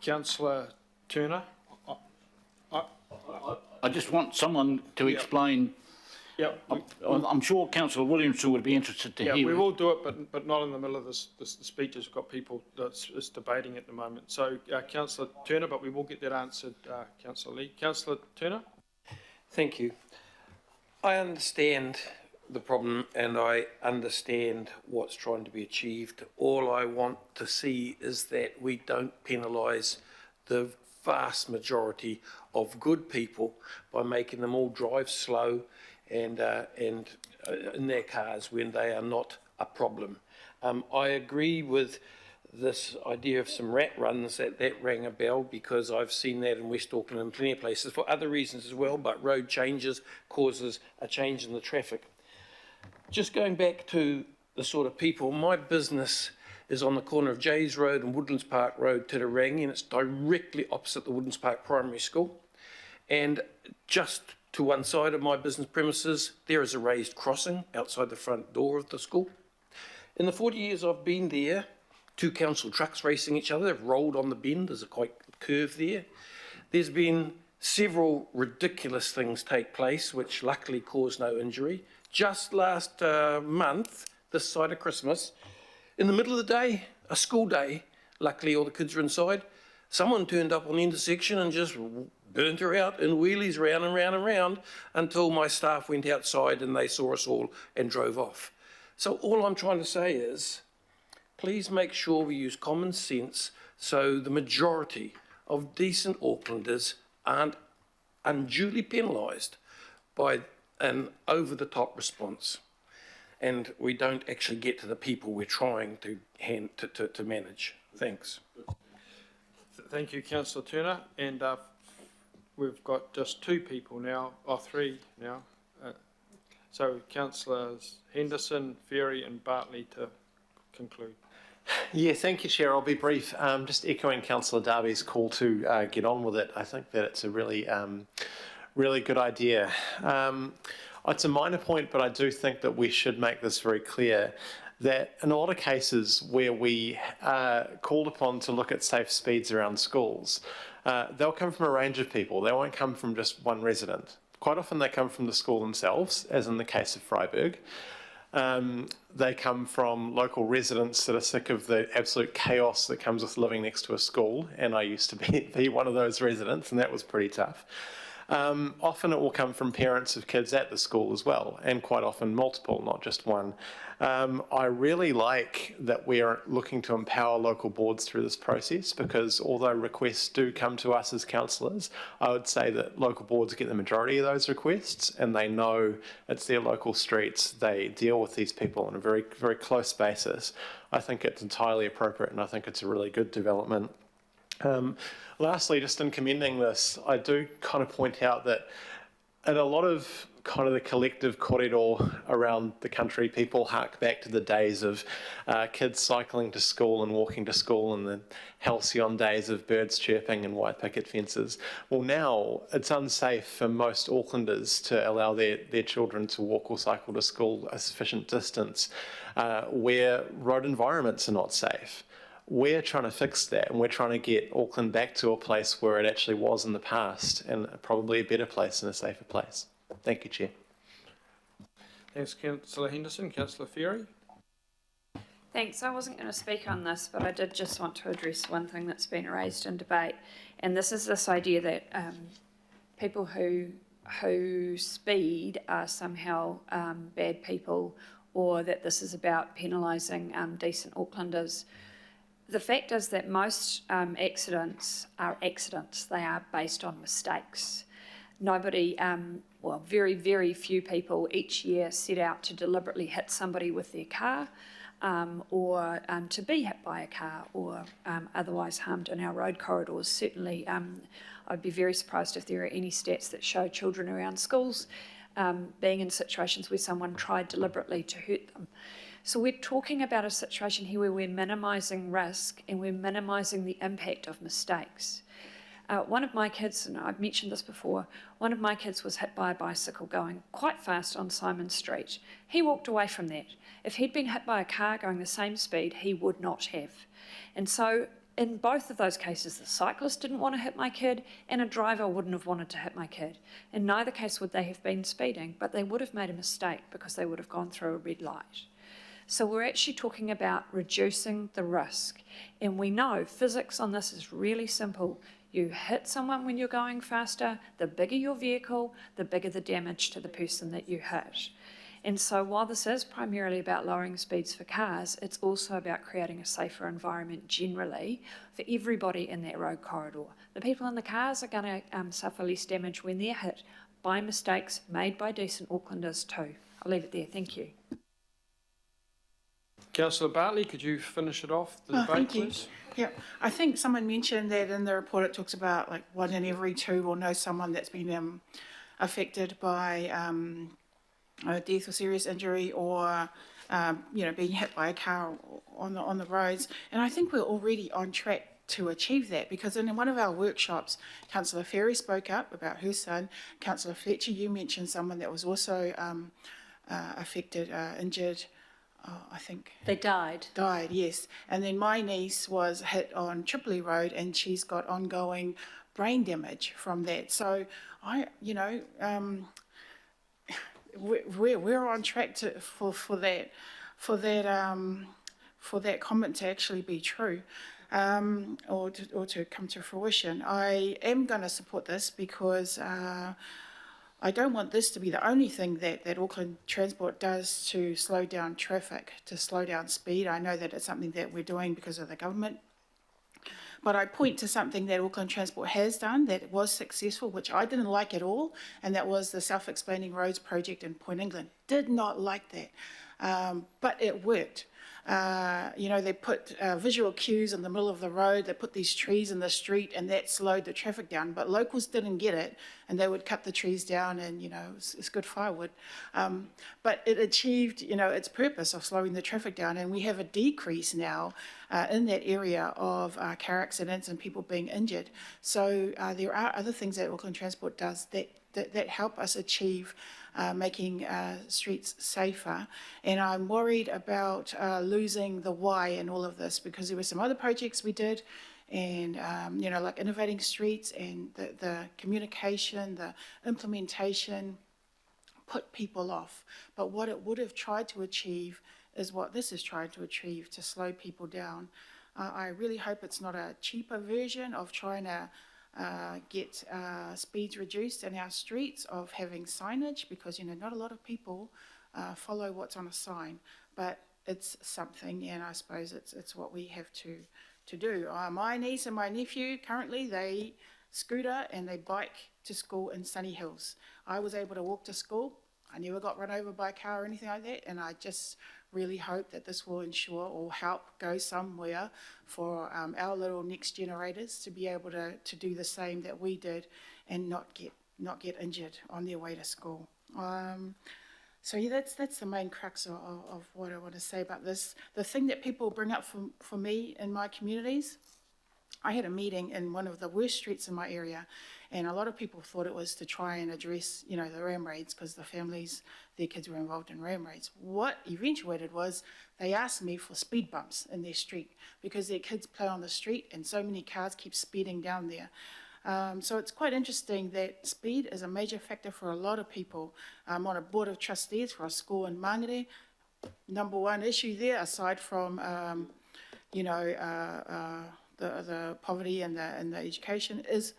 Councillor Turner? I just want someone to explain. Yeah, I'm sure Councillor Williamson would be interested to hear. Yeah, we will do it, but not in the middle of the speeches. We've got people that's debating at the moment. So, Councillor Turner, but we will get that answered, Councillor Lee. Councillor Turner? Thank you. I understand the problem and I understand what's trying to be achieved. All I want to see is that we don't penalise the vast majority of good people by making them all drive slow and in their cars when they are not a problem. I agree with this idea of some rat runs, that rang a bell, because I've seen that in West Auckland and plenty of places for other reasons as well, but road changes causes a change in the traffic. Just going back to the sort of people, my business is on the corner of Jays Road and Woodlands Park Road, Titirangi, and it's directly opposite the Woodlands Park Primary School. And just to one side of my business premises, there is a raised crossing outside the front door of the school. In the 40 years I've been there, 2 council trucks racing each other, they've rolled on the bend, there's a quite curve there. There's been several ridiculous things take place, which luckily caused no injury. Just last month, this side of Christmas, in the middle of the day, a school day, luckily all the kids are inside, someone turned up on the intersection and just burnt her out in wheelies round and round and round until my staff went outside and they saw us all and drove off. So all I'm trying to say is, please make sure we use common sense so the majority of decent Aucklanders aren't unduly penalised by an over-the-top response, and we don't actually get to the people we're trying to manage. Thanks. Thank you, Councillor Turner. And we've got just two people now, or three now. So Councillors Henderson, Ferry and Bartley to conclude. Yeah, thank you, Chair. I'll be brief. Just echoing Councillor Darby's call to get on with it. I think that it's a really, really good idea. It's a minor point, but I do think that we should make this very clear that in a lot of cases where we are called upon to look at safe speeds around schools, they'll come from a range of people. They won't come from just one resident. Quite often they come from the school themselves, as in the case of Freiburg. They come from local residents that are sick of the absolute chaos that comes with living next to a school, and I used to be one of those residents, and that was pretty tough. Often it will come from parents of kids at the school as well, and quite often multiple, not just one. I really like that we are looking to empower local boards through this process, because although requests do come to us as councillors, I would say that local boards get the majority of those requests, and they know it's their local streets. They deal with these people on a very, very close basis. I think it's entirely appropriate, and I think it's a really good development. Lastly, just in commending this, I do kind of point out that in a lot of kind of the collective corridor around the country, people hark back to the days of kids cycling to school and walking to school, and the halcyon days of birds chirping and white picket fences. Well, now it's unsafe for most Aucklanders to allow their children to walk or cycle to school a sufficient distance where road environments are not safe. We're trying to fix that, and we're trying to get Auckland back to a place where it actually was in the past, and probably a better place and a safer place. Thank you, Chair. Thanks, Councillor Henderson. Councillor Ferry. Thanks. I wasn't going to speak on this, but I did just want to address one thing that's been raised in debate, and this is this idea that people who speed are somehow bad people, or that this is about penalising decent Aucklanders. The fact is that most accidents are accidents. They are based on mistakes. Nobody, well, very, very few people each year set out to deliberately hit somebody with their car, or to be hit by a car, or otherwise harmed in our road corridors. Certainly, I'd be very surprised if there are any stats that show children around schools being in situations where someone tried deliberately to hurt them. So we're talking about a situation here where we're minimising risk and we're minimising the impact of mistakes. One of my kids, and I've mentioned this before, one of my kids was hit by a bicycle going quite fast on Simon Street. He walked away from that. If he'd been hit by a car going the same speed, he would not have. And so in both of those cases, the cyclist didn't want to hit my kid, and a driver wouldn't have wanted to hit my kid. In neither case would they have been speeding, but they would have made a mistake because they would have gone through a red light. So we're actually talking about reducing the risk. And we know physics on this is really simple. You hit someone when you're going faster, the bigger your vehicle, the bigger the damage to the person that you hit. And so while this is primarily about lowering speeds for cars, it's also about creating a safer environment generally for everybody in that road corridor. The people in the cars are going to suffer less damage when they're hit by mistakes made by decent Aucklanders too. I'll leave it there. Thank you. Councillor Bartley, could you finish it off, the debate, thank you. please? Yeah, I think someone mentioned that in the report it talks about like 1 in every 2 will know someone that's been affected by a death or serious injury, or being hit by a car on the roads. And I think we're already on track to achieve that, because in one of our workshops, Councillor Ferry spoke up about her son. Councillor Fletcher, you mentioned someone that was also affected, injured. I think they died. Died, yes. And then my niece was hit on Tripoli Road, and she's got ongoing brain damage from that. So we're on track for that comment to actually be true, or to come to fruition. I am going to support this because I don't want this to be the only thing that Auckland Transport does to slow down traffic, to slow down speed. I know that it's something that we're doing because of the government. But I point to something that Auckland Transport has done that was successful, which I didn't like at all, and that was the self-explaining roads project in Point England. Did not like that, but it worked. They put visual cues in the middle of the road, they put these trees in the street, and that slowed the traffic down. But locals didn't get it, and they would cut the trees down, and, it's good firewood. But it achieved, its purpose of slowing the traffic down, and we have a decrease now in that area of car accidents and people being injured. So there are other things that Auckland Transport does that help us achieve making streets safer. And I'm worried about losing the why in all of this, because there were some other projects we did, and like innovating streets, and the communication, the implementation put people off. But what it would have tried to achieve is what this is trying to achieve, to slow people down. I really hope it's not a cheaper version of trying to get speeds reduced in our streets, of having signage, because not a lot of people follow what's on a sign, but it's something, and I suppose it's what we have to do. My niece and my nephew currently, they scooter and they bike to school in Sunny Hills. I was able to walk to school. I never got run over by a car or anything like that, and I just really hope that this will ensure or help go somewhere for our little next generators to be able to do the same that we did, and not get injured on their way to school. So yeah, that's the main crux of what I want to say about this. The thing that people bring up for me in my communities, I had a meeting in one of the worst streets in my area, and a lot of people thought it was to try and address, the ram raids, because the families, their kids were involved in ram raids. What eventuated was they asked me for speed bumps in their street, because their kids play on the street and so many cars keep speeding down there. So it's quite interesting that speed is a major factor for a lot of people. I'm on a board of trustees for a school in Mangere. Number one issue there, aside from, the poverty and the education, is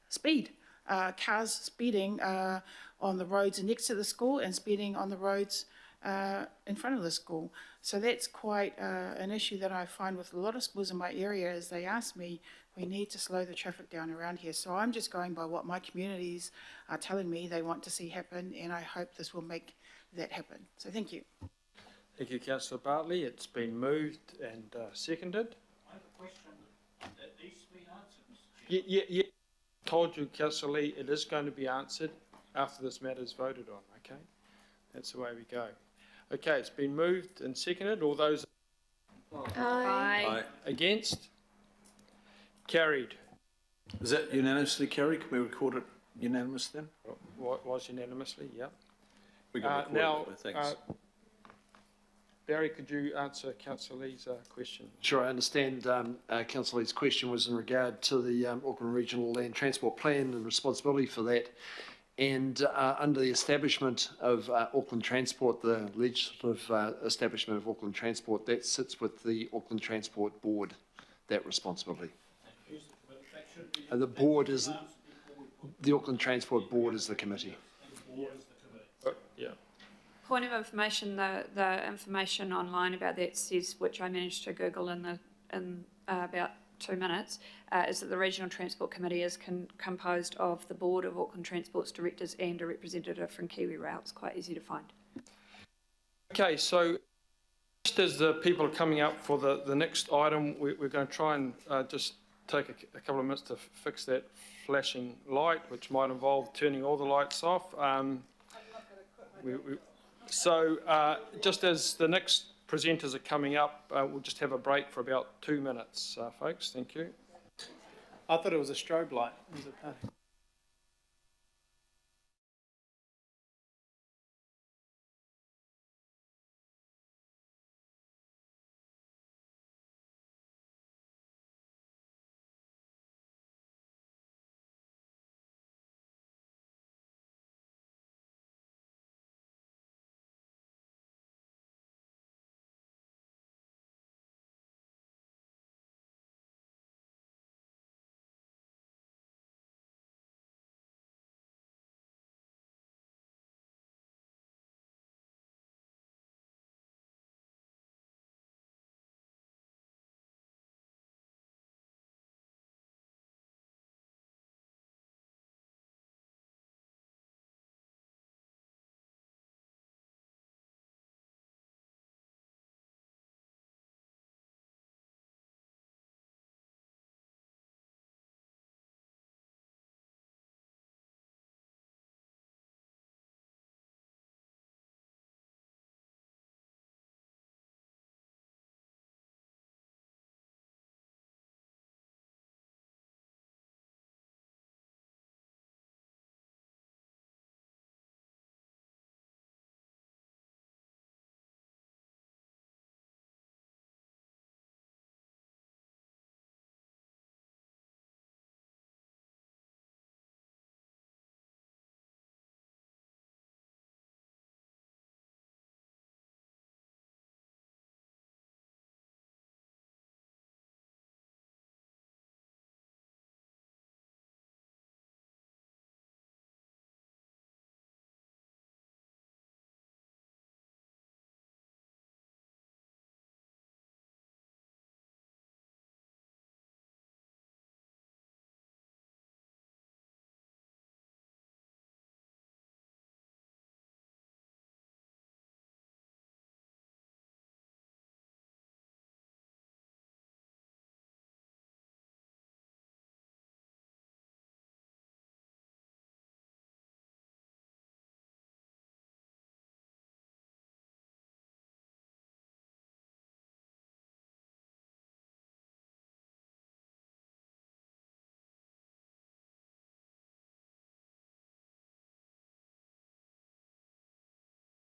speed. Cars speeding on the roads next to the school and speeding on the roads in front of the school. So that's quite an issue that I find with a lot of schools in my area, is they ask me, we need to slow the traffic down around here. So I'm just going by what my communities are telling me they want to see happen, and I hope this will make that happen. So thank you. Thank you, Councillor Bartley. It's been moved and seconded. I have a question that needs to be answered. Yeah. Told you, Councillor Lee, it is going to be answered after this matter is voted on, okay? That's the way we go. Okay, it's been moved and seconded. All those Aye. against? Carried. Is that unanimously carried? Can we record it unanimous then? Was unanimously, yeah. We got now, thanks. Barry, could you answer Councillor Lee's question? Sure, I understand Councillor Lee's question was in regard to the Auckland Regional Land Transport Plan and responsibility for that. And under the establishment of Auckland Transport, the legislative establishment of Auckland Transport, that sits with the Auckland Transport Board, that responsibility. The board is, the Auckland Transport Board is the committee. Yeah. Point of information, the information online about that says, which I managed to Google in about 2 minutes, is that the Regional Transport Committee is composed of the Board of Auckland Transport's directors and a representative from Kiwi Rail. It's quite easy to find. Okay, so just as the people are coming up for the next item, we're going to try and just take a couple of minutes to fix that flashing light, which might involve turning all the lights off. So just as the next presenters are coming up, we'll just have a break for about 2 minutes, folks. Thank you. I thought it was a strobe light. It was a party.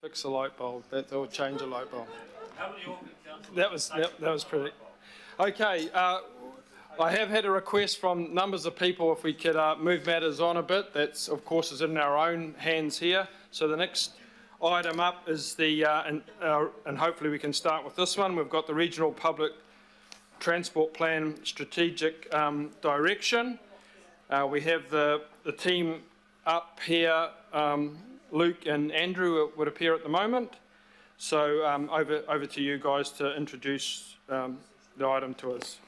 Fix a light bulb, or change a light bulb. How many Auckland councillors? That was pretty. Okay, I have had a request from numbers of people if we could move matters on a bit. That's, of course, is in our own hands here. So the next item up is the, and hopefully we can start with this one. We've got the Regional Public Transport Plan Strategic Direction. We have the team up here. Luke and Andrew would appear at the moment. So over to you guys to introduce the item to us.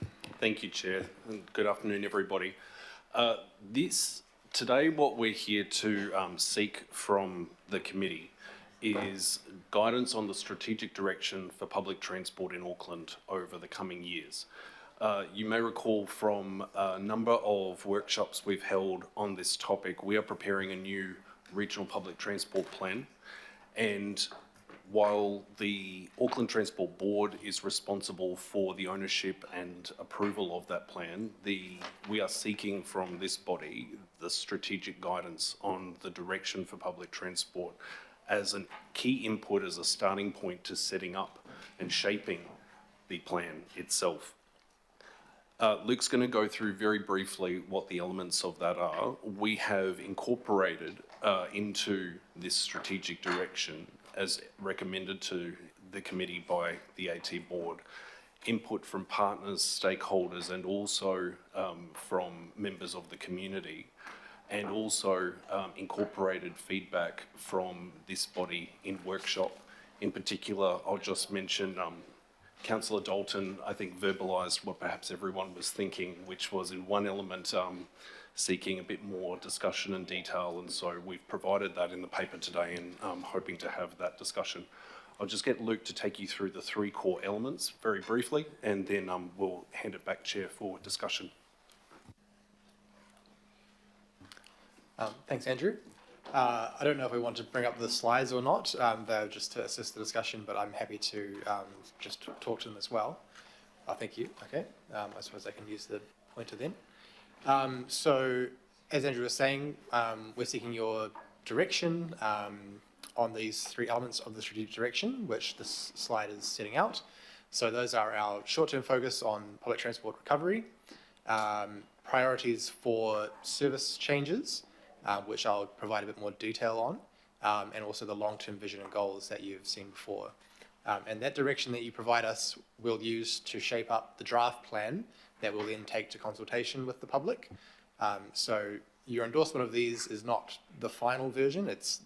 Thank you, Chair, and good afternoon, everybody. Today, what we're here to seek from the committee is guidance on the strategic direction for public transport in Auckland over the coming years. You may recall from a number of workshops we've held on this topic, we are preparing a new regional public transport plan, and while the Auckland Transport Board is responsible for the ownership and approval of that plan, we are seeking from this body the strategic guidance on the direction for public transport as a key input, as a starting point to setting up and shaping the plan itself. Luke's going to go through very briefly what the elements of that are. We have incorporated into this strategic direction, as recommended to the committee by the AT board, input from partners, stakeholders, and also from members of the community, and also incorporated feedback from this body in workshop. In particular, I'll just mention Councillor Dalton, I think, verbalised what perhaps everyone was thinking, which was in one element seeking a bit more discussion and detail, and so we've provided that in the paper today and hoping to have that discussion. I'll just get Luke to take you through the three core elements very briefly, and then we'll hand it back, Chair, for discussion. Thanks, Andrew. I don't know if we want to bring up the slides or not. They're just to assist the discussion, but I'm happy to just talk to them as well. Thank you. Okay. I suppose I can use the pointer then. So, as Andrew was saying, we're seeking your direction on these three elements of the strategic direction, which this slide is setting out. So those are our short-term focus on public transport recovery, priorities for service changes, which I'll provide a bit more detail on, and also the long-term vision and goals that you've seen before. And that direction that you provide us we'll use to shape up the draft plan that we'll then take to consultation with the public. So your endorsement of these is not the final version, it's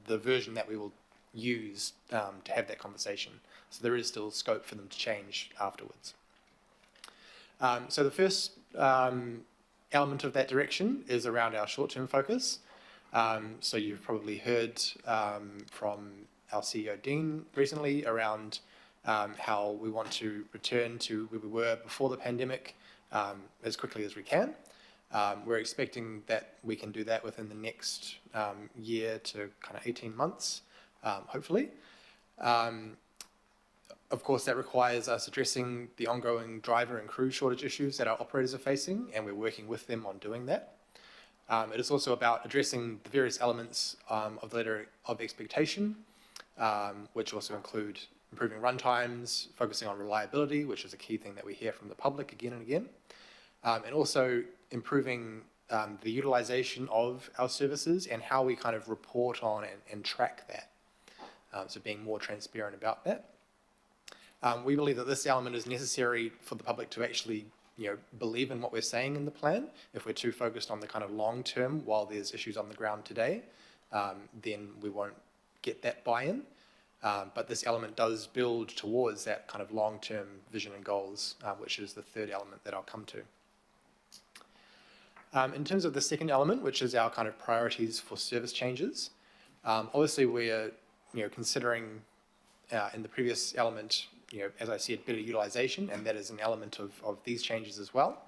the version that we will use to have that conversation. So there is still scope for them to change afterwards. So the first element of that direction is around our short-term focus. So you've probably heard from our CEO Dean recently around how we want to return to where we were before the pandemic as quickly as we can. We're expecting that we can do that within the next year to kind of 18 months, hopefully. Of course, that requires us addressing the ongoing driver and crew shortage issues that our operators are facing, and we're working with them on doing that. It is also about addressing the various elements of the letter of expectation, which also include improving run times, focusing on reliability, which is a key thing that we hear from the public again and again, and also improving the utilisation of our services and how we kind of report on and track that. So being more transparent about that. We believe that this element is necessary for the public to actually, believe in what we're saying in the plan. If we're too focused on the kind of long term while there's issues on the ground today, then we won't get that buy-in. But this element does build towards that kind of long-term vision and goals, which is the third element that I'll come to. In terms of the second element, which is our kind of priorities for service changes, obviously we're considering in the previous element, as I said, better utilisation, and that is an element of these changes as well.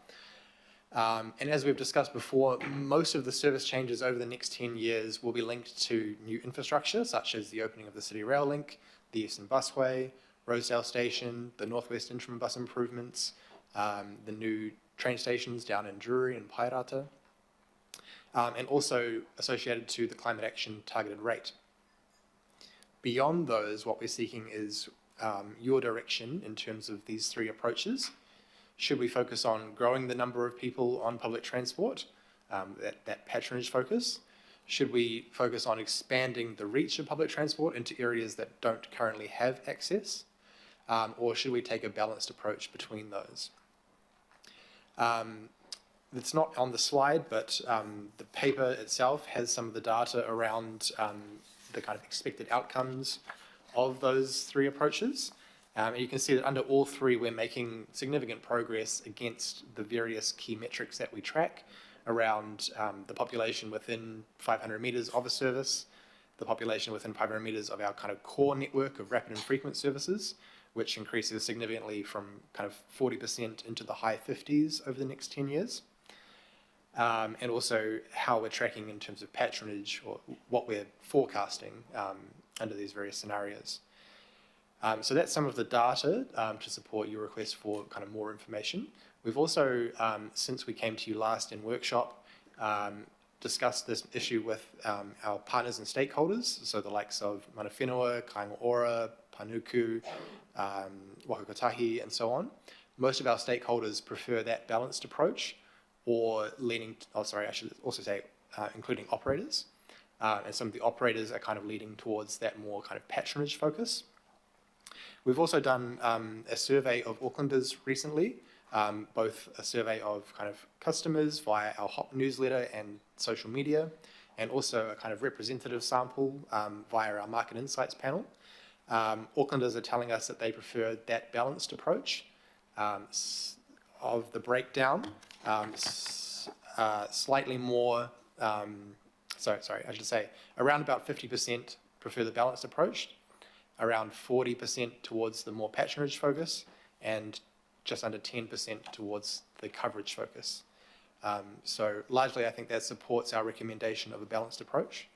And as we've discussed before, most of the service changes over the next 10 years will be linked to new infrastructure, such as the opening of the City Rail Link, the Eastern Busway, Rosedale Station, the Northwest Interim Bus improvements, the new train stations down in Drury and Pairata, and also associated to the climate action targeted rate. Beyond those, what we're seeking is your direction in terms of these three approaches. Should we focus on growing the number of people on public transport, that patronage focus? Should we focus on expanding the reach of public transport into areas that don't currently have access? Or should we take a balanced approach between those? It's not on the slide, but the paper itself has some of the data around the kind of expected outcomes of those three approaches. And you can see that under all three, we're making significant progress against the various key metrics that we track around the population within 500 metres of a service, the population within 500 metres of our kind of core network of rapid and frequent services, which increases significantly from kind of 40% into the high 50s over the next 10 years. And also how we're tracking in terms of patronage, or what we're forecasting under these various scenarios. So that's some of the data to support your request for kind of more information. We've also, since we came to you last in workshop, discussed this issue with our partners and stakeholders, so the likes of Mana Whenua, Kāinga Ora, Panuku, Waka Kotahi, and so on. Most of our stakeholders prefer that balanced approach, or leaning, I should also say, including operators. And some of the operators are kind of leaning towards that more kind of patronage focus. We've also done a survey of Aucklanders recently, both a survey of kind of customers via our HOP newsletter and social media, and also a kind of representative sample via our market insights panel. Aucklanders are telling us that they prefer that balanced approach of the breakdown. Slightly more, I should say around about 50% prefer the balanced approach, around 40% towards the more patronage focus, and just under 10% towards the coverage focus. So largely I think that supports our recommendation of a balanced approach.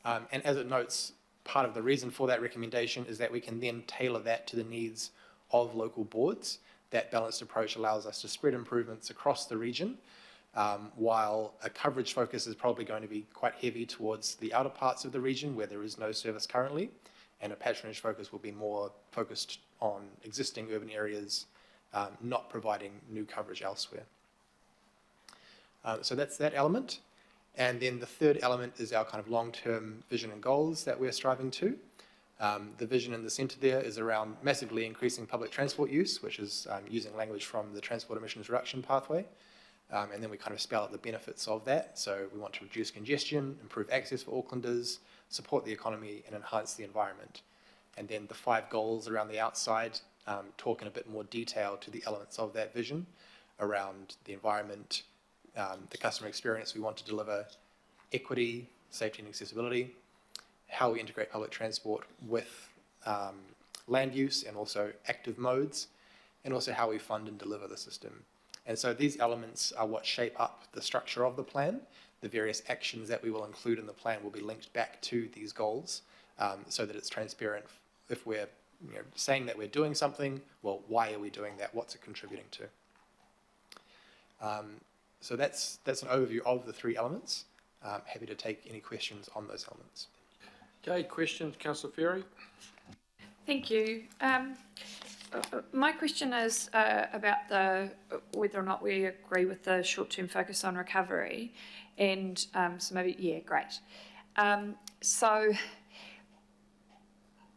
And as it notes, part of the reason for that recommendation is that we can then tailor that to the needs of local boards. That balanced approach allows us to spread improvements across the region, while a coverage focus is probably going to be quite heavy towards the outer parts of the region where there is no service currently, and a patronage focus will be more focused on existing urban areas, not providing new coverage elsewhere. So that's that element. And then the third element is our kind of long-term vision and goals that we're striving to. The vision in the centre there is around massively increasing public transport use, which is using language from the transport emissions reduction pathway. And then we kind of spell out the benefits of that. So we want to reduce congestion, improve access for Aucklanders, support the economy, and enhance the environment. And then the 5 goals around the outside talk in a bit more detail to the elements of that vision around the environment, the customer experience we want to deliver, equity, safety and accessibility, how we integrate public transport with land use and also active modes, and also how we fund and deliver the system. And so these elements are what shape up the structure of the plan. The various actions that we will include in the plan will be linked back to these goals, so that it's transparent. If we're saying that we're doing something, well, why are we doing that? What's it contributing to? So that's an overview of the 3 elements. Happy to take any questions on those elements. Okay, questions, Councillor Ferry? Thank you. My question is about whether or not we agree with the short-term focus on recovery, and so maybe, yeah, great. So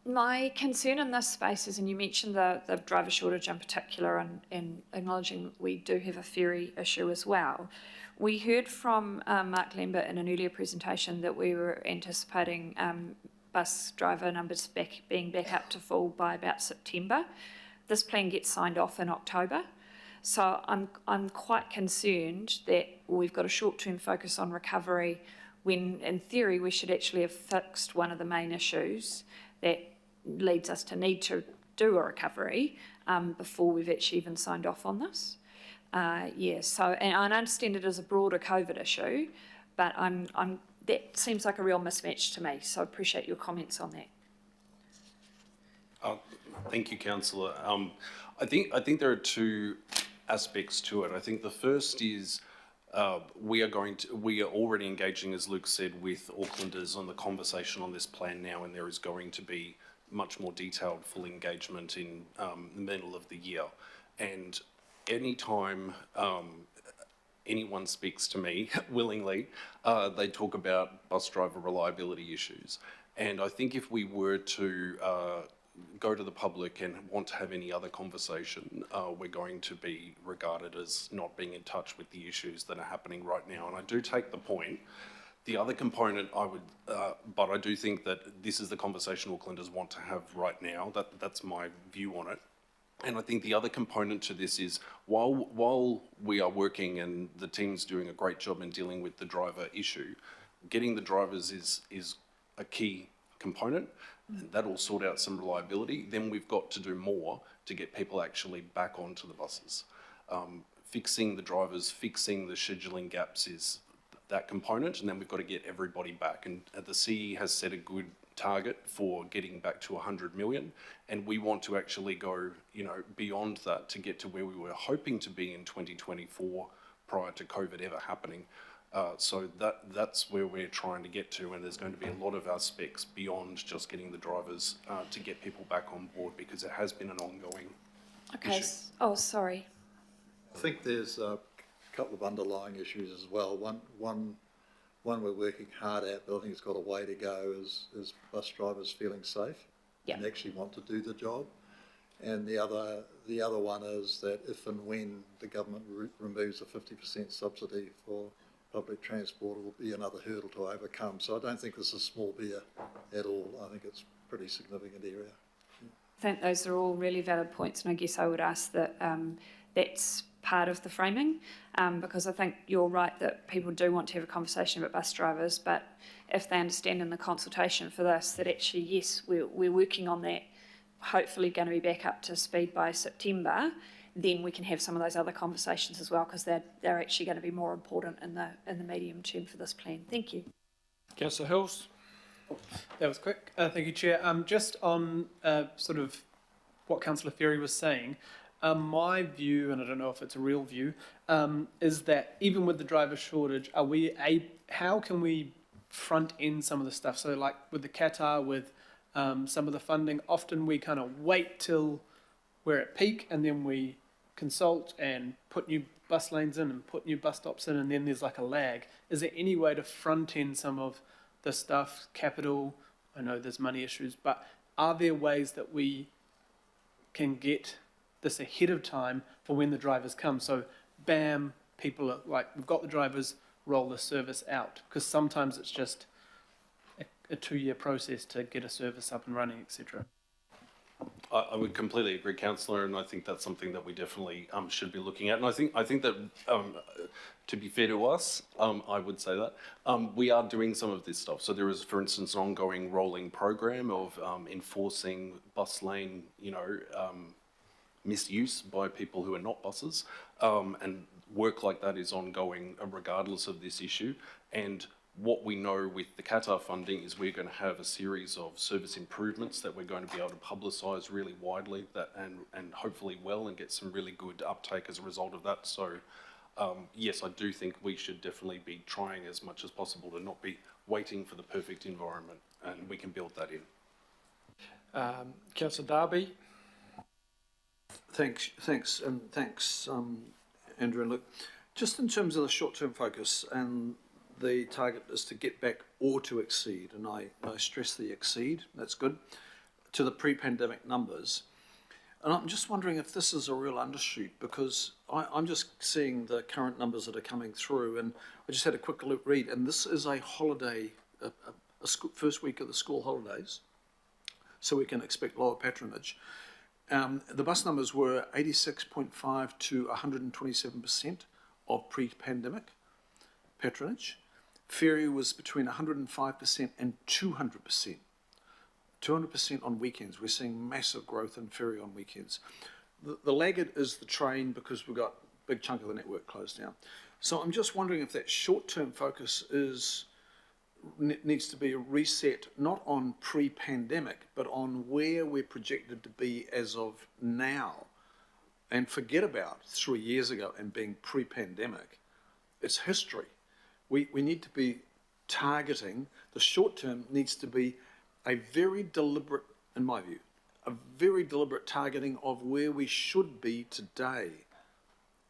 my concern in this space is, and you mentioned the driver shortage in particular, and acknowledging we do have a ferry issue as well. We heard from Mark Lambert in an earlier presentation that we were anticipating bus driver numbers being back up to full by about September. This plan gets signed off in October. So I'm quite concerned that we've got a short-term focus on recovery when, in theory, we should actually have fixed one of the main issues that leads us to need to do a recovery before we've actually even signed off on this. So, and I understand it as a broader COVID issue, but that seems like a real mismatch to me, so I appreciate your comments on that. Thank you, Councillor. I think there are 2 aspects to it. I think the first is We are already engaging, as Luke said, with Aucklanders on the conversation on this plan now, and there is going to be much more detailed full engagement in the middle of the year. And any time anyone speaks to me willingly, they talk about bus driver reliability issues. And I think if we were to go to the public and want to have any other conversation, we're going to be regarded as not being in touch with the issues that are happening right now. And I do take the point. The other component but I do think that this is the conversation Aucklanders want to have right now. That's my view on it. And I think the other component to this is while we are working and the team's doing a great job in dealing with the driver issue, getting the drivers is a key component. And that'll sort out some reliability. Then we've got to do more to get people actually back onto the buses. Fixing the drivers, fixing the scheduling gaps is that component, and then we've got to get everybody back. And the CE has set a good target for getting back to 100 million, and we want to actually go, beyond that to get to where we were hoping to be in 2024 prior to COVID ever happening. So that's where we're trying to get to, and there's going to be a lot of aspects beyond just getting the drivers to get people back on board, because it has been an ongoing issue. Oh, sorry. I think there's a couple of underlying issues as well. One we're working hard at, but I think it's got a way to go, is bus drivers feeling safe and actually want to do the job. And the other one is that if and when the government removes a 50% subsidy for public transport, it will be another hurdle to overcome. So I don't think this is small beer at all. I think it's a pretty significant area. I think those are all really valid points, and I guess I would ask that that's part of the framing, because I think you're right that people do want to have a conversation about bus drivers, but if they understand in the consultation for this that actually, yes, we're working on that, hopefully going to be back up to speed by September, then we can have some of those other conversations as well, because they're actually going to be more important in the medium term for this plan. Thank you. Councillor Hills. That was quick. Thank you, Chair. Just on sort of what Councillor Ferry was saying, my view, and I don't know if it's a real view, is that even with the driver shortage, how can we front end some of the stuff? So like with the Qatar, with some of the funding, often we kind of wait till we're at peak and then we consult and put new bus lanes in and put new bus stops in, and then there's like a lag. Is there any way to front end some of the stuff, capital? I know there's money issues, but are there ways that we can get this ahead of time for when the drivers come? So bam, people are like, we've got the drivers, roll the service out, because sometimes it's just a 2-year process to get a service up and running, etc. I would completely agree, Councillor, and I think that's something that we definitely should be looking at. And I think that, to be fair to us, I would say that we are doing some of this stuff. So there is, for instance, an ongoing rolling program of enforcing bus lane, misuse by people who are not buses, and work like that is ongoing regardless of this issue. And what we know with the Qatar funding is we're going to have a series of service improvements that we're going to be able to publicise really widely and hopefully well, and get some really good uptake as a result of that. So yes, I do think we should definitely be trying as much as possible to not be waiting for the perfect environment, and we can build that in. Councillor Darby. Thanks, Andrew and Luke. Just in terms of the short-term focus, and the target is to get back or to exceed, and I stress the exceed, that's good, to the pre-pandemic numbers. And I'm just wondering if this is a real undershoot, because I'm just seeing the current numbers that are coming through, and I just had a quick read, and this is a holiday, first week of the school holidays, so we can expect lower patronage. The bus numbers were 86.5 to 127% of pre-pandemic patronage. Ferry was between 105% and 200%. 200% on weekends. We're seeing massive growth in ferry on weekends. The laggard is the train, because we've got a big chunk of the network closed down. So I'm just wondering if that short-term focus needs to be reset, not on pre-pandemic, but on where we're projected to be as of now, and forget about 3 years ago and being pre-pandemic, it's history. We need to be targeting, the short term needs to be a very deliberate, in my view, a very deliberate targeting of where we should be today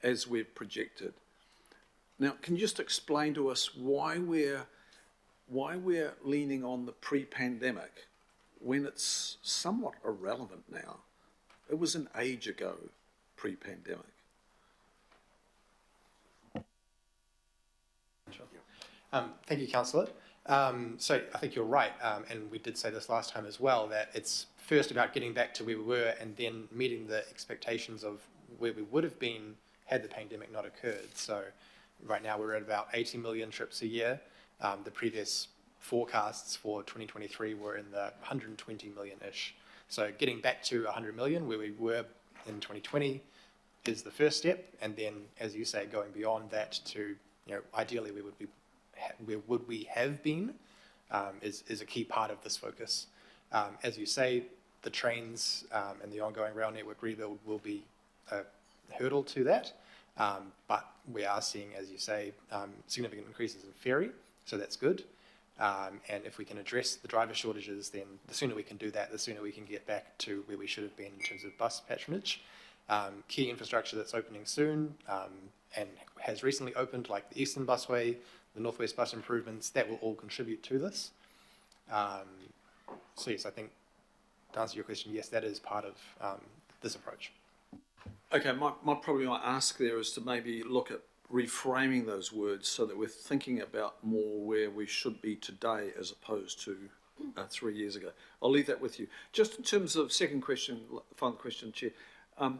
as we've projected. Now, can you just explain to us why we're leaning on the pre-pandemic when it's somewhat irrelevant now? It was an age ago, pre-pandemic. Thank you, Councillor. So I think you're right, and we did say this last time as well, that it's first about getting back to where we were and then meeting the expectations of where we would have been had the pandemic not occurred. So right now we're at about 80 million trips a year. The previous forecasts for 2023 were in the 120 million-ish. So getting back to 100 million where we were in 2020 is the first step, and then, as you say, going beyond that to, ideally where would we have been is a key part of this focus. As you say, the trains and the ongoing rail network rebuild will be a hurdle to that, but we are seeing, as you say, significant increases in ferry, so that's good. And if we can address the driver shortages, then the sooner we can do that, the sooner we can get back to where we should have been in terms of bus patronage. Key infrastructure that's opening soon and has recently opened, like the Eastern Busway, the Northwest Bus improvements, that will all contribute to this. So yes, I think to answer your question, yes, that is part of this approach. Okay, probably my ask there is to maybe look at reframing those words so that we're thinking about more where we should be today as opposed to 3 years ago. I'll leave that with you. Just in terms of second question, final question, Chair,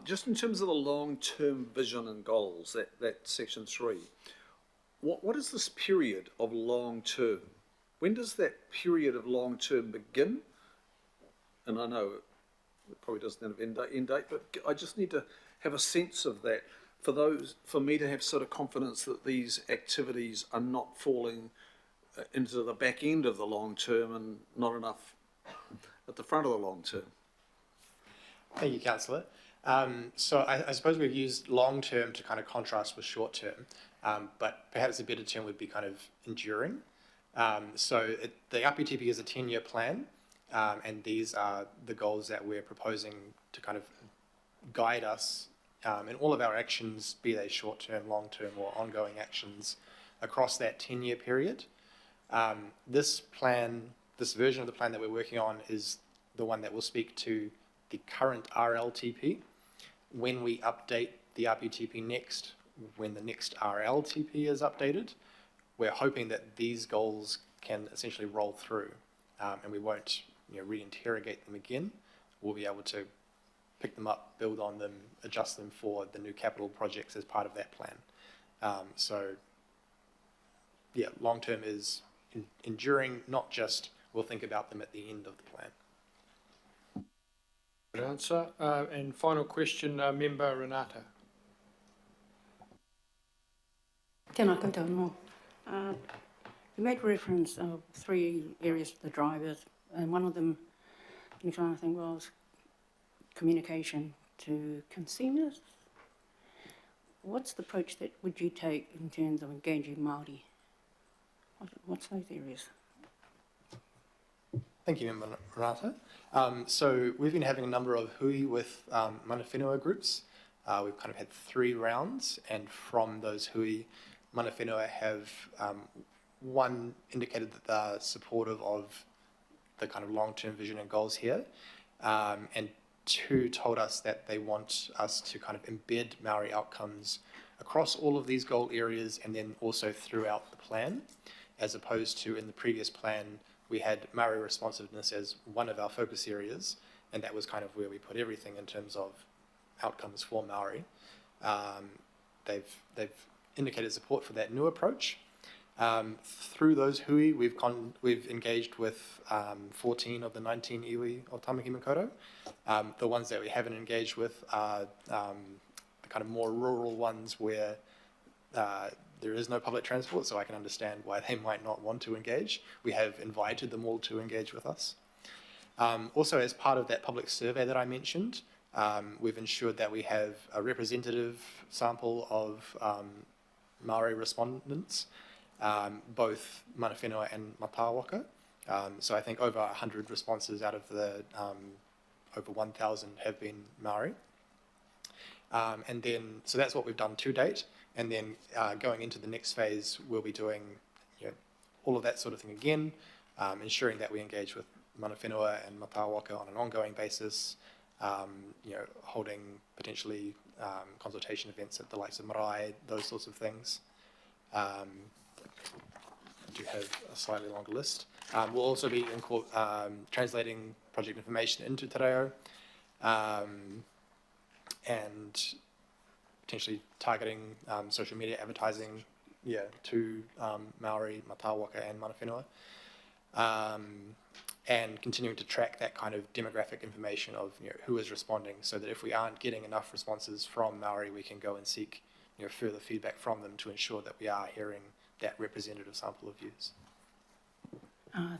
just in terms of the long-term vision and goals, that section 3, what is this period of long-term? When does that period of long-term begin? And I know it probably doesn't have an end date, but I just need to have a sense of that for me to have sort of confidence that these activities are not falling into the back end of the long term and not enough at the front of the long term. Thank you, Councillor. So I suppose we've used long term to kind of contrast with short term, but perhaps a better term would be kind of enduring. The RPTP is a 10-year plan, and these are the goals that we're proposing to kind of guide us in all of our actions, be they short-term, long-term, or ongoing actions across that 10-year period. This version of the plan that we're working on is the one that will speak to the current RLTP. When we update the RPTP next, when the next RLTP is updated, we're hoping that these goals can essentially roll through, and we won't reinterrogate them again. We'll be able to pick them up, build on them, adjust them for the new capital projects as part of that plan. Long term is enduring, not just we'll think about them at the end of the plan. Good answer. And final question, Member Renata. Tēnā koutou no. You made reference of 3 areas for the drivers, and one of them, I think, was communication to consumers. What's the approach that would you take in terms of engaging Māori? What's those areas? Thank you, Member Renata. So we've been having a number of hui with mana whenua groups. We've kind of had 3 rounds, and from those hui, mana whenua have one indicated that they're supportive of the kind of long-term vision and goals here, and 2 told us that they want us to kind of embed Māori outcomes across all of these goal areas and then also throughout the plan, as opposed to in the previous plan we had Māori responsiveness as one of our focus areas, and that was kind of where we put everything in terms of outcomes for Māori. They've indicated support for that new approach. Through those hui, we've engaged with 14 of the 19 iwi of Tamaki Makaurau. The ones that we haven't engaged with are the kind of more rural ones where there is no public transport, so I can understand why they might not want to engage. We have invited them all to engage with us. Also, as part of that public survey that I mentioned, we've ensured that we have a representative sample of Maori respondents, both mana whenua and mataawaka. So I think over 100 responses out of the over 1,000 have been Maori. And then, so that's what we've done to date. And then going into the next phase, we'll be doing all of that sort of thing again, ensuring that we engage with mana whenua and mataawaka on an ongoing basis, holding potentially consultation events at the likes of marae, those sorts of things. I do have a slightly longer list. We'll also be translating project information into te reo, and potentially targeting social media advertising to Maori, mataawaka and mana whenua. And continuing to track that kind of demographic information of who is responding, so that if we aren't getting enough responses from Maori, we can go and seek further feedback from them to ensure that we are hearing that representative sample of views.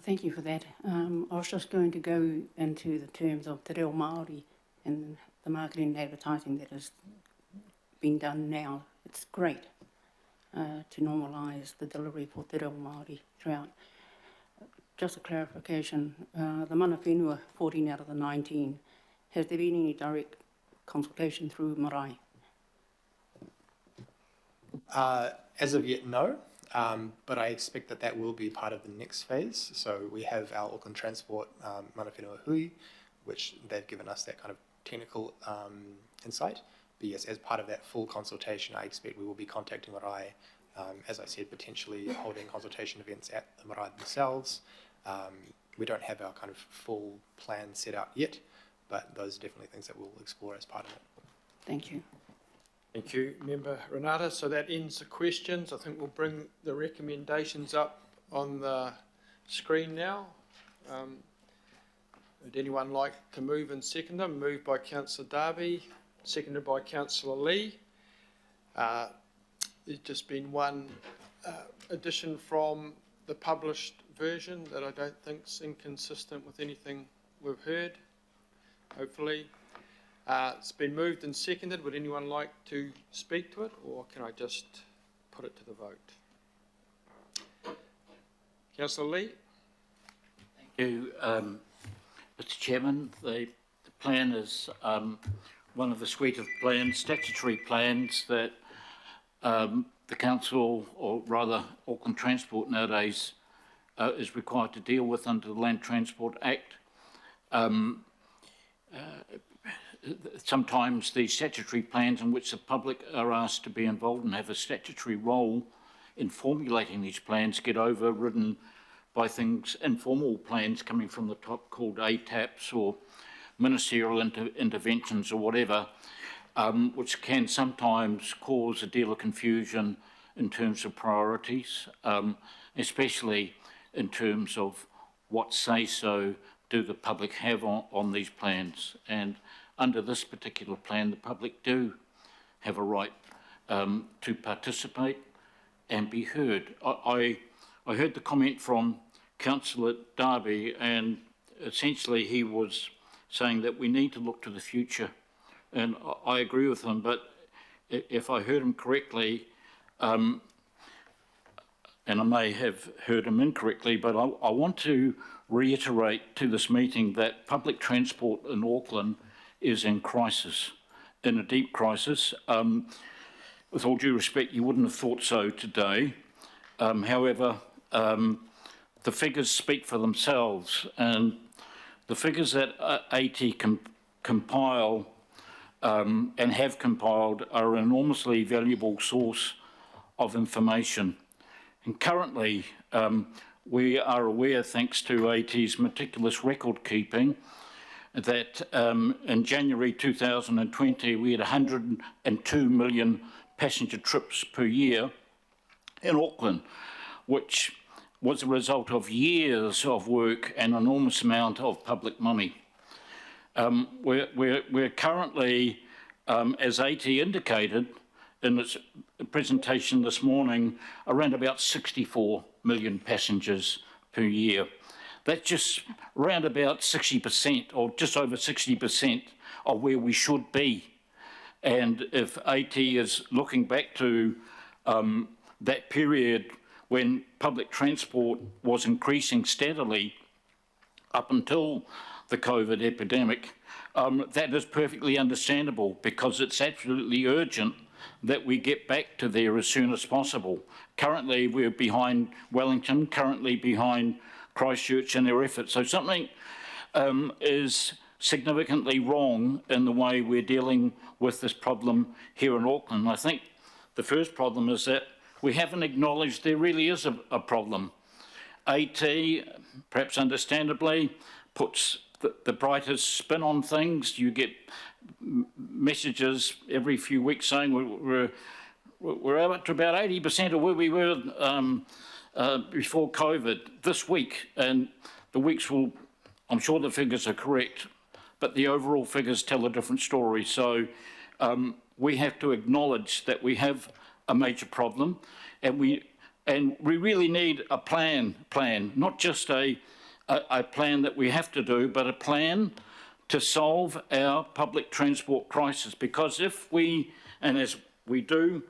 Thank you for that. I was just going to go into the terms of te reo Māori and the marketing and advertising that has been done now. It's great to normalise the delivery for te reo Māori throughout. Just a clarification, the mana whenua, 14 out of the 19, has there been any direct consultation through marae? As of yet, no, but I expect that that will be part of the next phase. So we have our Auckland Transport mana whenua hui, which they've given us that kind of technical insight. But yes, as part of that full consultation, I expect we will be contacting marae, as I said, potentially holding consultation events at the marae themselves. We don't have our kind of full plan set out yet, but those are definitely things that we'll explore as part of it. Thank you. Thank you, Member Renata. So that ends the questions. I think we'll bring the recommendations up on the screen now. Would anyone like to move and second them? Moved by Councillor Darby, seconded by Councillor Lee. There's just been one addition from the published version that I don't think is inconsistent with anything we've heard, hopefully. It's been moved and seconded. Would anyone like to speak to it, or can I just put it to the vote? Councillor Lee? Thank you, Mr Chairman. The plan is one of the suite of plans, statutory plans, that the council, or rather Auckland Transport nowadays, is required to deal with under the Land Transport Act. Sometimes the statutory plans in which the public are asked to be involved and have a statutory role in formulating these plans get overridden by things, informal plans coming from the top called ATAPs or ministerial interventions or whatever, which can sometimes cause a deal of confusion in terms of priorities, especially in terms of what say-so do the public have on these plans. And under this particular plan, the public do have a right to participate and be heard. I heard the comment from Councillor Darby, and essentially he was saying that we need to look to the future. And I agree with him, but if I heard him correctly, and I may have heard him incorrectly, but I want to reiterate to this meeting that public transport in Auckland is in crisis, in a deep crisis. With all due respect, you wouldn't have thought so today. However, the figures speak for themselves, and the figures that AT compile and have compiled are an enormously valuable source of information. And currently, we are aware, thanks to AT's meticulous record keeping, that in January 2020, we had 102 million passenger trips per year in Auckland, which was a result of years of work and an enormous amount of public money. We're currently, as AT indicated in its presentation this morning, around about 64 million passengers per year. That's just around about 60%, or just over 60% of where we should be. And if AT is looking back to that period when public transport was increasing steadily up until the COVID epidemic, that is perfectly understandable because it's absolutely urgent that we get back to there as soon as possible. Currently, we're behind Wellington, currently behind Christchurch in their efforts. So something is significantly wrong in the way we're dealing with this problem here in Auckland. I think the first problem is that we haven't acknowledged there really is a problem. AT, perhaps understandably, puts the brightest spin on things. You get messages every few weeks saying we're up to about 80% of where we were before COVID this week, and the weeks will, I'm sure the figures are correct, but the overall figures tell a different story. So we have to acknowledge that we have a major problem, and we really need a plan, not just a plan that we have to do, but a plan to solve our public transport crisis. Because if we, and as we do,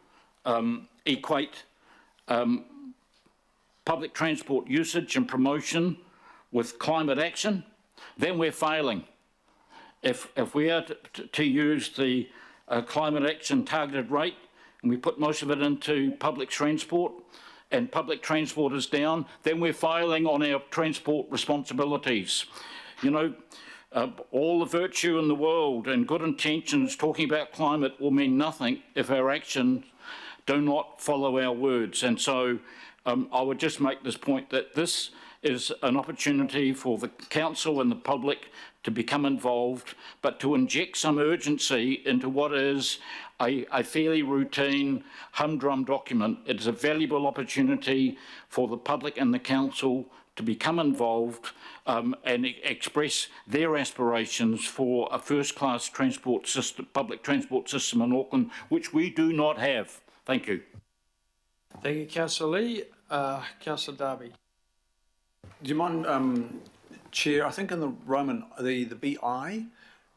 equate public transport usage and promotion with climate action, then we're failing. If we are to use the climate action targeted rate, and we put most of it into public transport, and public transport is down, then we're failing on our transport responsibilities. You know, all the virtue in the world and good intentions talking about climate will mean nothing if our actions do not follow our words. And so I would just make this point that this is an opportunity for the council and the public to become involved, but to inject some urgency into what is a fairly routine humdrum document. It is a valuable opportunity for the public and the council to become involved and express their aspirations for a first-class transport system, public transport system in Auckland, which we do not have. Thank you. Thank you, Councillor Lee. Councillor Darby. Do you mind, Chair, I think in the Roman, the BI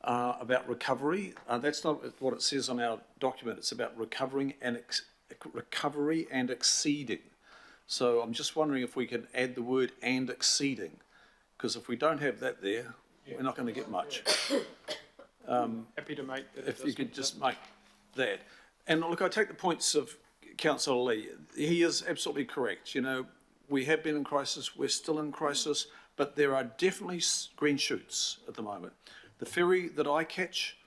about recovery, that's not what it says on our document. It's about recovery and exceeding. So I'm just wondering if we can add the word "and exceeding," because if we don't have that there, we're not going to get much. Happy to make that. If you could just make that. And look, I take the points of Councillor Lee. He is absolutely correct. You know, we have been in crisis, we're still in crisis, but there are definitely green shoots at the moment. The ferry that I catch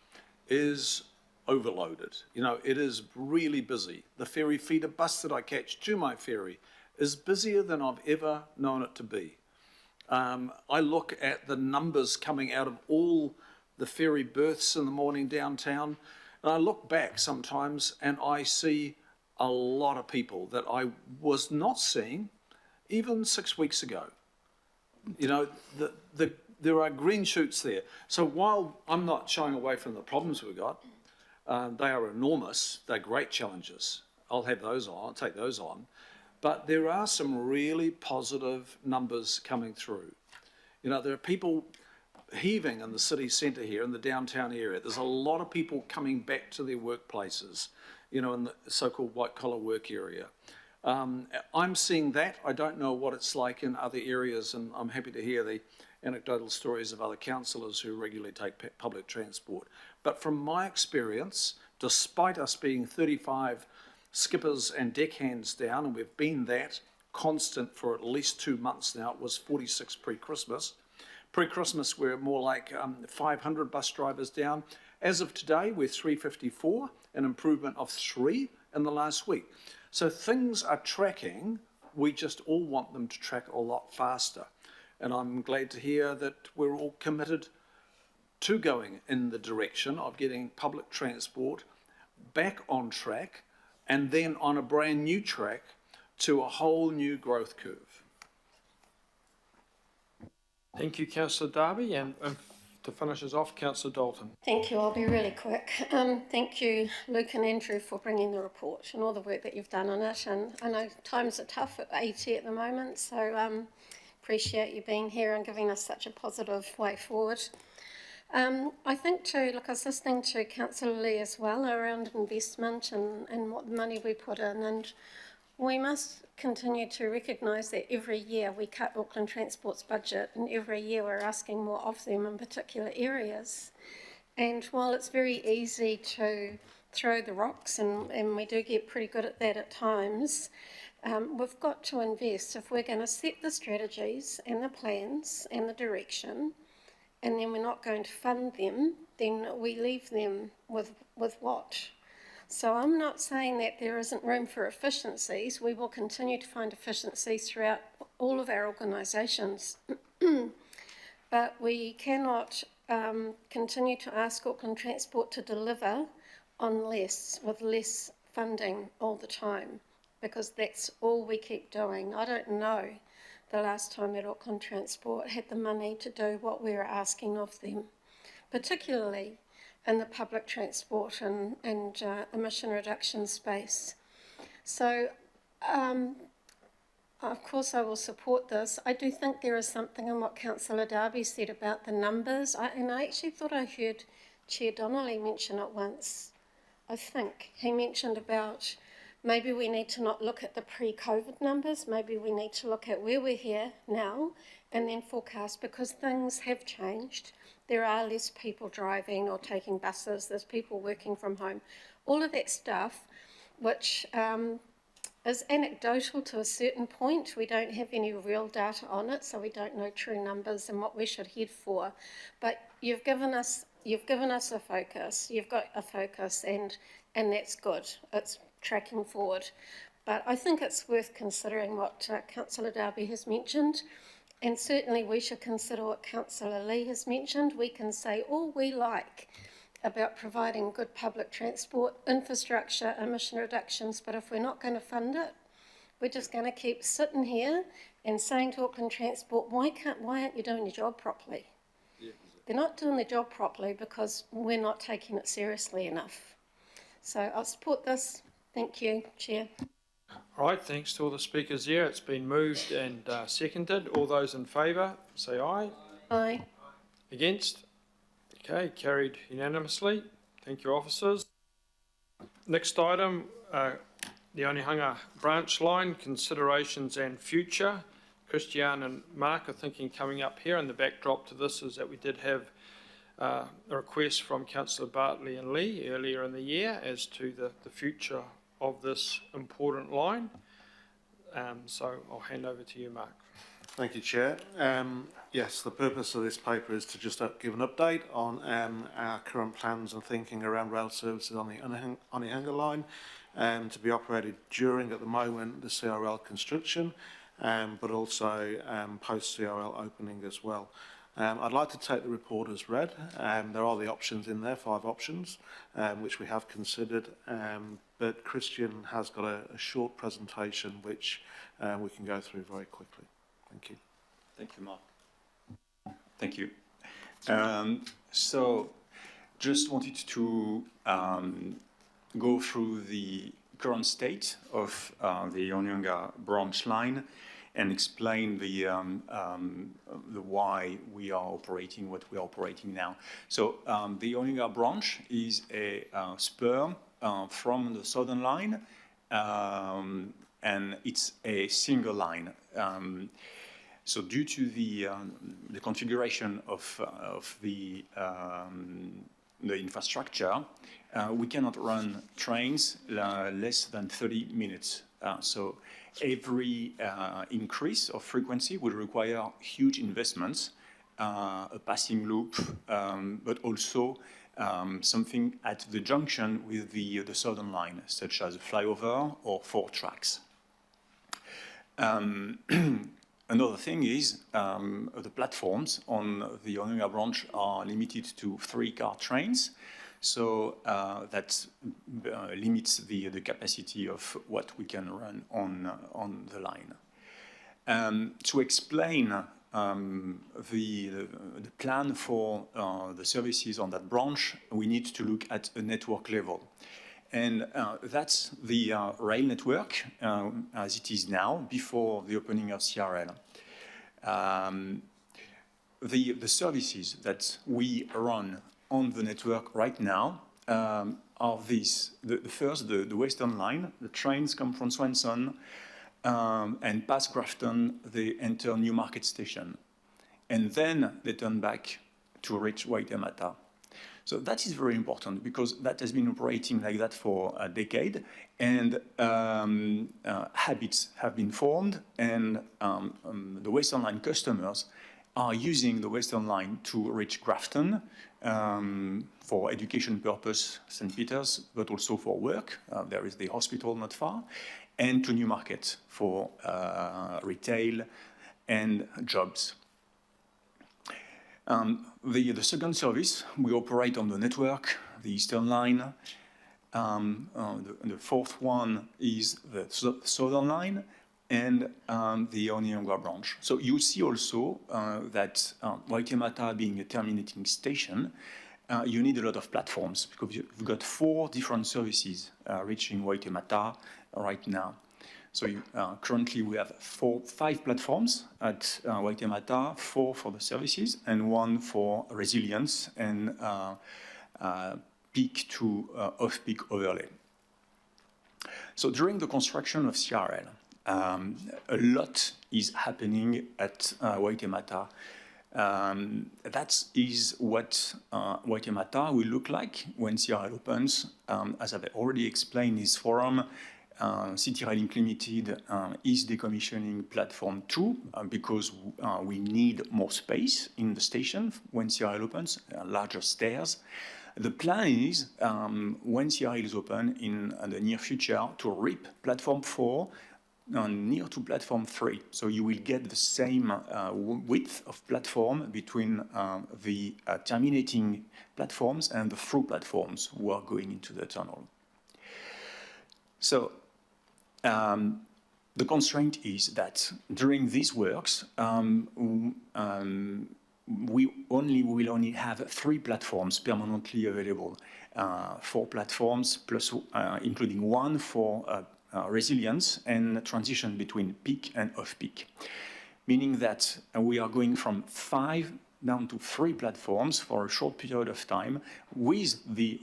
is overloaded. You know, it is really busy. The ferry feeder bus that I catch to my ferry is busier than I've ever known it to be. I look at the numbers coming out of all the ferry berths in the morning downtown, and I look back sometimes and I see a lot of people that I was not seeing even 6 weeks ago. You know, there are green shoots there. So while I'm not shying away from the problems we've got, they are enormous, they're great challenges. I'll have those on, I'll take those on. But there are some really positive numbers coming through. You know, there are people heaving in the city centre here, in the downtown area. There's a lot of people coming back to their workplaces, you know, in the so-called white-collar work area. I'm seeing that. I don't know what it's like in other areas, and I'm happy to hear the anecdotal stories of other councillors who regularly take public transport. But from my experience, despite us being 35 skippers and deckhands down, and we've been that constant for at least 2 months now, it was 46 pre-Christmas. Pre-Christmas, we're more like 500 bus drivers down. As of today, we're 354, an improvement of 3 in the last week. So things are tracking. We just all want them to track a lot faster. And I'm glad to hear that we're all committed to going in the direction of getting public transport back on track and then on a brand new track to a whole new growth curve. Thank you, Councillor Darby, and to finish us off, Councillor Dalton. Thank you. I'll be really quick. Thank you, Luke and Andrew, for bringing the report and all the work that you've done on it. And I know times are tough at AT at the moment, so appreciate you being here and giving us such a positive way forward. I think too, look, I was listening to Councillor Lee as well around investment and what money we put in, and we must continue to recognise that every year we cut Auckland Transport's budget, and every year we're asking more of them in particular areas. And while it's very easy to throw the rocks, and we do get pretty good at that at times, we've got to invest. If we're going to set the strategies and the plans and the direction, and then we're not going to fund them, then we leave them with what? So I'm not saying that there isn't room for efficiencies. We will continue to find efficiencies throughout all of our organisations. But we cannot continue to ask Auckland Transport to deliver on less, with less funding all the time, because that's all we keep doing. I don't know the last time that Auckland Transport had the money to do what we were asking of them, particularly in the public transport and emission reduction space. So, of course I will support this. I do think there is something in what Councillor Darby said about the numbers, and I actually thought I heard Chair Donnelly mention it once. I think he mentioned about maybe we need to not look at the pre-COVID numbers, maybe we need to look at where we're here now and then forecast, because things have changed. There are less people driving or taking buses, there's people working from home. All of that stuff, which is anecdotal to a certain point. We don't have any real data on it, so we don't know true numbers and what we should head for. But you've given us a focus, you've got a focus, and that's good. It's tracking forward. But I think it's worth considering what Councillor Darby has mentioned, and certainly we should consider what Councillor Lee has mentioned. We can say all we like about providing good public transport, infrastructure, emission reductions, but if we're not going to fund it, we're just going to keep sitting here and saying to Auckland Transport, why aren't you doing your job properly? Yeah. They're not doing their job properly because we're not taking it seriously enough. So I'll support this. Thank you, Chair. All right, thanks to all the speakers there. It's been moved and seconded. All those in favour, say aye. Aye. Against? Okay, carried unanimously. Thank you, officers. Next item, the Onehunga branch line, considerations and future. Christiane and Mark are thinking coming up here, and the backdrop to this is that we did have a request from Councillor Bartley and Lee earlier in the year as to the future of this important line. So I'll hand over to you, Mark. Thank you, Chair. Yes, the purpose of this paper is to just give an update on our current plans and thinking around rail services on the Onehunga line, to be operated during, at the moment, the CRL construction, but also post-CRL opening as well. I'd like to take the report as read. There are the options in there, 5 options, which we have considered, but Christian has got a short presentation which we can go through very quickly. Thank you. Thank you, Mark. Thank you. So, just wanted to go through the current state of the Onehunga branch line and explain the why we are operating what we are operating now. So, the Onehunga branch is a spur from the southern line, and it's a single line. So due to the configuration of the infrastructure, we cannot run trains less than 30 minutes. So every increase of frequency would require huge investments, a passing loop, but also something at the junction with the southern line, such as a flyover or 4 tracks. Another thing is the platforms on the Onehunga branch are limited to 3-car trains, so that limits the capacity of what we can run on the line. To explain the plan for the services on that branch, we need to look at a network level. And that's the rail network as it is now, before the opening of CRL. the services that we run on the network right now are these. The first, the Western Line. The trains come from Swansea and past Grafton, they enter Newmarket Station. And then they turn back to reach Waitemata. So that is very important because that has been operating like that for a decade, and habits have been formed, and the Western Line customers are using the Western Line to reach Grafton for education purpose, St. Peter's, but also for work. There is the hospital not far, and to Newmarket for retail and jobs. The second service, we operate on the network, the Eastern Line. The fourth one is the Southern Line and the Onionga branch. So you see also that Waitemata being a terminating station, you need a lot of platforms because you've got 4 different services reaching Waitemata right now. So currently we have 5 platforms at Waitemata, 4 for the services and 1 for resilience and peak to off-peak overlay. So during the construction of CRL, a lot is happening at Waitemata. That is what Waitemata will look like when CRL opens. As I've already explained in this forum, City Rail Limited is decommissioning platform 2 because we need more space in the station when CRL opens, larger stairs. The plan is, when CRL is open in the near future, to rip platform 4 near to platform 3. So you will get the same width of platform between the terminating platforms and the through platforms who are going into the tunnel. So the constraint is that during these works, we will only have 3 platforms permanently available. 4 platforms plus including 1 for resilience and transition between peak and off-peak, meaning that we are going from 5 down to 3 platforms for a short period of time with the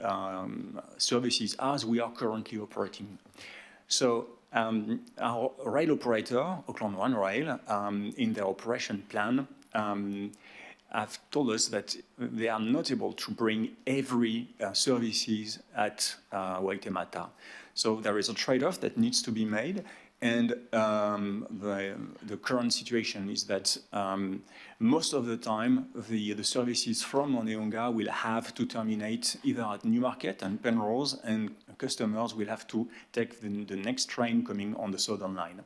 services as we are currently operating. So our rail operator, Auckland One Rail, in their operation plan, have told us that they are not able to bring every services at Waitemata. So there is a trade-off that needs to be made, and the current situation is that most of the time the services from Onionga will have to terminate either at Newmarket and Penrose, and customers will have to take the next train coming on the Southern Line.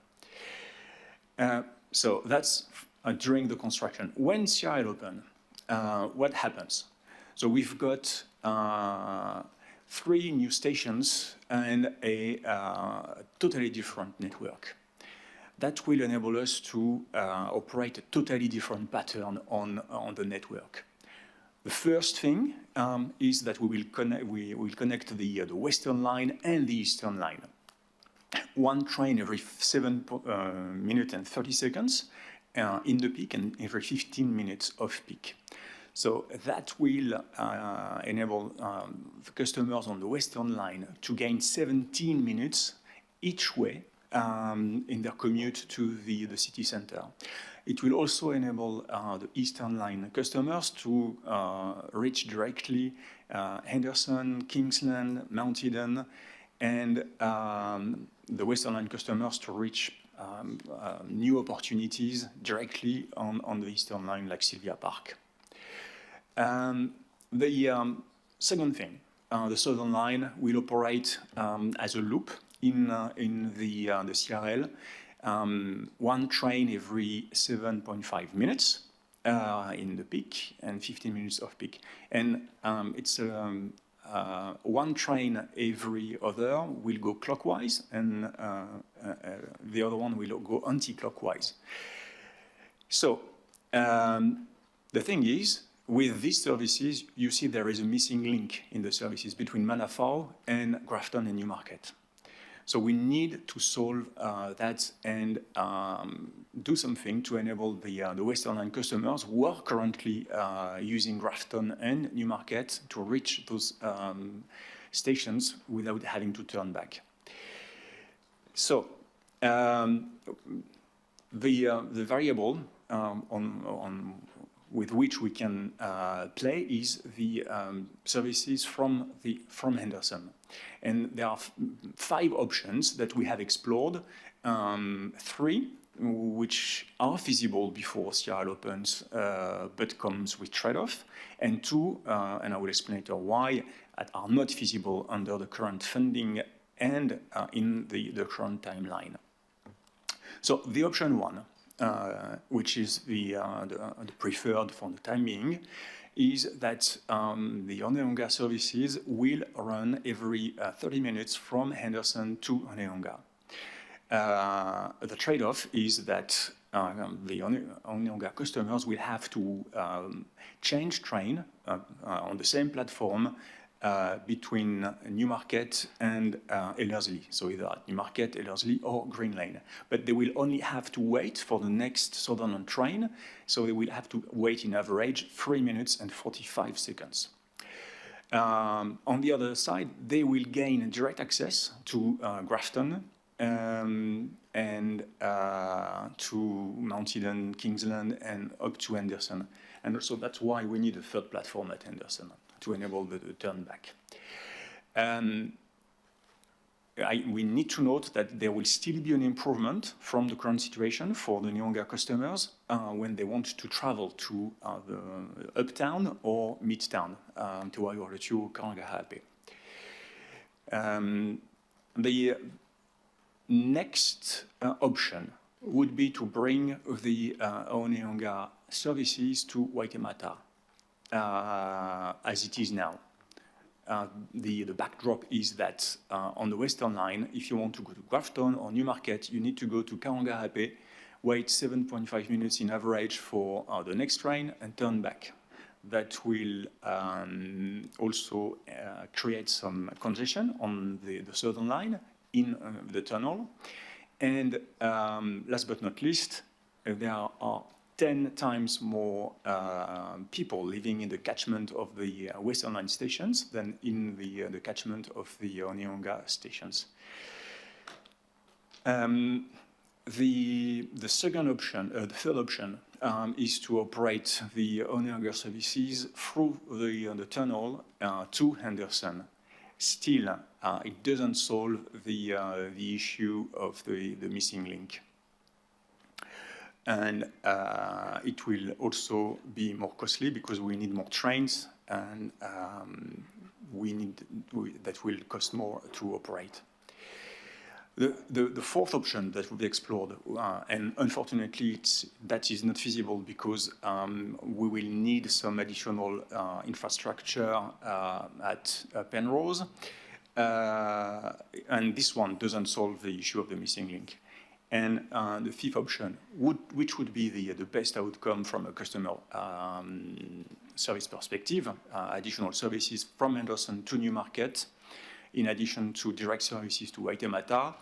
So that's during the construction. When CRL open, what happens? So we've got 3 new stations and a totally different network. That will enable us to operate a totally different pattern on the network. The first thing is that we will connect the Western Line and the Eastern Line. 1 train every 7 minutes and 30 seconds in the peak, and every 15 minutes off peak. So that will enable the customers on the Western Line to gain 17 minutes each way in their commute to the city centre. It will also enable the Eastern Line customers to reach directly Henderson, Kingsland, Mount Eden, and the Western Line customers to reach new opportunities directly on the Eastern Line, like Sylvia Park. The second thing, the Southern Line will operate as a loop in the CRL. 1 train every 7.5 minutes in the peak and 15 minutes off peak. And it's 1 train every other will go clockwise, and the other one will go anti-clockwise. So the thing is, with these services, you see, there is a missing link in the services between Manafao and Grafton and Newmarket. So we need to solve that and do something to enable the Western Line customers who are currently using Grafton and Newmarket to reach those stations without having to turn back. So the variable with which we can play is the services from Henderson. And there are 5 options that we have explored, 3 which are feasible before CRL opens, but comes with trade-off, and 2, and I will explain later why, are not feasible under the current funding and in the current timeline. So the option 1, which is the preferred for the time being, is that the Onehunga services will run every 30 minutes from Henderson to Onehunga. The trade-off is that the Onehunga customers will have to change train on the same platform between Newmarket and Ellerslie, so either at Newmarket, Ellerslie or Green Lane. But they will only have to wait for the next Southern train, so they will have to wait in average 3 minutes and 45 seconds. On the other side, they will gain direct access to Grafton and to Mount Eden, Kingsland, and up to Henderson. And also that's why we need a third platform at Henderson, to enable the turn back. We need to note that there will still be an improvement from the current situation for the Onehunga customers when they want to travel to the Uptown or Midtown, to Waioratu, Karangahape. The next option would be to bring the Onehunga services to Waitemata, as it is now. The backdrop is that on the Western Line, if you want to go to Grafton or Newmarket, you need to go to Karangahape, wait 7.5 minutes in average for the next train, and turn back. That will also create some congestion on the Southern Line in the tunnel. And last but not least, there are 10 times more people living in the catchment of the Western Line stations than in the catchment of the Onehunga stations. The second option, the third option, is to operate the Onehunga services through the tunnel to Henderson. Still, it doesn't solve the issue of the missing link. And it will also be more costly because we need more trains, and that will cost more to operate. The fourth option that will be explored, and unfortunately that is not feasible because we will need some additional infrastructure at Penrose, and this one doesn't solve the issue of the missing link. And the fifth option, which would be the best outcome from a customer service perspective, additional services from Henderson to Newmarket, in addition to direct services to Waitemata,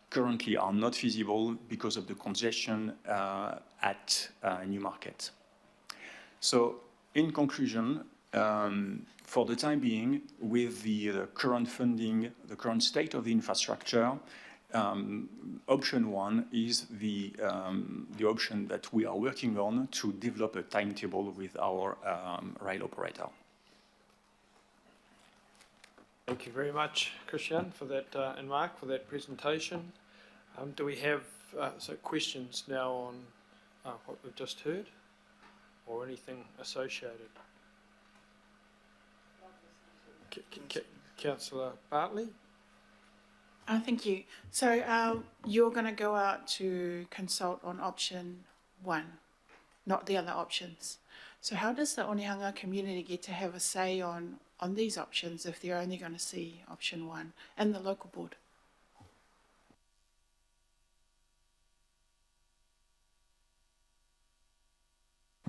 currently are not feasible because of the congestion at Newmarket. So, in conclusion, for the time being, with the current funding, the current state of the infrastructure, option 1 is the option that we are working on to develop a timetable with our rail operator. Thank you very much, Christian, for that, and Mark, for that presentation. Do we have questions now on what we've just heard, or anything associated? Councillor Bartley? Thank you. So you're going to go out to consult on option 1, not the other options. So how does the Onehunga community get to have a say on these options if they're only going to see option 1 and the local board?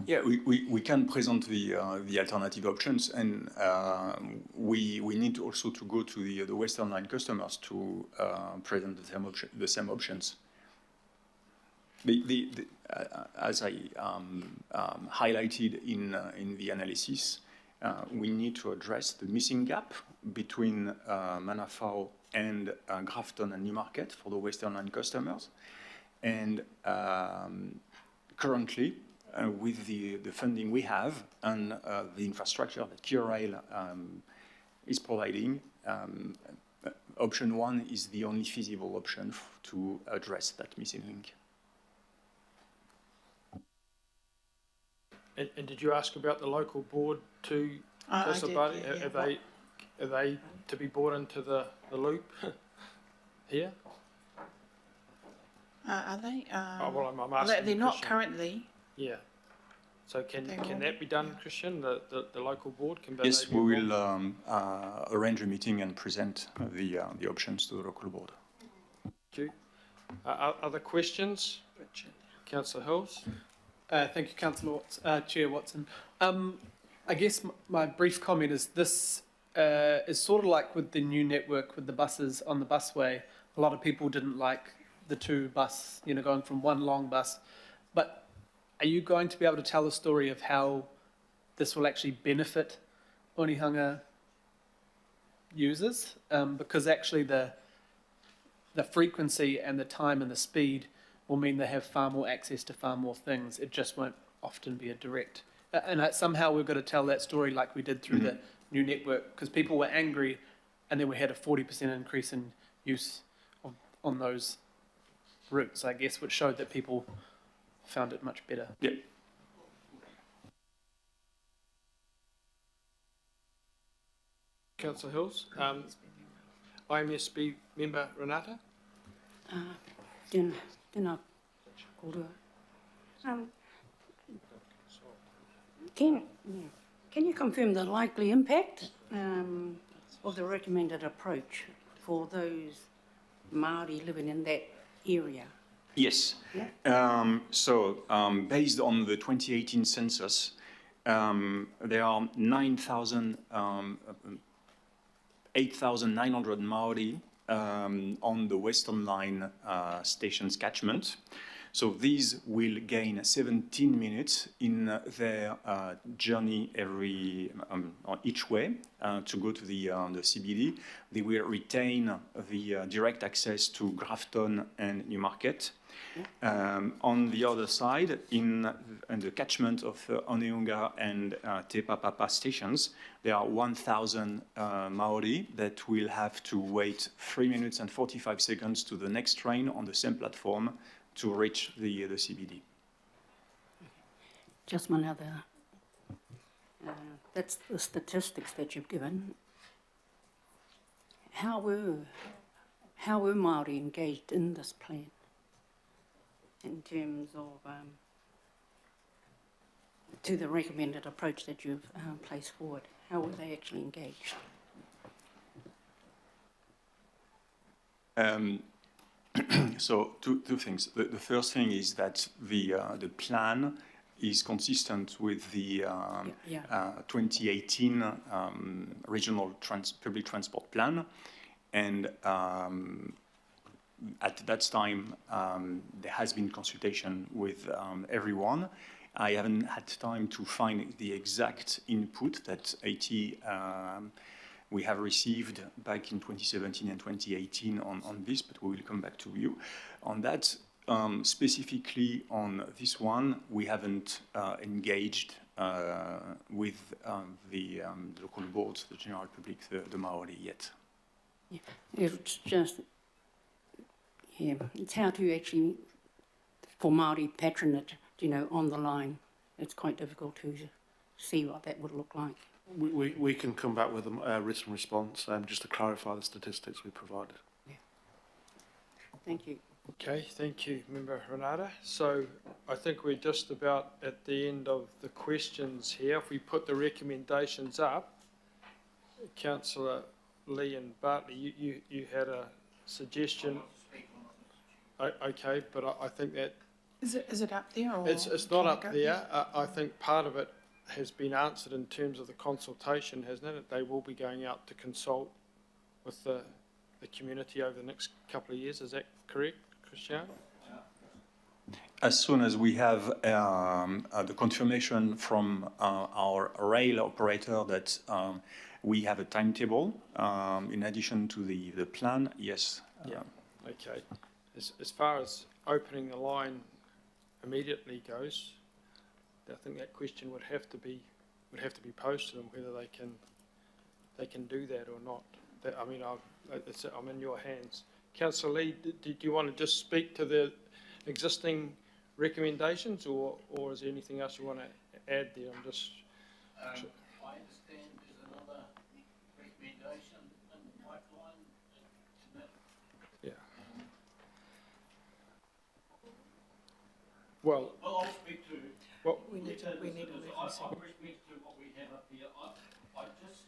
Yeah, we can present the alternative options, and we need also to go to the Western Line customers to present the same options. As I highlighted in the analysis, we need to address the missing gap between Manafao and Grafton and Newmarket for the Western Line customers. And currently, with the funding we have and the infrastructure that QRail is providing, option one is the only feasible option to address that missing link. And did you ask about the local board to participate? Are they to be brought into the loop here? Are they? Well, I'm asking they're not Christian. currently. Yeah. So can that be done, Christian? The local board can. Yes, we will arrange a meeting and present the options to the local board. Thank you. Other questions? Councillor Hills. Thank you, Councillor Chair Watson. I guess my brief comment is this is sort of like with the new network with the buses on the busway. A lot of people didn't like the two bus, going from one long bus. But are you going to be able to tell a story of how this will actually benefit Onehunga users? Because actually the frequency and the time and the speed will mean they have far more access to far more things. It just won't often be a direct. And somehow we've got to tell that story like we did through the new network, because people were angry and then we had a 40% increase in use on those routes, I guess, which showed that people found it much better. Yeah. Councillor Hills. IMSB member Renata. Can you confirm the likely impact of the recommended approach for those Māori living in that area? Yes. Yeah. Based on the 2018 census, there are 8,900 Māori on the Western Line station's catchment. So these will gain 17 minutes in their journey each way to go to the CBD. They will retain the direct access to Grafton and Newmarket. On the other side, in the catchment of Onehunga and Te Papapa stations, there are 1,000 Māori that will have to wait 3 minutes and 45 seconds to the next train on the same platform to reach the CBD. Just one other. That's the statistics that you've given. How were Māori engaged in this plan in terms of to the recommended approach that you've placed forward? How were they actually engaged? So two things. The first thing is that the plan is consistent with the 2018 regional public transport plan, and at that time there has been consultation with everyone. I haven't had time to find the exact input that we have received back in 2017 and 2018 on this, but we will come back to you on that. Specifically on this one, we haven't engaged with the local boards, the general public, the Māori yet. Yeah. It's just, it's how to actually, for Māori patronage, on the line, it's quite difficult to see what that would look like. We can come back with a written response just to clarify the statistics we provided. Yeah. Thank you. Okay, thank you, Member Renata. So I think we're just about at the end of the questions here. If we put the recommendations up, Councillor Lee and Bartley, you had a suggestion. Okay, but I think that Is it up there or? It's not up there. I think part of it has been answered in terms of the consultation, hasn't it? They will be going out to consult with the community over the next couple of years. Is that correct, Christian? As soon as we have the confirmation from our rail operator that we have a timetable in addition to the plan, yes. Yeah, okay. As far as opening the line immediately goes, I think that question would have to be posed to them whether they can do that or not. I'm in your hands. Councillor Lee, do you want to just speak to the existing recommendations, or is there anything else you want to add there? I'm just. I understand there's another recommendation in the pipeline. Yeah. Well, I'll speak to. Well, we need to I'll speak to what we have up here. I just.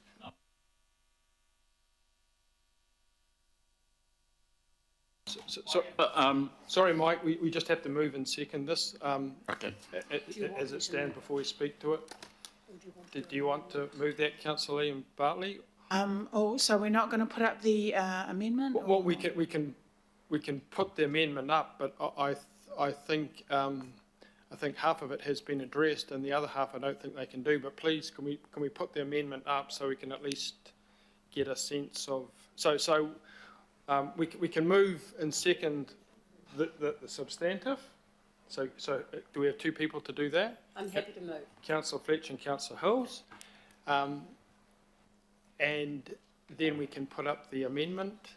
Sorry, Mike, we just have to move and second this. Okay. As it stands before we speak to it. Do you want to move that, Councillor Lee and Bartley? So we're not going to put up the amendment? Well, we can put the amendment up, but I think half of it has been addressed and the other half I don't think they can do. But please, can we put the amendment up so we can at least get a sense of we can move and second the substantive. So do we have two people to do that? I'm happy to move. Councillor Fletcher and Councillor Hills. And then we can put up the amendment,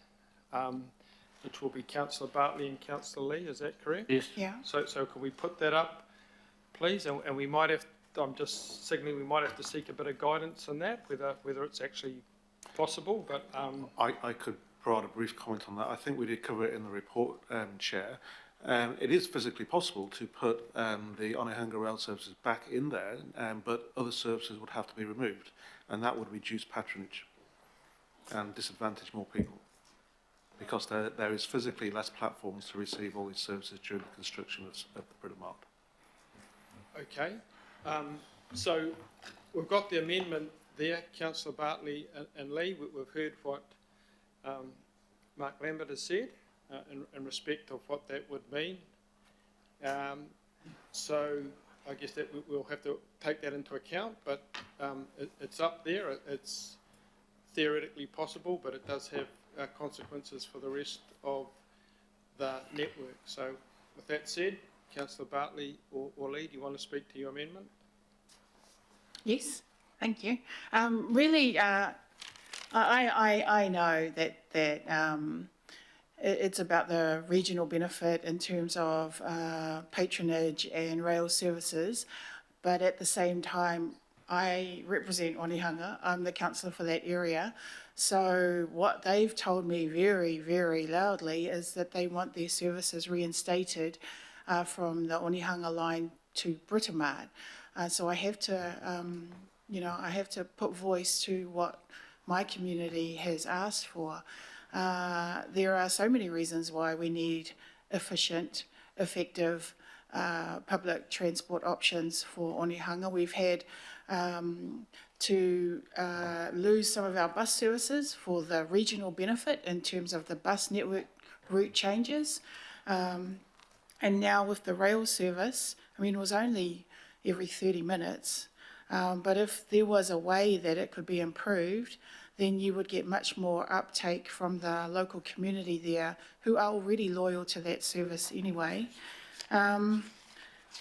which will be Councillor Bartley and Councillor Lee, is that correct? Yes. Yeah. So can we put that up, please? And we might have, I'm just signaling, we might have to seek a bit of guidance on that, whether it's actually possible, but... I could provide a brief comment on that. I think we did cover it in the report, Chair. It is physically possible to put the Onehunga rail services back in there, but other services would have to be removed, and that would reduce patronage and disadvantage more people, because there is physically less platforms to receive all these services during the construction of the Britomart. Okay, so we've got the amendment there, Councillor Bartley and Lee. We've heard what Mark Lambert has said in respect of what that would mean. So I guess that we'll have to take that into account, but it's up there. It's theoretically possible, but it does have consequences for the rest of the network. So with that said, Councillor Bartley or Lee, do you want to speak to your amendment? Yes, thank you. Really, I know that it's about the regional benefit in terms of patronage and rail services, but at the same time, I represent Onehunga. I'm the councillor for that area. So what they've told me very, very loudly is that they want their services reinstated from the Onehunga line to Britomart. So I have to, I have to put voice to what my community has asked for. There are so many reasons why we need efficient, effective public transport options for Onehunga. We've had to lose some of our bus services for the regional benefit in terms of the bus network route changes. And now with the rail service, I mean, it was only every 30 minutes, but if there was a way that it could be improved, then you would get much more uptake from the local community there who are already loyal to that service anyway.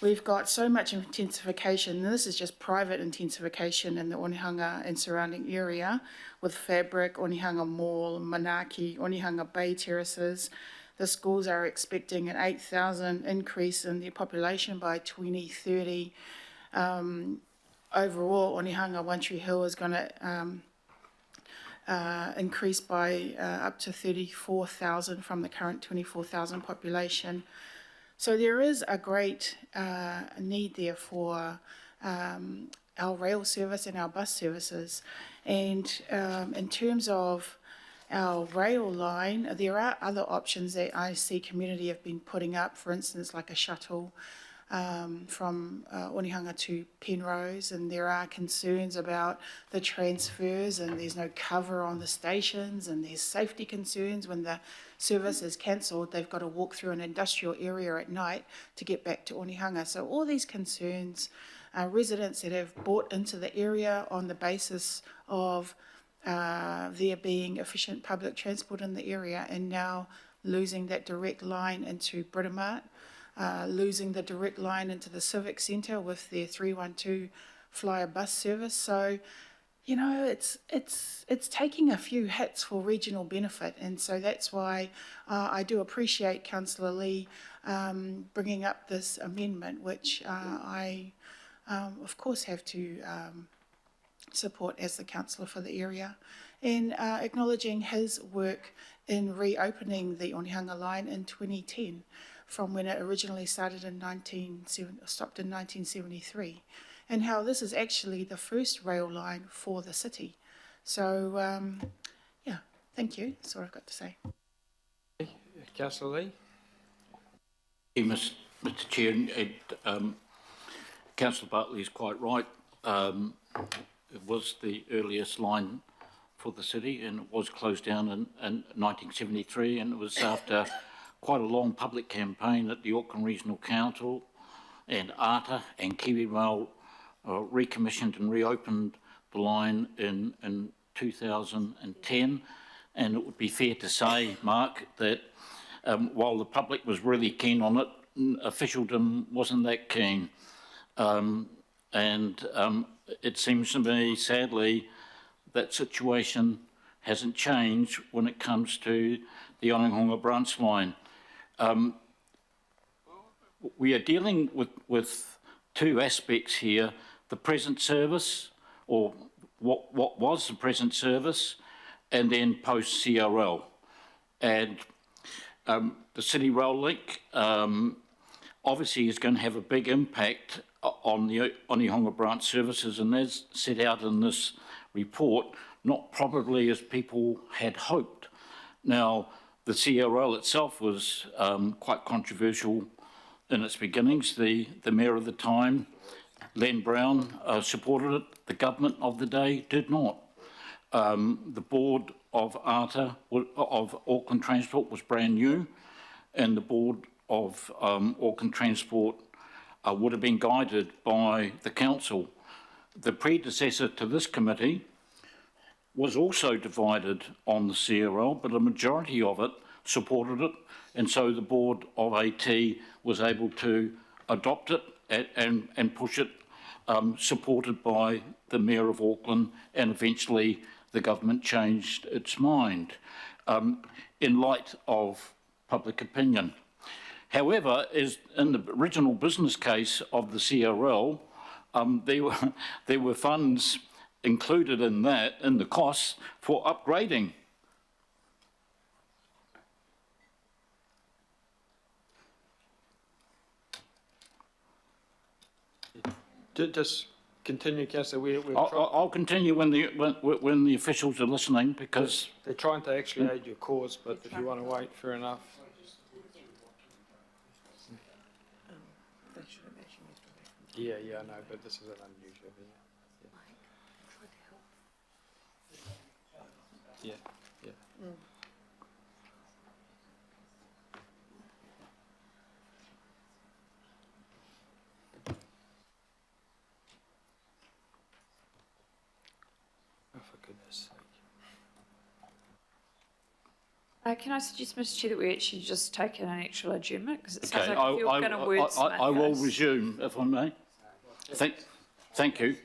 We've got so much intensification, and this is just private intensification in the Onehunga and surrounding area with Fabric, Onehunga Mall, Manaki, Onehunga Bay Terraces. The schools are expecting an 8,000 increase in their population by 2030. Overall, Onehunga One Tree Hill is going to increase by up to 34,000 from the current 24,000 population. So there is a great need there for our rail service and our bus services. And in terms of our rail line, there are other options that I see community have been putting up, for instance, like a shuttle from Onehunga to Penrose, and there are concerns about the transfers, and there's no cover on the stations, and there's safety concerns when the service is cancelled. They've got to walk through an industrial area at night to get back to Onehunga. So all these concerns, residents that have bought into the area on the basis of there being efficient public transport in the area, and now losing that direct line into Britomart, losing the direct line into the Civic Centre with their 312 flyer bus service. So, you know, it's taking a few hits for regional benefit, and so that's why I do appreciate Councillor Lee bringing up this amendment, which I, of course, have to support as the councillor for the area, and acknowledging his work in reopening the Onehunga line in 2010, from when it originally started in stopped in 1973, and how this is actually the first rail line for the city. So, yeah, thank you. That's what I've got to say. Councillor Lee. Mr. Chair, Councillor Bartley is quite right. It was the earliest line for the city, and it was closed down in 1973, and it was after quite a long public campaign that the Auckland Regional Council and ARTA and Kiwi Rail recommissioned and reopened the line in 2010. And it would be fair to say, Mark, that while the public was really keen on it, officialdom wasn't that keen. It seems to me, sadly, that situation hasn't changed when it comes to the Onehunga branch line. We are dealing with two aspects here: the present service, or what was the present service, and then post CRL. And the City Rail Link obviously is going to have a big impact on the Onehunga branch services, and as set out in this report, not probably as people had hoped. Now, the CRL itself was quite controversial in its beginnings. The mayor of the time, Len Brown, supported it. The government of the day did not. The board of ARTA, of Auckland Transport, was brand new, and the board of Auckland Transport would have been guided by the council. The predecessor to this committee was also divided on the CRL, but a majority of it supported it, and so the board of AT was able to adopt it and push it, supported by the Mayor of Auckland, and eventually the government changed its mind in light of public opinion. However, as in the original business case of the CRL, there were funds included in that, in the costs, for upgrading. Just continue, Councillor. I'll continue when the officials are listening, because they're trying to actually aid your cause, but if you want to wait, fair enough. Yeah, I know, but this is an unusual. Yeah. Oh, for goodness sake. Can I suggest, Mr. Chair, that we actually just take an actual adjournment, because it sounds okay, like if you're going to wordsmith I will this. resume, if I may. Thank you.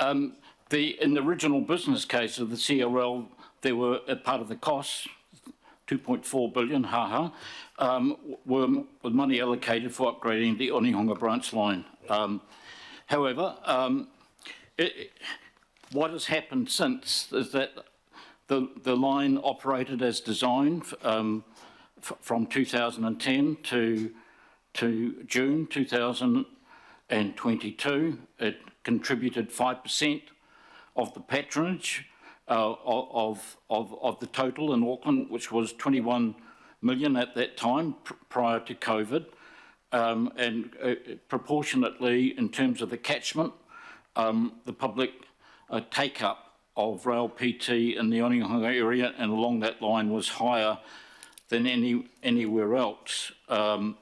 In the original business case of the CRL, there were, a part of the costs, 2.4 billion, were money allocated for upgrading the Onehunga branch line. However, what has happened since is that the line operated as designed from 2010 to June 2022. It contributed 5% of the patronage of the total in Auckland, which was 21 million at that time prior to COVID. And proportionately, in terms of the catchment, the public take-up of rail PT in the Onehunga area and along that line was higher than anywhere else. However,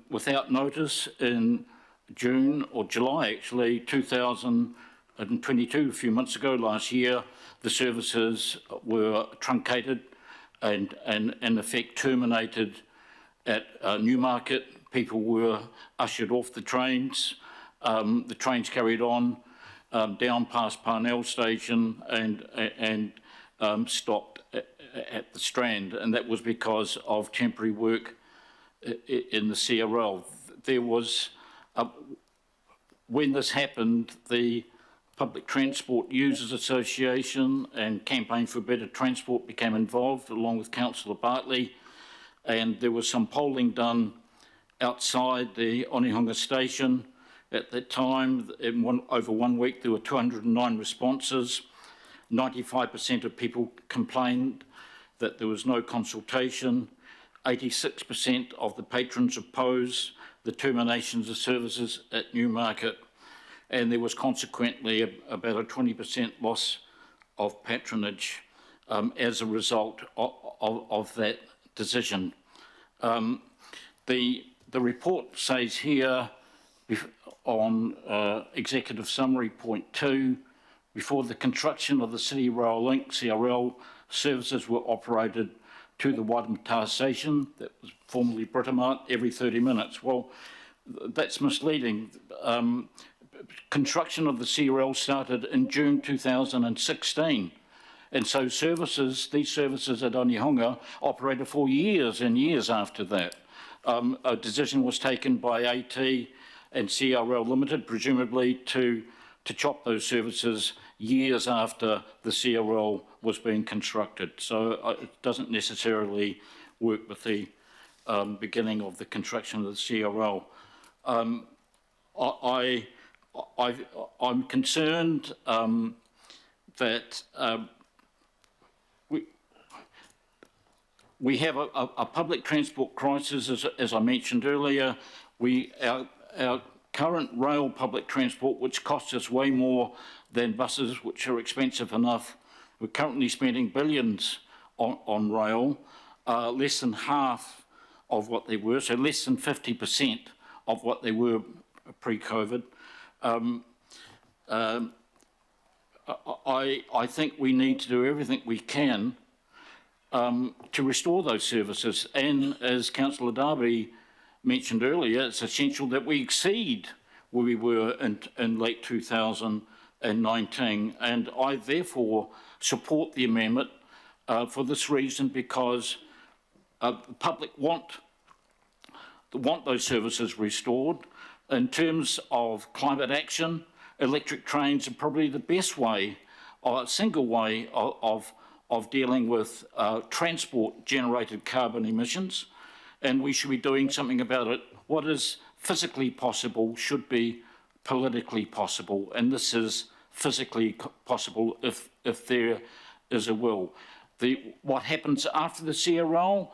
without notice, in June or July, actually, 2022, a few months ago, last year, the services were truncated and in effect terminated at Newmarket. People were ushered off the trains. The trains carried on down past Parnell Station and stopped at the Strand, and that was because of temporary work in the CRL. There was, when this happened, the Public Transport Users Association and Campaign for Better Transport became involved, along with Councillor Bartley, and there was some polling done outside the Onehunga station. At that time, over 1 week, there were 209 responses. 95% of people complained that there was no consultation. 86% of the patrons opposed the terminations of services at Newmarket, and there was consequently about a 20% loss of patronage as a result of that decision. The report says here on Executive Summary Point 2, before the construction of the City Rail Link, CRL, services were operated to the Waimata station, that was formerly Britomart, every 30 minutes. Well, that's misleading. Construction of the CRL started in June 2016. And so these services at Onehunga operated for years and years after that. A decision was taken by AT and CRL Limited, presumably to chop those services years after the CRL was being constructed. So it doesn't necessarily work with the beginning of the construction of the CRL. I'm concerned that we have a public transport crisis, as I mentioned earlier. Our current rail public transport, which costs us way more than buses, which are expensive enough, we're currently spending billions on rail, less than half of what they were, so less than 50% of what they were pre-COVID. I think we need to do everything we can to restore those services. And as Councillor Darby mentioned earlier, it's essential that we exceed where we were in late 2019. And I therefore support the amendment for this reason, because the public want those services restored. In terms of climate action, electric trains are probably the best way, or a single way of dealing with transport-generated carbon emissions, and we should be doing something about it. What is physically possible should be politically possible, and this is physically possible if there is a will. What happens after the CRL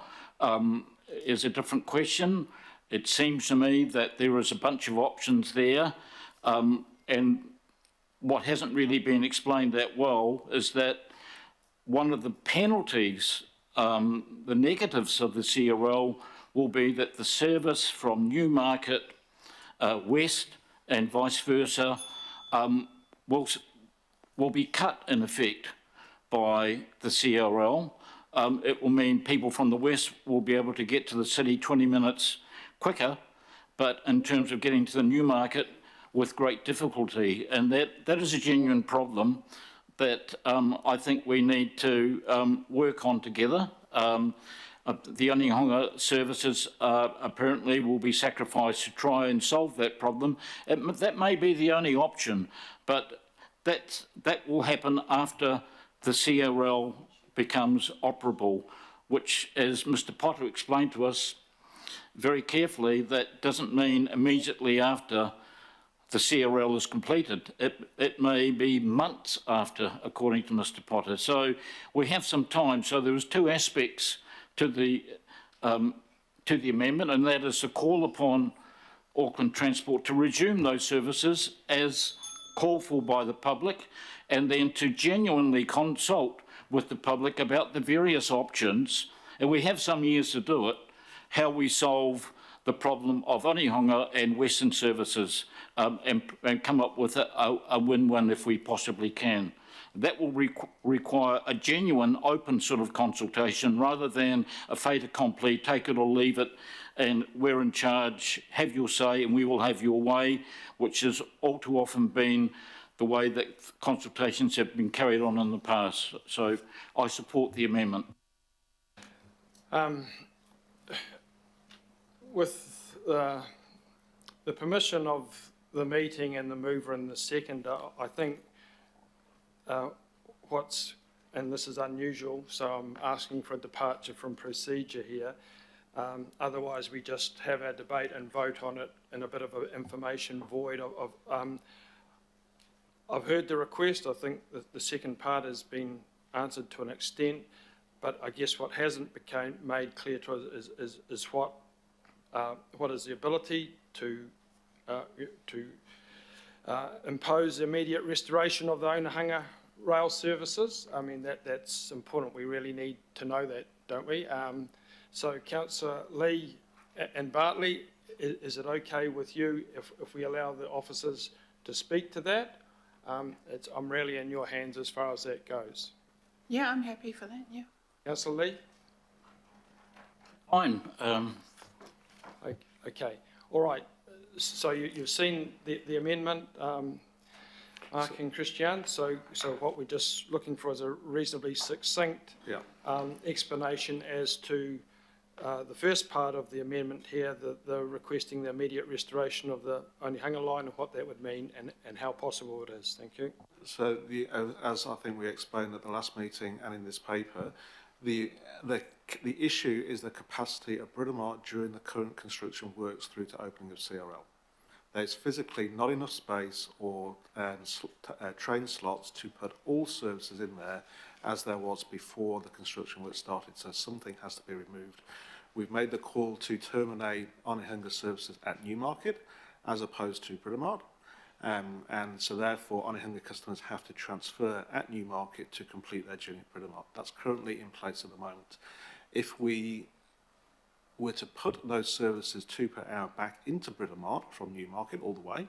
is a different question. It seems to me that there is a bunch of options there, and what hasn't really been explained that well is that one of the penalties, the negatives of the CRL, will be that the service from Newmarket west and vice versa will be cut in effect by the CRL. It will mean people from the west will be able to get to the city 20 minutes quicker, but in terms of getting to the Newmarket with great difficulty. And that is a genuine problem that I think we need to work on together. The Onehunga services apparently will be sacrificed to try and solve that problem. That may be the only option, but that will happen after the CRL becomes operable, which, as Mr. Potter explained to us very carefully, that doesn't mean immediately after the CRL is completed. It may be months after, according to Mr Potter. So we have some time. So there was two aspects to the amendment, and that is to call upon Auckland Transport to resume those services as called for by the public, and then to genuinely consult with the public about the various options, and we have some years to do it, how we solve the problem of Onehunga and Western services, and come up with a win-win if we possibly can. That will require a genuine, open sort of consultation rather than a fait accompli, take it or leave it, and we're in charge, have your say and we will have your way, which has all too often been the way that consultations have been carried on in the past. So I support the amendment. With the permission of the meeting and the mover and the seconder, I think and this is unusual, so I'm asking for a departure from procedure here. Otherwise, we just have our debate and vote on it in a bit of an information void. I've heard the request. I think that the second part has been answered to an extent, but I guess what hasn't become made clear to us is what is the ability to impose immediate restoration of the Onehunga rail services. I mean, that's important. We really need to know that, don't we? So Councillor Lee and Bartley, is it okay with you if we allow the officers to speak to that? I'm really in your hands as far as that goes. Yeah, I'm happy for that, yeah. Councillor Lee? Fine. Okay, all right. So you've seen the amendment, Mark and Christian. So what we're just looking for is a reasonably succinct explanation as to the first part of the amendment here, the requesting the immediate restoration of the Onehunga line and what that would mean and how possible it is. Thank you. So as I think we explained at the last meeting and in this paper, the issue is the capacity of Britomart during the current construction works through to opening of CRL. There's physically not enough space or train slots to put all services in there as there was before the construction work started, so something has to be removed. We've made the call to terminate Onehunga services at Newmarket as opposed to Britomart, and so therefore Onehunga customers have to transfer at Newmarket to complete their journey at Britomart. That's currently in place at the moment. If we were to put those services 2 per hour back into Britomart from Newmarket all the way,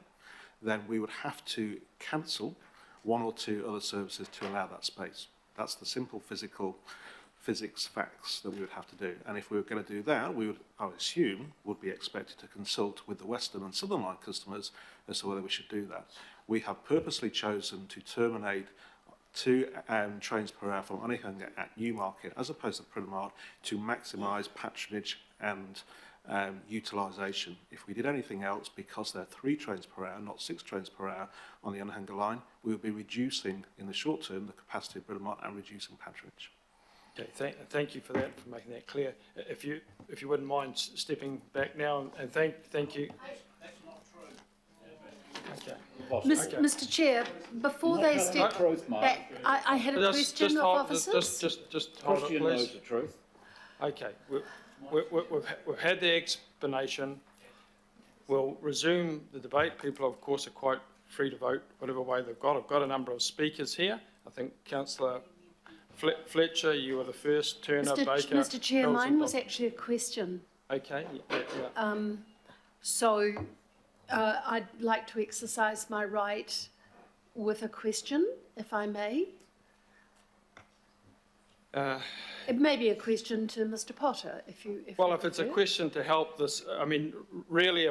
then we would have to cancel 1 or 2 other services to allow that space. That's the simple physics facts that we would have to do. And if we were going to do that, we would, I would assume, would be expected to consult with the Western and Southern Line customers as to whether we should do that. We have purposely chosen to terminate 2 trains per hour from Onehunga at Newmarket as opposed to Britomart to maximise patronage and utilisation. If we did anything else, because there are 3 trains per hour, not 6 trains per hour on the Onehunga line, we would be reducing in the short term the capacity of Britomart and reducing patronage. Okay, thank you for that, for making that clear. If you wouldn't mind stepping back now, and thank you. That's not true. Okay. Mr. Chair, before they step back, I had a question of officers. Just hold it, Christian please. knows the truth. Okay, we've had the explanation. We'll resume the debate. People, of course, are quite free to vote whatever way they've got. I've got a number of speakers here. I think Councillor Fletcher, you were the first. Turner, Baker. Mr. Chair, mine was actually a question. Okay. Yeah. So I'd like to exercise my right with a question, if I may. It may be a question to Mr. Potter, if it's a question to help this, I mean, really,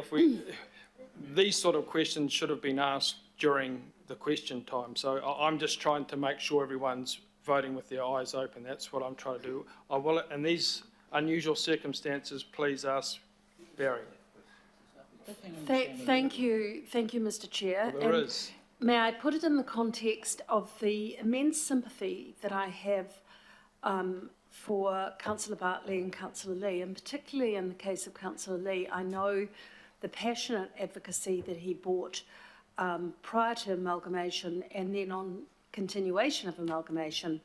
these sort of questions should have been asked during the question time. So I'm just trying to make sure everyone's voting with their eyes open. That's what I'm trying to do. I will, in these unusual circumstances, please ask Barry. Thank you, Mr. Chair. Well, there is. May I put it in the context of the immense sympathy that I have for Councillor Bartley and Councillor Lee, and particularly in the case of Councillor Lee, I know the passionate advocacy that he brought prior to amalgamation and then on continuation of amalgamation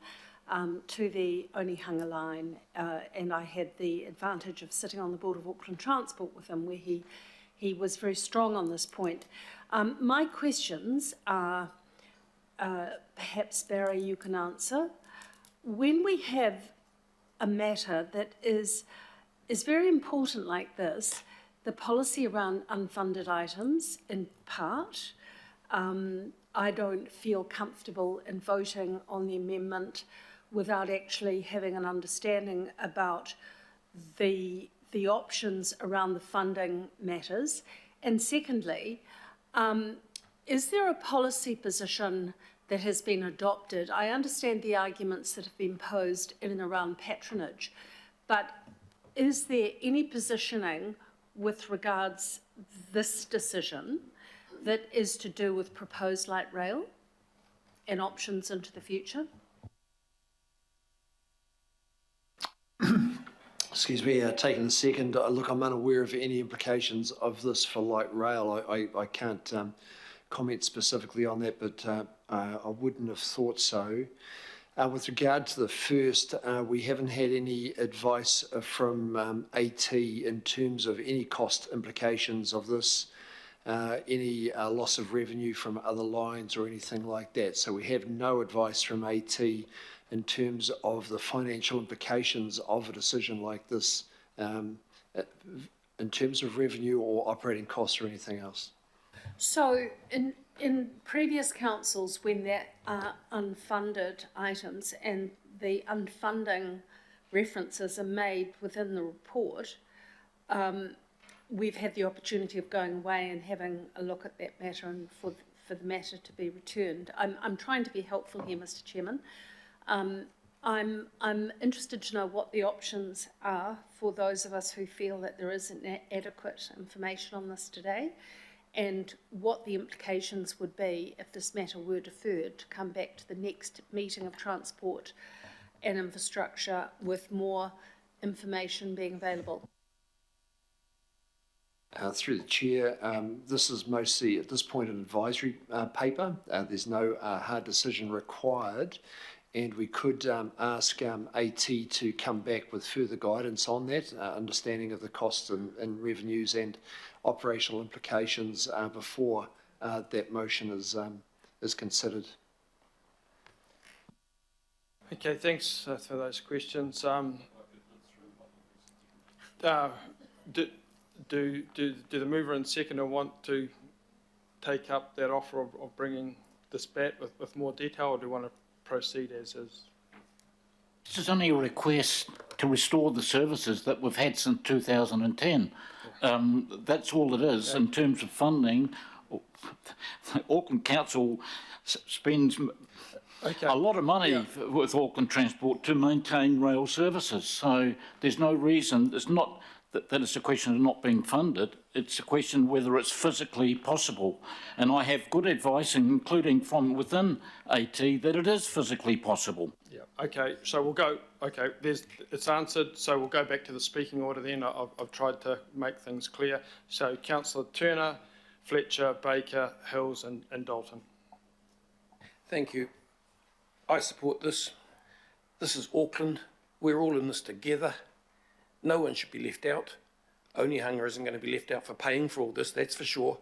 to the Onehunga line, and I had the advantage of sitting on the board of Auckland Transport with him, where he was very strong on this point. My questions are, perhaps Barry, you can answer. When we have a matter that is very important like this, the policy around unfunded items, in part, I don't feel comfortable in voting on the amendment without actually having an understanding about the options around the funding matters. And secondly, is there a policy position that has been adopted? I understand the arguments that have been posed in and around patronage, but is there any positioning with regards this decision that is to do with proposed light rail and options into the future? Excuse me, taking a second. Look, I'm unaware of any implications of this for light rail. I can't comment specifically on that, but I wouldn't have thought so. With regard to the first, we haven't had any advice from AT in terms of any cost implications of this, any loss of revenue from other lines or anything like that. So we have no advice from AT in terms of the financial implications of a decision like this, in terms of revenue or operating costs or anything else. So in previous councils, when there are unfunded items and the unfunding references are made within the report, we've had the opportunity of going away and having a look at that matter and for the matter to be returned. I'm trying to be helpful here, Mr. Chairman. I'm interested to know what the options are for those of us who feel that there isn't adequate information on this today, and what the implications would be if this matter were deferred to come back to the next meeting of Transport and Infrastructure with more information being available. Through the chair, this is mostly at this point an advisory paper. There's no hard decision required, and we could ask AT to come back with further guidance on that, understanding of the costs and revenues and operational implications before that motion is considered. Okay, thanks for those questions. Do the mover and seconder want to take up that offer of bringing this back with more detail, or do you want to proceed as is? This is only a request to restore the services that we've had since 2010. That's all it is. In terms of funding, the Auckland Council spends a lot of money with Auckland Transport to maintain rail services. So there's no reason, it's not that it's a question of not being funded, it's a question whether it's physically possible. And I have good advice, including from within AT, that it is physically possible. Yeah. Okay. So we'll go. Okay. It's answered. So we'll go back to the speaking order then. I've tried to make things clear. So Councillor Turner, Fletcher, Baker, Hills, and Dalton. Thank you. I support this. This is Auckland. We're all in this together. No one should be left out. Onehunga isn't going to be left out for paying for all this, that's for sure.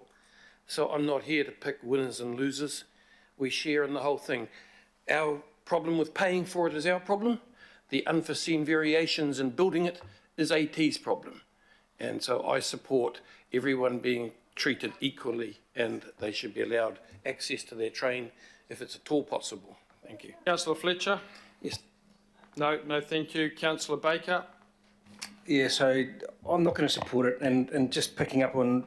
So I'm not here to pick winners and losers. We share in the whole thing. Our problem with paying for it is our problem. The unforeseen variations in building it is AT's problem. And so I support everyone being treated equally, and they should be allowed access to their train if it's at all possible. Thank you. Councillor Fletcher? Yes. No, thank you. Councillor Baker? Yeah, so I'm not going to support it, and just picking up on,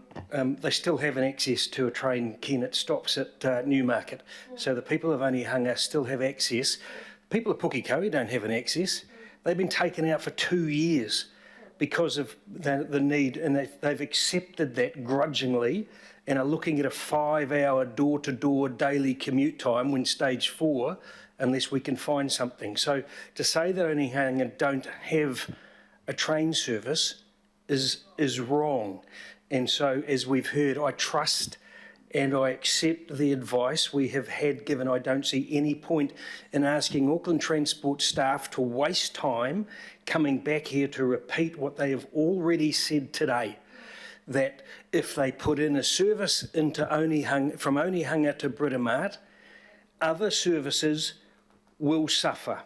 they still have an access to a train, Ken, it stops at Newmarket. So the people of Onehunga still have access. People of Pukekohe don't have an access. They've been taken out for 2 years because of the need, and they've accepted that grudgingly and are looking at a 5-hour door-to-door daily commute time when stage 4, unless we can find something. So to say that Onehunga don't have a train service is wrong. And so, as we've heard, I trust and I accept the advice we have had given. I don't see any point in asking Auckland Transport staff to waste time coming back here to repeat what they have already said today, that if they put in a service into from Onehunga to Britomart, other services will suffer.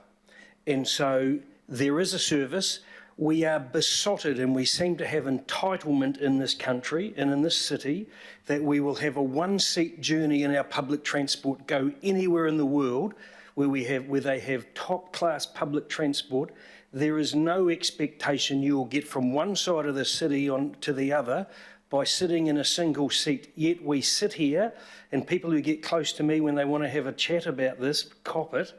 And so there is a service. We are besotted, and we seem to have entitlement in this country and in this city that we will have a one-seat journey in our public transport go anywhere in the world where they have top-class public transport. There is no expectation you will get from one side of the city on to the other by sitting in a single seat. Yet we sit here, and people who get close to me when they want to have a chat about this, cop it.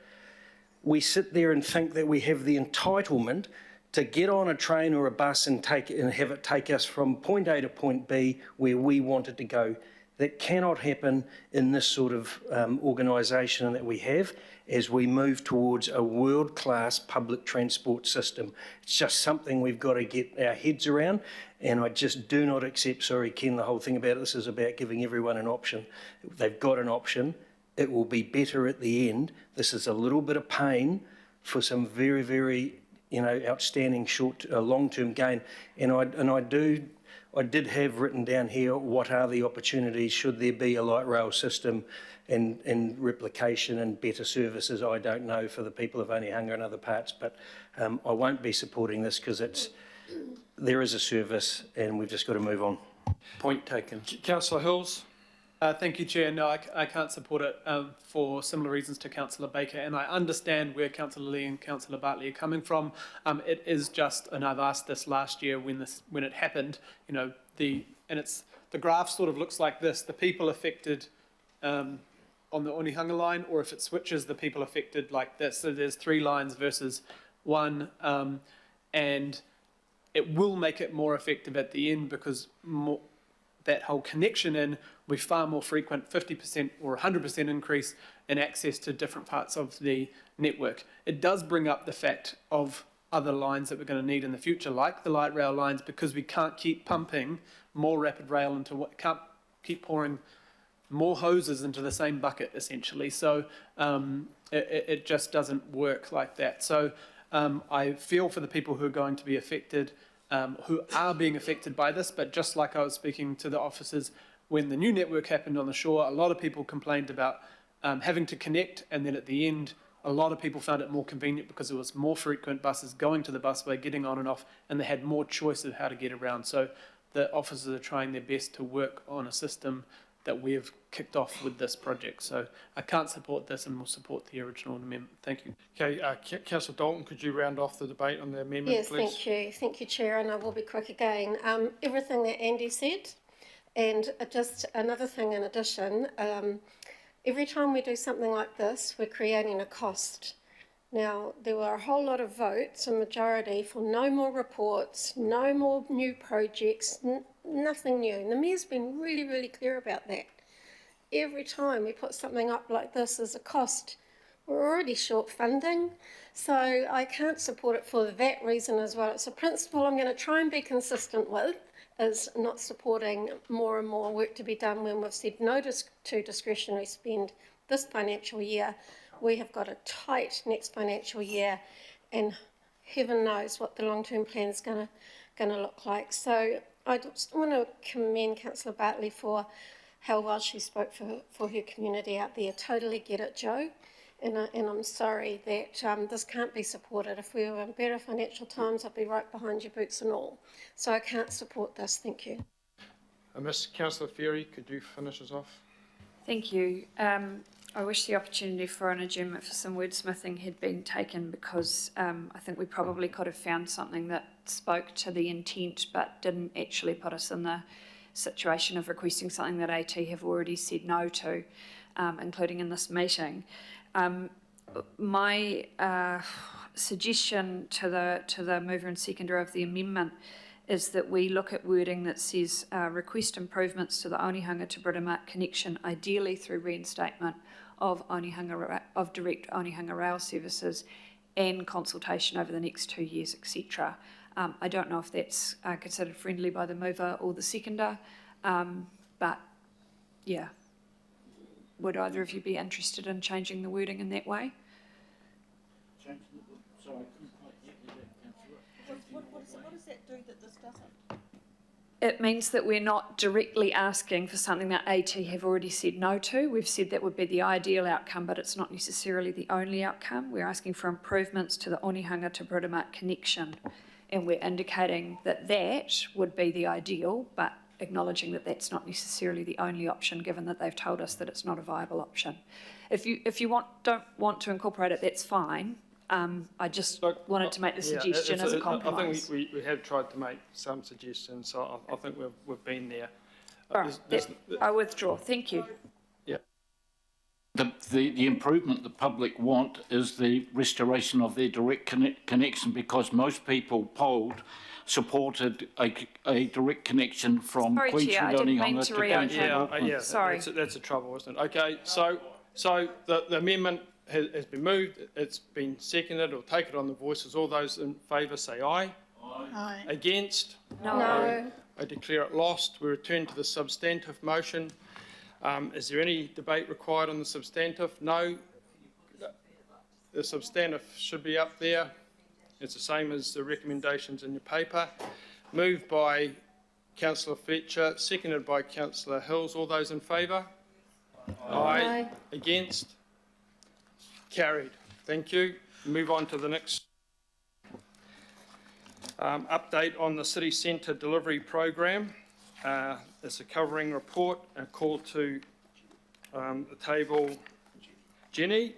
We sit there and think that we have the entitlement to get on a train or a bus and have it take us from point A to point B where we want it to go. That cannot happen in this sort of organisation that we have as we move towards a world-class public transport system. It's just something we've got to get our heads around, and I just do not accept, sorry Ken, the whole thing about this is about giving everyone an option. They've got an option. It will be better at the end. This is a little bit of pain for some very, very, outstanding long-term gain. And I did have written down here, what are the opportunities? Should there be a light rail system and replication and better services? I don't know for the people of Onehunga and other parts, but I won't be supporting this because there is a service and we've just got to move on. Point taken. Councillor Hills. Thank you, Chair. No, I can't support it for similar reasons to Councillor Baker, and I understand where Councillor Lee and Councillor Bartley are coming from. It is just, and I've asked this last year when it happened, the graph sort of looks like this: the people affected on the Onehunga line, or if it switches, the people affected like this. So there's 3 lines versus 1, and it will make it more effective at the end because that whole connection in will be far more frequent, 50% or 100% increase in access to different parts of the network. It does bring up the fact of other lines that we're going to need in the future, like the light rail lines, because we can't keep pumping more rapid rail can't keep pouring more hoses into the same bucket, essentially. So it just doesn't work like that. So I feel for the people who are going to be affected, who are being affected by this, but just like I was speaking to the officers when the new network happened on the shore, a lot of people complained about having to connect, and then at the end, a lot of people found it more convenient because there was more frequent buses going to the busway, getting on and off, and they had more choice of how to get around. So the officers are trying their best to work on a system that we have kicked off with this project. So I can't support this and will support the original amendment. Thank you. Okay, Councillor Dalton, could you round off the debate on the amendment, Yes, please? thank you. Thank you, Chair, and I will be quick again. Everything that Andy said, and just another thing in addition, every time we do something like this, we're creating a cost. Now, there were a whole lot of votes, a majority, for no more reports, no more new projects, nothing new. And the Mayor's been really, really clear about that. Every time we put something up like this as a cost, we're already short funding. So I can't support it for that reason as well. It's a principle I'm going to try and be consistent with, is not supporting more and more work to be done when we've said no to discretionary spend this financial year. We have got a tight next financial year, and heaven knows what the long-term plan is going to look like. So I just want to commend Councillor Bartley for how well she spoke for her community out there. Totally get it, Joe. And I'm sorry that this can't be supported. If we were in better financial times, I'd be right behind you, boots and all. So I can't support this. Thank you. Miss Councillor Ferry, could you finish us off? Thank you. I wish the opportunity for an adjournment for some wordsmithing had been taken, because I think we probably could have found something that spoke to the intent but didn't actually put us in the situation of requesting something that AT have already said no to, including in this meeting. My suggestion to the mover and seconder of the amendment is that we look at wording that says request improvements to the Onehunga to Britomart connection, ideally through reinstatement of direct Onehunga rail services and consultation over the next 2 years, etc. I don't know if that's considered friendly by the mover or the seconder, but Yeah. Would either of you be interested in changing the wording in that way? What does that do that this doesn't? It means that we're not directly asking for something that AT have already said no to. We've said that would be the ideal outcome, but it's not necessarily the only outcome. We're asking for improvements to the Onehunga to Britomart connection, and we're indicating that that would be the ideal, but acknowledging that that's not necessarily the only option, given that they've told us that it's not a viable option. If you don't want to incorporate it, that's fine. I just wanted to make the suggestion as a compromise. I think we have tried to make some suggestions, so I think we've been there. All right, I withdraw. Thank you. Yeah. The improvement the public want is the restoration of their direct connection, because most people polled supported a direct connection from Queensland Onehunga to Queensland Auckland. Yeah, sorry. That's the trouble, isn't it? Okay, so the amendment has been moved, it's been seconded, or taken on the voices. All those in favour say aye. Aye. Against? No. I declare it lost. We return to the substantive motion. Is there any debate required on the substantive? No. The substantive should be up there. It's the same as the recommendations in your paper. Moved by Councillor Fletcher, seconded by Councillor Hills. All those in favour? Aye. Against? Carried. Thank you. Move on to the next update on the City Centre Delivery Program. It's a covering report. A call to the table, Jenny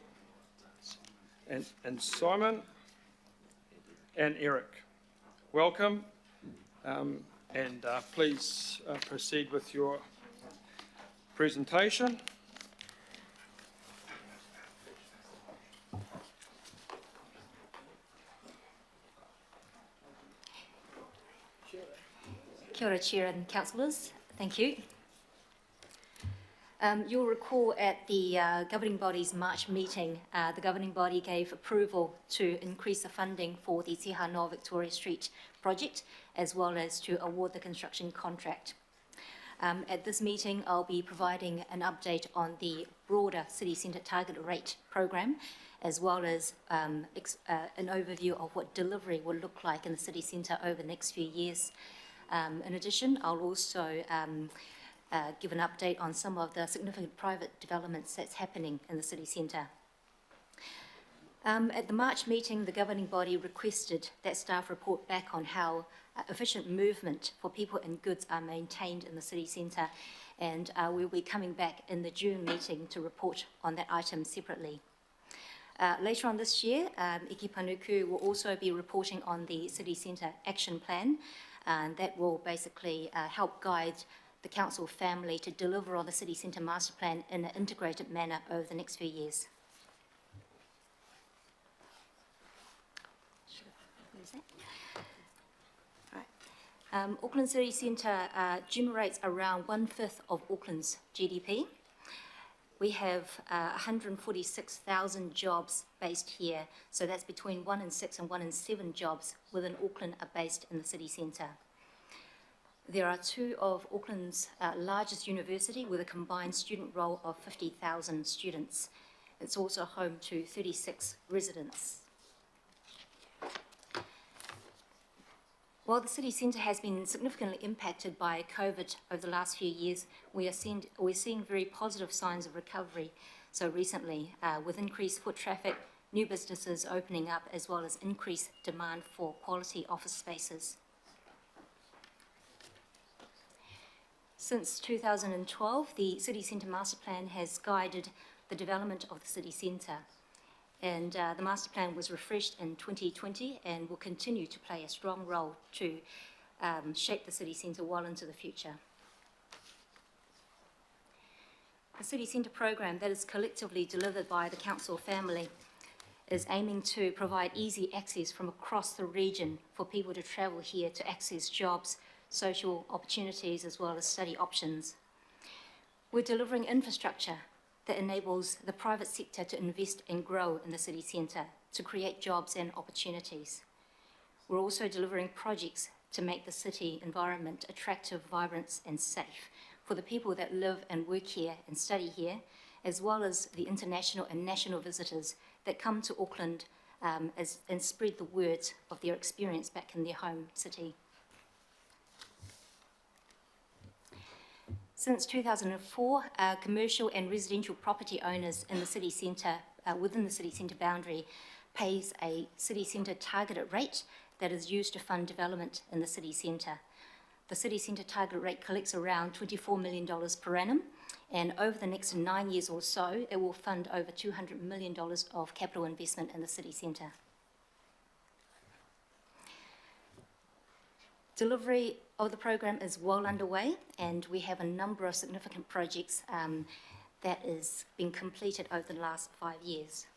and Simon and Eric. Welcome, and please proceed with your presentation. Kia ora, Chair and Councillors. Thank you. You'll recall at the governing body's March meeting, the governing body gave approval to increase the funding for the Te Hanoa Victoria Street project, as well as to award the construction contract. At this meeting, I'll be providing an update on the broader City Centre Target Rate program, as well as an overview of what delivery will look like in the City Centre over the next few years. In addition, I'll also give an update on some of the significant private developments that's happening in the city centre. At the March meeting, the governing body requested that staff report back on how efficient movement for people and goods are maintained in the city centre, and we'll be coming back in the June meeting to report on that item separately. Later on this year, Iki Panuku will also be reporting on the city centre action plan, and that will basically help guide the council family to deliver on the city centre master plan in an integrated manner over the next few years. Auckland City Centre generates around 1/5 of Auckland's GDP. We have 146,000 jobs based here, so that's between 1 in 6 and 1 in 7 jobs within Auckland are based in the city centre. There are 2 of Auckland's largest university with a combined student roll of 50,000 students. It's also home to 36 residents. While the city centre has been significantly impacted by COVID over the last few years, we're seeing very positive signs of recovery. So recently, with increased foot traffic, new businesses opening up, as well as increased demand for quality office spaces. Since 2012, the City Centre Master Plan has guided the development of the city centre. And the master plan was refreshed in 2020 and will continue to play a strong role to shape the city centre well into the future. The city centre program that is collectively delivered by the council family is aiming to provide easy access from across the region for people to travel here to access jobs, social opportunities, as well as study options. We're delivering infrastructure that enables the private sector to invest and grow in the city centre to create jobs and opportunities. We're also delivering projects to make the city environment attractive, vibrant and safe, for the people that live and work here and study here, as well as the international and national visitors that come to Auckland and spread the word of their experience back in their home city. Since 2004, commercial and residential property owners in the city centre, within the city centre boundary, pays a city centre targeted rate that is used to fund development in the city centre. The city centre target rate collects around $24 million per annum, and over the next 9 years or so, it will fund over $200 million of capital investment in the city centre. Delivery of the program is well underway, and we have a number of significant projects that is being completed over the last 5 years.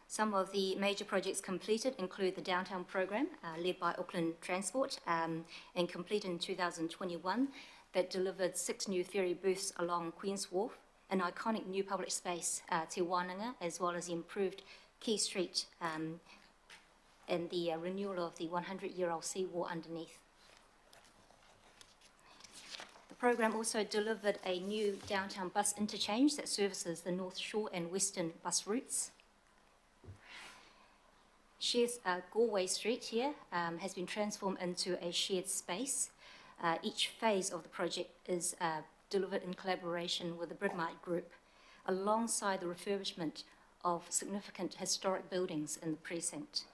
Some of the major projects completed include the downtown program led by Auckland Transport and completed in 2021 that delivered 6 new ferry booths along Queen's Wharf, an iconic new public space, Te Wānanga, as well as the improved Quay Street and the renewal of the 100-year-old seawall underneath. The program also delivered a new downtown bus interchange that services the North Shore and Western bus routes. Galway Street here has been transformed into a shared space. Each phase of the project is delivered in collaboration with the Britomart Group, alongside the refurbishment of significant historic buildings in the precinct.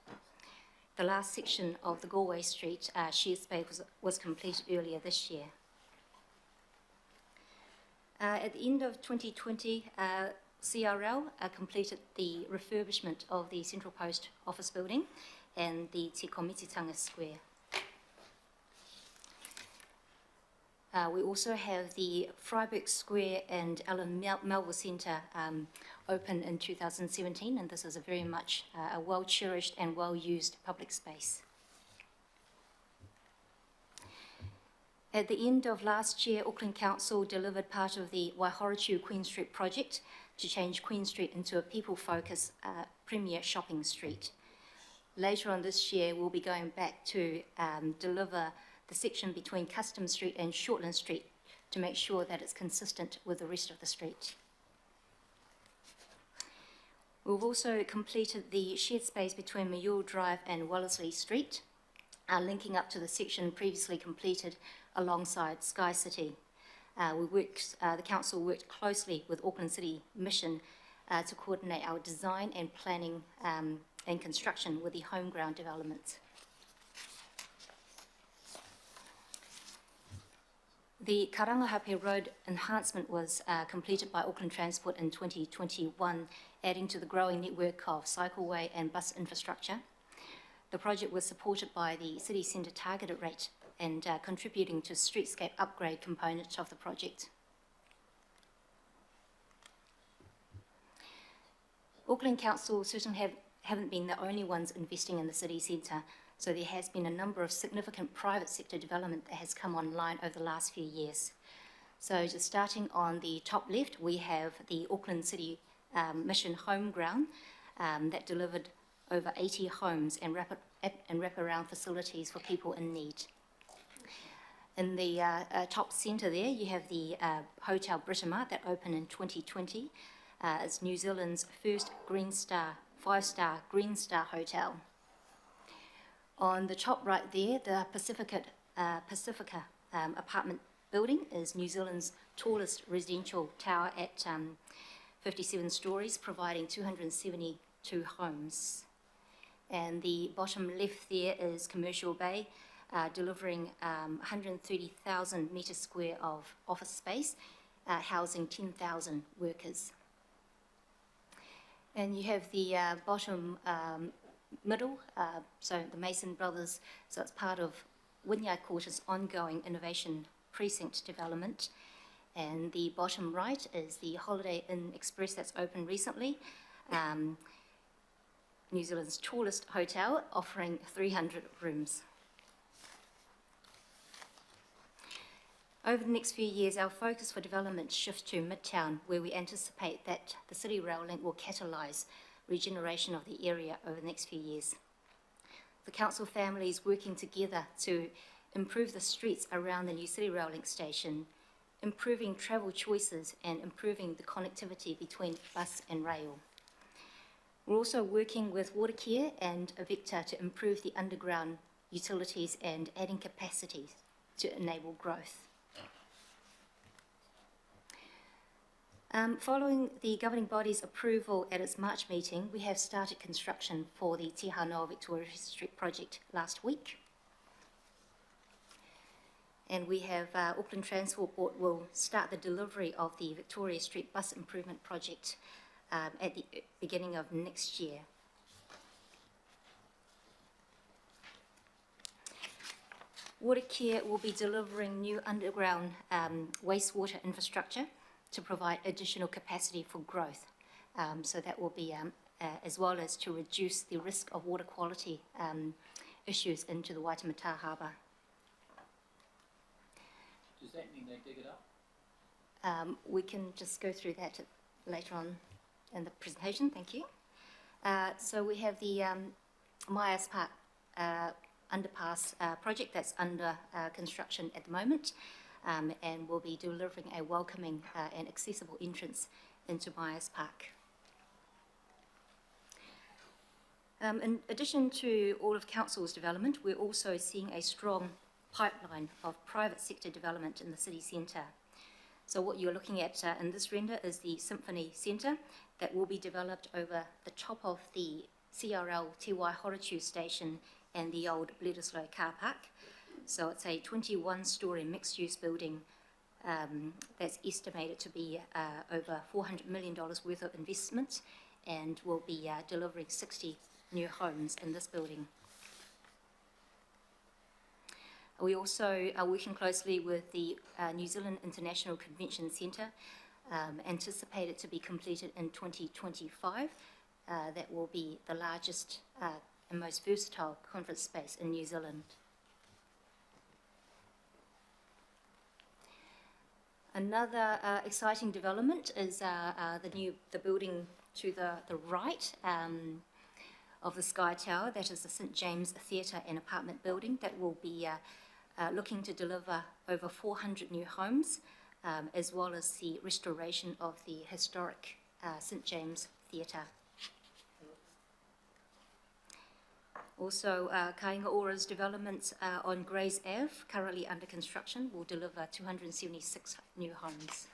The last section of the Galway Street shared space was completed earlier this year. At the end of 2020, CRL completed the refurbishment of the Central Post office building and the Te Komititanga Square. We also have the Freiburg Square and Alan Melville Centre open in 2017, and this is a very much a well-cherished and well-used public space. At the end of last year, Auckland Council delivered part of the Waihoritu Queen Street project to change Queen Street into a people-focused premier shopping street. Later on this year, we'll be going back to deliver the section between Customs Street and Shortland Street to make sure that it's consistent with the rest of the street. We've also completed the shared space between Mule Drive and Wellesley Street, linking up to the section previously completed alongside Sky City. The council worked closely with Auckland City Mission to coordinate our design and planning and construction with the home ground development. The Karangahape Road enhancement was completed by Auckland Transport in 2021, adding to the growing network of cycleway and bus infrastructure. The project was supported by the city centre targeted rate and contributing to streetscape upgrade component of the project. Auckland Council certainly haven't been the only ones investing in the city centre, so there has been a number of significant private sector development that has come online over the last few years. So just starting on the top left, we have the Auckland City Mission Home Ground that delivered over 80 homes and wraparound facilities for people in need. In the top centre there, you have the Hotel Britomart that opened in 2020. It's New Zealand's first Green Star, 5-star Green Star hotel. On the top right there, the Pacifica apartment building is New Zealand's tallest residential tower at 57 stories, providing 272 homes. And the bottom left there is Commercial Bay, delivering 130,000 metres square of office space, housing 10,000 workers. And you have the bottom middle, so the Mason Brothers, so it's part of Wynyard Quarter's ongoing innovation precinct development. And the bottom right is the Holiday Inn Express that's opened recently, New Zealand's tallest hotel, offering 300 rooms. Over the next few years, our focus for development shifts to Midtown, where we anticipate that the City Rail Link will catalyse regeneration of the area over the next few years. The council family is working together to improve the streets around the new City Rail Link station improving travel choices and improving the connectivity between bus and rail. We're also working with Watercare and Avecta to improve the underground utilities and adding capacity to enable growth. Following the governing body's approval at its March meeting, we have started construction for the Te Hanoa Victoria Street project last week. And we have Auckland Transport Board will start the delivery of the Victoria Street bus improvement project at the beginning of next year. Watercare will be delivering new underground wastewater infrastructure to provide additional capacity for growth. So that will be, as well as to reduce the risk of water quality issues into the Waitemata Harbour. Does that mean they dig it up? We can just go through that later on in the presentation, thank you. So we have the Myers Park underpass project that's under construction at the moment, and will be delivering a welcoming and accessible entrance into Myers Park. In addition to all of Council's development, we're also seeing a strong pipeline of private sector development in the city centre. So what you're looking at in this render is the Symphony Centre that will be developed over the top of the CRL Te Waihoretu station and the old Bledisloe car park. So it's a 21-storey mixed-use building that's estimated to be over $400 million worth of investment, and will be delivering 60 new homes in this building. We also are working closely with the New Zealand International Convention Centre, anticipated to be completed in 2025. That will be the largest and most versatile conference space in New Zealand. Another exciting development is the building to the right of the Sky Tower. That is the St James Theatre and Apartment building that will be looking to deliver over 400 new homes, as well as the restoration of the historic St James Theatre. Also, Kāinga Ora's developments on Grays Ave, currently under construction, will deliver 276 new homes.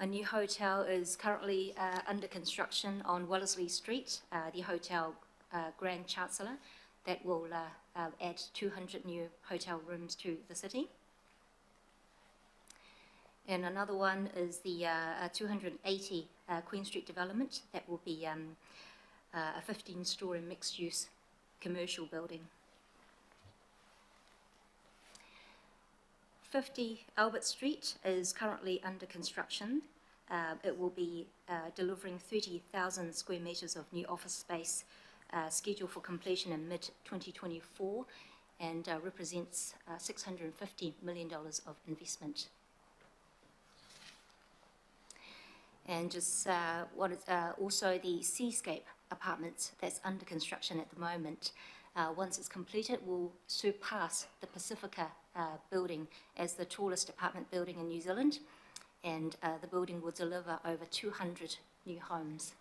A new hotel is currently under construction on Wellesley Street, the Hotel Grand Chancellor, that will add 200 new hotel rooms to the city. And another one is the 280 Queen Street development that will be a 15-storey mixed-use commercial building. 50 Albert Street is currently under construction. It will be delivering 30,000 square metres of new office space, scheduled for completion in mid-2024, and represents $650 million of investment. And just also the Seascape apartments that's under construction at the moment. Once it's completed, will surpass the Pacifica building as the tallest apartment building in New Zealand, and the building will deliver over 200 new homes.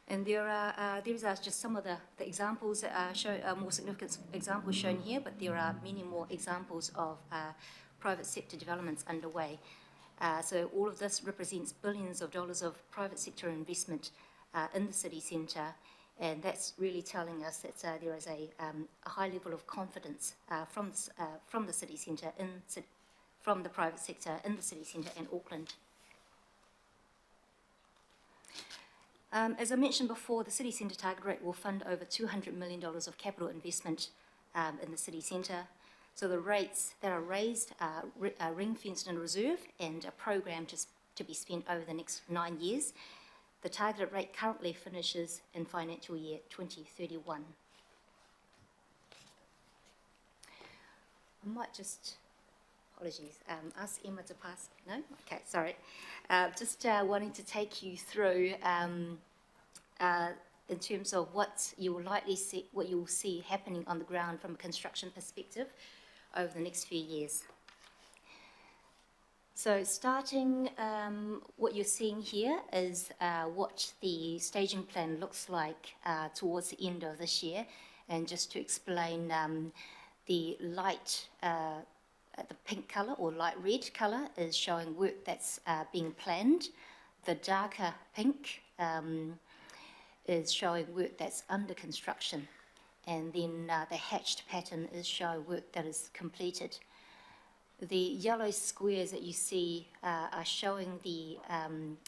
And these are just some of the examples that are more significant examples shown here, but there are many more examples of private sector developments underway. So all of this represents billions of dollars of private sector investment in the city centre, and that's really telling us that there is a high level of confidence from the city centre, from the private sector in the city centre and Auckland. As I mentioned before, the city centre target rate will fund over $200 million of capital investment in the city centre. So the rates that are raised are ring-fenced in reserve and are programmed to be spent over the next 9 years. The targeted rate currently finishes in financial year 2031. I might just, apologies, ask Emma to pass. No? Okay, sorry. Just wanting to take you through in terms of what you will likely see, what you will see happening on the ground from a construction perspective over the next few years. So starting, what you're seeing here is what the staging plan looks like towards the end of this year. And just to explain, the light, the pink colour or light red colour is showing work that's being planned. The darker pink is showing work that's under construction. And then the hatched pattern is showing work that is completed. The yellow squares that you see are showing the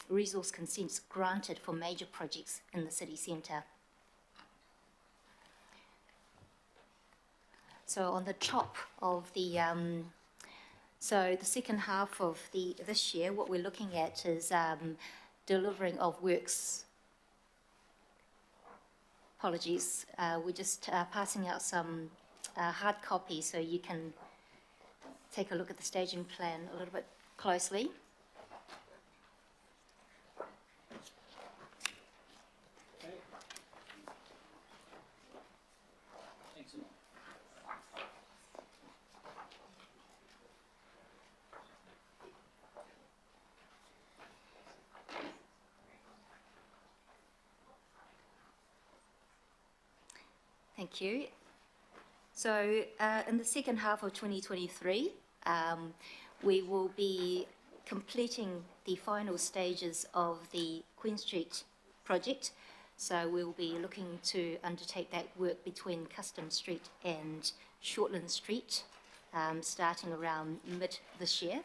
resource consents granted for major projects in the city centre. So on the top of the, so the second half of this year, what we're looking at is delivering of works. Apologies, we're just passing out some hard copies so you can take a look at the staging plan a little bit closely. Thank you. So in the second half of 2023, we will be completing the final stages of the Queen Street project. So we'll be looking to undertake that work between Custom Street and Shortland Street, starting around mid this year.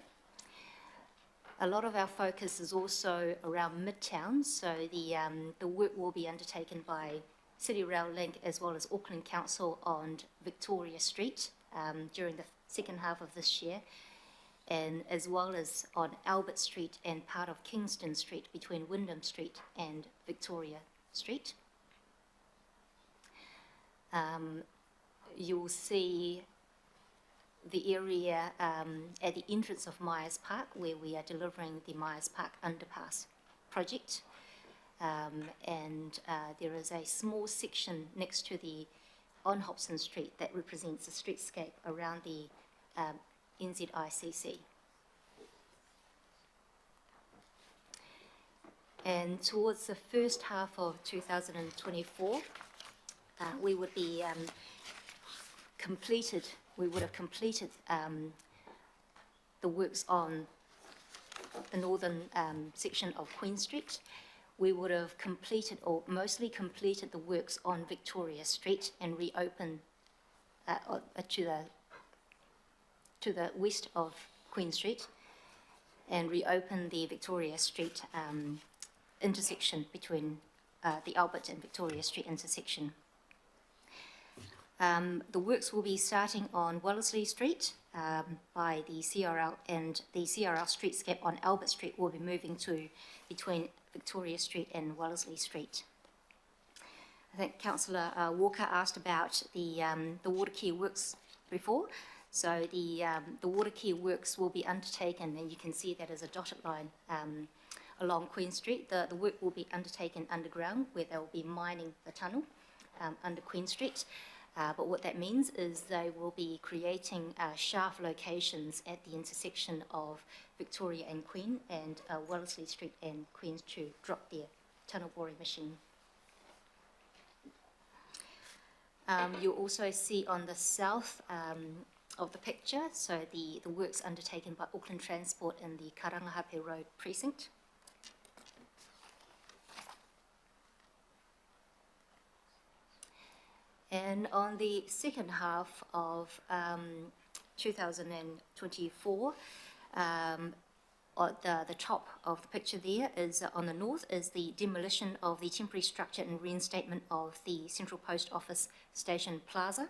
A lot of our focus is also around Midtown, so the work will be undertaken by City Rail Link as well as Auckland Council on Victoria Street during the second half of this year, and as well as on Albert Street and part of Kingston Street between Wyndham Street and Victoria Street. You'll see the area at the entrance of Myers Park where we are delivering the Myers Park Underpass project. And there is a small section next to on Hobson Street that represents the streetscape around the NZICC. And towards the first half of 2024, we would be we would have completed the works on the northern section of Queen Street. We would have completed or mostly completed the works on Victoria Street and reopened to the west of Queen Street and reopen the Victoria Street intersection between the Albert and Victoria Street intersection. The works will be starting on Wellesley Street by the CRL, and the CRL streetscape on Albert Street will be moving to between Victoria Street and Wellesley Street. I think Councillor Walker asked about the water care works before. So the water care works will be undertaken, and you can see that as a dotted line along Queen Street. The work will be undertaken underground, where they will be mining the tunnel under Queen Street. But what that means is they will be creating shaft locations at the intersection of Victoria and Queen and Wellesley Street and Queen to drop their tunnel boring machine. You'll also see on the south of the picture, so the works undertaken by Auckland Transport in the Karangahape Road precinct. And on the second half of 2024, at the top of the picture there is on the north is the demolition of the temporary structure and reinstatement of the Central Post Office Station Plaza.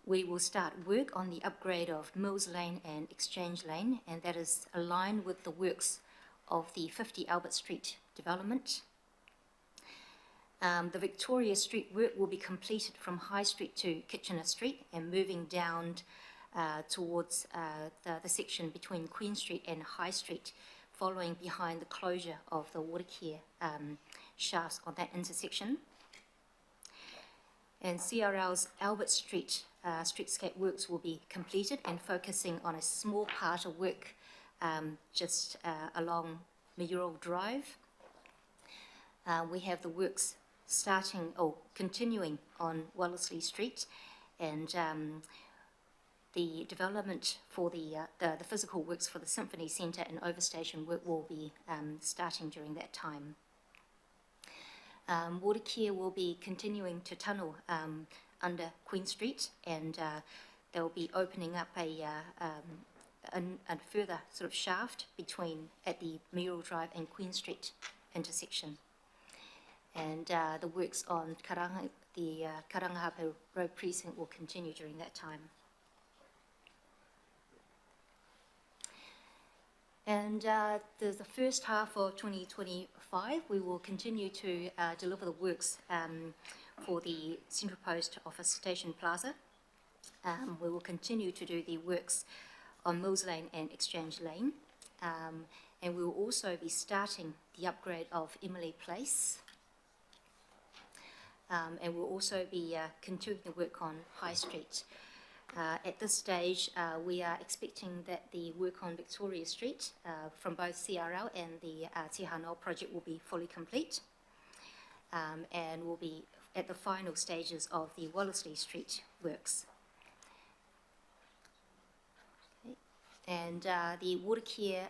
We will start work on the upgrade of Mills Lane and Exchange Lane, and that is aligned with the works of the 50 Albert Street development. The Victoria Street work will be completed from High Street to Kitchener Street and moving down towards the section between Queen Street and High Street, following behind the closure of the water care shafts on that intersection. And CRL's Albert Street streetscape works will be completed and focusing on a small part of work just along Mayoral Drive. We have the works continuing on Wellesley Street, and the development for the physical works for the Symphony Centre and Overstation work will be starting during that time. Water care will be continuing to tunnel under Queen Street, and they'll be opening up a further sort of shaft at the Mayoral Drive and Queen Street intersection. And the works on the Karangahape Road precinct will continue during that time. And the first half of 2025, we will continue to deliver the works for the Central Post Office Station Plaza. We will continue to do the works on Mills Lane and Exchange Lane. And we will also be starting the upgrade of Emily Place. And we'll also be continuing the work on High Street. At this stage, we are expecting that the work on Victoria Street from both CRL and the Te Hanoa project will be fully complete. And we'll be at the final stages of the Wellesley Street works. Okay. And the water care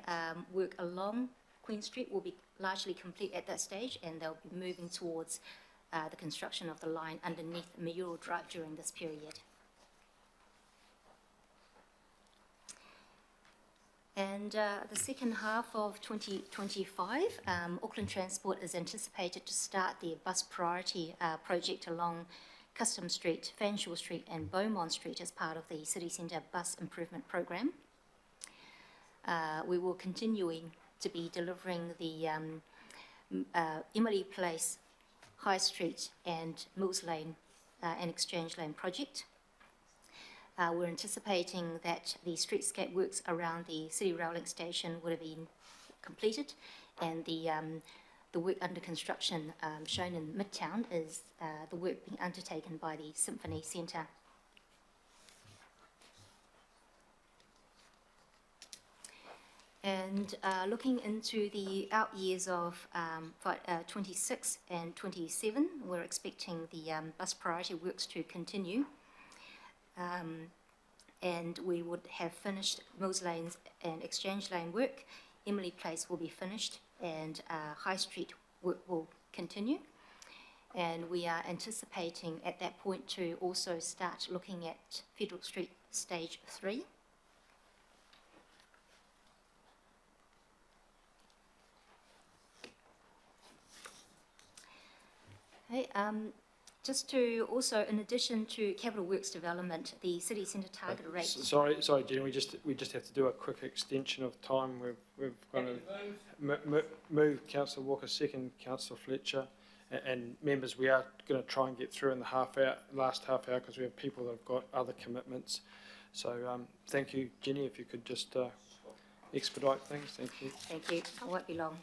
work along Queen Street will be largely complete at that stage, and they'll be moving towards the construction of the line underneath Mayoral Drive during this period. And the second half of 2025, Auckland Transport is anticipated to start the bus priority project along Custom Street, Fanshawe Street and Beaumont Street as part of the City Centre Bus Improvement Programme. We will continue to be delivering the Emily Place, High Street and Mills Lane and Exchange Lane project. We're anticipating that the streetscape works around the City Rail Link station would have been completed, and the work under construction shown in Midtown is the work being undertaken by the Symphony Centre. And looking into the out years of 26 and 27, we're expecting the bus priority works to continue. And we would have finished Mills Lane and Exchange Lane work. Emily Place will be finished, and High Street work will continue. And we are anticipating at that point to also start looking at Federal Street Stage 3. Okay, just to also, in addition to capital works development, the city centre target rate. Sorry, Jenny, we just have to do a quick extension of time. We've got to move Councillor Walker second, Councillor Fletcher, and members. We are going to try and get through in the last half hour because we have people that have got other commitments. So thank you, Jenny. If you could just expedite things, thank you. Thank you. I won't be long.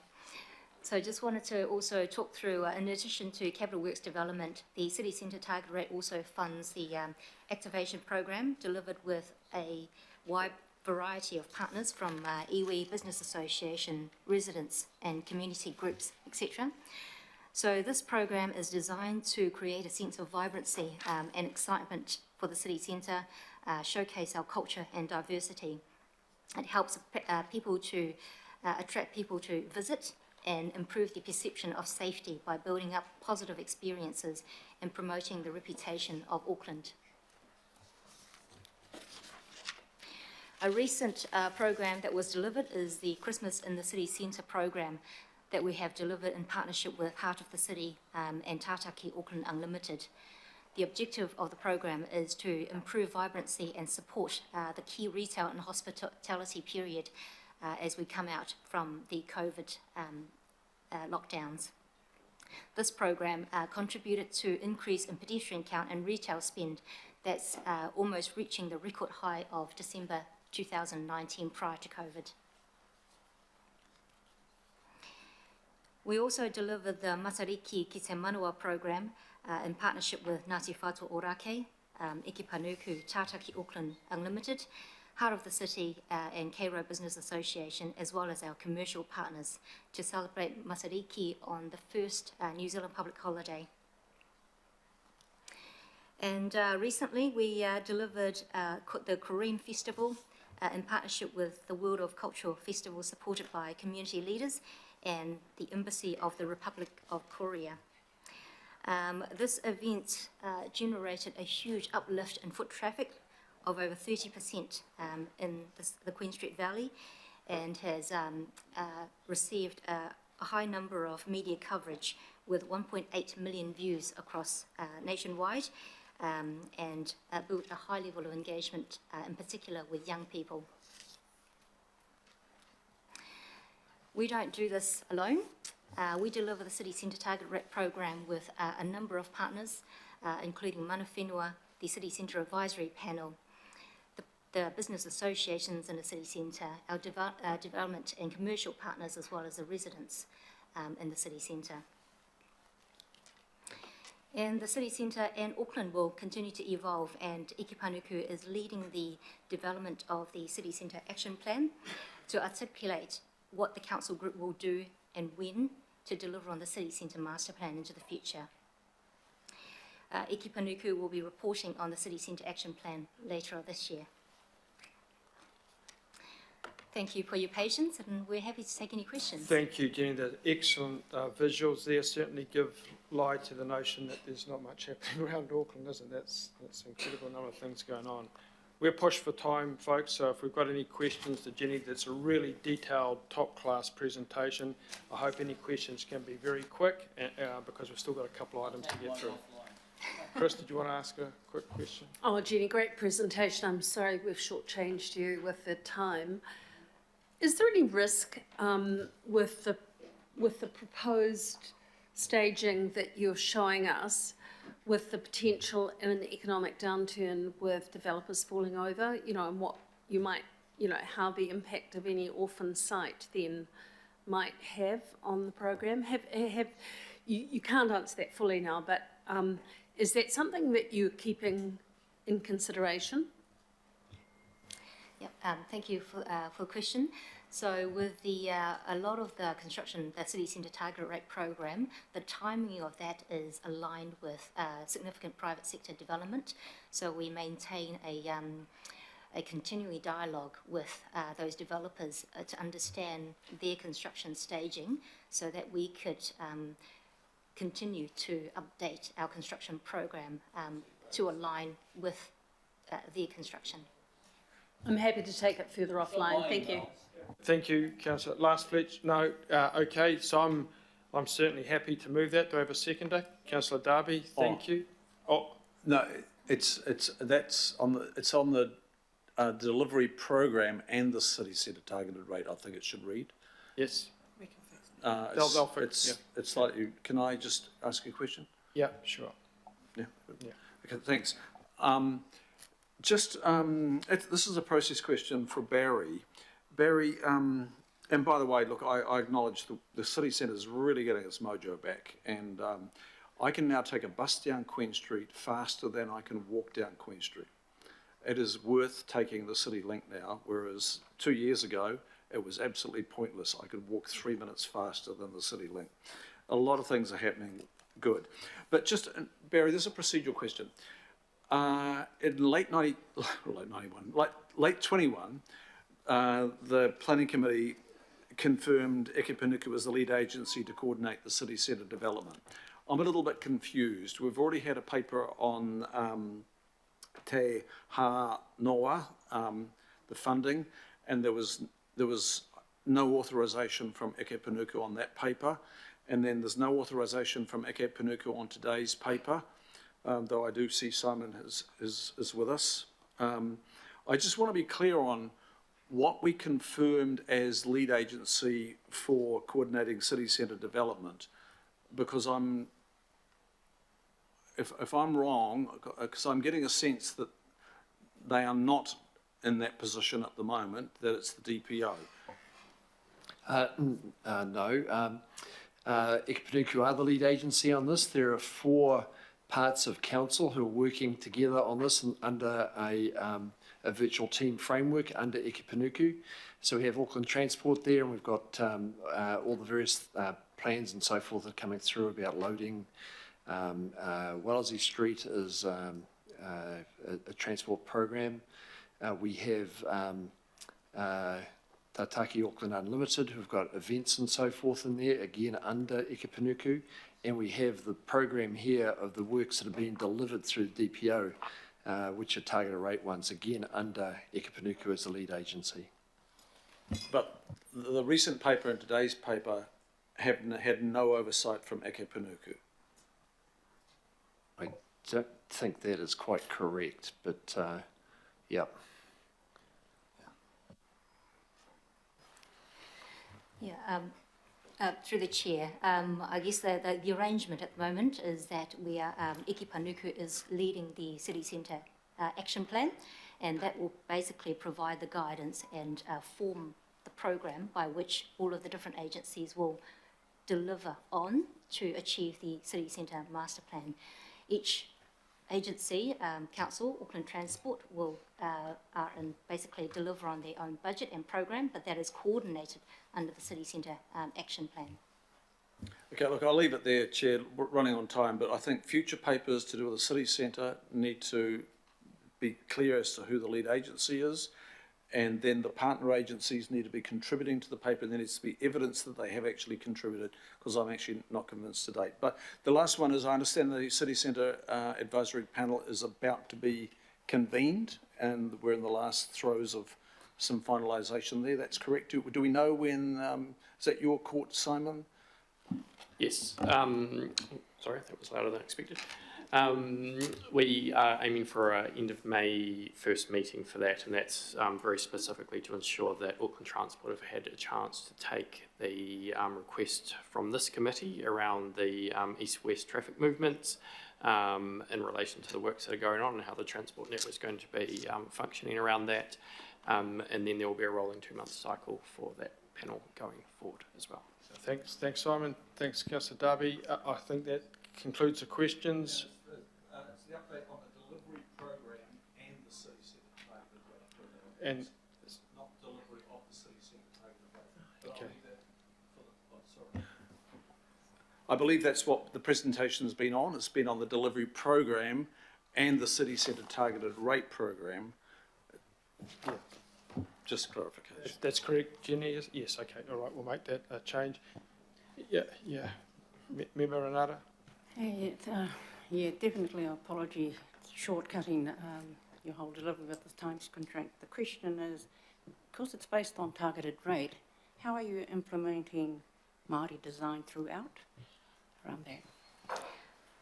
So I just wanted to also talk through, in addition to capital works development, the city centre target rate also funds the activation program delivered with a wide variety of partners from iwi, Business Association, residents and community groups, etc. So this program is designed to create a sense of vibrancy and excitement for the city centre, showcase our culture and diversity. It helps people to attract people to visit and improve the perception of safety by building up positive experiences and promoting the reputation of Auckland. A recent program that was delivered is the Christmas in the City Centre program that we have delivered in partnership with Heart of the City and Tātaki Auckland Unlimited. The objective of the program is to improve vibrancy and support the key retail and hospitality period as we come out from the COVID lockdowns. This program contributed to increase in pedestrian count and retail spend that's almost reaching the record high of December 2019 prior to COVID. We also delivered the Matariki Ki Te Manawa program in partnership with Ngāti Whātua Ōrākei, Eke Panuku, Tātaki Auckland Unlimited, Heart of the City and Cairo Business Association, as well as our commercial partners, to celebrate Matariki on the first New Zealand public holiday. And recently we delivered the Korean Festival in partnership with the World of Cultural Festival, supported by community leaders and the Embassy of the Republic of Korea. This event generated a huge uplift in foot traffic of over 30% in the Queen Street Valley, and has received a high number of media coverage with 1.8 million views across nationwide, and built a high level of engagement, in particular with young people. We don't do this alone. We deliver the City Centre Target Rep program with a number of partners, including Mana Whenua, the City Centre Advisory Panel, the business associations in the City Centre, our development and commercial partners, as well as the residents in the City Centre. And the City Centre and Auckland will continue to evolve, and Eke Panuku is leading the development of the City Centre Action Plan to articulate what the council group will do and when to deliver on the City Centre Master Plan into the future. Eke Panuku will be reporting on the City Centre Action Plan later this year. Thank you for your patience, and we're happy to take any questions. Thank you, Jenny. The excellent visuals there certainly give light to the notion that there's not much happening around Auckland, isn't it? That's an incredible number of things going on. We're pushed for time, folks, so if we've got any questions to Jenny, that's a really detailed, top-class presentation. I hope any questions can be very quick, because we've still got a couple of items to get through. Chris, did you want to ask a quick question? Oh, Jenny, great presentation. I'm sorry we've shortchanged you with the time. Is there any risk with the proposed staging that you're showing us, with the potential in an economic downturn with developers falling over, and what you might, how the impact of any orphan site then might have on the program? You can't answer that fully now, but is that something that you're keeping in consideration? Yep, thank you for the question. So with a lot of the construction, the City Centre Target Rate program, the timing of that is aligned with significant private sector development. So we maintain a continuing dialogue with those developers to understand their construction staging, so that we could continue to update our construction program to align with their construction. I'm happy to take it further offline. Thank you. Thank you, Councillor. Last Fletch? No. Okay, so I'm certainly happy to move that. Do I have a seconder? Councillor Darby, thank you. Oh, No, it's on the delivery program and the city centre targeted rate. I think it should read. yes. It's fix, it's slightly. Can I just ask you a question? Yeah, sure. Yeah. Yeah. Okay. Thanks. This is a process question for Barry. Barry, and by the way, look, I acknowledge the city centre is really getting its mojo back, and I can now take a bus down Queen Street faster than I can walk down Queen Street. It is worth taking the City Link now, whereas 2 years ago, it was absolutely pointless. I could walk 3 minutes faster than the City Link. A lot of things are happening good. But just, Barry, there's a procedural question. In late 21, the Planning Committee confirmed Eke Panuku as the lead agency to coordinate the city centre development. I'm a little bit confused. We've already had a paper on Te Ha Noa, the funding, and there was no authorisation from Eke Panuku on that paper, and then there's no authorisation from Eke Panuku on today's paper, though I do see Simon is with us. I just want to be clear on what we confirmed as lead agency for coordinating city centre development, because if I'm wrong, because I'm getting a sense that they are not in that position at the moment, that it's the DPO. No. Ikapanuku are the lead agency on this. There are 4 parts of council who are working together on this under a virtual team framework under Ikapanuku. So we have Auckland Transport there, and we've got all the various plans and so forth that are coming through about loading. Wellesley Street is a transport program. We have Tātaki Auckland Unlimited, who've got events and so forth in there, again under Ikapanuku. And we have the program here of the works that are being delivered through the DPO, which are targeted rate ones, again under Ikapanuku as the lead agency. But the recent paper and today's paper have had no oversight from Ikapanuku. I don't think that is quite correct, but yeah. Yeah, through the chair, I guess the arrangement at the moment is that we are, Ikapanuku is leading the city centre action plan, and that will basically provide the guidance and form the program by which all of the different agencies will deliver on to achieve the city centre master plan. Each agency, council, Auckland Transport, will basically deliver on their own budget and program, but that is coordinated under the city centre action plan. Okay, look, I'll leave it there, Chair, we're running on time, but I think future papers to do with the city centre need to be clear as to who the lead agency is, and then the partner agencies need to be contributing to the paper, and there needs to be evidence that they have actually contributed, because I'm actually not convinced to date. But the last one is, I understand the City Centre Advisory Panel is about to be convened, and we're in the last throes of some finalisation there. That's correct. Do we know when, is that your court, Simon? Yes. Sorry, that was louder than expected. We are aiming for an end of May first meeting for that, and that's very specifically to ensure that Auckland Transport have had a chance to take the request from this committee around the east-west traffic movements in relation to the works that are going on and how the transport network is going to be functioning around that. And then there will be a rolling 2-month cycle for that panel going forward as well. Thanks, Simon. Thanks, Councillor Darby. I think that concludes the questions. It's the update on the delivery program and the city centre targeted rate program. And it's not delivery of the city centre targeted rate. Okay. Sorry. I believe that's what the presentation has been on. It's been on the delivery program and the city centre targeted rate program. Yeah. Just clarification. That's correct, Jenny? Yes, okay, all right, we'll make that change. Yeah. Member Renata? Yeah, definitely apology, shortcutting your whole delivery with the times contract. The question is, because it's based on targeted rate, how are you implementing Māori design throughout around there?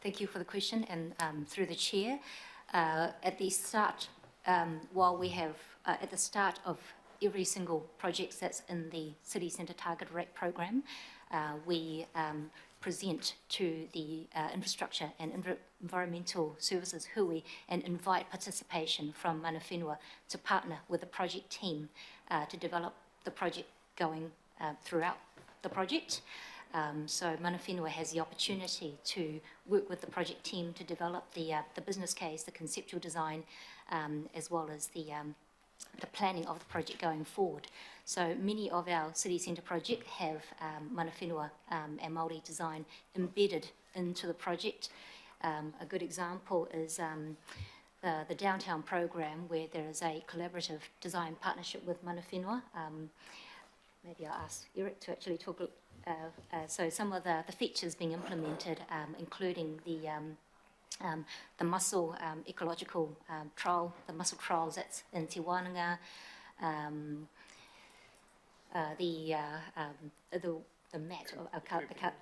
Thank you for the question, and through the chair, at the start, while we have at the start of every single project that's in the City Centre Target Rate program, we present to the Infrastructure and Environmental Services Hui and invite participation from mana whenua to partner with the project team to develop the project going throughout the project. So mana whenua has the opportunity to work with the project team to develop the business case, the conceptual design, as well as the planning of the project going forward. So many of our city centre projects have mana whenua and Māori design embedded into the project. A good example is the downtown program, where there is a collaborative design partnership with mana whenua. Maybe I'll ask Eric to actually talk. So some of the features being implemented, including the mussel ecological trial, the mussel trials that's in Te Wānanga, the mat,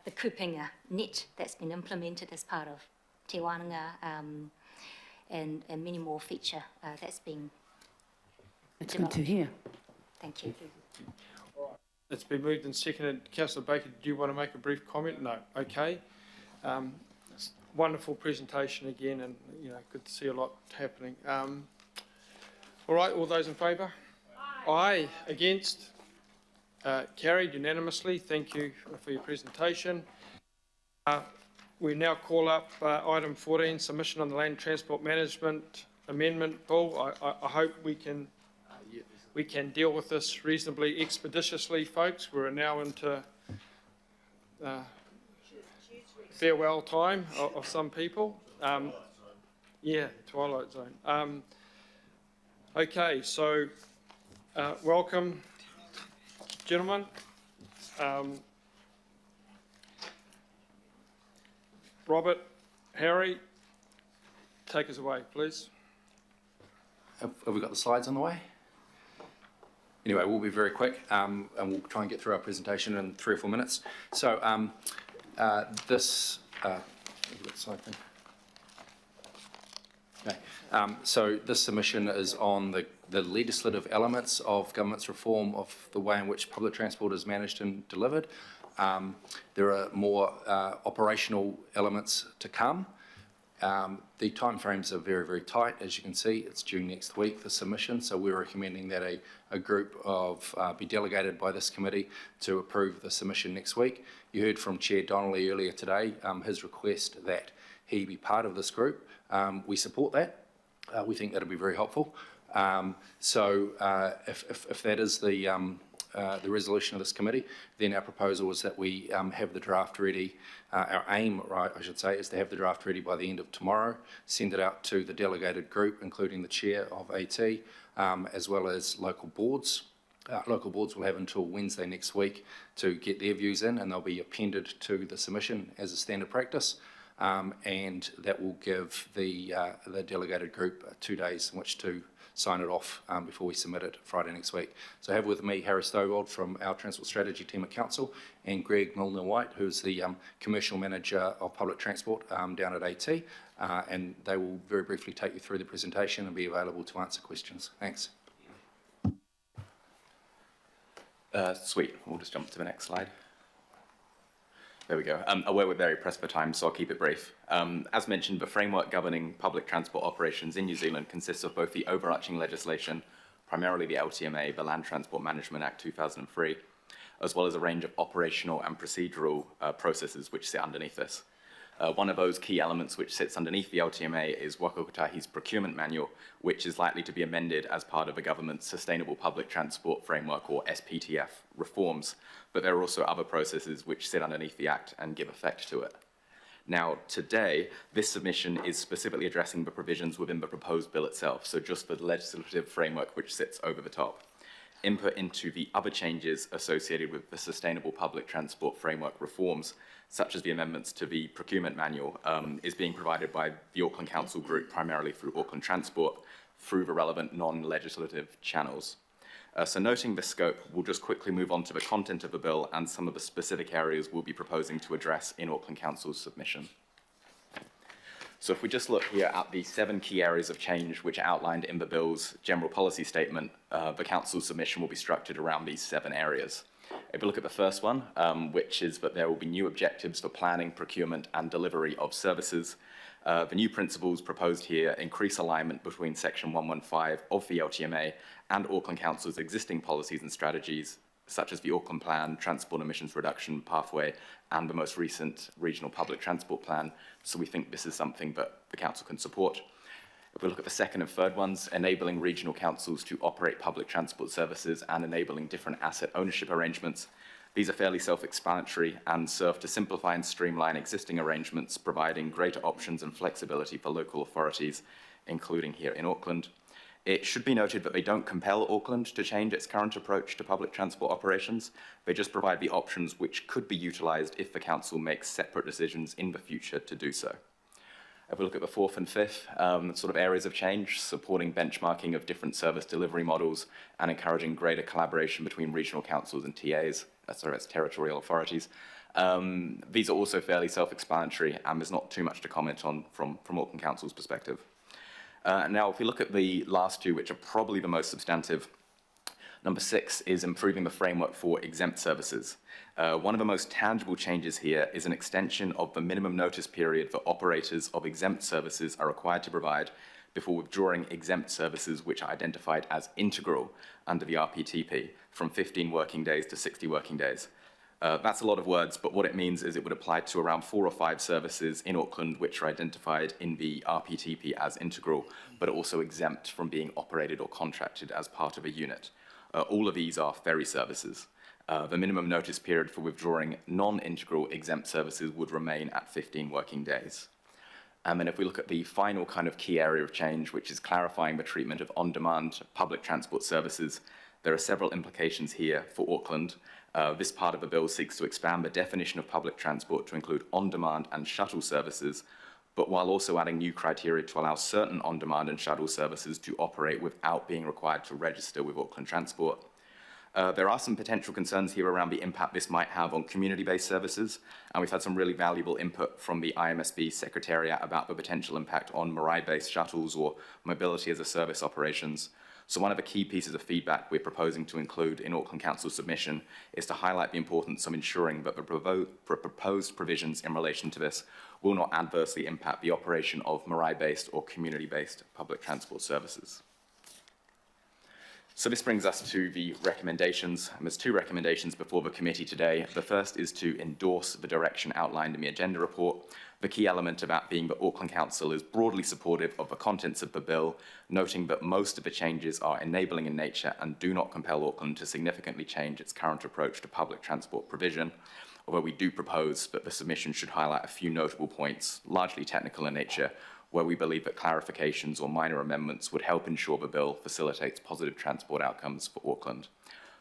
the kupinga net that's been implemented as part of Te Wānanga, and many more feature that's being It's developed. good to hear. Thank you. It's been moved and seconded. Councillor Baker, do you want to make a brief comment? No. Okay. Wonderful presentation again, and good to see a lot happening. All right, all those in favour? Aye. Against? Carried unanimously. Thank you for your presentation. We now call up item 14, submission on the Land Transport Management Amendment Bill. I hope we can deal with this reasonably expeditiously, folks. We're now into farewell time of some people. Yeah, twilight zone. Okay, so welcome, gentlemen. Robert, Harry, take us away, please. Have we got the slides on the way? Anyway, we'll be very quick, and we'll try and get through our presentation in 3 or 4 minutes. So this, have we got the slide thing? Okay. So this submission is on the legislative elements of government's reform of the way in which public transport is managed and delivered. There are more operational elements to come. The timeframes are very, very tight. As you can see, it's due next week, the submission. So we're recommending that a group be delegated by this committee to approve the submission next week. You heard from Chair Donnelly earlier today, his request that he be part of this group. We support that. We think that'll be very helpful. So if that is the resolution of this committee, then our proposal is that we have the draft ready. Our aim, right, I should say, is to have the draft ready by the end of tomorrow, send it out to the delegated group, including the chair of AT, as well as local boards. Local boards will have until Wednesday next week to get their views in, and they'll be appended to the submission as a standard practice. And that will give the delegated group 2 days in which to sign it off before we submit it Friday next week. So I have with me Harry Stowgold from our Transport Strategy team at Council and Greg Milner-White, who's the Commercial Manager of Public Transport down at AT, and they will very briefly take you through the presentation and be available to answer questions. Thanks. Sweet, we'll just jump to the next slide. There we go. Aware we're very pressed for time, so I'll keep it brief. As mentioned, the framework governing public transport operations in New Zealand consists of both the overarching legislation, primarily the LTMA, the Land Transport Management Act 2003, as well as a range of operational and procedural processes which sit underneath this. One of those key elements which sits underneath the LTMA is Waka Kotahi's procurement manual, which is likely to be amended as part of the government's Sustainable Public Transport Framework, or SPTF, reforms, but there are also other processes which sit underneath the Act and give effect to it. Now, today, this submission is specifically addressing the provisions within the proposed bill itself, so just the legislative framework which sits over the top. Input into the other changes associated with the Sustainable Public Transport Framework reforms, such as the amendments to the procurement manual, is being provided by the Auckland Council Group, primarily through Auckland Transport, through the relevant non-legislative channels. So noting the scope, we'll just quickly move on to the content of the bill and some of the specific areas we'll be proposing to address in Auckland Council's submission. So if we just look here at the 7 key areas of change which are outlined in the bill's general policy statement, the Council's submission will be structured around these 7 areas. If we look at the first one, which is that there will be new objectives for planning, procurement and delivery of services. The new principles proposed here increase alignment between Section 115 of the LTMA and Auckland Council's existing policies and strategies, such as the Auckland Plan, Transport Emissions Reduction Pathway, and the most recent Regional Public Transport Plan. So we think this is something that the Council can support. If we look at the second and third ones, enabling regional councils to operate public transport services and enabling different asset ownership arrangements. These are fairly self-explanatory and serve to simplify and streamline existing arrangements, providing greater options and flexibility for local authorities, including here in Auckland. It should be noted that they don't compel Auckland to change its current approach to public transport operations. They just provide the options which could be utilised if the Council makes separate decisions in the future to do so. If we look at the fourth and fifth sort of areas of change, supporting benchmarking of different service delivery models and encouraging greater collaboration between regional councils and TAs, that's territorial authorities. These are also fairly self-explanatory, and there's not too much to comment on from Auckland Council's perspective. Now, if we look at the last two, which are probably the most substantive, Number 6 is improving the framework for exempt services. One of the most tangible changes here is an extension of the minimum notice period that operators of exempt services are required to provide before withdrawing exempt services which are identified as integral under the RPTP from 15 working days to 60 working days. That's a lot of words, but what it means is it would apply to around 4 or 5 services in Auckland which are identified in the RPTP as integral, but also exempt from being operated or contracted as part of a unit. All of these are ferry services. The minimum notice period for withdrawing non-integral exempt services would remain at 15 working days. And then if we look at the final kind of key area of change, which is clarifying the treatment of on-demand public transport services, there are several implications here for Auckland. This part of the bill seeks to expand the definition of public transport to include on-demand and shuttle services, but while also adding new criteria to allow certain on-demand and shuttle services to operate without being required to register with Auckland Transport. There are some potential concerns here around the impact this might have on community-based services, and we've had some really valuable input from the IMSB Secretariat about the potential impact on Marae-based shuttles or mobility as a service operations. So one of the key pieces of feedback we're proposing to include in Auckland Council's submission is to highlight the importance of ensuring that the proposed provisions in relation to this will not adversely impact the operation of Marae-based or community-based public transport services. So this brings us to the recommendations. And there's 2 recommendations before the committee today. The first is to endorse the direction outlined in the agenda report. The key element of that being that Auckland Council is broadly supportive of the contents of the bill, noting that most of the changes are enabling in nature and do not compel Auckland to significantly change its current approach to public transport provision, although we do propose that the submission should highlight a few notable points, largely technical in nature, where we believe that clarifications or minor amendments would help ensure the bill facilitates positive transport outcomes for Auckland.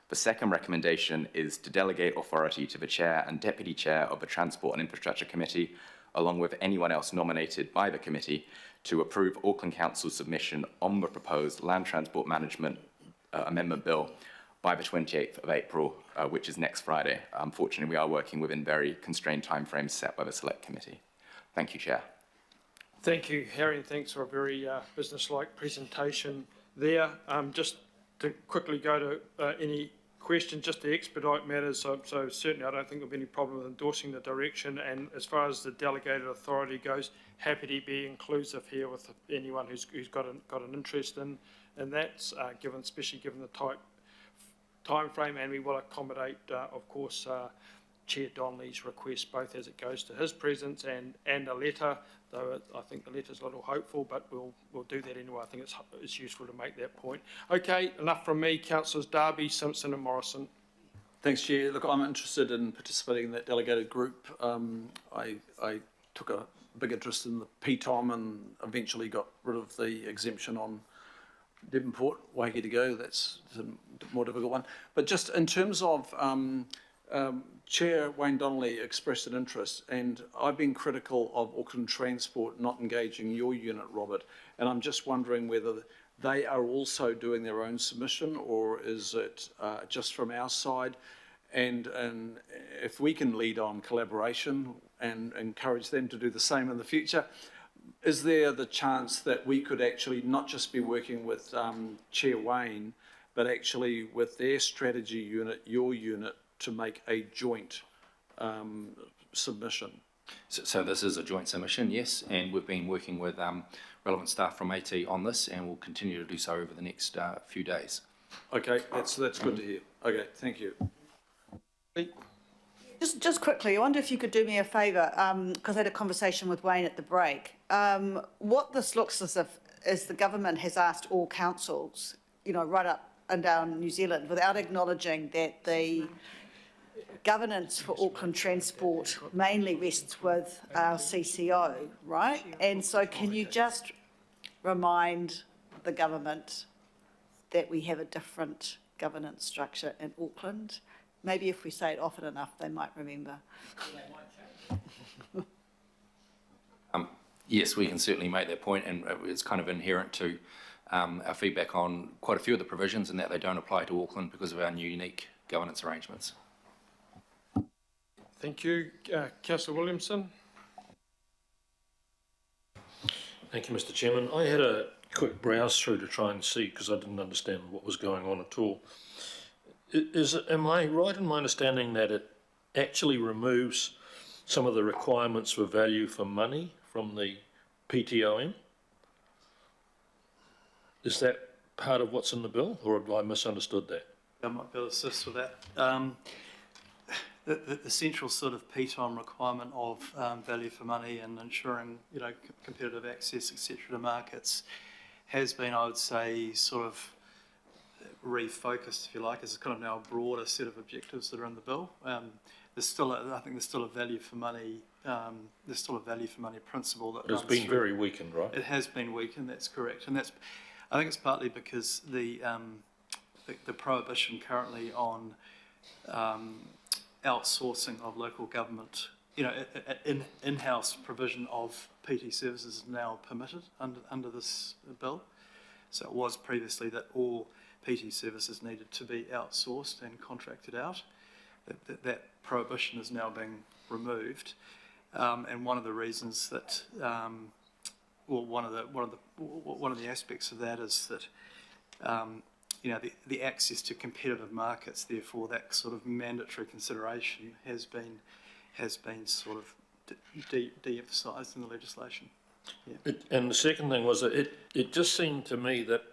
The second recommendation is to delegate authority to the Chair and Deputy Chair of the Transport and Infrastructure Committee, along with anyone else nominated by the committee, to approve Auckland Council's submission on the proposed Land Transport Management Amendment Bill by the 28th of April, which is next Friday. Unfortunately, we are working within very constrained timeframes set by the Select Committee. Thank you, Chair. Thank you, Harry, and thanks for a very business-like presentation there. Just to quickly go to any questions, just to expedite matters, so certainly I don't think there'll be any problem with endorsing the direction, and as far as the delegated authority goes, happy to be inclusive here with anyone who's got an interest in that, especially given the tight time frame, and we will accommodate, of course, Chair Donnelly's request, both as it goes to his presence and a letter, though I think the letter's a little hopeful, but we'll do that anyway. I think it's useful to make that point. Okay, enough from me. Councillors Darby, Simpson and Morrison. Thanks, Chair. Look, I'm interested in participating in that delegated group. I took a big interest in the PTOM and eventually got rid of the exemption on Devonport, Waiheke to go. That's a more difficult one. But just in terms of Chair Wayne Donnelly expressed an interest, and I've been critical of Auckland Transport not engaging your unit, Robert, and I'm just wondering whether they are also doing their own submission, or is it just from our side? And if we can lead on collaboration and encourage them to do the same in the future, is there the chance that we could actually not just be working with Chair Wayne, but actually with their strategy unit, your unit, to make a joint submission? So this is a joint submission, yes, and we've been working with relevant staff from AT on this, and we'll continue to do so over the next few days. Okay, that's good to hear. Okay, thank you. Just quickly, I wonder if you could do me a favour, because I had a conversation with Wayne at the break. What this looks as if is the government has asked all councils, right up and down New Zealand, without acknowledging that the governance for Auckland Transport mainly rests with our CCO, right? And so can you just remind the government that we have a different governance structure in Auckland? Maybe if we say it often enough, they might remember. Yes, we can certainly make that point, and it's kind of inherent to our feedback on quite a few of the provisions, and that they don't apply to Auckland because of our new unique governance arrangements. Thank you. Councillor Williamson. Thank you, Mr. Chairman. I had a quick browse through to try and see, because I didn't understand what was going on at all. Am I right in my understanding that it actually removes some of the requirements for value for money from the PTOM? Is that part of what's in the bill, or have I misunderstood that? I might be able to assist with that. The central sort of PTOM requirement of value for money and ensuring, competitive access, etc., to markets has been, I would say, sort of refocused, if you like, as a kind of now a broader set of objectives that are in the bill. I think there's still a value for money. There's still a value for money principle that it's been very weakened, right? It has been weakened. That's correct, and I think it's partly because the prohibition currently on outsourcing of local government, in-house provision of PT services is now permitted under this bill. So it was previously that all PT services needed to be outsourced and contracted out. That prohibition is now being removed, and one of the reasons that, one of the aspects of that is that, the access to competitive markets, therefore that sort of mandatory consideration has been sort of de-emphasised in the legislation. Yeah. And the second thing was that it just seemed to me that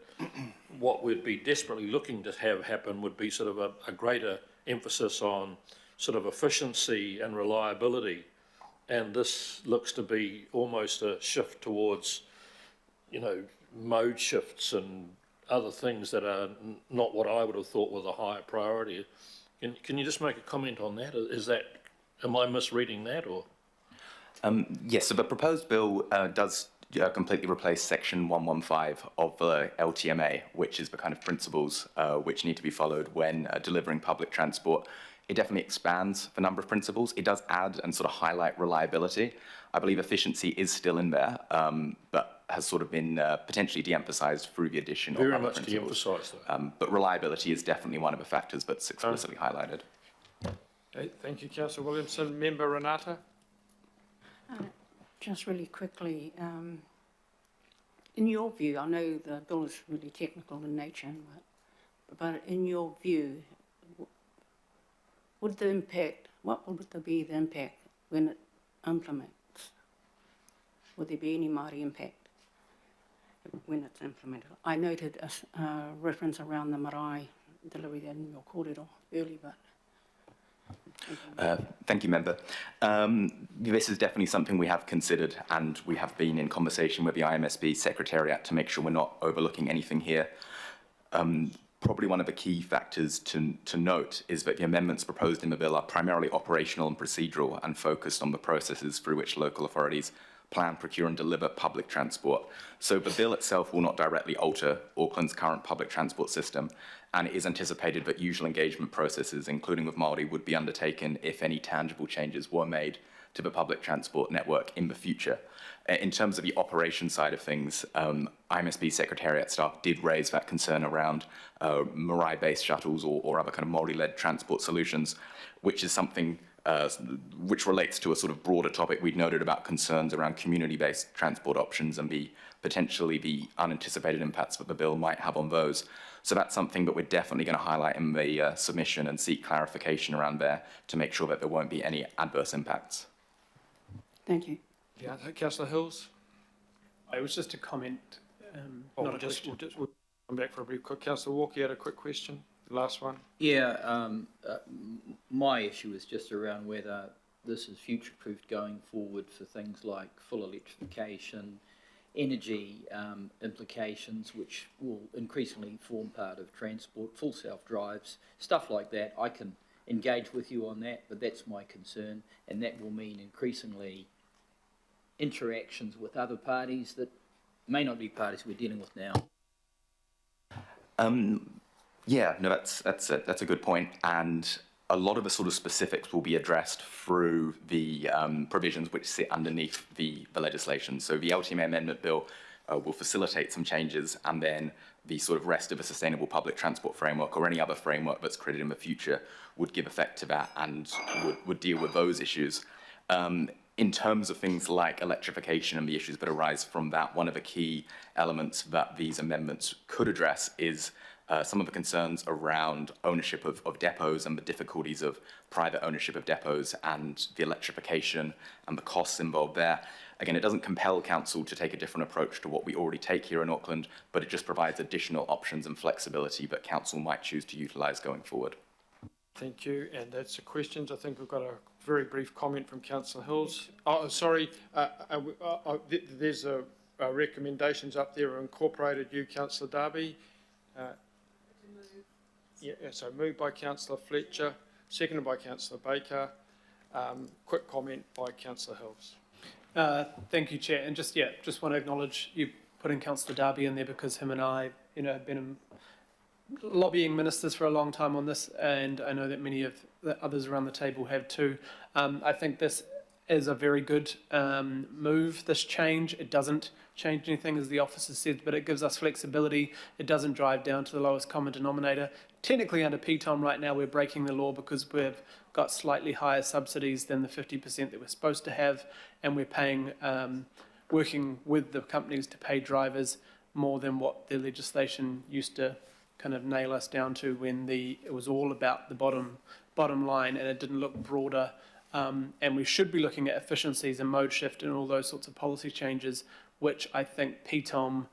what we'd be desperately looking to have happen would be sort of a greater emphasis on sort of efficiency and reliability, and this looks to be almost a shift towards, mode shifts and other things that are not what I would have thought was a higher priority. Can you just make a comment on that? Am I misreading that, or? Yes, so the proposed bill does completely replace section 115 of the LTMA, which is the kind of principles which need to be followed when delivering public transport. It definitely expands the number of principles. It does add and sort of highlight reliability. I believe efficiency is still in there, but has sort of been potentially de-emphasised through the addition of other principles. Very much de-emphasised, though. But reliability is definitely one of the factors that's explicitly highlighted. Okay, thank you, Councillor Williamson. Member Renata? Just really quickly, in your view, I know the bill is really technical in nature, but in your view, what would be the impact when it implements? Would there be any Māori impact when it's implemented? I noted a reference around the marae delivery in your kōrero early, but... Thank you, Member. This is definitely something we have considered, and we have been in conversation with the IMSB Secretariat to make sure we're not overlooking anything here. Probably one of the key factors to note is that the amendments proposed in the bill are primarily operational and procedural and focused on the processes through which local authorities plan, procure and deliver public transport. So the bill itself will not directly alter Auckland's current public transport system, and it is anticipated that usual engagement processes, including with Māori, would be undertaken if any tangible changes were made to the public transport network in the future. In terms of the operation side of things, IMSB Secretariat staff did raise that concern around marae-based shuttles or other kind of Māori-led transport solutions, which is something which relates to a sort of broader topic we'd noted about concerns around community-based transport options and potentially the unanticipated impacts that the bill might have on those. So that's something that we're definitely going to highlight in the submission and seek clarification around there to make sure that there won't be any adverse impacts. Thank you. Yeah, Councillor Hills? It was just a comment, We'll come back for a brief. Councillor Walker, you had a quick question? Last one. Yeah, my issue is just around whether this is future-proofed going forward for things like full electrification, energy implications, which will increasingly form part of transport, full self-drives, stuff like that. I can engage with you on that, but that's my concern, and that will mean increasingly interactions with other parties that may not be parties we're dealing with now. Yeah, no, that's a good point, and a lot of the sort of specifics will be addressed through the provisions which sit underneath the legislation. So the LTMA Amendment Bill will facilitate some changes, and then the sort of rest of a sustainable public transport framework or any other framework that's created in the future would give effect to that and would deal with those issues. In In terms of things like electrification and the issues that arise from that, one of the key elements that these amendments could address is some of the concerns around ownership of depots and the difficulties of private ownership of depots and the electrification and the costs involved there. Again, it doesn't compel council to take a different approach to what we already take here in Auckland, but it just provides additional options and flexibility that council might choose to utilise going forward. Thank you, and that's the questions. I think we've got a very brief comment from Councillor Hills. Oh, sorry, there's recommendations up there are incorporated. You, Councillor Darby. So moved by Councillor Fletcher, seconded by Councillor Baker. Quick comment by Councillor Hills. Thank you, Chair. And just want to acknowledge you putting Councillor Darby in there because him and I, have been lobbying ministers for a long time on this, and I know that many of the others around the table have too. I think this is a very good move, this change. It doesn't change anything, as the officer said, but it gives us flexibility. It doesn't drive down to the lowest common denominator. Technically, under PTOM right now, we're breaking the law because we've got slightly higher subsidies than the 50% that we're supposed to have, and we're paying, working with the companies to pay drivers more than what the legislation used to kind of nail us down to when it was all about the bottom line, and it didn't look broader. And we should be looking at efficiencies and mode shift and all those sorts of policy changes, which I think PTOM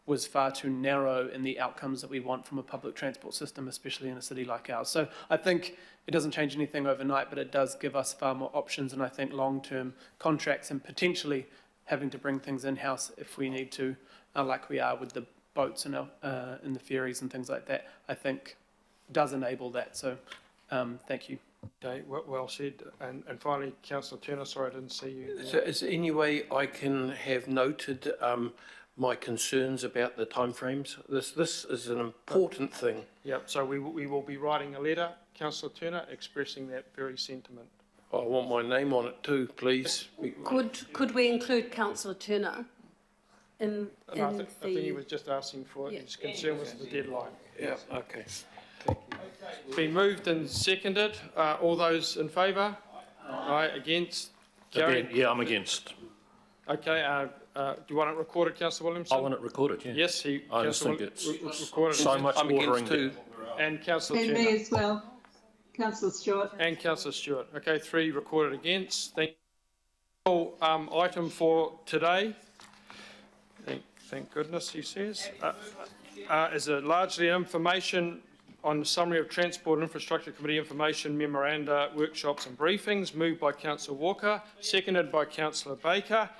was far too narrow in the outcomes that we want from a public transport system, especially in a city like ours. So I think it doesn't change anything overnight, but it does give us far more options, and I think long-term contracts and potentially having to bring things in-house if we need to, like we are with the boats and the ferries and things like that, I think does enable that. So thank you. Okay, well said. And finally, Councillor Turner, sorry I didn't see you there. So is there any way I can have noted my concerns about the timeframes? This is an important thing. Yep, so we will be writing a letter, Councillor Turner, expressing that very sentiment. I want my name on it too, please. Could we include Councillor Turner in I think he was just asking for it. His concern was the deadline. Yeah, okay. It's been moved and seconded. All those in favour? Aye. Against? Carried? Yeah, I'm against. Okay, do you want it recorded, Councillor Williamson? I want it recorded, yeah. Yes, I just think it's recorded. so much watering too. And Councillor Turner. And me as well. Councillor Stewart. And Councillor Stewart. Okay, 3 recorded against. Thank you. Item for today, thank goodness, he says, is a largely information on the summary of Transport and Infrastructure Committee information, memoranda, workshops and briefings, moved by Councillor Walker, seconded by Councillor Baker.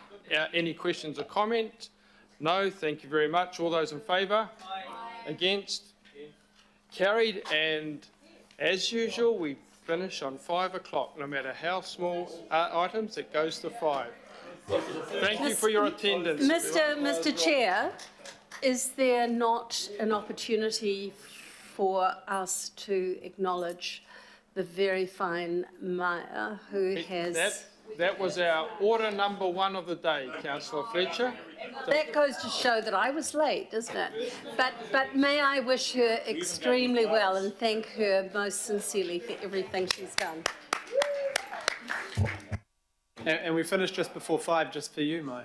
Any questions or comment? No, thank you very much. All those in favour? Against? Carried. And as usual, we finish on 5 o'clock, no matter how small items, it goes to 5. Thank you for your attendance. Mr. Chair, is there not an opportunity for us to acknowledge the very fine Maya who has... That was our order number 1 of the day, Councillor Fletcher. That goes to show that I was late, doesn't it? But may I wish her extremely well and thank her most sincerely for everything she's done. And we finished just before 5, just for you, Maya.